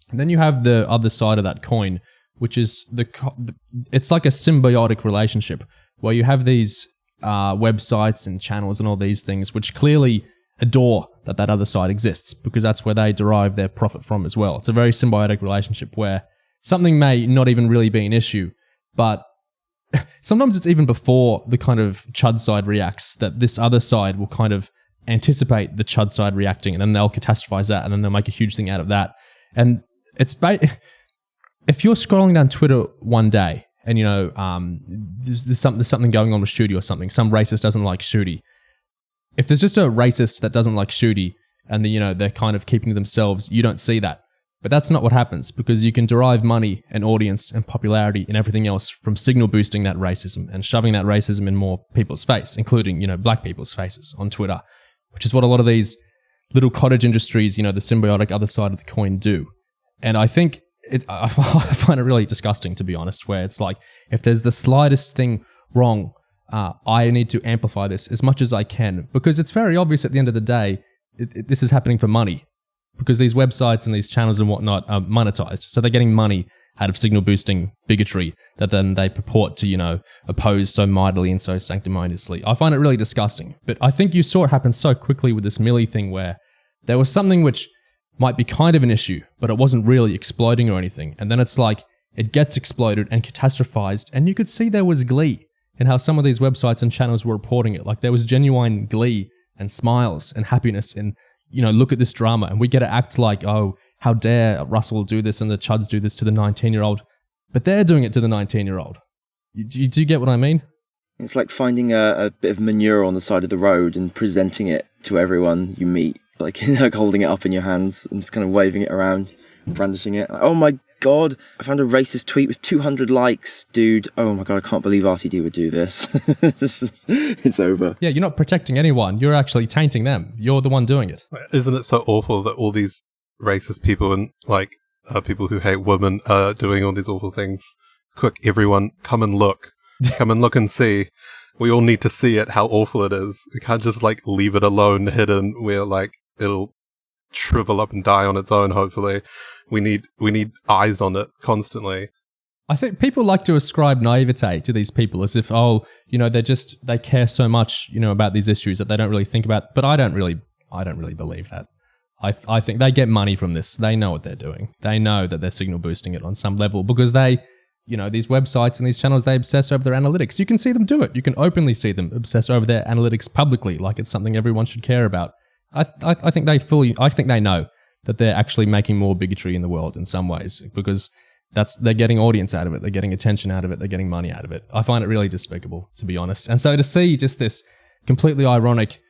And then you have the other side of that coin, which is it's like a symbiotic relationship where you have these websites and channels and all these things which clearly adore that other side exists, because that's where they derive their profit from as well. It's a very symbiotic relationship where something may not even really be an issue, but sometimes it's even before the kind of chud side reacts that this other side will kind of anticipate the chud side reacting, and then they'll catastrophize that, and then they'll make a huge thing out of that. And it's if you're scrolling down Twitter one day and there's something going on with Ncuti or something, some racist doesn't like Ncuti. If there's just a racist that doesn't like Ncuti and they're kind of keeping to themselves, you don't see that. But that's not what happens, because you can derive money and audience and popularity and everything else from signal boosting that racism and shoving that racism in more people's face, including, black people's faces on Twitter, which is what a lot of these little cottage industries, the symbiotic other side of the coin do. And I think I find it really disgusting, to be honest, where it's like, if there's the slightest thing wrong, I need to amplify this as much as I can, because it's very obvious at the end of the day, this is happening for money, because these websites and these channels and whatnot are monetized. So they're getting money out of signal boosting bigotry that then they purport to, oppose so mightily and so sanctimoniously. I find it really disgusting. But I think you saw it happen so quickly with this Millie thing, where there was something which might be kind of an issue, but it wasn't really exploding or anything. And then it's like, it gets exploded and catastrophized, and you could see there was glee in how some of these websites and channels were reporting it. Like, there was genuine glee and smiles and happiness and, look at this drama, and we get to act like, oh, how dare Russell do this and the chuds do this to the 19-year-old, but they're doing it to the 19-year-old. Do you get what I mean? It's like finding a bit of manure on the side of the road and presenting it to everyone you meet, like holding it up in your hands and just kind of waving it around, brandishing it. Like, oh my god, I found a racist tweet with 200 likes, dude. Oh my god, I can't believe RTD would do this. It's over. Yeah, you're not protecting anyone. You're actually tainting them. You're the one doing it. Isn't it so awful that all these racist people and people who hate women are doing all these awful things? Quick, everyone, come and look. Come and look and see. We all need to see it, how awful it is. We can't just leave it alone, hidden, where it'll shrivel up and die on its own, hopefully. We need eyes on it constantly. I think people like to ascribe naivete to these people as if, they care so much, about these issues that they don't really think about. But I don't really believe that. I think they get money from this. They know what they're doing. They know that they're signal boosting it on some level, because they, these websites and these channels, they obsess over their analytics. You can see them do it. You can openly see them obsess over their analytics publicly, like it's something everyone should care about. I think they know that they're actually making more bigotry in the world in some ways, because they're getting audience out of it. They're getting attention out of it. They're getting money out of it. I find it really despicable, to be honest. And so to see just this completely ironic,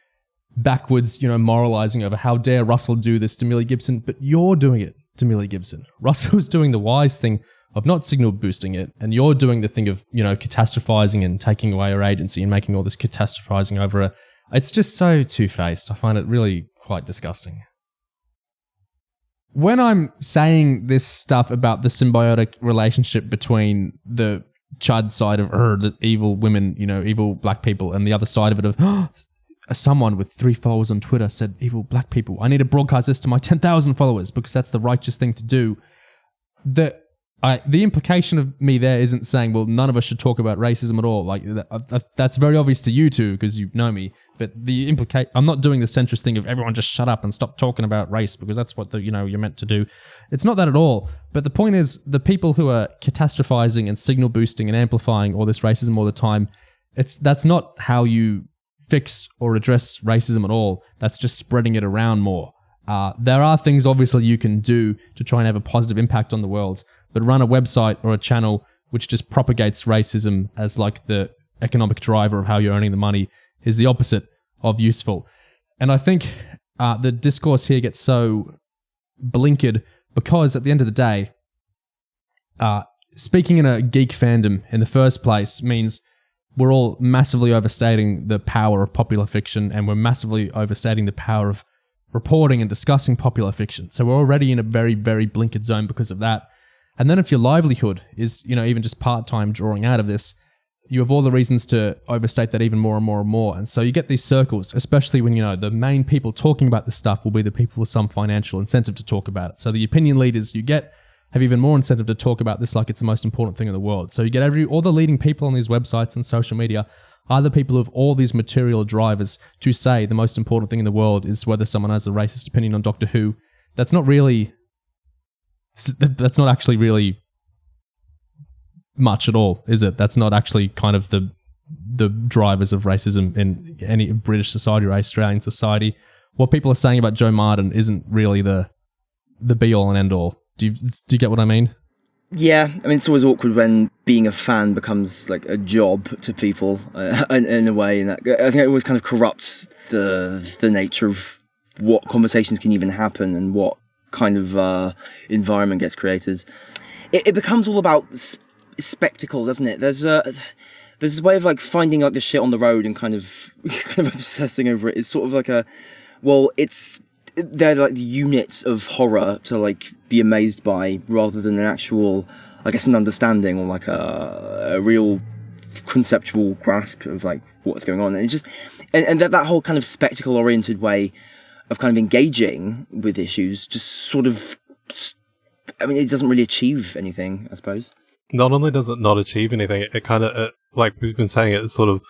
backwards, moralizing over how dare Russell do this to Millie Gibson, but you're doing it to Millie Gibson. Russell's doing the wise thing of not signal boosting it, and you're doing the thing of, catastrophizing and taking away her agency and making all this catastrophizing over her. It's just so two-faced. I find it really quite disgusting. When I'm saying this stuff about the symbiotic relationship between the chud side of the evil women, evil black people, and the other side of it of someone with 3 followers on Twitter said evil black people, I need to broadcast this to my 10,000 followers because that's the righteous thing to do. The implication of me there isn't saying, well, none of us should talk about racism at all. Like that's very obvious to you two because you know me. But I'm not doing the centrist thing of everyone just shut up and stop talking about race because that's what you're meant to do. It's not that at all. But the point is, the people who are catastrophizing and signal boosting and amplifying all this racism all the time, that's not how you fix or address racism at all. That's just spreading it around more. There are things obviously you can do to try and have a positive impact on the world, but run a website or a channel which just propagates racism as like the economic driver of how you're earning the money is the opposite of useful. And I think the discourse here gets so blinkered because at the end of the day, speaking in a geek fandom in the first place means we're all massively overstating the power of popular fiction, and we're massively overstating the power of reporting and discussing popular fiction. So we're already in a very, very blinkered zone because of that. And then if your livelihood is, even just part-time drawing out of this, you have all the reasons to overstate that even more and more and more. And so you get these circles, especially when, the main people talking about this stuff will be the people with some financial incentive to talk about it. So the opinion leaders you get have even more incentive to talk about this like it's the most important thing in the world. So you get all the leading people on these websites and social media are the people who have all these material drivers to say the most important thing in the world is whether someone has a racist opinion on Doctor Who. That's not actually really much at all, is it? That's not actually kind of the drivers of racism in any British society or Australian society. What people are saying about Joe Martin isn't really the be-all and end-all. Do you get what I mean? Yeah, I mean, it's always awkward when being a fan becomes like a job to people in a way, and that, I think it always kind of corrupts the nature of what conversations can even happen and what kind of environment gets created. It becomes all about spectacle, doesn't it? There's this way of like finding like the shit on the road and kind of obsessing over it. It's sort of like they're like the units of horror to like be amazed by, rather than an actual, I guess, an understanding or like a real conceptual grasp of like what's going on. And it just and that whole kind of spectacle oriented way of kind of engaging with issues just sort of, I mean, it doesn't really achieve anything, I suppose. Not only does it not achieve anything, it kind of, like we've been saying, it sort of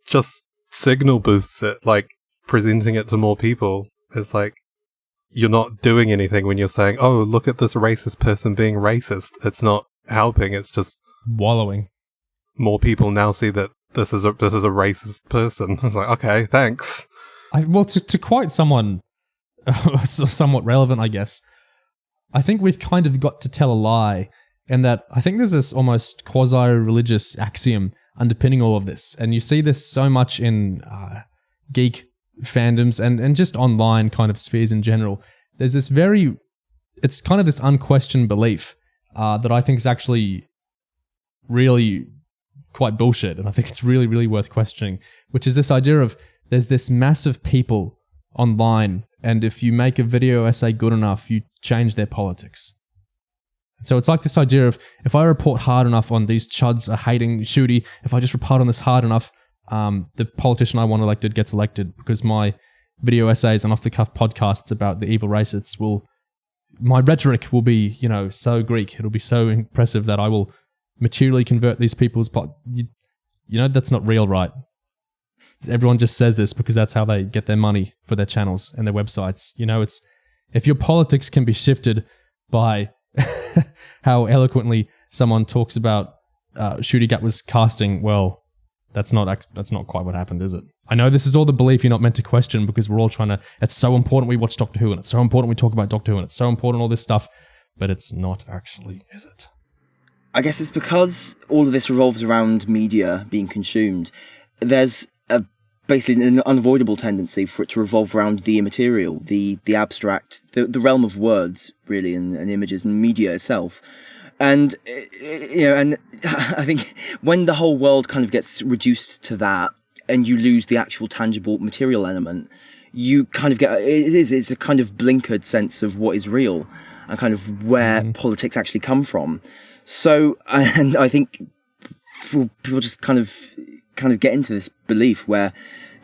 just signal boosts it, like presenting it to more people. It's like, you're not doing anything when you're saying, oh, look at this racist person being racist. It's not helping, it's just wallowing. More people now see that this is a racist person. It's like, okay, thanks. To quote someone somewhat relevant, I guess, I think we've kind of got to tell a lie, and that I think there's this almost quasi-religious axiom underpinning all of this. And you see this so much in geek fandoms and just online kind of spheres in general. There's this it's kind of this unquestioned belief that I think is actually really quite bullshit, and I think it's really, really worth questioning, which is this idea of there's this mass of people online, and if you make a video essay good enough, you change their politics. So it's like this idea of, if I report hard enough on these chuds are hating Ncuti, if I just report on this hard enough, the politician I want elected gets elected, because my video essays and off-the-cuff podcasts about the evil racists my rhetoric will be, so Greek. It'll be so impressive that I will materially convert these people's that's not real, right? Everyone just says this because that's how they get their money for their channels and their websites. It's, if your politics can be shifted by how eloquently someone talks about Ncuti Gatwa's casting, well, that's not quite what happened, is it? I know this is all the belief you're not meant to question, because we're all trying to, it's so important we watch Doctor Who, and it's so important we talk about Doctor Who, and it's so important all this stuff. but it's not actually, is it? I guess it's because all of this revolves around media being consumed. There's basically an unavoidable tendency for it to revolve around the immaterial, the abstract, the realm of words, really, and images and media itself. And, and I think when the whole world kind of gets reduced to that and you lose the actual tangible material element, you kind of get, it's a kind of blinkered sense of what is real and kind of where politics actually come from. So, and I think people just kind of get into this belief where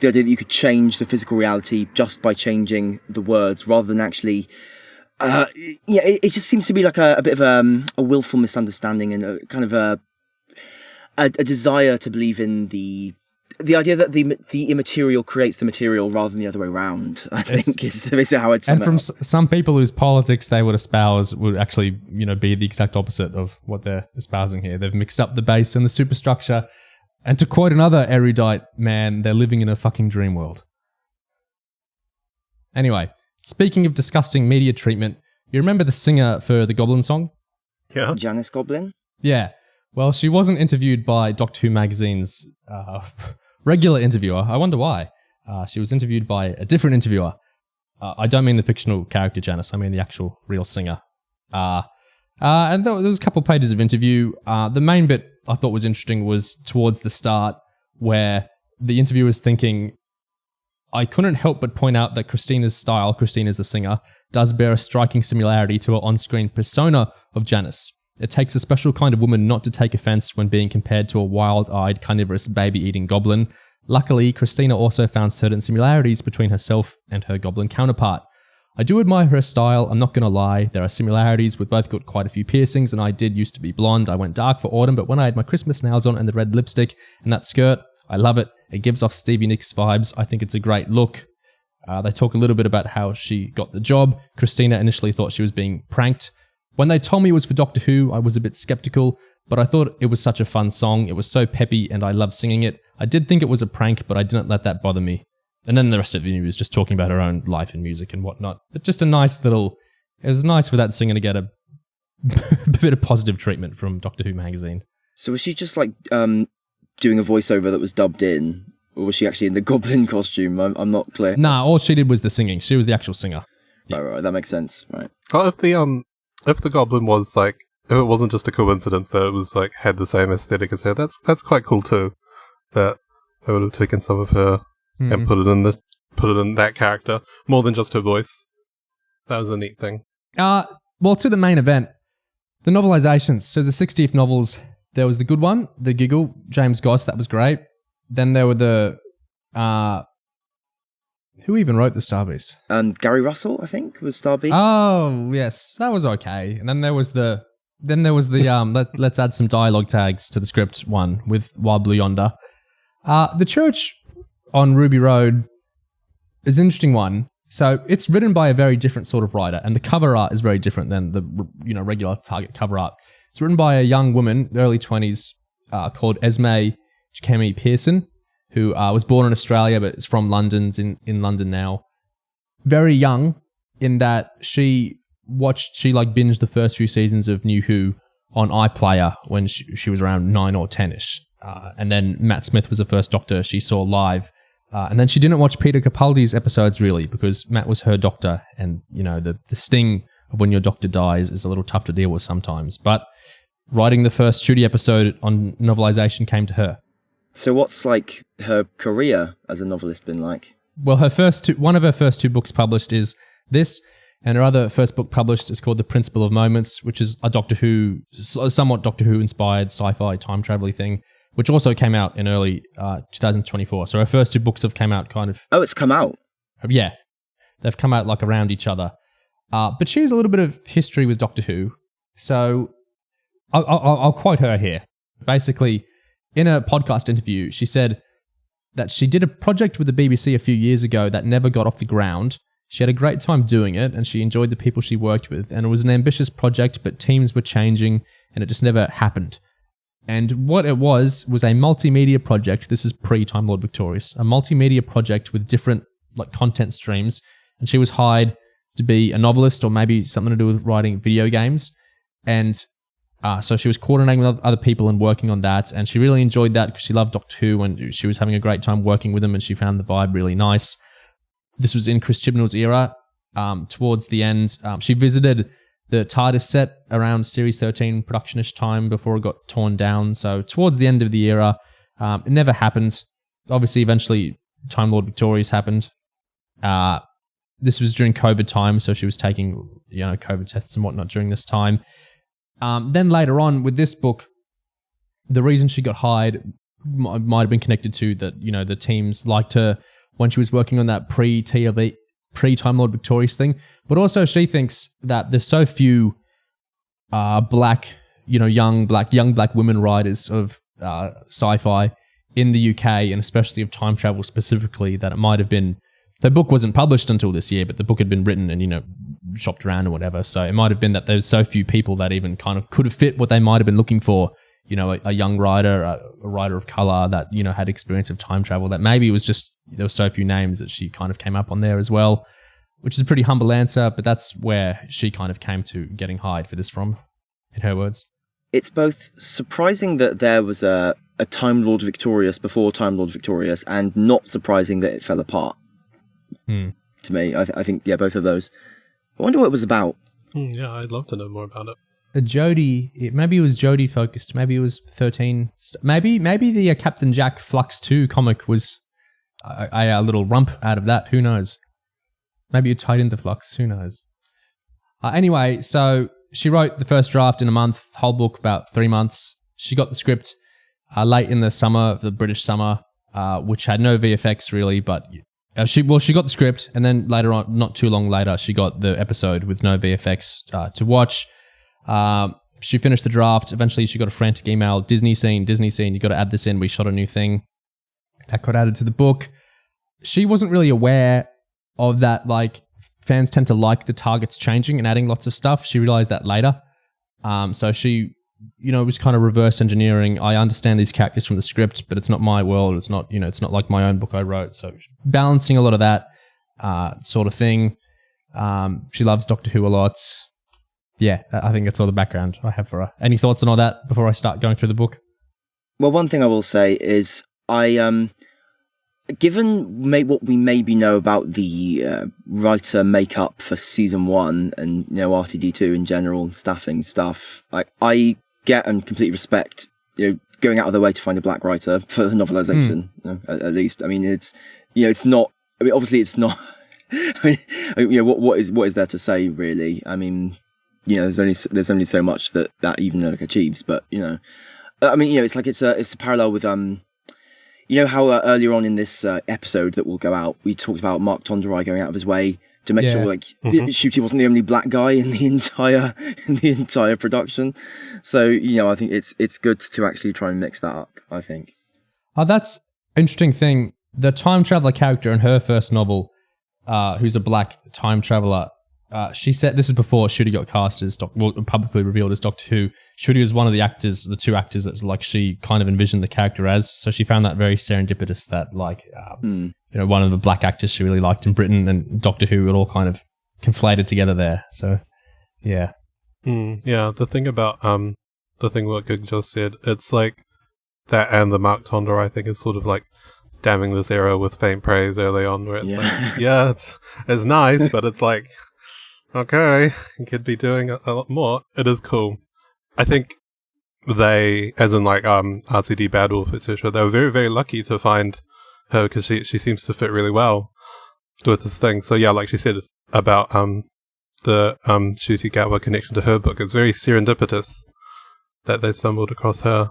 the idea that you could change the physical reality just by changing the words rather than actually, it just seems to be like a bit of a willful misunderstanding and a kind of a desire to believe in the idea that the immaterial creates the material rather than the other way around. I think is basically how I'd sum it from up. Some people whose politics they would espouse would actually, be the exact opposite of what they're espousing here. They've mixed up the base and the superstructure. And to quote another erudite man, they're living in a fucking dream world. Anyway, speaking of disgusting media treatment, you remember the singer for the Goblin Song? Yeah. Janis Goblin? Yeah. Well, she wasn't interviewed by Doctor Who magazine's regular interviewer. I wonder why. She was interviewed by a different interviewer. I don't mean the fictional character Janis. I mean the actual real singer. And there was a couple of pages of interview. The main bit I thought was interesting was towards the start where the interviewer was thinking, I couldn't help but point out that Christina's style, Christina's the singer, does bear a striking similarity to her on-screen persona of Janis. It takes a special kind of woman not to take offense when being compared to a wild-eyed, carnivorous, baby-eating goblin. Luckily, Christina also found certain similarities between herself and her goblin counterpart. I do admire her style, I'm not going to lie. There are similarities. We've both got quite a few piercings, and I did used to be blonde. I went dark for autumn, but when I had my Christmas nails on and the red lipstick and that skirt, I love it. It gives off Stevie Nicks vibes. I think it's a great look. They talk a little bit about how she got the job. Christina initially thought she was being pranked. When they told me it was for Doctor Who, I was a bit skeptical, but I thought it was such a fun song. It was so peppy, and I loved singing it. I did think it was a prank, but I didn't let that bother me. And then the rest of the interview was just talking about her own life and music and whatnot. But just a nice little... It was nice for that singer to get a bit of positive treatment from Doctor Who magazine. So was she just like doing a voiceover that was dubbed in? Or was she actually in the goblin costume? I'm not clear. Nah, all she did was the singing. She was the actual singer. Yeah. Right, that makes sense. Right. Well, if the goblin was like, if it wasn't just a coincidence that it was like had the same aesthetic as her, that's quite cool too. That they would have taken some of her and put it in that character more than just her voice. That was a neat thing. Well, to the main event, the novelizations. So the 60th novels, there was the good one, The Giggle, James Goss, that was great. Then there were the who even wrote the Starbeast? Gary Russell, I think, was Starbeast. Oh yes, that was okay. And then there was the let's add some dialogue tags to the script one with Wild Blue Yonder. The Church on Ruby Road is an interesting one. So it's written by a very different sort of writer, and the cover art is very different than the regular Target cover art. It's written by a young woman, early 20s, called Esmie Jikiemi-Pearson, who was born in Australia but is from London, in London now. Very young in that she binged the first few seasons of New Who on iPlayer when she was around 9 or 10ish. And then Matt Smith was the first Doctor she saw live. And then she didn't watch Peter Capaldi's episodes really because Matt was her Doctor, and the sting of when your Doctor dies is a little tough to deal with sometimes. But writing the first Ncuti episode on novelisation came to her. So what's like her career as a novelist been like? Well, one of her first two books published is this, and her other first book published is called The Principle of Moments, which is a somewhat Doctor Who inspired sci-fi time travel thing, which also came out in early 2024. So her first two books have come out kind of... Oh, it's come out? Yeah. They've come out like around each other. But she has a little bit of history with Doctor Who. So I'll quote her here. Basically, in a podcast interview, she said that she did a project with the BBC a few years ago that never got off the ground. She had a great time doing it, and she enjoyed the people she worked with. And it was an ambitious project, but teams were changing, and it just never happened. And what it was a multimedia project. This is pre-Time Lord Victorious. A multimedia project with different content streams. And she was hired to be a novelist or maybe something to do with writing video games. And so she was coordinating with other people and working on that. And she really enjoyed that because she loved Doctor Who and she was having a great time working with him and she found the vibe really nice. This was in Chris Chibnall's era. Towards the end, she visited the TARDIS set around Series 13 production-ish time before it got torn down. So towards the end of the era, it never happened. Obviously, eventually, Time Lord Victorious happened. This was during COVID time, so she was taking COVID tests and whatnot during this time. Then later on with this book, the reason she got hired might have been connected to that, the teams liked her when she was working on that pre-Time Lord Victorious thing. But also she thinks that there's so few black, young black women writers of sci-fi in the UK and especially of time travel specifically that it might have been, the book wasn't published until this year, but the book had been written and, shopped around or whatever. So it might have been that there's so few people that even kind of could have fit what they might have been looking for. A young writer, a writer of color that, had experience of time travel, that maybe it was just, there were so few names that she kind of came up on there as well, which is a pretty humble answer, but that's where she kind of came to getting hired for this from, in her words. It's both surprising that there was a Time Lord Victorious before Time Lord Victorious and not surprising that it fell apart. To me, I think, both of those. I wonder what it was about. Yeah, I'd love to know more about it. Maybe it was Jodie focused. Maybe it was 13. Maybe the Captain Jack Flux 2 comic was a little rump out of that. Who knows? Maybe it tied into Flux. Who knows? Anyway, so she wrote the first draft in a month, whole book about 3 months. She got the script late in the summer, the British summer, which had no VFX really, but she got the script, and then later on, not too long later, she got the episode with no VFX to watch. She finished the draft. Eventually, she got a frantic email, Disney scene, you got to add this in. We shot a new thing. That got added to the book. She wasn't really aware of that, like, fans tend to like the targets changing and adding lots of stuff. She realized that later. So she, was kind of reverse engineering. I understand these characters from the script, but it's not my world. It's not, it's not like my own book I wrote. So balancing a lot of that sort of thing. She loves Doctor Who a lot. Yeah, I think that's all the background I have for her. Any thoughts on all that before I start going through the book? Well, one thing I will say is given what we maybe know about the writer makeup for season 1 and RTD2 in general and staffing stuff, I get and completely respect going out of their way to find a black writer for the novelisation. At least, I mean, it's not. I mean, obviously, it's not. What is there to say really? I mean, there's only so much that even achieves, but I mean, it's like it's a parallel with how earlier on in this episode that will go out, we talked about Mark Tonderai going out of his way to make sure Ncuti wasn't the only black guy in the entire production. So I think it's good to actually try and mix that up. I think. Oh, that's interesting thing. The time traveler character in her first novel, who's a black time traveler. She said, this is before Ncuti got cast as publicly revealed as Doctor Who. Ncuti was one of the two actors that she kind of envisioned the character as. So she found that very serendipitous that one of the black actors she really liked in Britain and Doctor Who, it all kind of conflated together there. So yeah. Yeah, the thing about what Gig just said, it's like that, and the Mark Tonderai thing is sort of like damning this era with faint praise early on, where it's it's nice, but it's like, okay, you could be doing a lot more. It is cool. I think they, as in like RTD Bad Wolf, etc., they were very, very lucky to find her because she seems to fit really well with this thing. So yeah, like she said about the Ncuti Gatwa connection to her book, it's very serendipitous that they stumbled across her.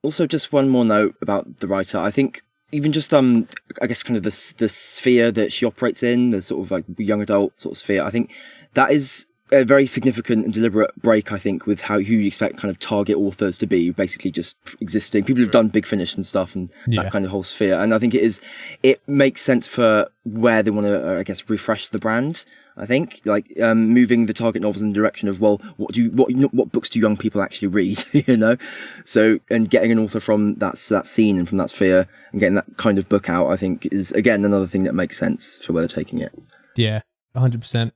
Also, just one more note about the writer. I think even just I guess kind of the sphere that she operates in, the sort of like young adult sort of sphere, I think that is a very significant and deliberate break, I think, with who you expect kind of target authors to be, basically just existing. People who've done Big Finish and stuff and that kind of whole sphere. And I think it makes sense for where they want to, I guess, refresh the brand. I think, like, moving the target novels in the direction of, well, what books do young people actually read, So, and getting an author from that scene and from that sphere and getting that kind of book out, I think is, again, another thing that makes sense for where they're taking it. Yeah, 100%.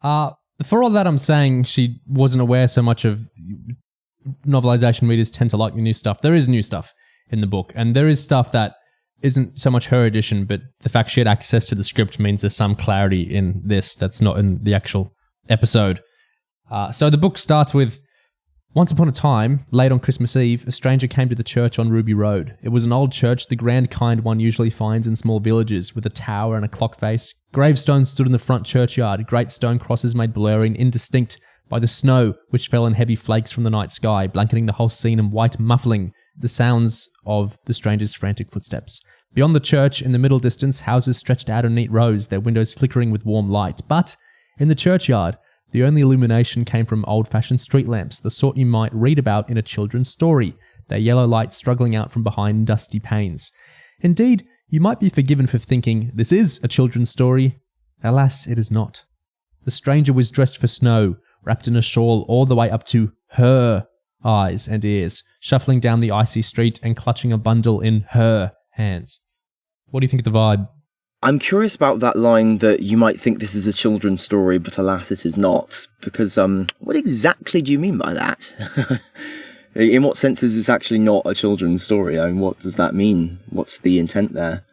For all that, I'm saying she wasn't aware so much of novelisation readers tend to like the new stuff. There is new stuff in the book, and there is stuff that isn't so much her edition, but the fact she had access to the script means there's some clarity in this that's not in the actual episode. So the book starts with, once upon a time, late on Christmas Eve, a stranger came to the church on Ruby Road. It was an old church, the grand kind one usually finds in small villages, with a tower and a clock face. Gravestones stood in the front churchyard, great stone crosses made blurry and indistinct by the snow which fell in heavy flakes from the night sky, blanketing the whole scene and white muffling the sounds of the stranger's frantic footsteps. Beyond the church, in the middle distance, houses stretched out in neat rows, their windows flickering with warm light. But in the churchyard, the only illumination came from old-fashioned street lamps, the sort you might read about in a children's story, their yellow light struggling out from behind dusty panes. Indeed, you might be forgiven for thinking this is a children's story. Alas, it is not. The stranger was dressed for snow, wrapped in a shawl all the way up to her eyes and ears, shuffling down the icy street and clutching a bundle in her hands. What do you think of the vibe? I'm curious about that line that you might think this is a children's story, but alas, it is not. Because, what exactly do you mean by that? In what sense is this actually not a children's story? I mean, what does that mean? What's the intent there?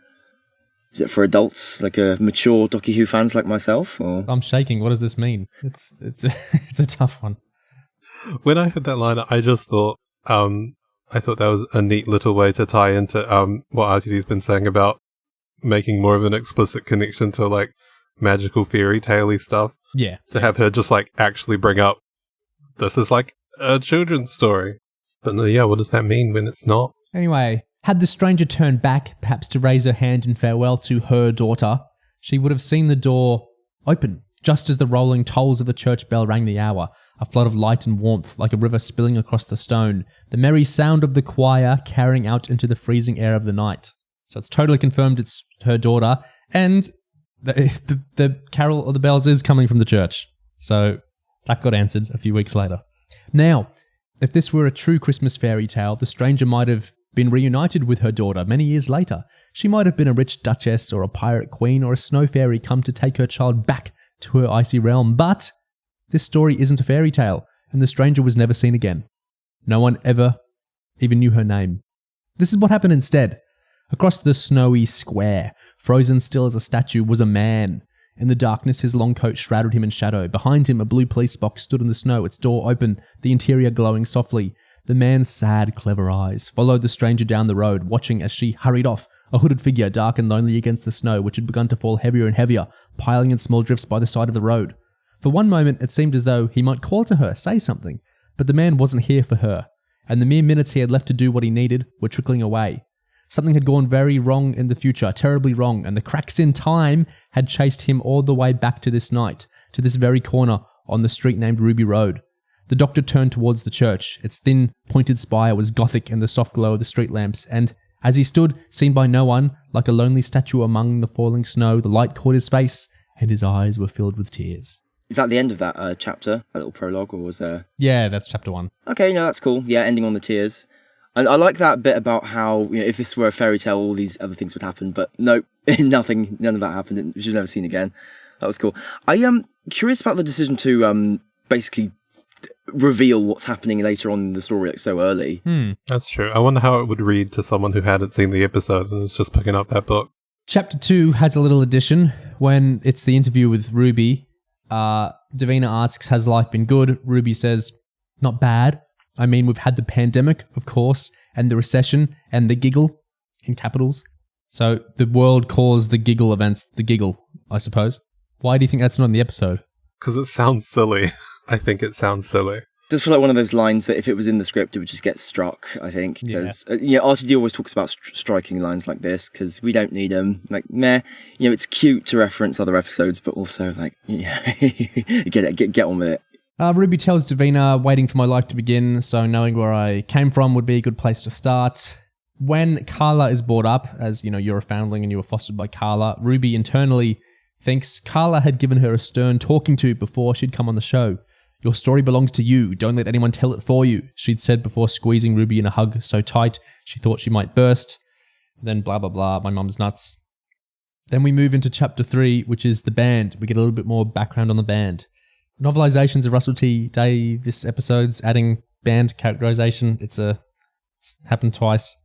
Is it for adults, like a mature Doctor Who fans like myself? Or? I'm shaking. What does this mean? It's a tough one. When I heard that line, I just thought, I thought that was a neat little way to tie into what RTD's been saying about making more of an explicit connection to like magical fairy tale-y stuff. Yeah. To have her just like actually bring up, this is like a children's story. But no, yeah, what does that mean when it's not? Anyway, had the stranger turned back, perhaps to raise her hand in farewell to her daughter, she would have seen the door open, just as the rolling tolls of the church bell rang the hour, a flood of light and warmth like a river spilling across the stone, the merry sound of the choir carrying out into the freezing air of the night. So it's totally confirmed it's her daughter, and the carol of the bells is coming from the church. So that got answered a few weeks later. Now, if this were a true Christmas fairy tale, the stranger might have been reunited with her daughter many years later. She might have been a rich duchess or a pirate queen or a snow fairy come to take her child back to her icy realm. But this story isn't a fairy tale, and the stranger was never seen again. No one ever even knew her name. This is what happened instead. Across the snowy square, frozen still as a statue, was a man. In the darkness, his long coat shrouded him in shadow. Behind him, a blue police box stood in the snow, its door open, the interior glowing softly. The man's sad, clever eyes followed the stranger down the road, watching as she hurried off, a hooded figure, dark and lonely against the snow, which had begun to fall heavier and heavier, piling in small drifts by the side of the road. For one moment, it seemed as though he might call to her, say something, but the man wasn't here for her, and the mere minutes he had left to do what he needed were trickling away. Something had gone very wrong in the future, terribly wrong, and the cracks in time had chased him all the way back to this night, to this very corner on the street named Ruby Road. The doctor turned towards the church. Its thin, pointed spire was gothic in the soft glow of the street lamps, and as he stood, seen by no one, like a lonely statue among the falling snow, the light caught his face, and his eyes were filled with tears. Is that the end of that chapter, a little prologue, or was there... Yeah, that's chapter 1. Okay, no, that's cool. Yeah, ending on the tears. And I like that bit about how, you know, if this were a fairy tale, all these other things would happen, but no, none of that happened. Which you've never seen again. That was cool. I am curious about the decision to basically reveal what's happening later on in the story, like so early. That's true. I wonder how it would read to someone who hadn't seen the episode and was just picking up that book. Chapter 2 has a little addition. When it's the interview with Ruby, Davina asks, has life been good? Ruby says, not bad. I mean, we've had the pandemic, of course, and the recession, and the giggle, in capitals. So the world calls the giggle events the giggle, I suppose. Why do you think that's not in the episode? Because it sounds silly. I think it sounds silly. It does feel like one of those lines that if it was in the script, it would just get struck, I think. Because, RTD always talks about striking lines like this, because we don't need them. Like, meh. You know, it's cute to reference other episodes, but also, like, get on with it. Ruby tells Davina, waiting for my life to begin, so knowing where I came from would be a good place to start. When Carla is brought up, as, you know, you're a foundling and you were fostered by Carla, Ruby internally thinks Carla had given her a stern talking to before she'd come on the show. Your story belongs to you. Don't let anyone tell it for you, she'd said before squeezing Ruby in a hug so tight she thought she might burst. Then blah, blah, blah, my mum's nuts. Then we move into chapter 3, which is the band. We get a little bit more background on the band. novelizations of Russell T Davies episodes, adding band characterization. It's happened twice.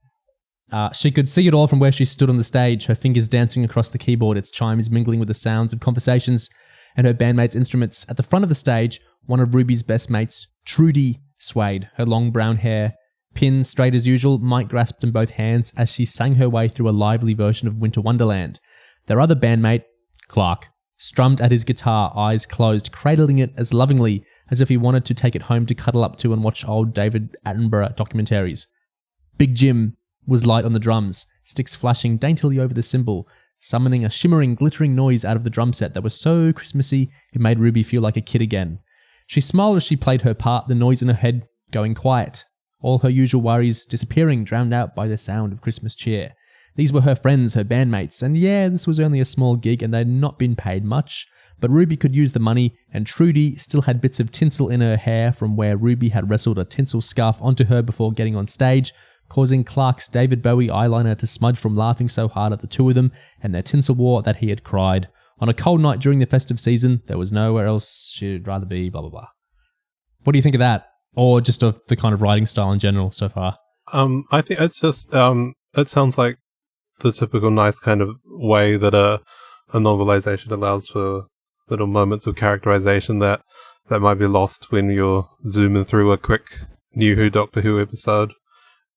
She could see it all from where she stood on the stage, her fingers dancing across the keyboard, its chimes mingling with the sounds of conversations and her bandmates' instruments. At the front of the stage, one of Ruby's best mates, Trudy, swayed, her long brown hair pinned straight as usual, mic grasped in both hands as she sang her way through a lively version of Winter Wonderland. Their other bandmate, Clark, strummed at his guitar, eyes closed, cradling it as lovingly as if he wanted to take it home to cuddle up to and watch old David Attenborough documentaries. Big Jim was light on the drums, sticks flashing daintily over the cymbal, summoning a shimmering, glittering noise out of the drum set that was so Christmassy it made Ruby feel like a kid again. She smiled as she played her part, the noise in her head going quiet, all her usual worries disappearing, drowned out by the sound of Christmas cheer. These were her friends, her bandmates, and yeah, this was only a small gig and they'd not been paid much, but Ruby could use the money, and Trudy still had bits of tinsel in her hair from where Ruby had wrestled a tinsel scarf onto her before getting on stage, causing Clark's David Bowie eyeliner to smudge from laughing so hard at the two of them and their tinsel war that he had cried. On a cold night during the festive season, there was nowhere else she'd rather be, blah, blah, blah. What do you think of that? Or just of the kind of writing style in general so far? I think it's just, it sounds like the typical nice kind of way that a novelization allows for little moments of characterization that might be lost when you're zooming through a quick New Who Doctor Who episode.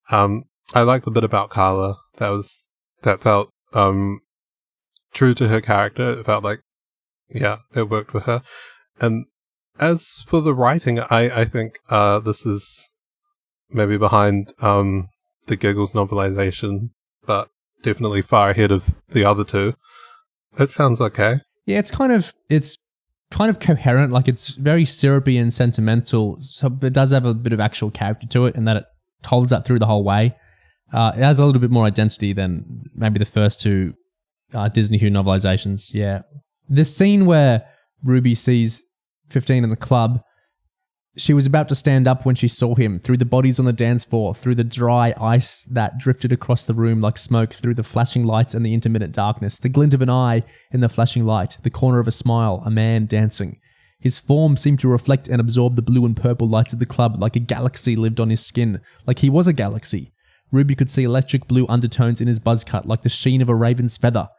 I like the bit about Carla. That felt true to her character. It felt like, yeah, it worked for her. And as for the writing, I think this is maybe behind the Giggles novelization, but definitely far ahead of the other two. It sounds okay. Yeah, it's kind of coherent. Like, it's very syrupy and sentimental, so it does have a bit of actual character to it, and that it holds that through the whole way. It has a little bit more identity than maybe the first two Disney Who novelizations. Yeah, the scene where Ruby sees 15 in the club, she was about to stand up when she saw him, through the bodies on the dance floor, through the dry ice that drifted across the room like smoke, through the flashing lights and the intermittent darkness, the glint of an eye in the flashing light, the corner of a smile, a man dancing. His form seemed to reflect and absorb the blue and purple lights of the club, like a galaxy lived on his skin, like he was a galaxy. Ruby could see electric blue undertones in his buzz cut, like the sheen of a raven's feather.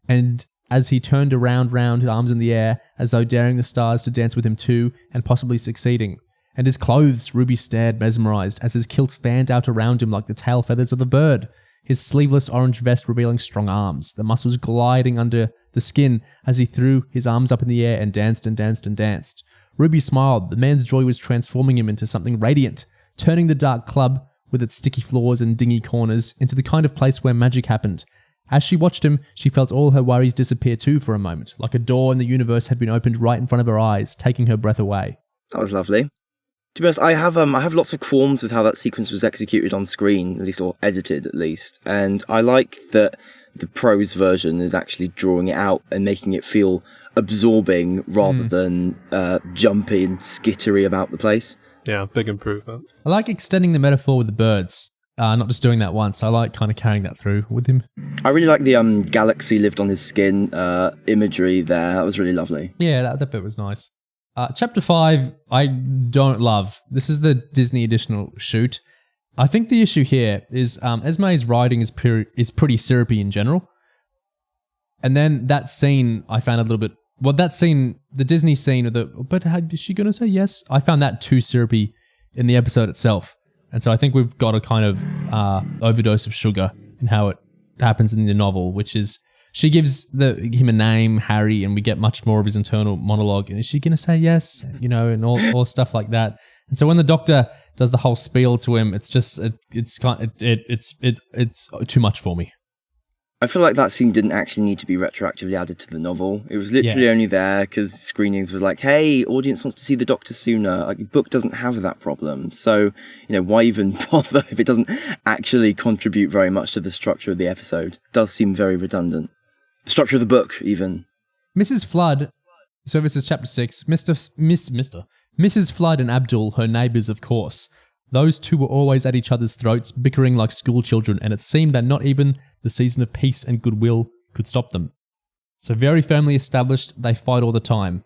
And as he turned around, his arms in the air, as though daring the stars to dance with him too, and possibly succeeding. And his clothes, Ruby stared mesmerized, as his kilt fanned out around him like the tail feathers of a bird. His sleeveless orange vest revealing strong arms, the muscles gliding under the skin as he threw his arms up in the air and danced and danced and danced. Ruby smiled. The man's joy was transforming him into something radiant, turning the dark club, with its sticky floors and dingy corners, into the kind of place where magic happened. As she watched him, she felt all her worries disappear too for a moment, like a door in the universe had been opened right in front of her eyes, taking her breath away. That was lovely. To be honest, I have lots of qualms with how that sequence was executed on screen, at least, or edited at least, and I like that the prose version is actually drawing it out and making it feel absorbing rather than jumpy and skittery about the place. Yeah, big improvement. I like extending the metaphor with the birds, not just doing that once. I like kind of carrying that through with him. I really like the galaxy lived on his skin imagery there. That was really lovely. Yeah, that bit was nice. Chapter 5, I don't love. This is the Disney additional shoot. I think the issue here is Esme's writing is pretty syrupy in general. And then that scene I found a little bit... Well, that scene, the Disney scene, but is she going to say yes? I found that too syrupy in the episode itself. And so I think we've got a kind of overdose of sugar in how it happens in the novel, which is... She gives him a name, Harry, and we get much more of his internal monologue. And is she going to say yes? You know, and all stuff like that. And so when the Doctor does the whole spiel to him, it's just it's too much for me. I feel like that scene didn't actually need to be retroactively added to the novel. It was literally only there because screenings was like, hey, audience wants to see the Doctor sooner. Like, the book doesn't have that problem. So, you know, why even bother if it doesn't actually contribute very much to the structure of the episode? It does seem very redundant. The structure of the book, even. Mrs. Flood, so this is chapter 6, Mrs. Flood and Abdul, her neighbours, of course. Those two were always at each other's throats, bickering like school children, and it seemed that not even the season of peace and goodwill could stop them. So very firmly established, they fight all the time.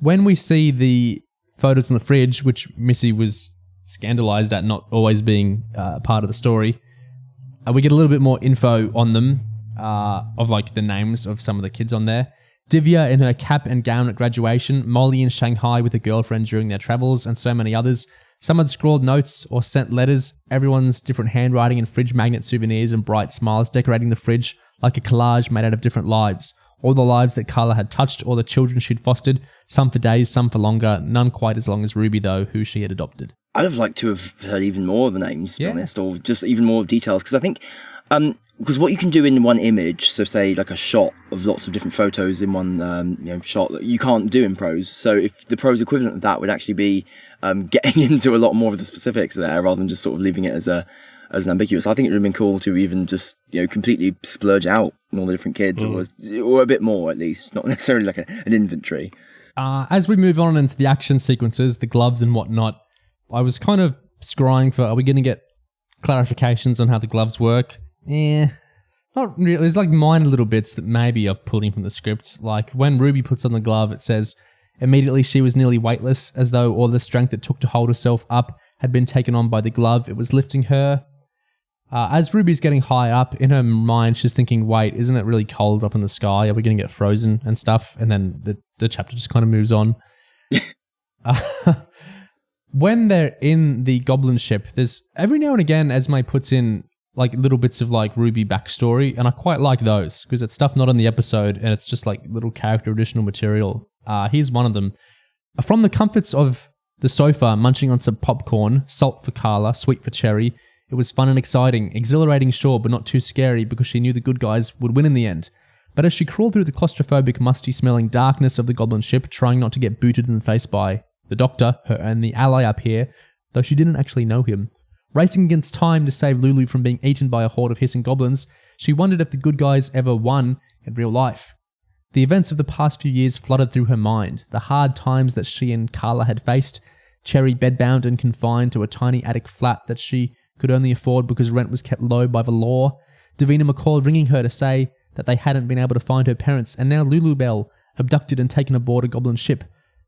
When we see the photos in the fridge, which Missy was scandalized at not always being part of the story, we get a little bit more info on them, of like the names of some of the kids on there. Divya in her cap and gown at graduation, Molly in Shanghai with a girlfriend during their travels, and so many others. Some had scrawled notes or sent letters, everyone's different handwriting and fridge magnet souvenirs and bright smiles decorating the fridge like a collage made out of different lives. All the lives that Carla had touched, or the children she'd fostered, some for days, some for longer, none quite as long as Ruby though, who she had adopted. I'd have liked to have heard even more of the names, to be honest, or just even more details, because I think... because what you can do in one image, so say like a shot of lots of different photos in one shot, that you can't do in prose. So if the prose equivalent of that would actually be getting into a lot more of the specifics there, rather than just sort of leaving it as an ambiguous. I think it would have been cool to even just completely splurge out on all the different kids, or a bit more at least, not necessarily like an inventory. As we move on into the action sequences, the gloves and whatnot, I was kind of scrying for, are we going to get clarifications on how the gloves work? Not really. There's like minor little bits that maybe are pulling from the script. Like when Ruby puts on the glove, it says, immediately she was nearly weightless, as though all the strength it took to hold herself up had been taken on by the glove. It was lifting her. As Ruby's getting high up, in her mind, she's thinking, wait, isn't it really cold up in the sky? Are we going to get frozen and stuff? And then the chapter just kind of moves on. When they're in the Goblin ship, there's every now and again, Esmie puts in like little bits of like Ruby backstory, and I quite like those because it's stuff not in the episode and it's just like little character additional material. Here's one of them. From the comforts of the sofa, munching on some popcorn, salt for Carla, sweet for Cherry. It was fun and exciting, exhilarating, sure, but not too scary because she knew the good guys would win in the end. But as she crawled through the claustrophobic, musty-smelling darkness of the Goblin ship, trying not to get booted in the face by the Doctor, her only ally up here, though she didn't actually know him, racing against time to save Lulu from being eaten by a horde of hissing goblins, she wondered if the good guys ever won in real life. The events of the past few years flooded through her mind, the hard times that she and Carla had faced, Cherry bedbound and confined to a tiny attic flat that she could only afford because rent was kept low by the law, Davina McCall ringing her to say that they hadn't been able to find her parents, and now Lulu Bell, abducted and taken aboard a Goblin ship,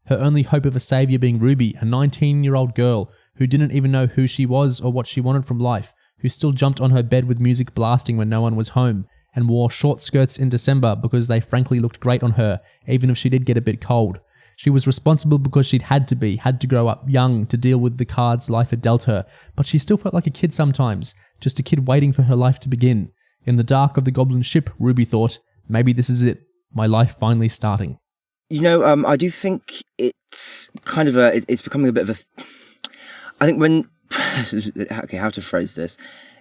her only hope of a saviour being Ruby, a 19-year-old girl who didn't even know who she was or what she wanted from life, who still jumped on her bed with music blasting when no one was home, and wore short skirts in December because they frankly looked great on her, even if she did get a bit cold. She was responsible because she'd had to grow up young to deal with the cards life had dealt her, but she still felt like a kid sometimes, just a kid waiting for her life to begin. In the dark of the Goblin ship, Ruby thought, maybe this is it, my life finally starting. I do think it's kind of it's becoming a bit of a... I think when... okay, how to phrase this?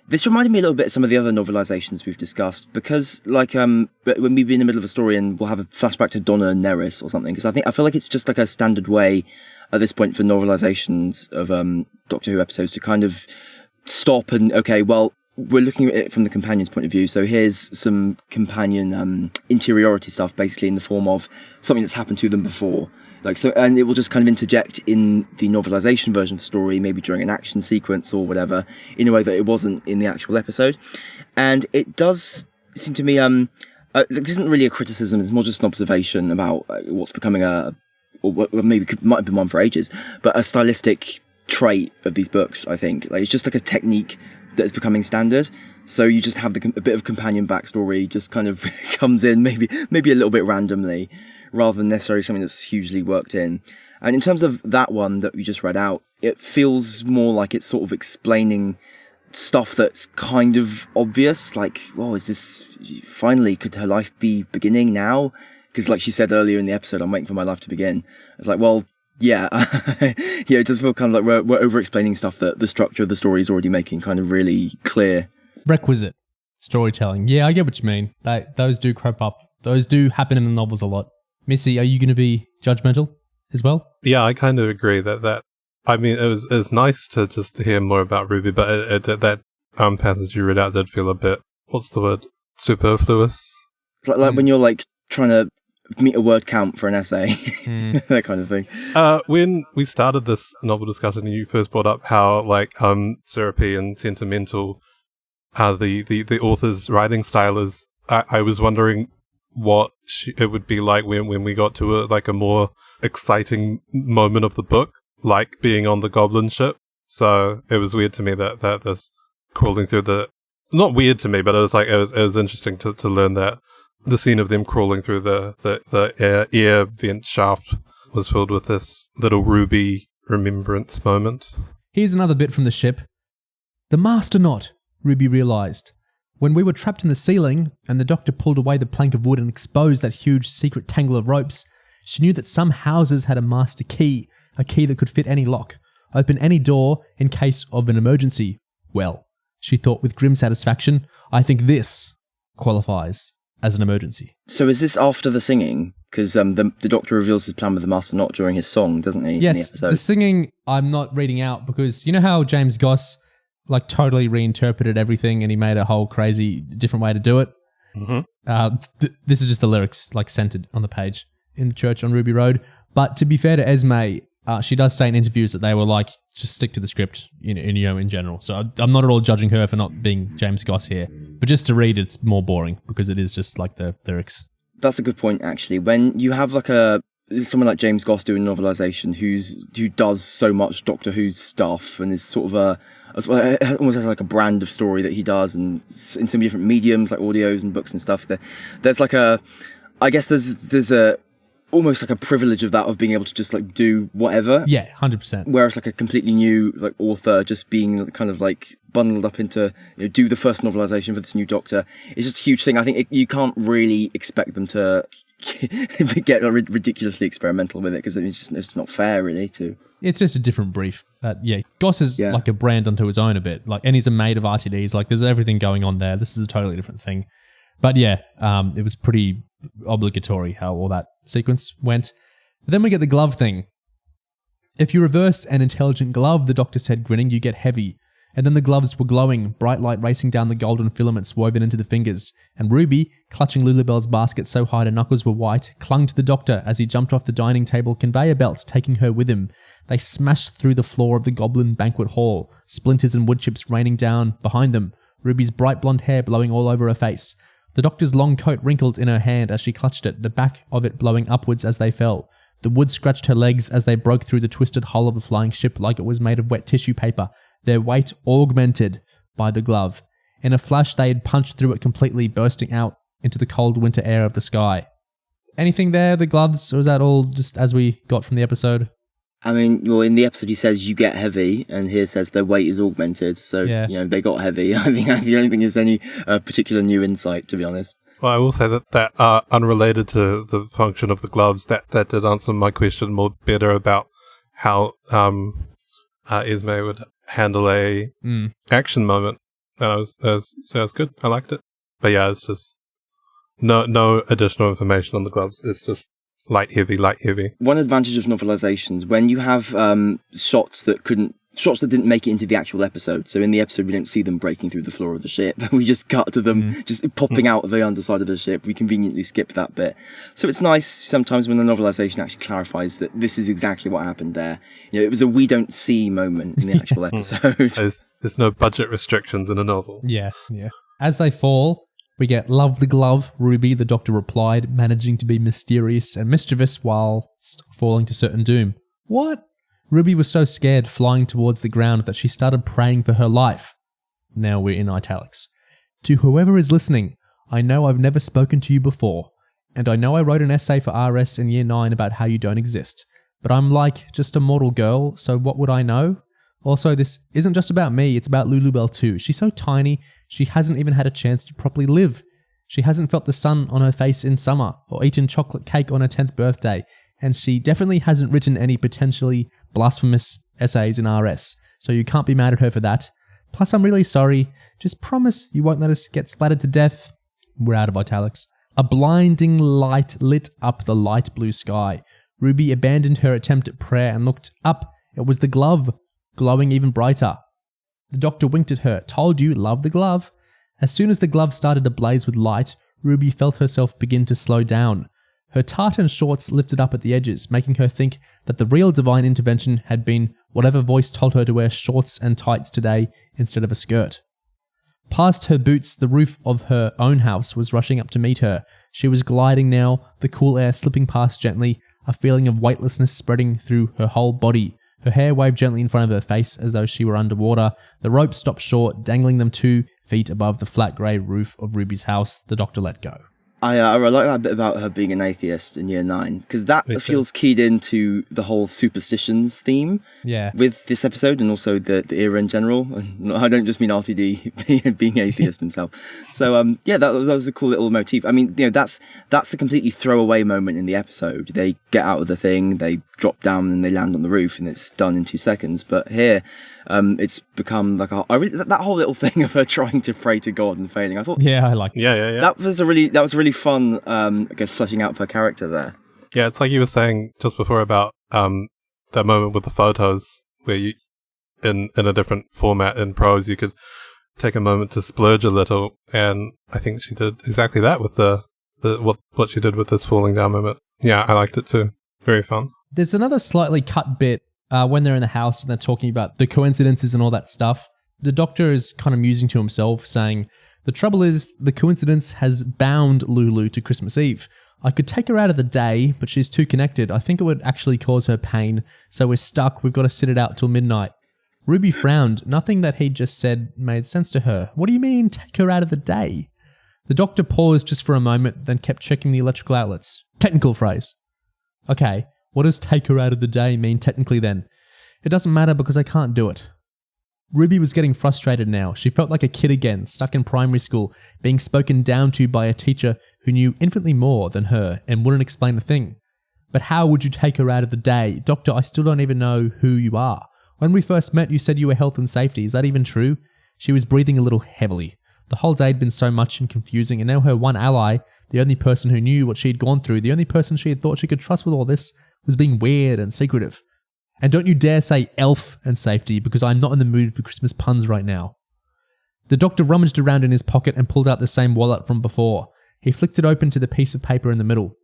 This reminded me a little bit of some of the other novelizations we've discussed, because when we've been in the middle of a story and we'll have a flashback to Donna and Neris or something, because I feel like it's just like a standard way at this point for novelizations of Doctor Who episodes to kind of stop and, okay, well, we're looking at it from the companion's point of view, so here's some companion interiority stuff, basically in the form of something that's happened to them before. And it will just kind of interject in the novelization version of the story, maybe during an action sequence or whatever, in a way that it wasn't in the actual episode. And it does seem to me, this isn't really a criticism, it's more just an observation about what's becoming might have been one for ages, but a stylistic trait of these books, I think. It's just like a technique that is becoming standard. So you just have a bit of companion backstory just kind of comes in, maybe a little bit randomly, rather than necessarily something that's hugely worked in. And in terms of that one that we just read out, it feels more like it's sort of explaining stuff that's kind of obvious, like, well, is this finally, could her life be beginning now? Because like she said earlier in the episode, I'm waiting for my life to begin. It's like, well, yeah, it does feel kind of like we're over-explaining stuff that the structure of the story is already making kind of really clear. Requisite storytelling. Yeah, I get what you mean. Those do crop up. Those do happen in the novels a lot. Missy, are you going to be judgmental as well? Yeah, I kind of agree that I mean, it was nice to just hear more about Ruby, but that passage you read out did feel a bit, what's the word, superfluous. It's like when you're like trying to meet a word count for an essay, that kind of thing. When we started this novel discussion, you first brought up how like syrupy and sentimental the author's writing style is. I was wondering what it would be like when we got to a more exciting moment of the book, like being on the Goblin ship. So it was weird to me that this crawling through not weird to me, but it was interesting to learn that the scene of them crawling through the air vent shaft was filled with this little Ruby remembrance moment. Here's another bit from the ship. The master knot, Ruby realised. When we were trapped in the ceiling and the doctor pulled away the plank of wood and exposed that huge secret tangle of ropes, she knew that some houses had a master key, a key that could fit any lock, open any door in case of an emergency. Well, she thought with grim satisfaction, I think this qualifies as an emergency. So is this after the singing? Because the doctor reveals his plan with the master knot during his song, doesn't he? Yes, in the episode? The singing I'm not reading out because you know how James Goss totally reinterpreted everything and he made a whole crazy different way to do it? Mm-hmm. This is just the lyrics centered on the page in the church on Ruby Road. But to be fair to Esmie, she does say in interviews that they were just stick to the script, in general. So I'm not at all judging her for not being James Goss here. But just to read, it's more boring because it is just the lyrics. That's a good point, actually. When you have someone like James Goss doing novelisation who does so much Doctor Who stuff and is sort of almost has a brand of story that he does, and in so many different mediums like audios and books and stuff. There's almost a privilege of that, of being able to just do whatever. Yeah, 100%. Whereas a completely new author just being bundled up into do the first novelisation for this new Doctor is just a huge thing. I think you can't really expect them to get ridiculously experimental with it, because it's not fair really to. It's just a different brief. Goss is like a brand unto his own a bit. And he's a mate of RTDs. There's everything going on there. This is a totally different thing. But it was pretty obligatory how all that sequence went. But then we get the glove thing. If you reverse an intelligent glove, the doctor said, grinning, you get heavy. And then the gloves were glowing, bright light racing down the golden filaments woven into the fingers. And Ruby, clutching Lulabelle's basket so hard her knuckles were white, clung to the doctor as he jumped off the dining table conveyor belt, taking her with him. They smashed through the floor of the Goblin banquet hall, splinters and wood chips raining down behind them, Ruby's bright blonde hair blowing all over her face. The doctor's long coat wrinkled in her hand as she clutched it, the back of it blowing upwards as they fell. The wood scratched her legs as they broke through the twisted hull of the flying ship like it was made of wet tissue paper, their weight augmented by the glove. In a flash, they had punched through it completely, bursting out into the cold winter air of the sky. Anything there, the gloves, or was that all just as we got from the episode? I mean, well, in the episode he says you get heavy, and here says their weight is augmented. So, they got heavy. I don't think there's any particular new insight, to be honest. Well, I will say that unrelated to the function of the gloves, that did answer my question more better about how Esmie would handle a action moment. That was good. I liked it. But it's just no additional information on the gloves. It's just light heavy. One advantage of novelizations, when you have shots that didn't make it into the actual episode. So in the episode, we don't see them breaking through the floor of the ship. We just cut to them just popping out of the underside of the ship. We conveniently skip that bit. So it's nice sometimes when the novelization actually clarifies that this is exactly what happened there. It was a we don't see moment in the actual episode. There's no budget restrictions in a novel. Yeah. As they fall, we get love the glove, Ruby, the doctor replied, managing to be mysterious and mischievous while falling to certain doom. What? Ruby was so scared, flying towards the ground, that she started praying for her life. Now we're in italics. To whoever is listening, I know I've never spoken to you before, and I know I wrote an essay for RS in Year 9 about how you don't exist, but I'm just a mortal girl, so what would I know? Also, this isn't just about me, it's about Lulabelle too. She's so tiny, she hasn't even had a chance to properly live. She hasn't felt the sun on her face in summer, or eaten chocolate cake on her 10th birthday, and she definitely hasn't written any potentially blasphemous essays in RS, so you can't be mad at her for that. Plus, I'm really sorry. Just promise you won't let us get splattered to death. We're out of italics. A blinding light lit up the light blue sky. Ruby abandoned her attempt at prayer and looked up. It was the glove, glowing even brighter. The doctor winked at her. Told you, love the glove. As soon as the glove started to blaze with light, Ruby felt herself begin to slow down. Her tartan shorts lifted up at the edges, making her think that the real divine intervention had been whatever voice told her to wear shorts and tights today instead of a skirt. Past her boots, the roof of her own house was rushing up to meet her. She was gliding now, the cool air slipping past gently, a feeling of weightlessness spreading through her whole body. Her hair waved gently in front of her face as though she were underwater. The rope stopped short, dangling them 2 feet above the flat grey roof of Ruby's house. The doctor let go. I like that bit about her being an atheist in year 9, because that feels keyed into the whole superstitions theme with this episode and also the era in general. And I don't just mean RTD being atheist himself. So that was a cool little motif. I mean, that's a completely throwaway moment in the episode. They get out of the thing, they drop down and they land on the roof, and it's done in 2 seconds. But here, it's become like that whole little thing of her trying to pray to God and failing. I thought, I like it. Yeah. That was really fun. I guess fleshing out her character there. Yeah, it's like you were saying just before about that moment with the photos where you, in a different format in prose, you could take a moment to splurge a little, and I think she did exactly that with the what she did with this falling down moment. Yeah, I liked it too. Very fun. There's another slightly cut bit when they're in the house and they're talking about the coincidences and all that stuff. The doctor is kind of musing to himself, saying, "The trouble is, the coincidence has bound Lulu to Christmas Eve. I could take her out of the day, but she's too connected. I think it would actually cause her pain, so we're stuck. We've got to sit it out till midnight." Ruby frowned. Nothing that he'd just said made sense to her. What do you mean, take her out of the day? The doctor paused just for a moment, then kept checking the electrical outlets. Technical phrase. Okay, what does take her out of the day mean technically then? It doesn't matter because I can't do it. Ruby was getting frustrated now. She felt like a kid again, stuck in primary school, being spoken down to by a teacher who knew infinitely more than her and wouldn't explain a thing. But how would you take her out of the day? Doctor, I still don't even know who you are. When we first met, you said you were health and safety. Is that even true? She was breathing a little heavily. The whole day had been so much and confusing, and now her one ally, the only person who knew what she had gone through, the only person she had thought she could trust with all this, was being weird and secretive. And don't you dare say elf and safety, because I'm not in the mood for Christmas puns right now. The doctor rummaged around in his pocket and pulled out the same wallet from before. He flicked it open to the piece of paper in the middle.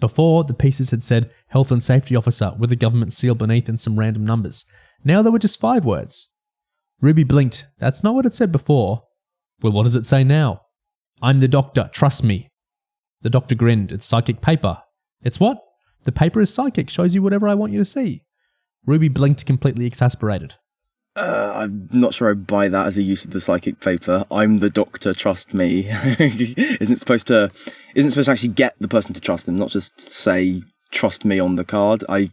Before, the pieces had said Health and Safety Officer with a government seal beneath and some random numbers. Now there were just 5 words. Ruby blinked. That's not what it said before. Well, what does it say now? I'm the doctor, trust me. The doctor grinned. It's psychic paper. It's what? The paper is psychic, shows you whatever I want you to see. Ruby blinked, completely exasperated. I'm not sure I buy that as a use of the psychic paper. I'm the doctor, trust me. Isn't supposed to actually get the person to trust them, not just say trust me on the card. I'm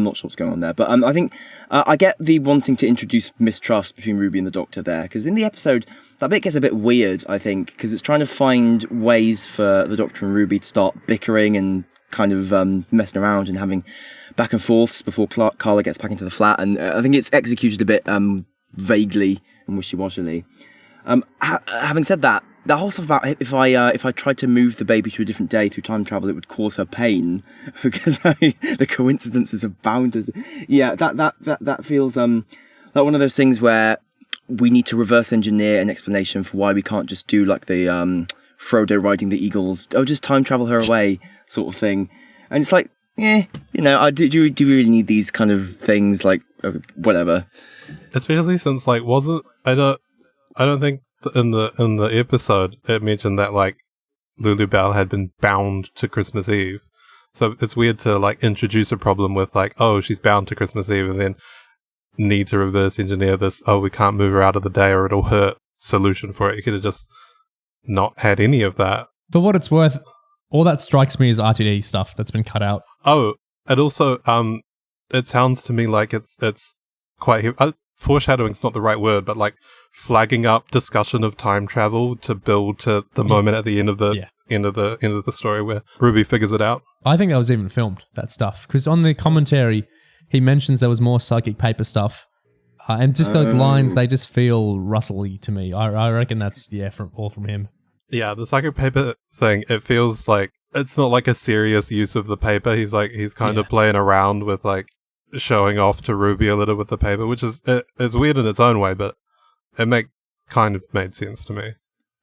not sure what's going on there, but I think I get the wanting to introduce mistrust between Ruby and the Doctor there, because in the episode that bit gets a bit weird, I think, because it's trying to find ways for the Doctor and Ruby to start bickering and kind of messing around and having back and forths before Carla gets back into the flat, and I think it's executed a bit vaguely and wishy-washily. Having said that, the whole stuff about if I tried to move the baby to a different day through time travel, it would cause her pain because the coincidences are bounded. Yeah, that feels like one of those things where we need to reverse engineer an explanation for why we can't just do like the Frodo riding the eagles, just time travel her away sort of thing. And it's like, do we really need these kind of things? Like whatever. Especially since I don't think in the episode it mentioned that like Lulu Bell had been bound to Christmas Eve, so it's weird to like introduce a problem with like, oh, she's bound to Christmas Eve, and then need to reverse engineer this, oh, we can't move her out of the day or it'll hurt solution for it. You could have just not had any of that. For what it's worth, all that strikes me as RTD stuff that's been cut out. Oh, and also it sounds to me like it's quite foreshadowing's not the right word, but like flagging up discussion of time travel to build to the moment at the end of the end of the story where Ruby figures it out. I think that was even filmed, that stuff, because on the commentary he mentions there was more psychic paper stuff, and just those lines, they just feel Russell-y to me. I reckon that's all from him. Yeah, the psychic paper thing, it feels like it's not like a serious use of the paper. He's kind of playing around with like showing off to Ruby a little with the paper, which is it's weird in its own way, but it kind of made sense to me.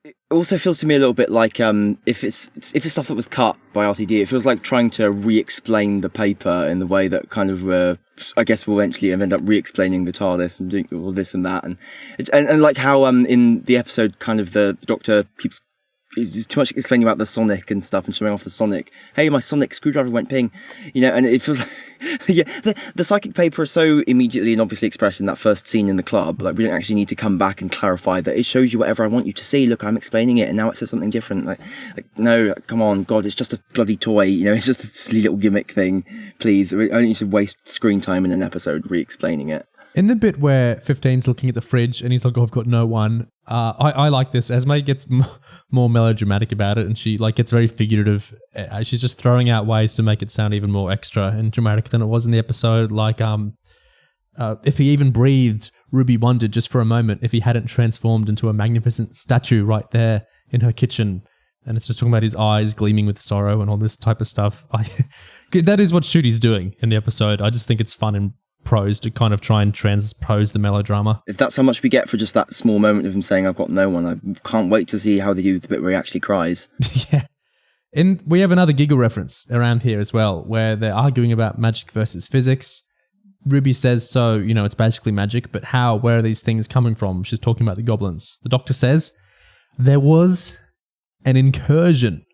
It also feels to me a little bit like if it's stuff that was cut by RTD, it feels like trying to re-explain the paper in the way that kind of I guess we'll eventually end up re-explaining the TARDIS and doing all this and that, and like how in the episode kind of the Doctor keeps it's too much explaining about the Sonic and stuff and showing off the Sonic. Hey, my Sonic screwdriver went ping, and it feels like, yeah, the psychic paper is so immediately and obviously expressed in that first scene in the club. Like, we don't actually need to come back and clarify that it shows you whatever I want you to see. Look, I'm explaining it, and now it says something different. Like no, come on, God, it's just a bloody toy. It's just a silly little gimmick thing. Please, we only need to waste screen time in an episode re-explaining it. In the bit where 15's looking at the fridge and he's like, "Oh, I've got no one," I like this. Esmie gets more melodramatic about it, and she gets very figurative. She's just throwing out ways to make it sound even more extra and dramatic than it was in the episode. Like, if he even breathed, Ruby wondered just for a moment if he hadn't transformed into a magnificent statue right there in her kitchen. And it's just talking about his eyes gleaming with sorrow and all this type of stuff. That is what Ncuti's doing in the episode. I just think it's fun and prose to kind of try and transpose the melodrama. If that's how much we get for just that small moment of him saying I've got no one, I can't wait to see how they do the bit where he actually cries. Yeah. And we have another giggle reference around here as well, where they're arguing about magic versus physics. Ruby says, so, it's basically magic, but where are these things coming from? She's talking about the goblins. The Doctor says, there was an incursion,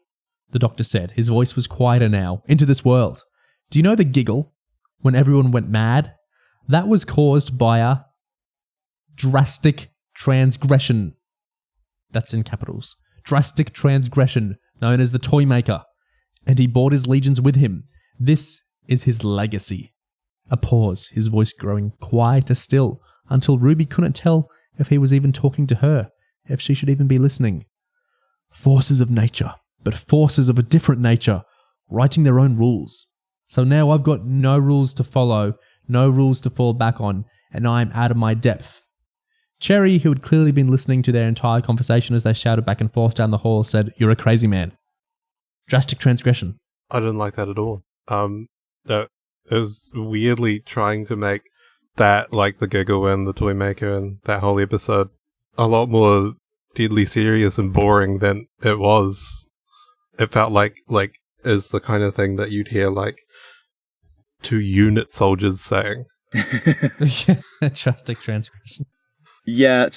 the Doctor said. His voice was quieter now, into this world. Do you know the giggle when everyone went mad? That was caused by a drastic transgression. That's in capitals. Drastic transgression, known as the Toymaker. And he brought his legions with him. This is his legacy. A pause, his voice growing quieter still, until Ruby couldn't tell if he was even talking to her, if she should even be listening. Forces of nature, but forces of a different nature, writing their own rules. So now I've got no rules to follow, no rules to fall back on, and I'm out of my depth. Cherry, who had clearly been listening to their entire conversation as they shouted back and forth down the hall, said, "You're a crazy man." Drastic transgression. I didn't like that at all. That it was weirdly trying to make that, like the giggle and the toy maker and that whole episode, a lot more deadly serious and boring than it was. It felt like is the kind of thing that you'd hear like 2 unit soldiers saying. Drastic transgression. Yeah,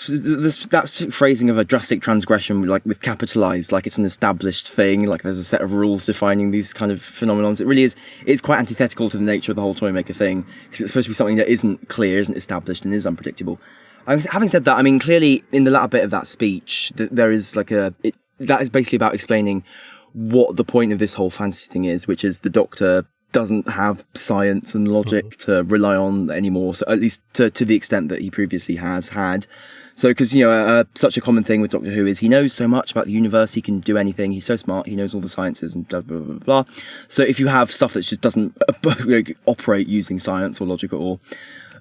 that's phrasing of a drastic transgression, like with capitalized, like it's an established thing, like there's a set of rules defining these kind of phenomenons. It really is. It's quite antithetical to the nature of the whole Toymaker thing, because it's supposed to be something that isn't clear, isn't established, and is unpredictable. Having said that, I mean, clearly in the latter bit of that speech, there is like that is basically about explaining what the point of this whole fantasy thing is, which is the Doctor doesn't have science and logic to rely on anymore, so at least to the extent that he previously has had. So, because, such a common thing with Doctor Who is he knows so much about the universe, he can do anything, he's so smart, he knows all the sciences and blah, blah, blah, blah. So if you have stuff that just doesn't operate using science or logic at all,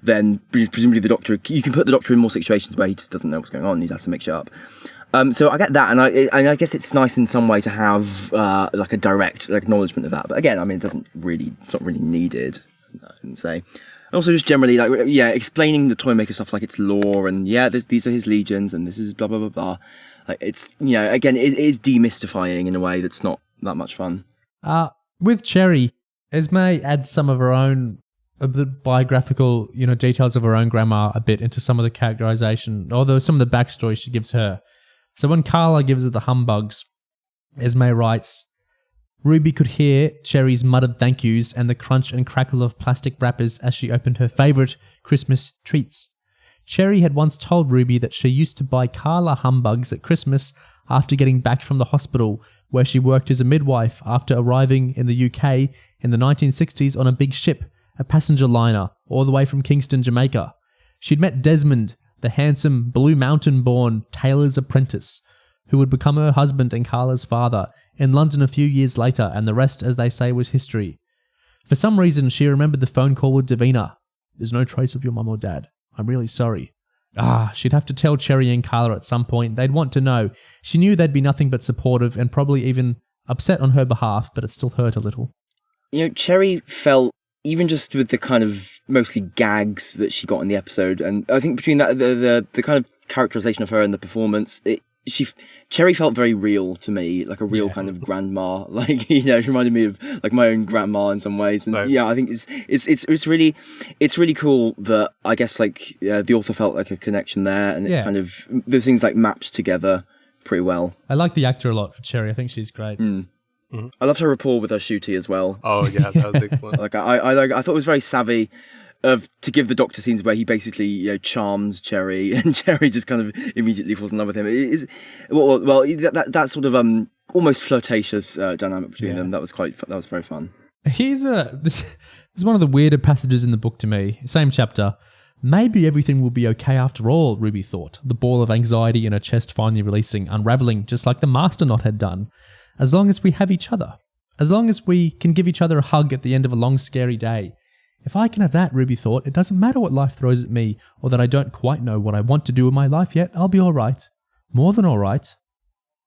then presumably you can put the Doctor in more situations where he just doesn't know what's going on, he has to make shit up. So I get that, and I guess it's nice in some way to have like a direct acknowledgement of that. But again, I mean, it's not really needed, I wouldn't say. And also just generally, explaining the Toymaker stuff like it's lore, and these are his legions, and this is blah blah blah blah. Like it's again, it is demystifying in a way that's not that much fun. With Cherry, Esmie adds some of her own the biographical, details of her own grandma a bit into some of the characterization, although some of the backstory she gives her. So when Carla gives her the humbugs, Esmie writes, Ruby could hear Cherry's muttered thank yous and the crunch and crackle of plastic wrappers as she opened her favourite Christmas treats. Cherry had once told Ruby that she used to buy Carla humbugs at Christmas after getting back from the hospital where she worked as a midwife after arriving in the UK in the 1960s on a big ship, a passenger liner, all the way from Kingston, Jamaica. She'd met Desmond, the handsome Blue Mountain-born tailor's apprentice, who would become her husband and Carla's father, in London a few years later, and the rest, as they say, was history. For some reason, she remembered the phone call with Davina. "There's no trace of your mum or dad. I'm really sorry." She'd have to tell Cherry and Carla at some point. They'd want to know. She knew they'd be nothing but supportive and probably even upset on her behalf, but it still hurt a little. Cherry felt, even just with the kind of mostly gags that she got in the episode, and I think between that the kind of characterization of her and the performance, Cherry felt very real to me, like a real kind of grandma. Like it reminded me of like my own grandma in some ways. And I think it's really cool that I guess the author felt like a connection there, and it kind of the things like mapped together pretty well. I like the actor a lot for Cherry. I think she's great. I loved her rapport with her Ncuti as well. Oh yeah, that was excellent. Like I thought it was very savvy to give the Doctor scenes where he basically charms Cherry, and Cherry just kind of immediately falls in love with him. It is that sort of almost flirtatious dynamic between them. That was very fun. This is one of the weirder passages in the book to me. Same chapter. Maybe everything will be okay after all, Ruby thought, the ball of anxiety in her chest finally releasing, unravelling just like the master knot had done. As long as we have each other. As long as we can give each other a hug at the end of a long, scary day. If I can have that, Ruby thought, it doesn't matter what life throws at me, or that I don't quite know what I want to do in my life yet. I'll be all right. More than all right.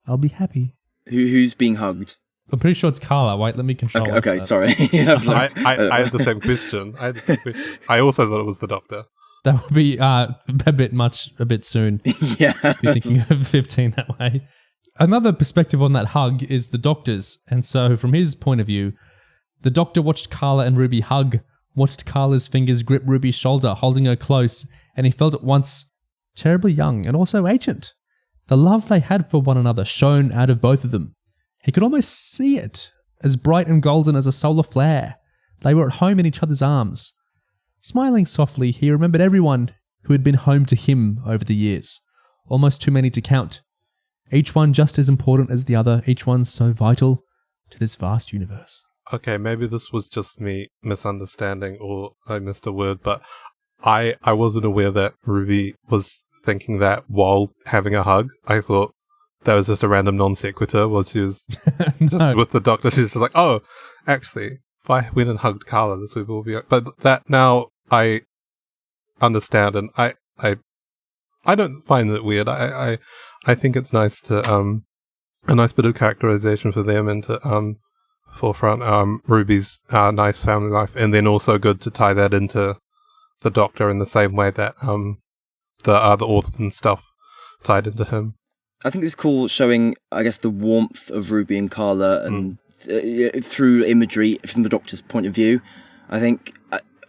I'll be happy. Who's being hugged? I'm pretty sure it's Carla. Wait, let me control it. Okay, sorry. I had the same question. I also thought it was the Doctor. That would be a bit soon. Yeah. If you're thinking of 15 that way. Another perspective on that hug is the Doctor's. And so from his point of view, the Doctor watched Carla and Ruby hug, watched Carla's fingers grip Ruby's shoulder, holding her close, and he felt at once terribly young and also ancient. The love they had for one another shone out of both of them. He could almost see it, as bright and golden as a solar flare. They were at home in each other's arms. Smiling softly, he remembered everyone who had been home to him over the years. Almost too many to count. Each one just as important as the other, each one so vital to this vast universe. Okay, maybe this was just me misunderstanding or I missed a word, but I wasn't aware that Ruby was thinking that while having a hug. I thought that was just a random non sequitur while she was just with the Doctor. She's just like, oh, actually, if I went and hugged Carla, this would all be... But that now I understand, and I don't find it weird. I think it's nice to a nice bit of characterization for them and to forefront Ruby's nice family life, and then also good to tie that into the Doctor in the same way that the orphan stuff tied into him. I think it was cool showing, I guess, the warmth of Ruby and Carla and through imagery from the Doctor's point of view. I think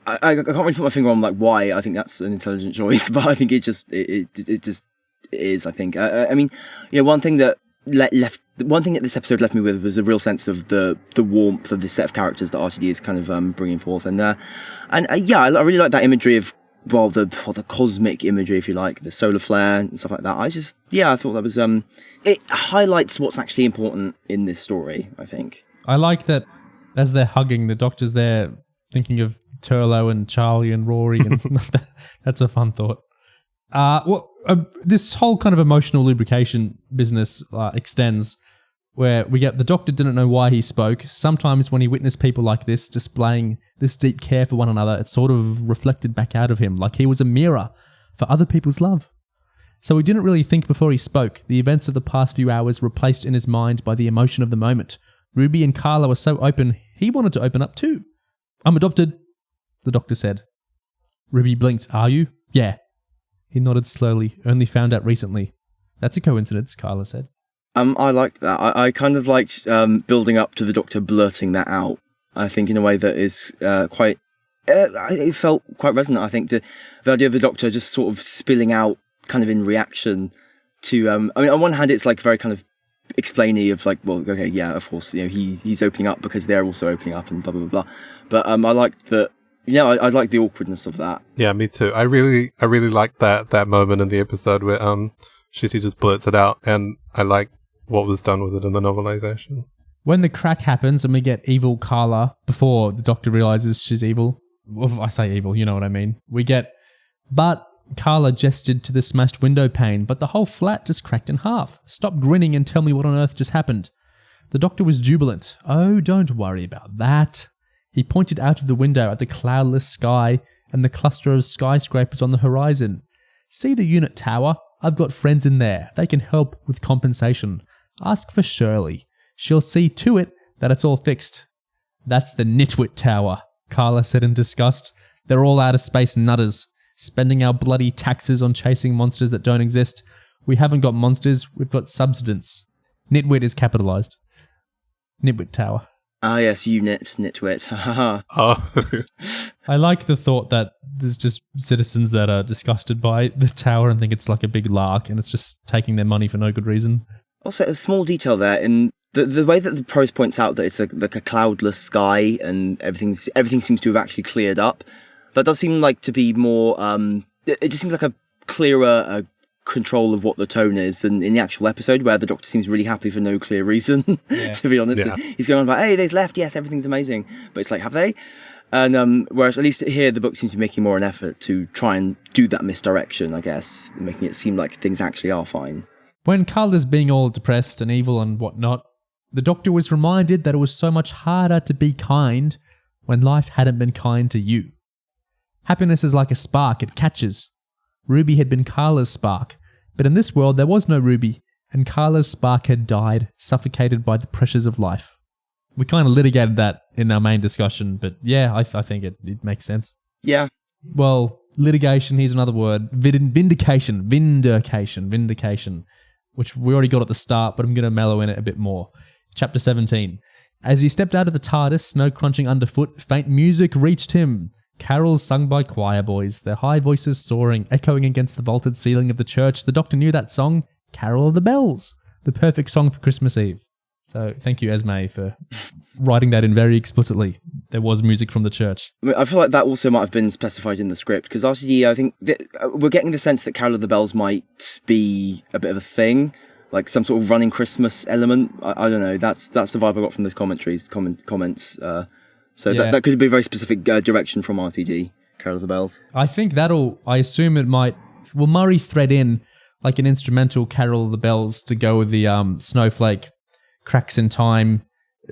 I can't really put my finger on like why. I think that's an intelligent choice, but I think it just is. I think. I mean, one thing that this episode left me with was a real sense of the warmth of this set of characters that RTD is kind of bringing forth, and I really like that imagery of the cosmic imagery, if you like, the solar flare and stuff like that. I thought that was it highlights what's actually important in this story. I think I like that as they're hugging, the Doctor's there thinking of Turlo and Charlie and Rory, and that's a fun thought. This whole kind of emotional lubrication business extends, where we get the Doctor didn't know why he spoke. Sometimes when he witnessed people like this displaying this deep care for one another, it sort of reflected back out of him, like he was a mirror for other people's love. So he didn't really think before he spoke. The events of the past few hours were placed in his mind by the emotion of the moment. Ruby and Carla were so open, he wanted to open up too. I'm adopted, the Doctor said. Ruby blinked. Are you? Yeah. He nodded slowly. Only found out recently. That's a coincidence, Carla said. I liked that. I kind of liked building up to the Doctor blurting that out. I think in a way that is quite... it felt quite resonant, I think. The idea of the Doctor just sort of spilling out kind of in reaction to... I mean, on one hand, it's like very kind of explainy of like, well, okay, yeah, of course, he's opening up because they're also opening up and blah, blah, blah, blah. But I liked that... Yeah, I like the awkwardness of that. Yeah, me too. I really liked that moment in the episode where Ncuti just blurts it out, and I like what was done with it in the novelisation. When the crack happens and we get evil Carla before the Doctor realises she's evil, well, I say evil, you know what I mean. But Carla gestured to the smashed window pane, but the whole flat just cracked in half. Stop grinning and tell me what on earth just happened. The Doctor was jubilant. Oh, don't worry about that. He pointed out of the window at the cloudless sky and the cluster of skyscrapers on the horizon. See the unit tower? I've got friends in there. They can help with compensation. Ask for Shirley. She'll see to it that it's all fixed. That's the Nitwit Tower, Carla said in disgust. They're all outer space nutters, spending our bloody taxes on chasing monsters that don't exist. We haven't got monsters, we've got subsidence. Nitwit is capitalised. Nitwit Tower. Ah, yes, unit, nitwit. Oh. I like the thought that there's just citizens that are disgusted by the tower and think it's like a big lark and it's just taking their money for no good reason. Also, a small detail there in the way that the prose points out that it's like a cloudless sky and everything seems to have actually cleared up. That does seem like to be more. It just seems like a clearer control of what the tone is than in the actual episode, where the Doctor seems really happy for no clear reason. Yeah. To be honest, he's going on about, hey, they've left. Yes, everything's amazing. But it's like, have they? And whereas at least here the book seems to be making more an effort to try and do that misdirection, I guess, making it seem like things actually are fine. When Carla's being all depressed and evil and whatnot, the Doctor was reminded that it was so much harder to be kind when life hadn't been kind to you. Happiness is like a spark, it catches. Ruby had been Carla's spark, but in this world there was no Ruby, and Carla's spark had died, suffocated by the pressures of life. We kind of litigated that in our main discussion, but yeah, I think it makes sense. Yeah. Well, litigation, here's another word. Vindication, which we already got at the start, but I'm going to mellow in it a bit more. Chapter 17. As he stepped out of the TARDIS, snow crunching underfoot, faint music reached him. Carols sung by choir boys, their high voices soaring, echoing against the vaulted ceiling of the church. The Doctor knew that song, Carol of the Bells, the perfect song for Christmas Eve. So thank you, Esmie, for writing that in very explicitly. There was music from the church. I feel like that also might have been specified in the script, because RTD, I think we're getting the sense that Carol of the Bells might be a bit of a thing, like some sort of running Christmas element. I don't know. That's the vibe I got from those comments. So yeah. that could be a very specific direction from RTD, Carol of the Bells. I think I assume it might, will Murray thread in like an instrumental Carol of the Bells to go with the Snowflake cracks in time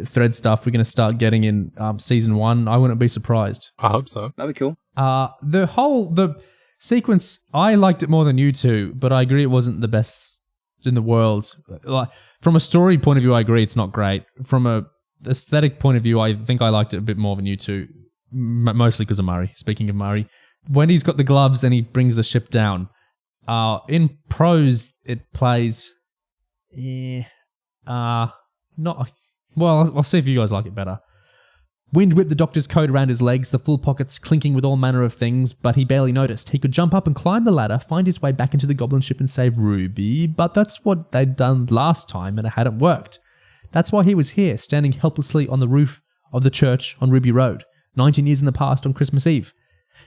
thread stuff we're going to start getting in season 1. I wouldn't be surprised. I hope so. That'd be cool. The sequence, I liked it more than you two, but I agree it wasn't the best in the world. Like, from a story point of view, I agree it's not great. From a aesthetic point of view, I think I liked it a bit more than you two, mostly because of Murray. Speaking of Murray, when he's got the gloves and he brings the ship down, in prose it plays not well. I'll see if you guys like it better. Wind whipped the Doctor's coat around his legs, the full pockets clinking with all manner of things, but he barely noticed. He could jump up and climb the ladder, find his way back into the Goblin ship and save Ruby, but that's what they'd done last time and it hadn't worked. That's why he was here, standing helplessly on the roof of the church on Ruby Road, 19 years in the past on Christmas Eve.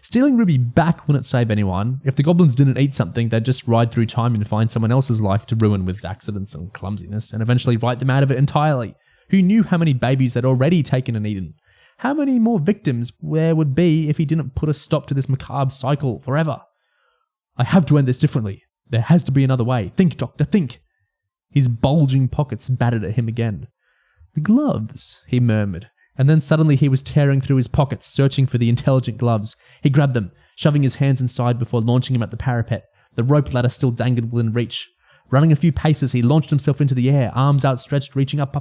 Stealing Ruby back wouldn't save anyone. If the goblins didn't eat something, they'd just ride through time and find someone else's life to ruin with accidents and clumsiness, and eventually write them out of it entirely. Who knew how many babies they'd already taken and eaten? How many more victims there would be if he didn't put a stop to this macabre cycle forever? I have to end this differently. There has to be another way. Think, Doctor, think. His bulging pockets battered at him again. The gloves, he murmured. And then suddenly he was tearing through his pockets, searching for the intelligent gloves. He grabbed them, shoving his hands inside before launching him at the parapet. The rope ladder still dangled within reach. Running a few paces, he launched himself into the air, arms outstretched, reaching up.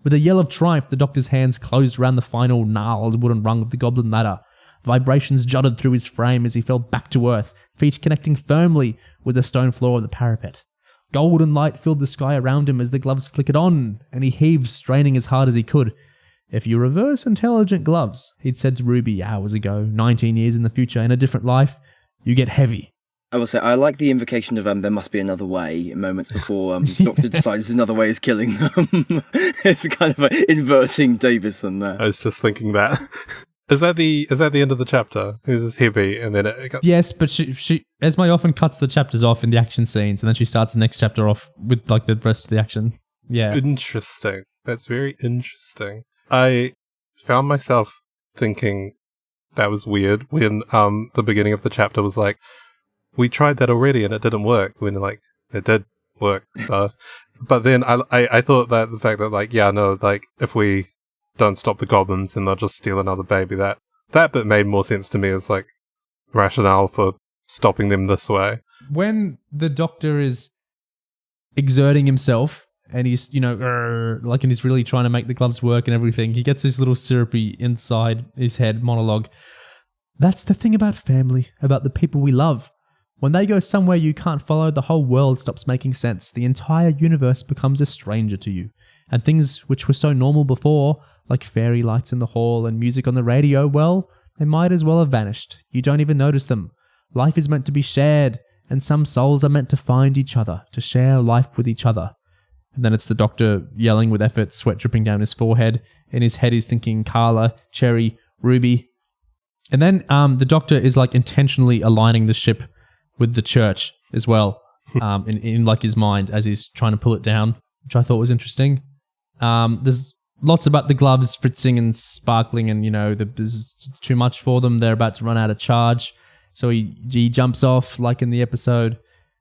With a yell of triumph, the Doctor's hands closed around the final gnarled wooden rung of the Goblin ladder. Vibrations jutted through his frame as he fell back to earth, feet connecting firmly with the stone floor of the parapet. Golden light filled the sky around him as the gloves flickered on, and he heaved, straining as hard as he could. If you reverse intelligent gloves, he'd said to Ruby hours ago, 19 years in the future, in a different life, you get heavy. I will say, I like the invocation of there must be another way moments before the Doctor decides another way is killing them. It's kind of inverting Davison there. I was just thinking that. Is that the end of the chapter? It was heavy and then it got... Yes, but she Esmie often cuts the chapters off in the action scenes and then she starts the next chapter off with like the rest of the action. Yeah. Interesting. That's very interesting. I found myself thinking that was weird when the beginning of the chapter was like, we tried that already and it didn't work. When like it did work. But then I thought that the fact that like, yeah, no, like if we don't stop the goblins then they'll just steal another baby, that bit made more sense to me as like rationale for stopping them this way. When the Doctor is exerting himself and he's, and he's really trying to make the gloves work and everything, he gets this little syrupy inside his head monologue. That's the thing about family, about the people we love. When they go somewhere you can't follow, the whole world stops making sense. The entire universe becomes a stranger to you. And things which were so normal before, like fairy lights in the hall and music on the radio, well, They might as well have vanished. You don't even notice them. Life is meant to be shared, and some souls are meant to find each other, to share life with each other. And then it's the Doctor yelling with effort, sweat dripping down his forehead. In his head he's thinking Carla, Cherry, Ruby. And then the Doctor is like intentionally aligning the ship with the church as well, in like his mind as he's trying to pull it down, which I thought was interesting. There's lots about the gloves fritzing and sparkling, and it's too much for them. They're about to run out of charge. So he jumps off like in the episode.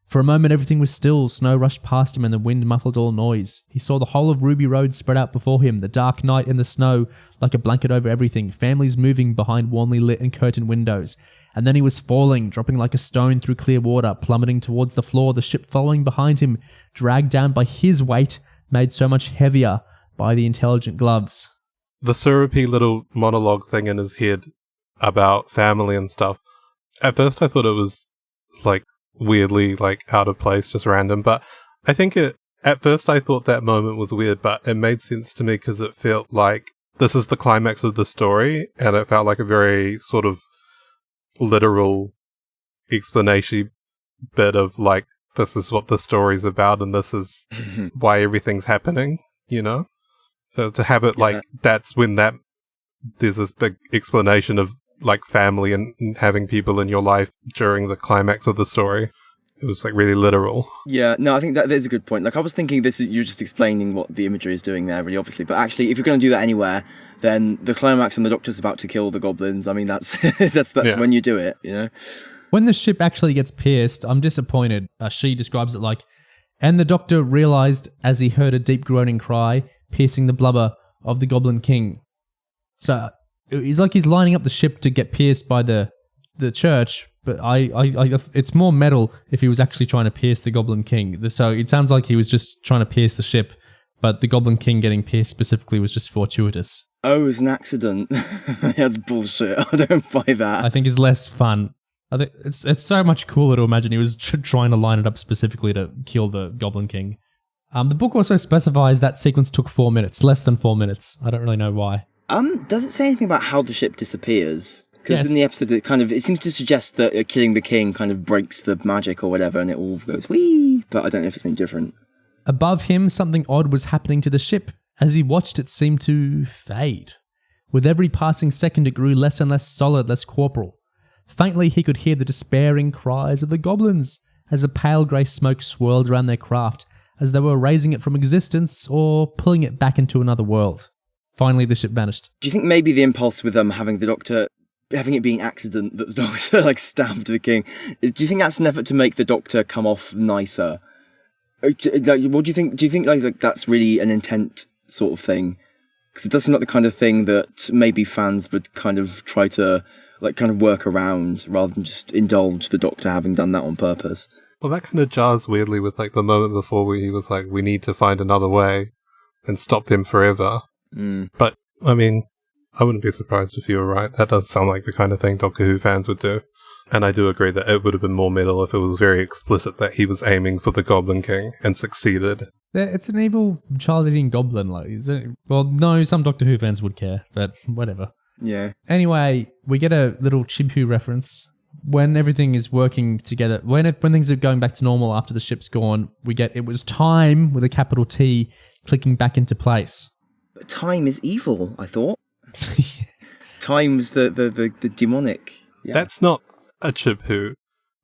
For a moment, everything was still. Snow rushed past him and the wind muffled all noise. He saw the whole of Ruby Road spread out before him, the dark night and the snow like a blanket over everything, families moving behind warmly lit and curtained windows. And then he was falling, dropping like a stone through clear water, plummeting towards the floor, the ship following behind him, dragged down by his weight, made so much heavier by the intelligent gloves. The syrupy little monologue thing in his head about family and stuff. At first I thought it was like weirdly like out of place, just random, but I think at first I thought that moment was weird, but it made sense to me because it felt like this is the climax of the story, and it felt like a very sort of literal explanation bit of like, this is what the story's about and this is why everything's happening, so to have it like that's when there's this big explanation of like family and having people in your life during the climax of the story. It was like really literal. Yeah, no, I think that is a good point. Like I was thinking you're just explaining what the imagery is doing there, really obviously. But actually, if you're going to do that anywhere, then the climax when the Doctor's about to kill the goblins, I mean, that's when you do it, When the ship actually gets pierced, I'm disappointed. She describes it like, and the Doctor realised as he heard a deep groaning cry, piercing the blubber of the Goblin King. So it's like he's lining up the ship to get pierced by the church, but it's more metal if he was actually trying to pierce the Goblin King. So it sounds like he was just trying to pierce the ship, but the Goblin King getting pierced specifically was just fortuitous. Oh, it was an accident. That's bullshit. I don't buy that. I think it's less fun. I think it's so much cooler to imagine he was trying to line it up specifically to kill the Goblin King. The book also specifies that sequence took 4 minutes, less than 4 minutes. I don't really know why. Does it say anything about how the ship disappears? Because in the episode, it seems to suggest that killing the king kind of breaks the magic or whatever, and it all goes whee. But I don't know if it's any different. Above him, something odd was happening to the ship. As he watched, it seemed to fade. With every passing second, it grew less and less solid, less corporal. Faintly, he could hear the despairing cries of the goblins as a pale grey smoke swirled around their craft, as they were raising it from existence or pulling it back into another world. Finally, the ship vanished. Do you think maybe the impulse with having the Doctor, having it being accident that the Doctor like stabbed the king, do you think that's an effort to make the Doctor come off nicer? What do you think? Do you think like that's really an intent sort of thing? Because it does seem like the kind of thing that maybe fans would kind of try to work around rather than just indulge the Doctor having done that on purpose. Well, that kind of jars weirdly with like the moment before where he was like, we need to find another way and stop them forever. But, I mean, I wouldn't be surprised if you were right. That does sound like the kind of thing Doctor Who fans would do. And I do agree that it would have been more metal if it was very explicit that he was aiming for the Goblin King and succeeded. It's an evil child-eating goblin. Well, no, some Doctor Who fans would care, but whatever. Yeah. Anyway, we get a little Chibhu reference. When everything is working together, when things are going back to normal after the ship's gone, we get it was time with a capital T clicking back into place. But time is evil, I thought. Time's the demonic. Yeah. That's not a Chibhu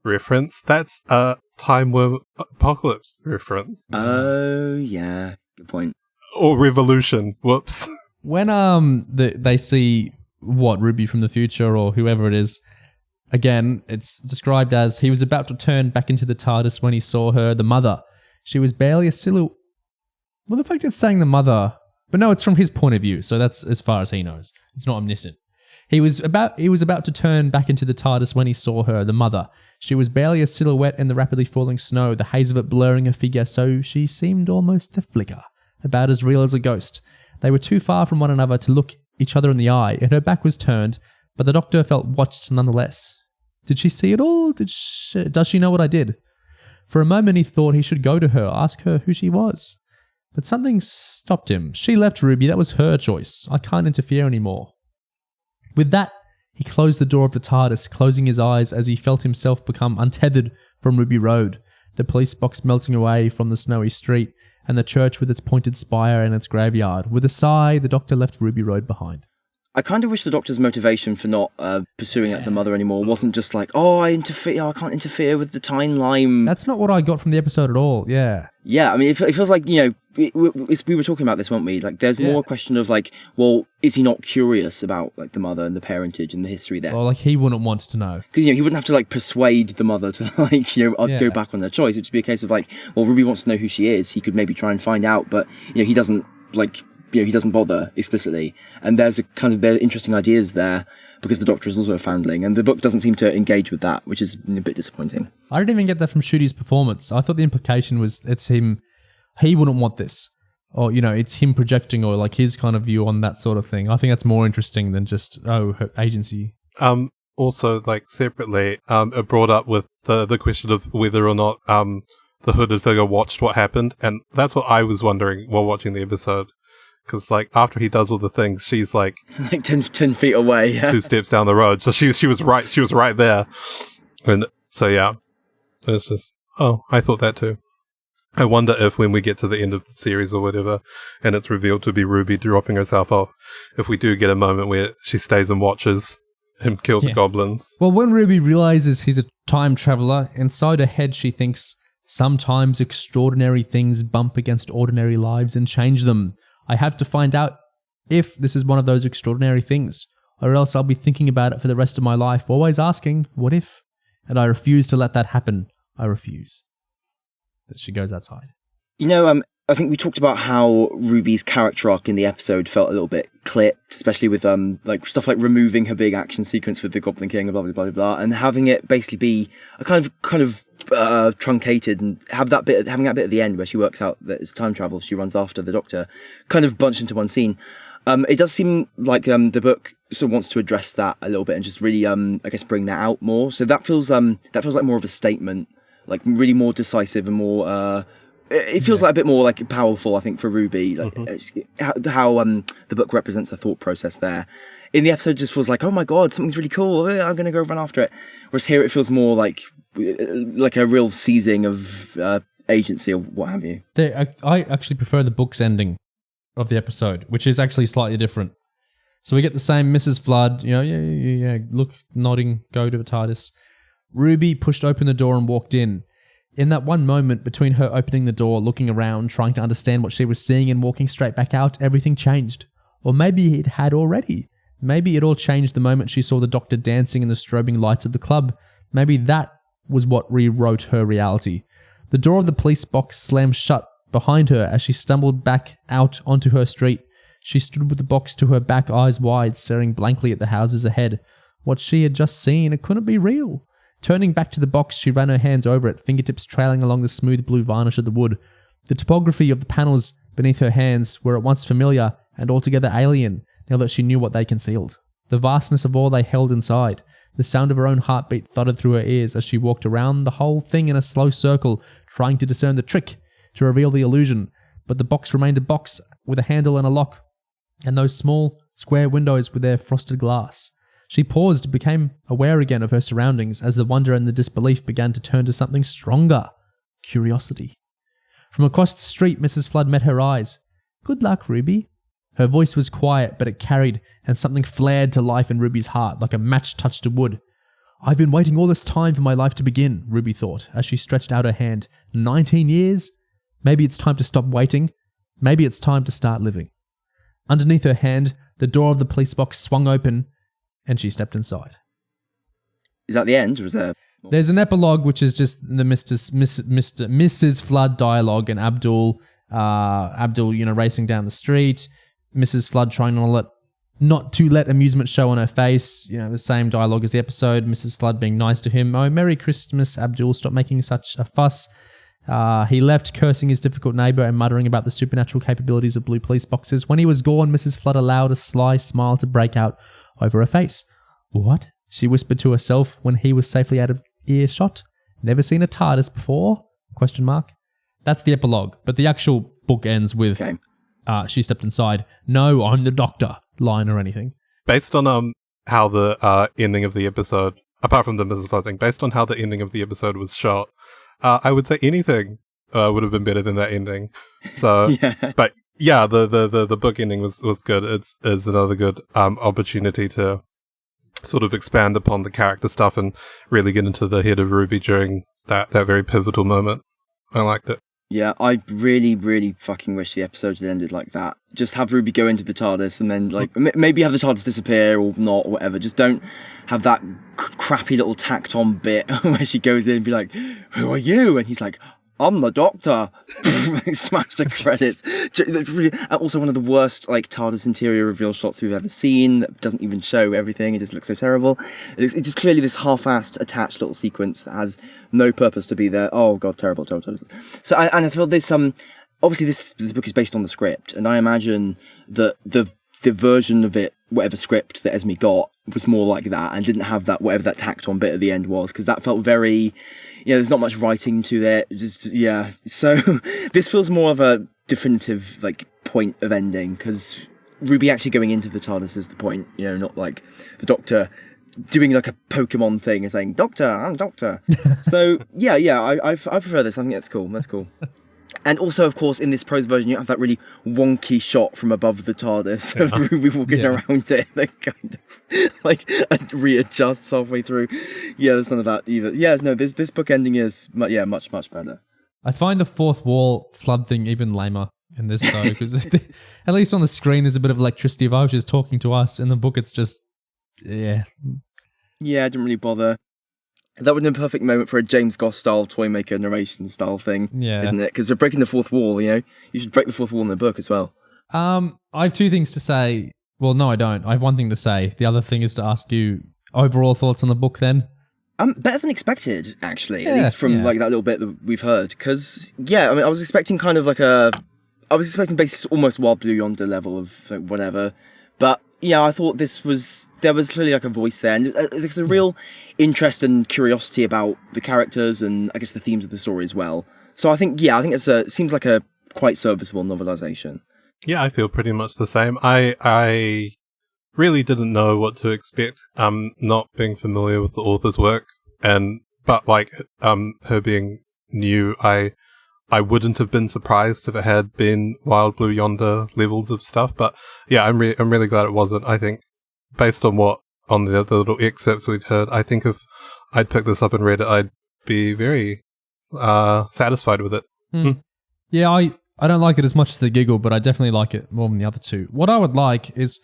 reference. That's a Time Worm Apocalypse reference. Oh, yeah. Good point. Or Revolution. Whoops. When they see Ruby from the future or whoever it is, again, it's described as he was about to turn back into the TARDIS when he saw her, the mother. She was barely a silhouette. Well, the fact it's saying the mother, but no, it's from his point of view, so that's as far as he knows. It's not omniscient. He was about to turn back into the TARDIS when he saw her, the mother. She was barely a silhouette in the rapidly falling snow, the haze of it blurring her figure, so she seemed almost to flicker, about as real as a ghost. They were too far from one another to look each other in the eye, and her back was turned, but the Doctor felt watched nonetheless. Did she see it all? Does she know what I did? For a moment he thought he should go to her, ask her who she was. But something stopped him. She left Ruby, that was her choice. I can't interfere anymore. With that, He closed the door of the TARDIS, closing his eyes as he felt himself become untethered from Ruby Road, the police box melting away from the snowy street, and the church with its pointed spire and its graveyard. With a sigh, the Doctor left Ruby Road behind. I kind of wish the Doctor's motivation for not pursuing the mother anymore wasn't just like, I can't interfere with the timeline. That's not what I got from the episode at all, yeah. Yeah, I mean, it feels like, we were talking about this, weren't we? Like, there's more a question of like, well, is he not curious about like the mother and the parentage and the history there? Well, like he wouldn't want to know. Because, he wouldn't have to like persuade the mother to like, go back on their choice. It'd just be a case of like, well, Ruby wants to know who she is. He could maybe try and find out, but, he doesn't like... he doesn't bother explicitly, and there's there are interesting ideas there because the Doctor is also a foundling, and the book doesn't seem to engage with that, which is a bit disappointing. I didn't even get that from Ncuti's performance. I thought the implication was it's him, he wouldn't want this, or it's him projecting, or like his kind of view on that sort of thing. I think that's more interesting than just her agency. Also, like separately, it brought up with the question of whether or not the hooded figure watched what happened, and that's what I was wondering while watching the episode. Because, like, after he does all the things, she's, like... like 10 feet away, yeah. 2 steps down the road. So she was right there. And so, yeah. It's just... Oh, I thought that too. I wonder if when we get to the end of the series or whatever, and it's revealed to be Ruby dropping herself off, if we do get a moment where she stays and watches him kill the goblins. Well, when Ruby realizes he's a time traveler, inside her head she thinks, sometimes extraordinary things bump against ordinary lives and change them. I have to find out if this is one of those extraordinary things, or else I'll be thinking about it for the rest of my life, always asking, what if? And I refuse to let that happen. I refuse. That she goes outside. I think we talked about how Ruby's character arc in the episode felt a little bit clipped, especially with like stuff like removing her big action sequence with the Goblin King and blah blah blah blah, and having it basically be a kind of truncated, and having that bit at the end where she works out that it's time travel. She runs after the Doctor, kind of bunched into one scene. It does seem like the book sort of wants to address that a little bit and just really, I guess, bring that out more. So that feels like more of a statement, like really more decisive and more. It feels like a bit more like powerful, I think, for Ruby. Like how the book represents her thought process there. In the episode, it just feels like, oh my god, something's really cool. I'm gonna go run after it. Whereas here, it feels more like a real seizing of agency or what have you. I actually prefer the book's ending of the episode, which is actually slightly different. So we get the same Mrs. Flood, look, nodding, go to the TARDIS. Ruby pushed open the door and walked in. In that one moment between her opening the door, looking around, trying to understand what she was seeing and walking straight back out, everything changed. Or maybe it had already. Maybe it all changed the moment she saw the Doctor dancing in the strobing lights of the club. Maybe that was what rewrote her reality. The door of the police box slammed shut behind her as she stumbled back out onto her street. She stood with the box to her back, eyes wide, staring blankly at the houses ahead. What she had just seen, it couldn't be real. Turning back to the box, she ran her hands over it, fingertips trailing along the smooth blue varnish of the wood. The topography of the panels beneath her hands were at once familiar and altogether alien, now that she knew what they concealed. The vastness of all they held inside. The sound of her own heartbeat thudded through her ears as she walked around the whole thing in a slow circle, trying to discern the trick, to reveal the illusion. But the box remained a box with a handle and a lock, and those small, square windows with their frosted glass. She paused, became aware again of her surroundings as the wonder and the disbelief began to turn to something stronger. Curiosity. From across the street, Mrs. Flood met her eyes. Good luck, Ruby. Her voice was quiet, but it carried, and something flared to life in Ruby's heart like a match touched to wood. I've been waiting all this time for my life to begin, Ruby thought, as she stretched out her hand. 19 years? Maybe it's time to stop waiting. Maybe it's time to start living. Underneath her hand, the door of the police box swung open, and she stepped inside. Is that the end, or is there... There's an epilogue, which is just the Mrs. Flood dialogue, and Abdul, racing down the street. Mrs. Flood trying not to let amusement show on her face. The same dialogue as the episode. Mrs. Flood being nice to him. Oh, Merry Christmas, Abdul. Stop making such a fuss. He left, cursing his difficult neighbour and muttering about the supernatural capabilities of blue police boxes. When he was gone, Mrs. Flood allowed a sly smile to break out over her face. What? She whispered to herself when he was safely out of earshot. Never seen a TARDIS before? ? That's the epilogue, but the actual book ends with she stepped inside. No, I'm the Doctor line or anything. Based on how the ending of the episode, apart from the misunderstanding, based on how the ending of the episode was shot, I would say anything would have been better than that ending. So, Yeah. but yeah, the book ending was good. It's another good opportunity to sort of expand upon the character stuff and really get into the head of Ruby during that very pivotal moment. I liked it. Yeah, I really, really fucking wish the episode had ended like that. Just have Ruby go into the TARDIS and then, like, maybe have the TARDIS disappear or not or whatever. Just don't have that crappy little tacked on bit where she goes in and be like, "Who are you?" And he's like, "I'm the Doctor." Smash the credits. Also one of the worst like TARDIS interior reveal shots we've ever seen. That doesn't even show everything. It just looks so terrible. It's just clearly this half-assed attached little sequence that has no purpose to be there. Oh god, terrible. So I feel this obviously this book is based on the script, and I imagine that the version of it, whatever script that Esmie got, was more like that and didn't have that whatever that tacked on bit at the end was, because that felt very, there's not much writing to it. So this feels more of a definitive like point of ending, because Ruby actually going into the TARDIS is the point, not like the Doctor doing like a Pokemon thing and saying, "Doctor, I'm Doctor." So I prefer this. I think that's cool. And also, of course, in this prose version, you have that really wonky shot from above the TARDIS of Ruby walking around it, and kind of like readjusts halfway through. Yeah, there's none of that either. Yeah, no, this book ending is much better. I find the fourth wall flood thing even lamer in this though, because at least on the screen there's a bit of electricity vibes just talking to us. In the book, it's just I didn't really bother. That would have been a perfect moment for a James Goss style Toymaker narration style thing, isn't it? Because they're breaking the fourth wall, You should break the fourth wall in the book as well. I have two things to say. Well, no, I don't. I have one thing to say. The other thing is to ask you overall thoughts on the book then. Better than expected, actually, at least from like that little bit that we've heard. Because, I was expecting kind of like I was expecting basically almost Wild Blue Yonder level of like whatever. But I thought there was clearly like a voice there, and there's a real interest and curiosity about the characters and I guess the themes of the story as well. So I think it seems like a quite serviceable novelization. Yeah, I feel pretty much the same. I really didn't know what to expect, not being familiar with the author's work, but like her being new, I wouldn't have been surprised if it had been Wild Blue Yonder levels of stuff. But yeah, I'm really glad it wasn't. I think based on the other little excerpts we'd heard, I think if I'd picked this up and read it, I'd be very satisfied with it. Yeah, I don't like it as much as the Giggle, but I definitely like it more than the other two. What I would like is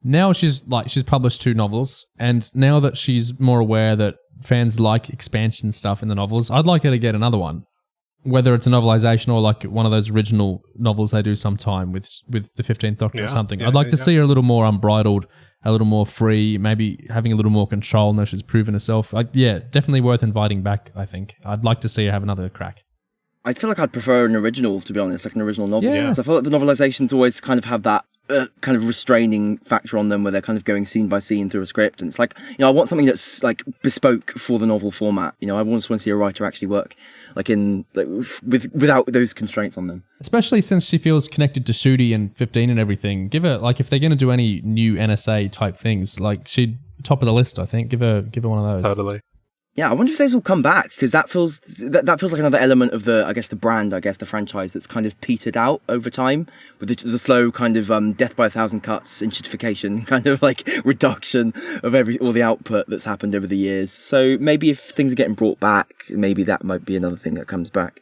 now she's published 2 novels, and now that she's more aware that fans like expansion stuff in the novels, I'd like her to get another one. Whether it's a novelization or like one of those original novels they do sometime with the 15th Doctor or something. I'd like to see her a little more unbridled, a little more free, maybe having a little more control now she's proven herself. Definitely worth inviting back, I think. I'd like to see her have another crack. I feel like I'd prefer an original, to be honest, like an original novel. Yeah. So I feel like the novelizations always kind of have that kind of restraining factor on them where they're kind of going scene by scene through a script. And it's like, I want something that's like bespoke for the novel format. I just want to see a writer actually work like in without those constraints on them. Especially since she feels connected to Ncuti and 15 and everything. Give her, like, if they're going to do any new NSA type things, like she'd top of the list, I think. Give her one of those. Totally. Yeah, I wonder if those will come back, because that feels like another element of the brand, the franchise that's kind of petered out over time with the slow kind of death by 1,000 cuts, inchitification, kind of like reduction of all the output that's happened over the years. So maybe if things are getting brought back, maybe that might be another thing that comes back.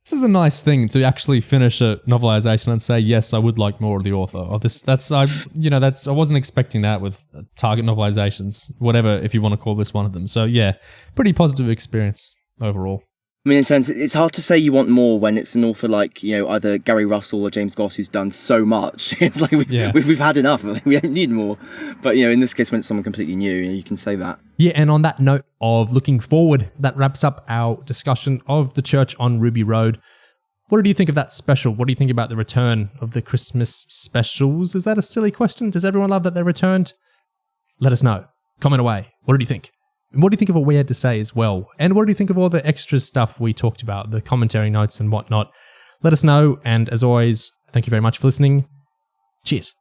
This is a nice thing to actually finish a novelization and say, yes, I would like more of the author of this. I wasn't expecting that with target novelizations, whatever, if you want to call this one of them. So yeah, pretty positive experience overall. I mean, in fairness, it's hard to say you want more when it's an author like, either Gary Russell or James Goss who's done so much. It's like we've had enough. We don't need more. But, in this case, when it's someone completely new, you can say that. Yeah, and on that note of looking forward, that wraps up our discussion of The Church on Ruby Road. What do you think of that special? What do you think about the return of the Christmas specials? Is that a silly question? Does everyone love that they returned? Let us know. Comment away. What did you think? And what do you think of what we had to say as well? And what do you think of all the extra stuff we talked about, the commentary notes and whatnot? Let us know. And as always, thank you very much for listening. Cheers.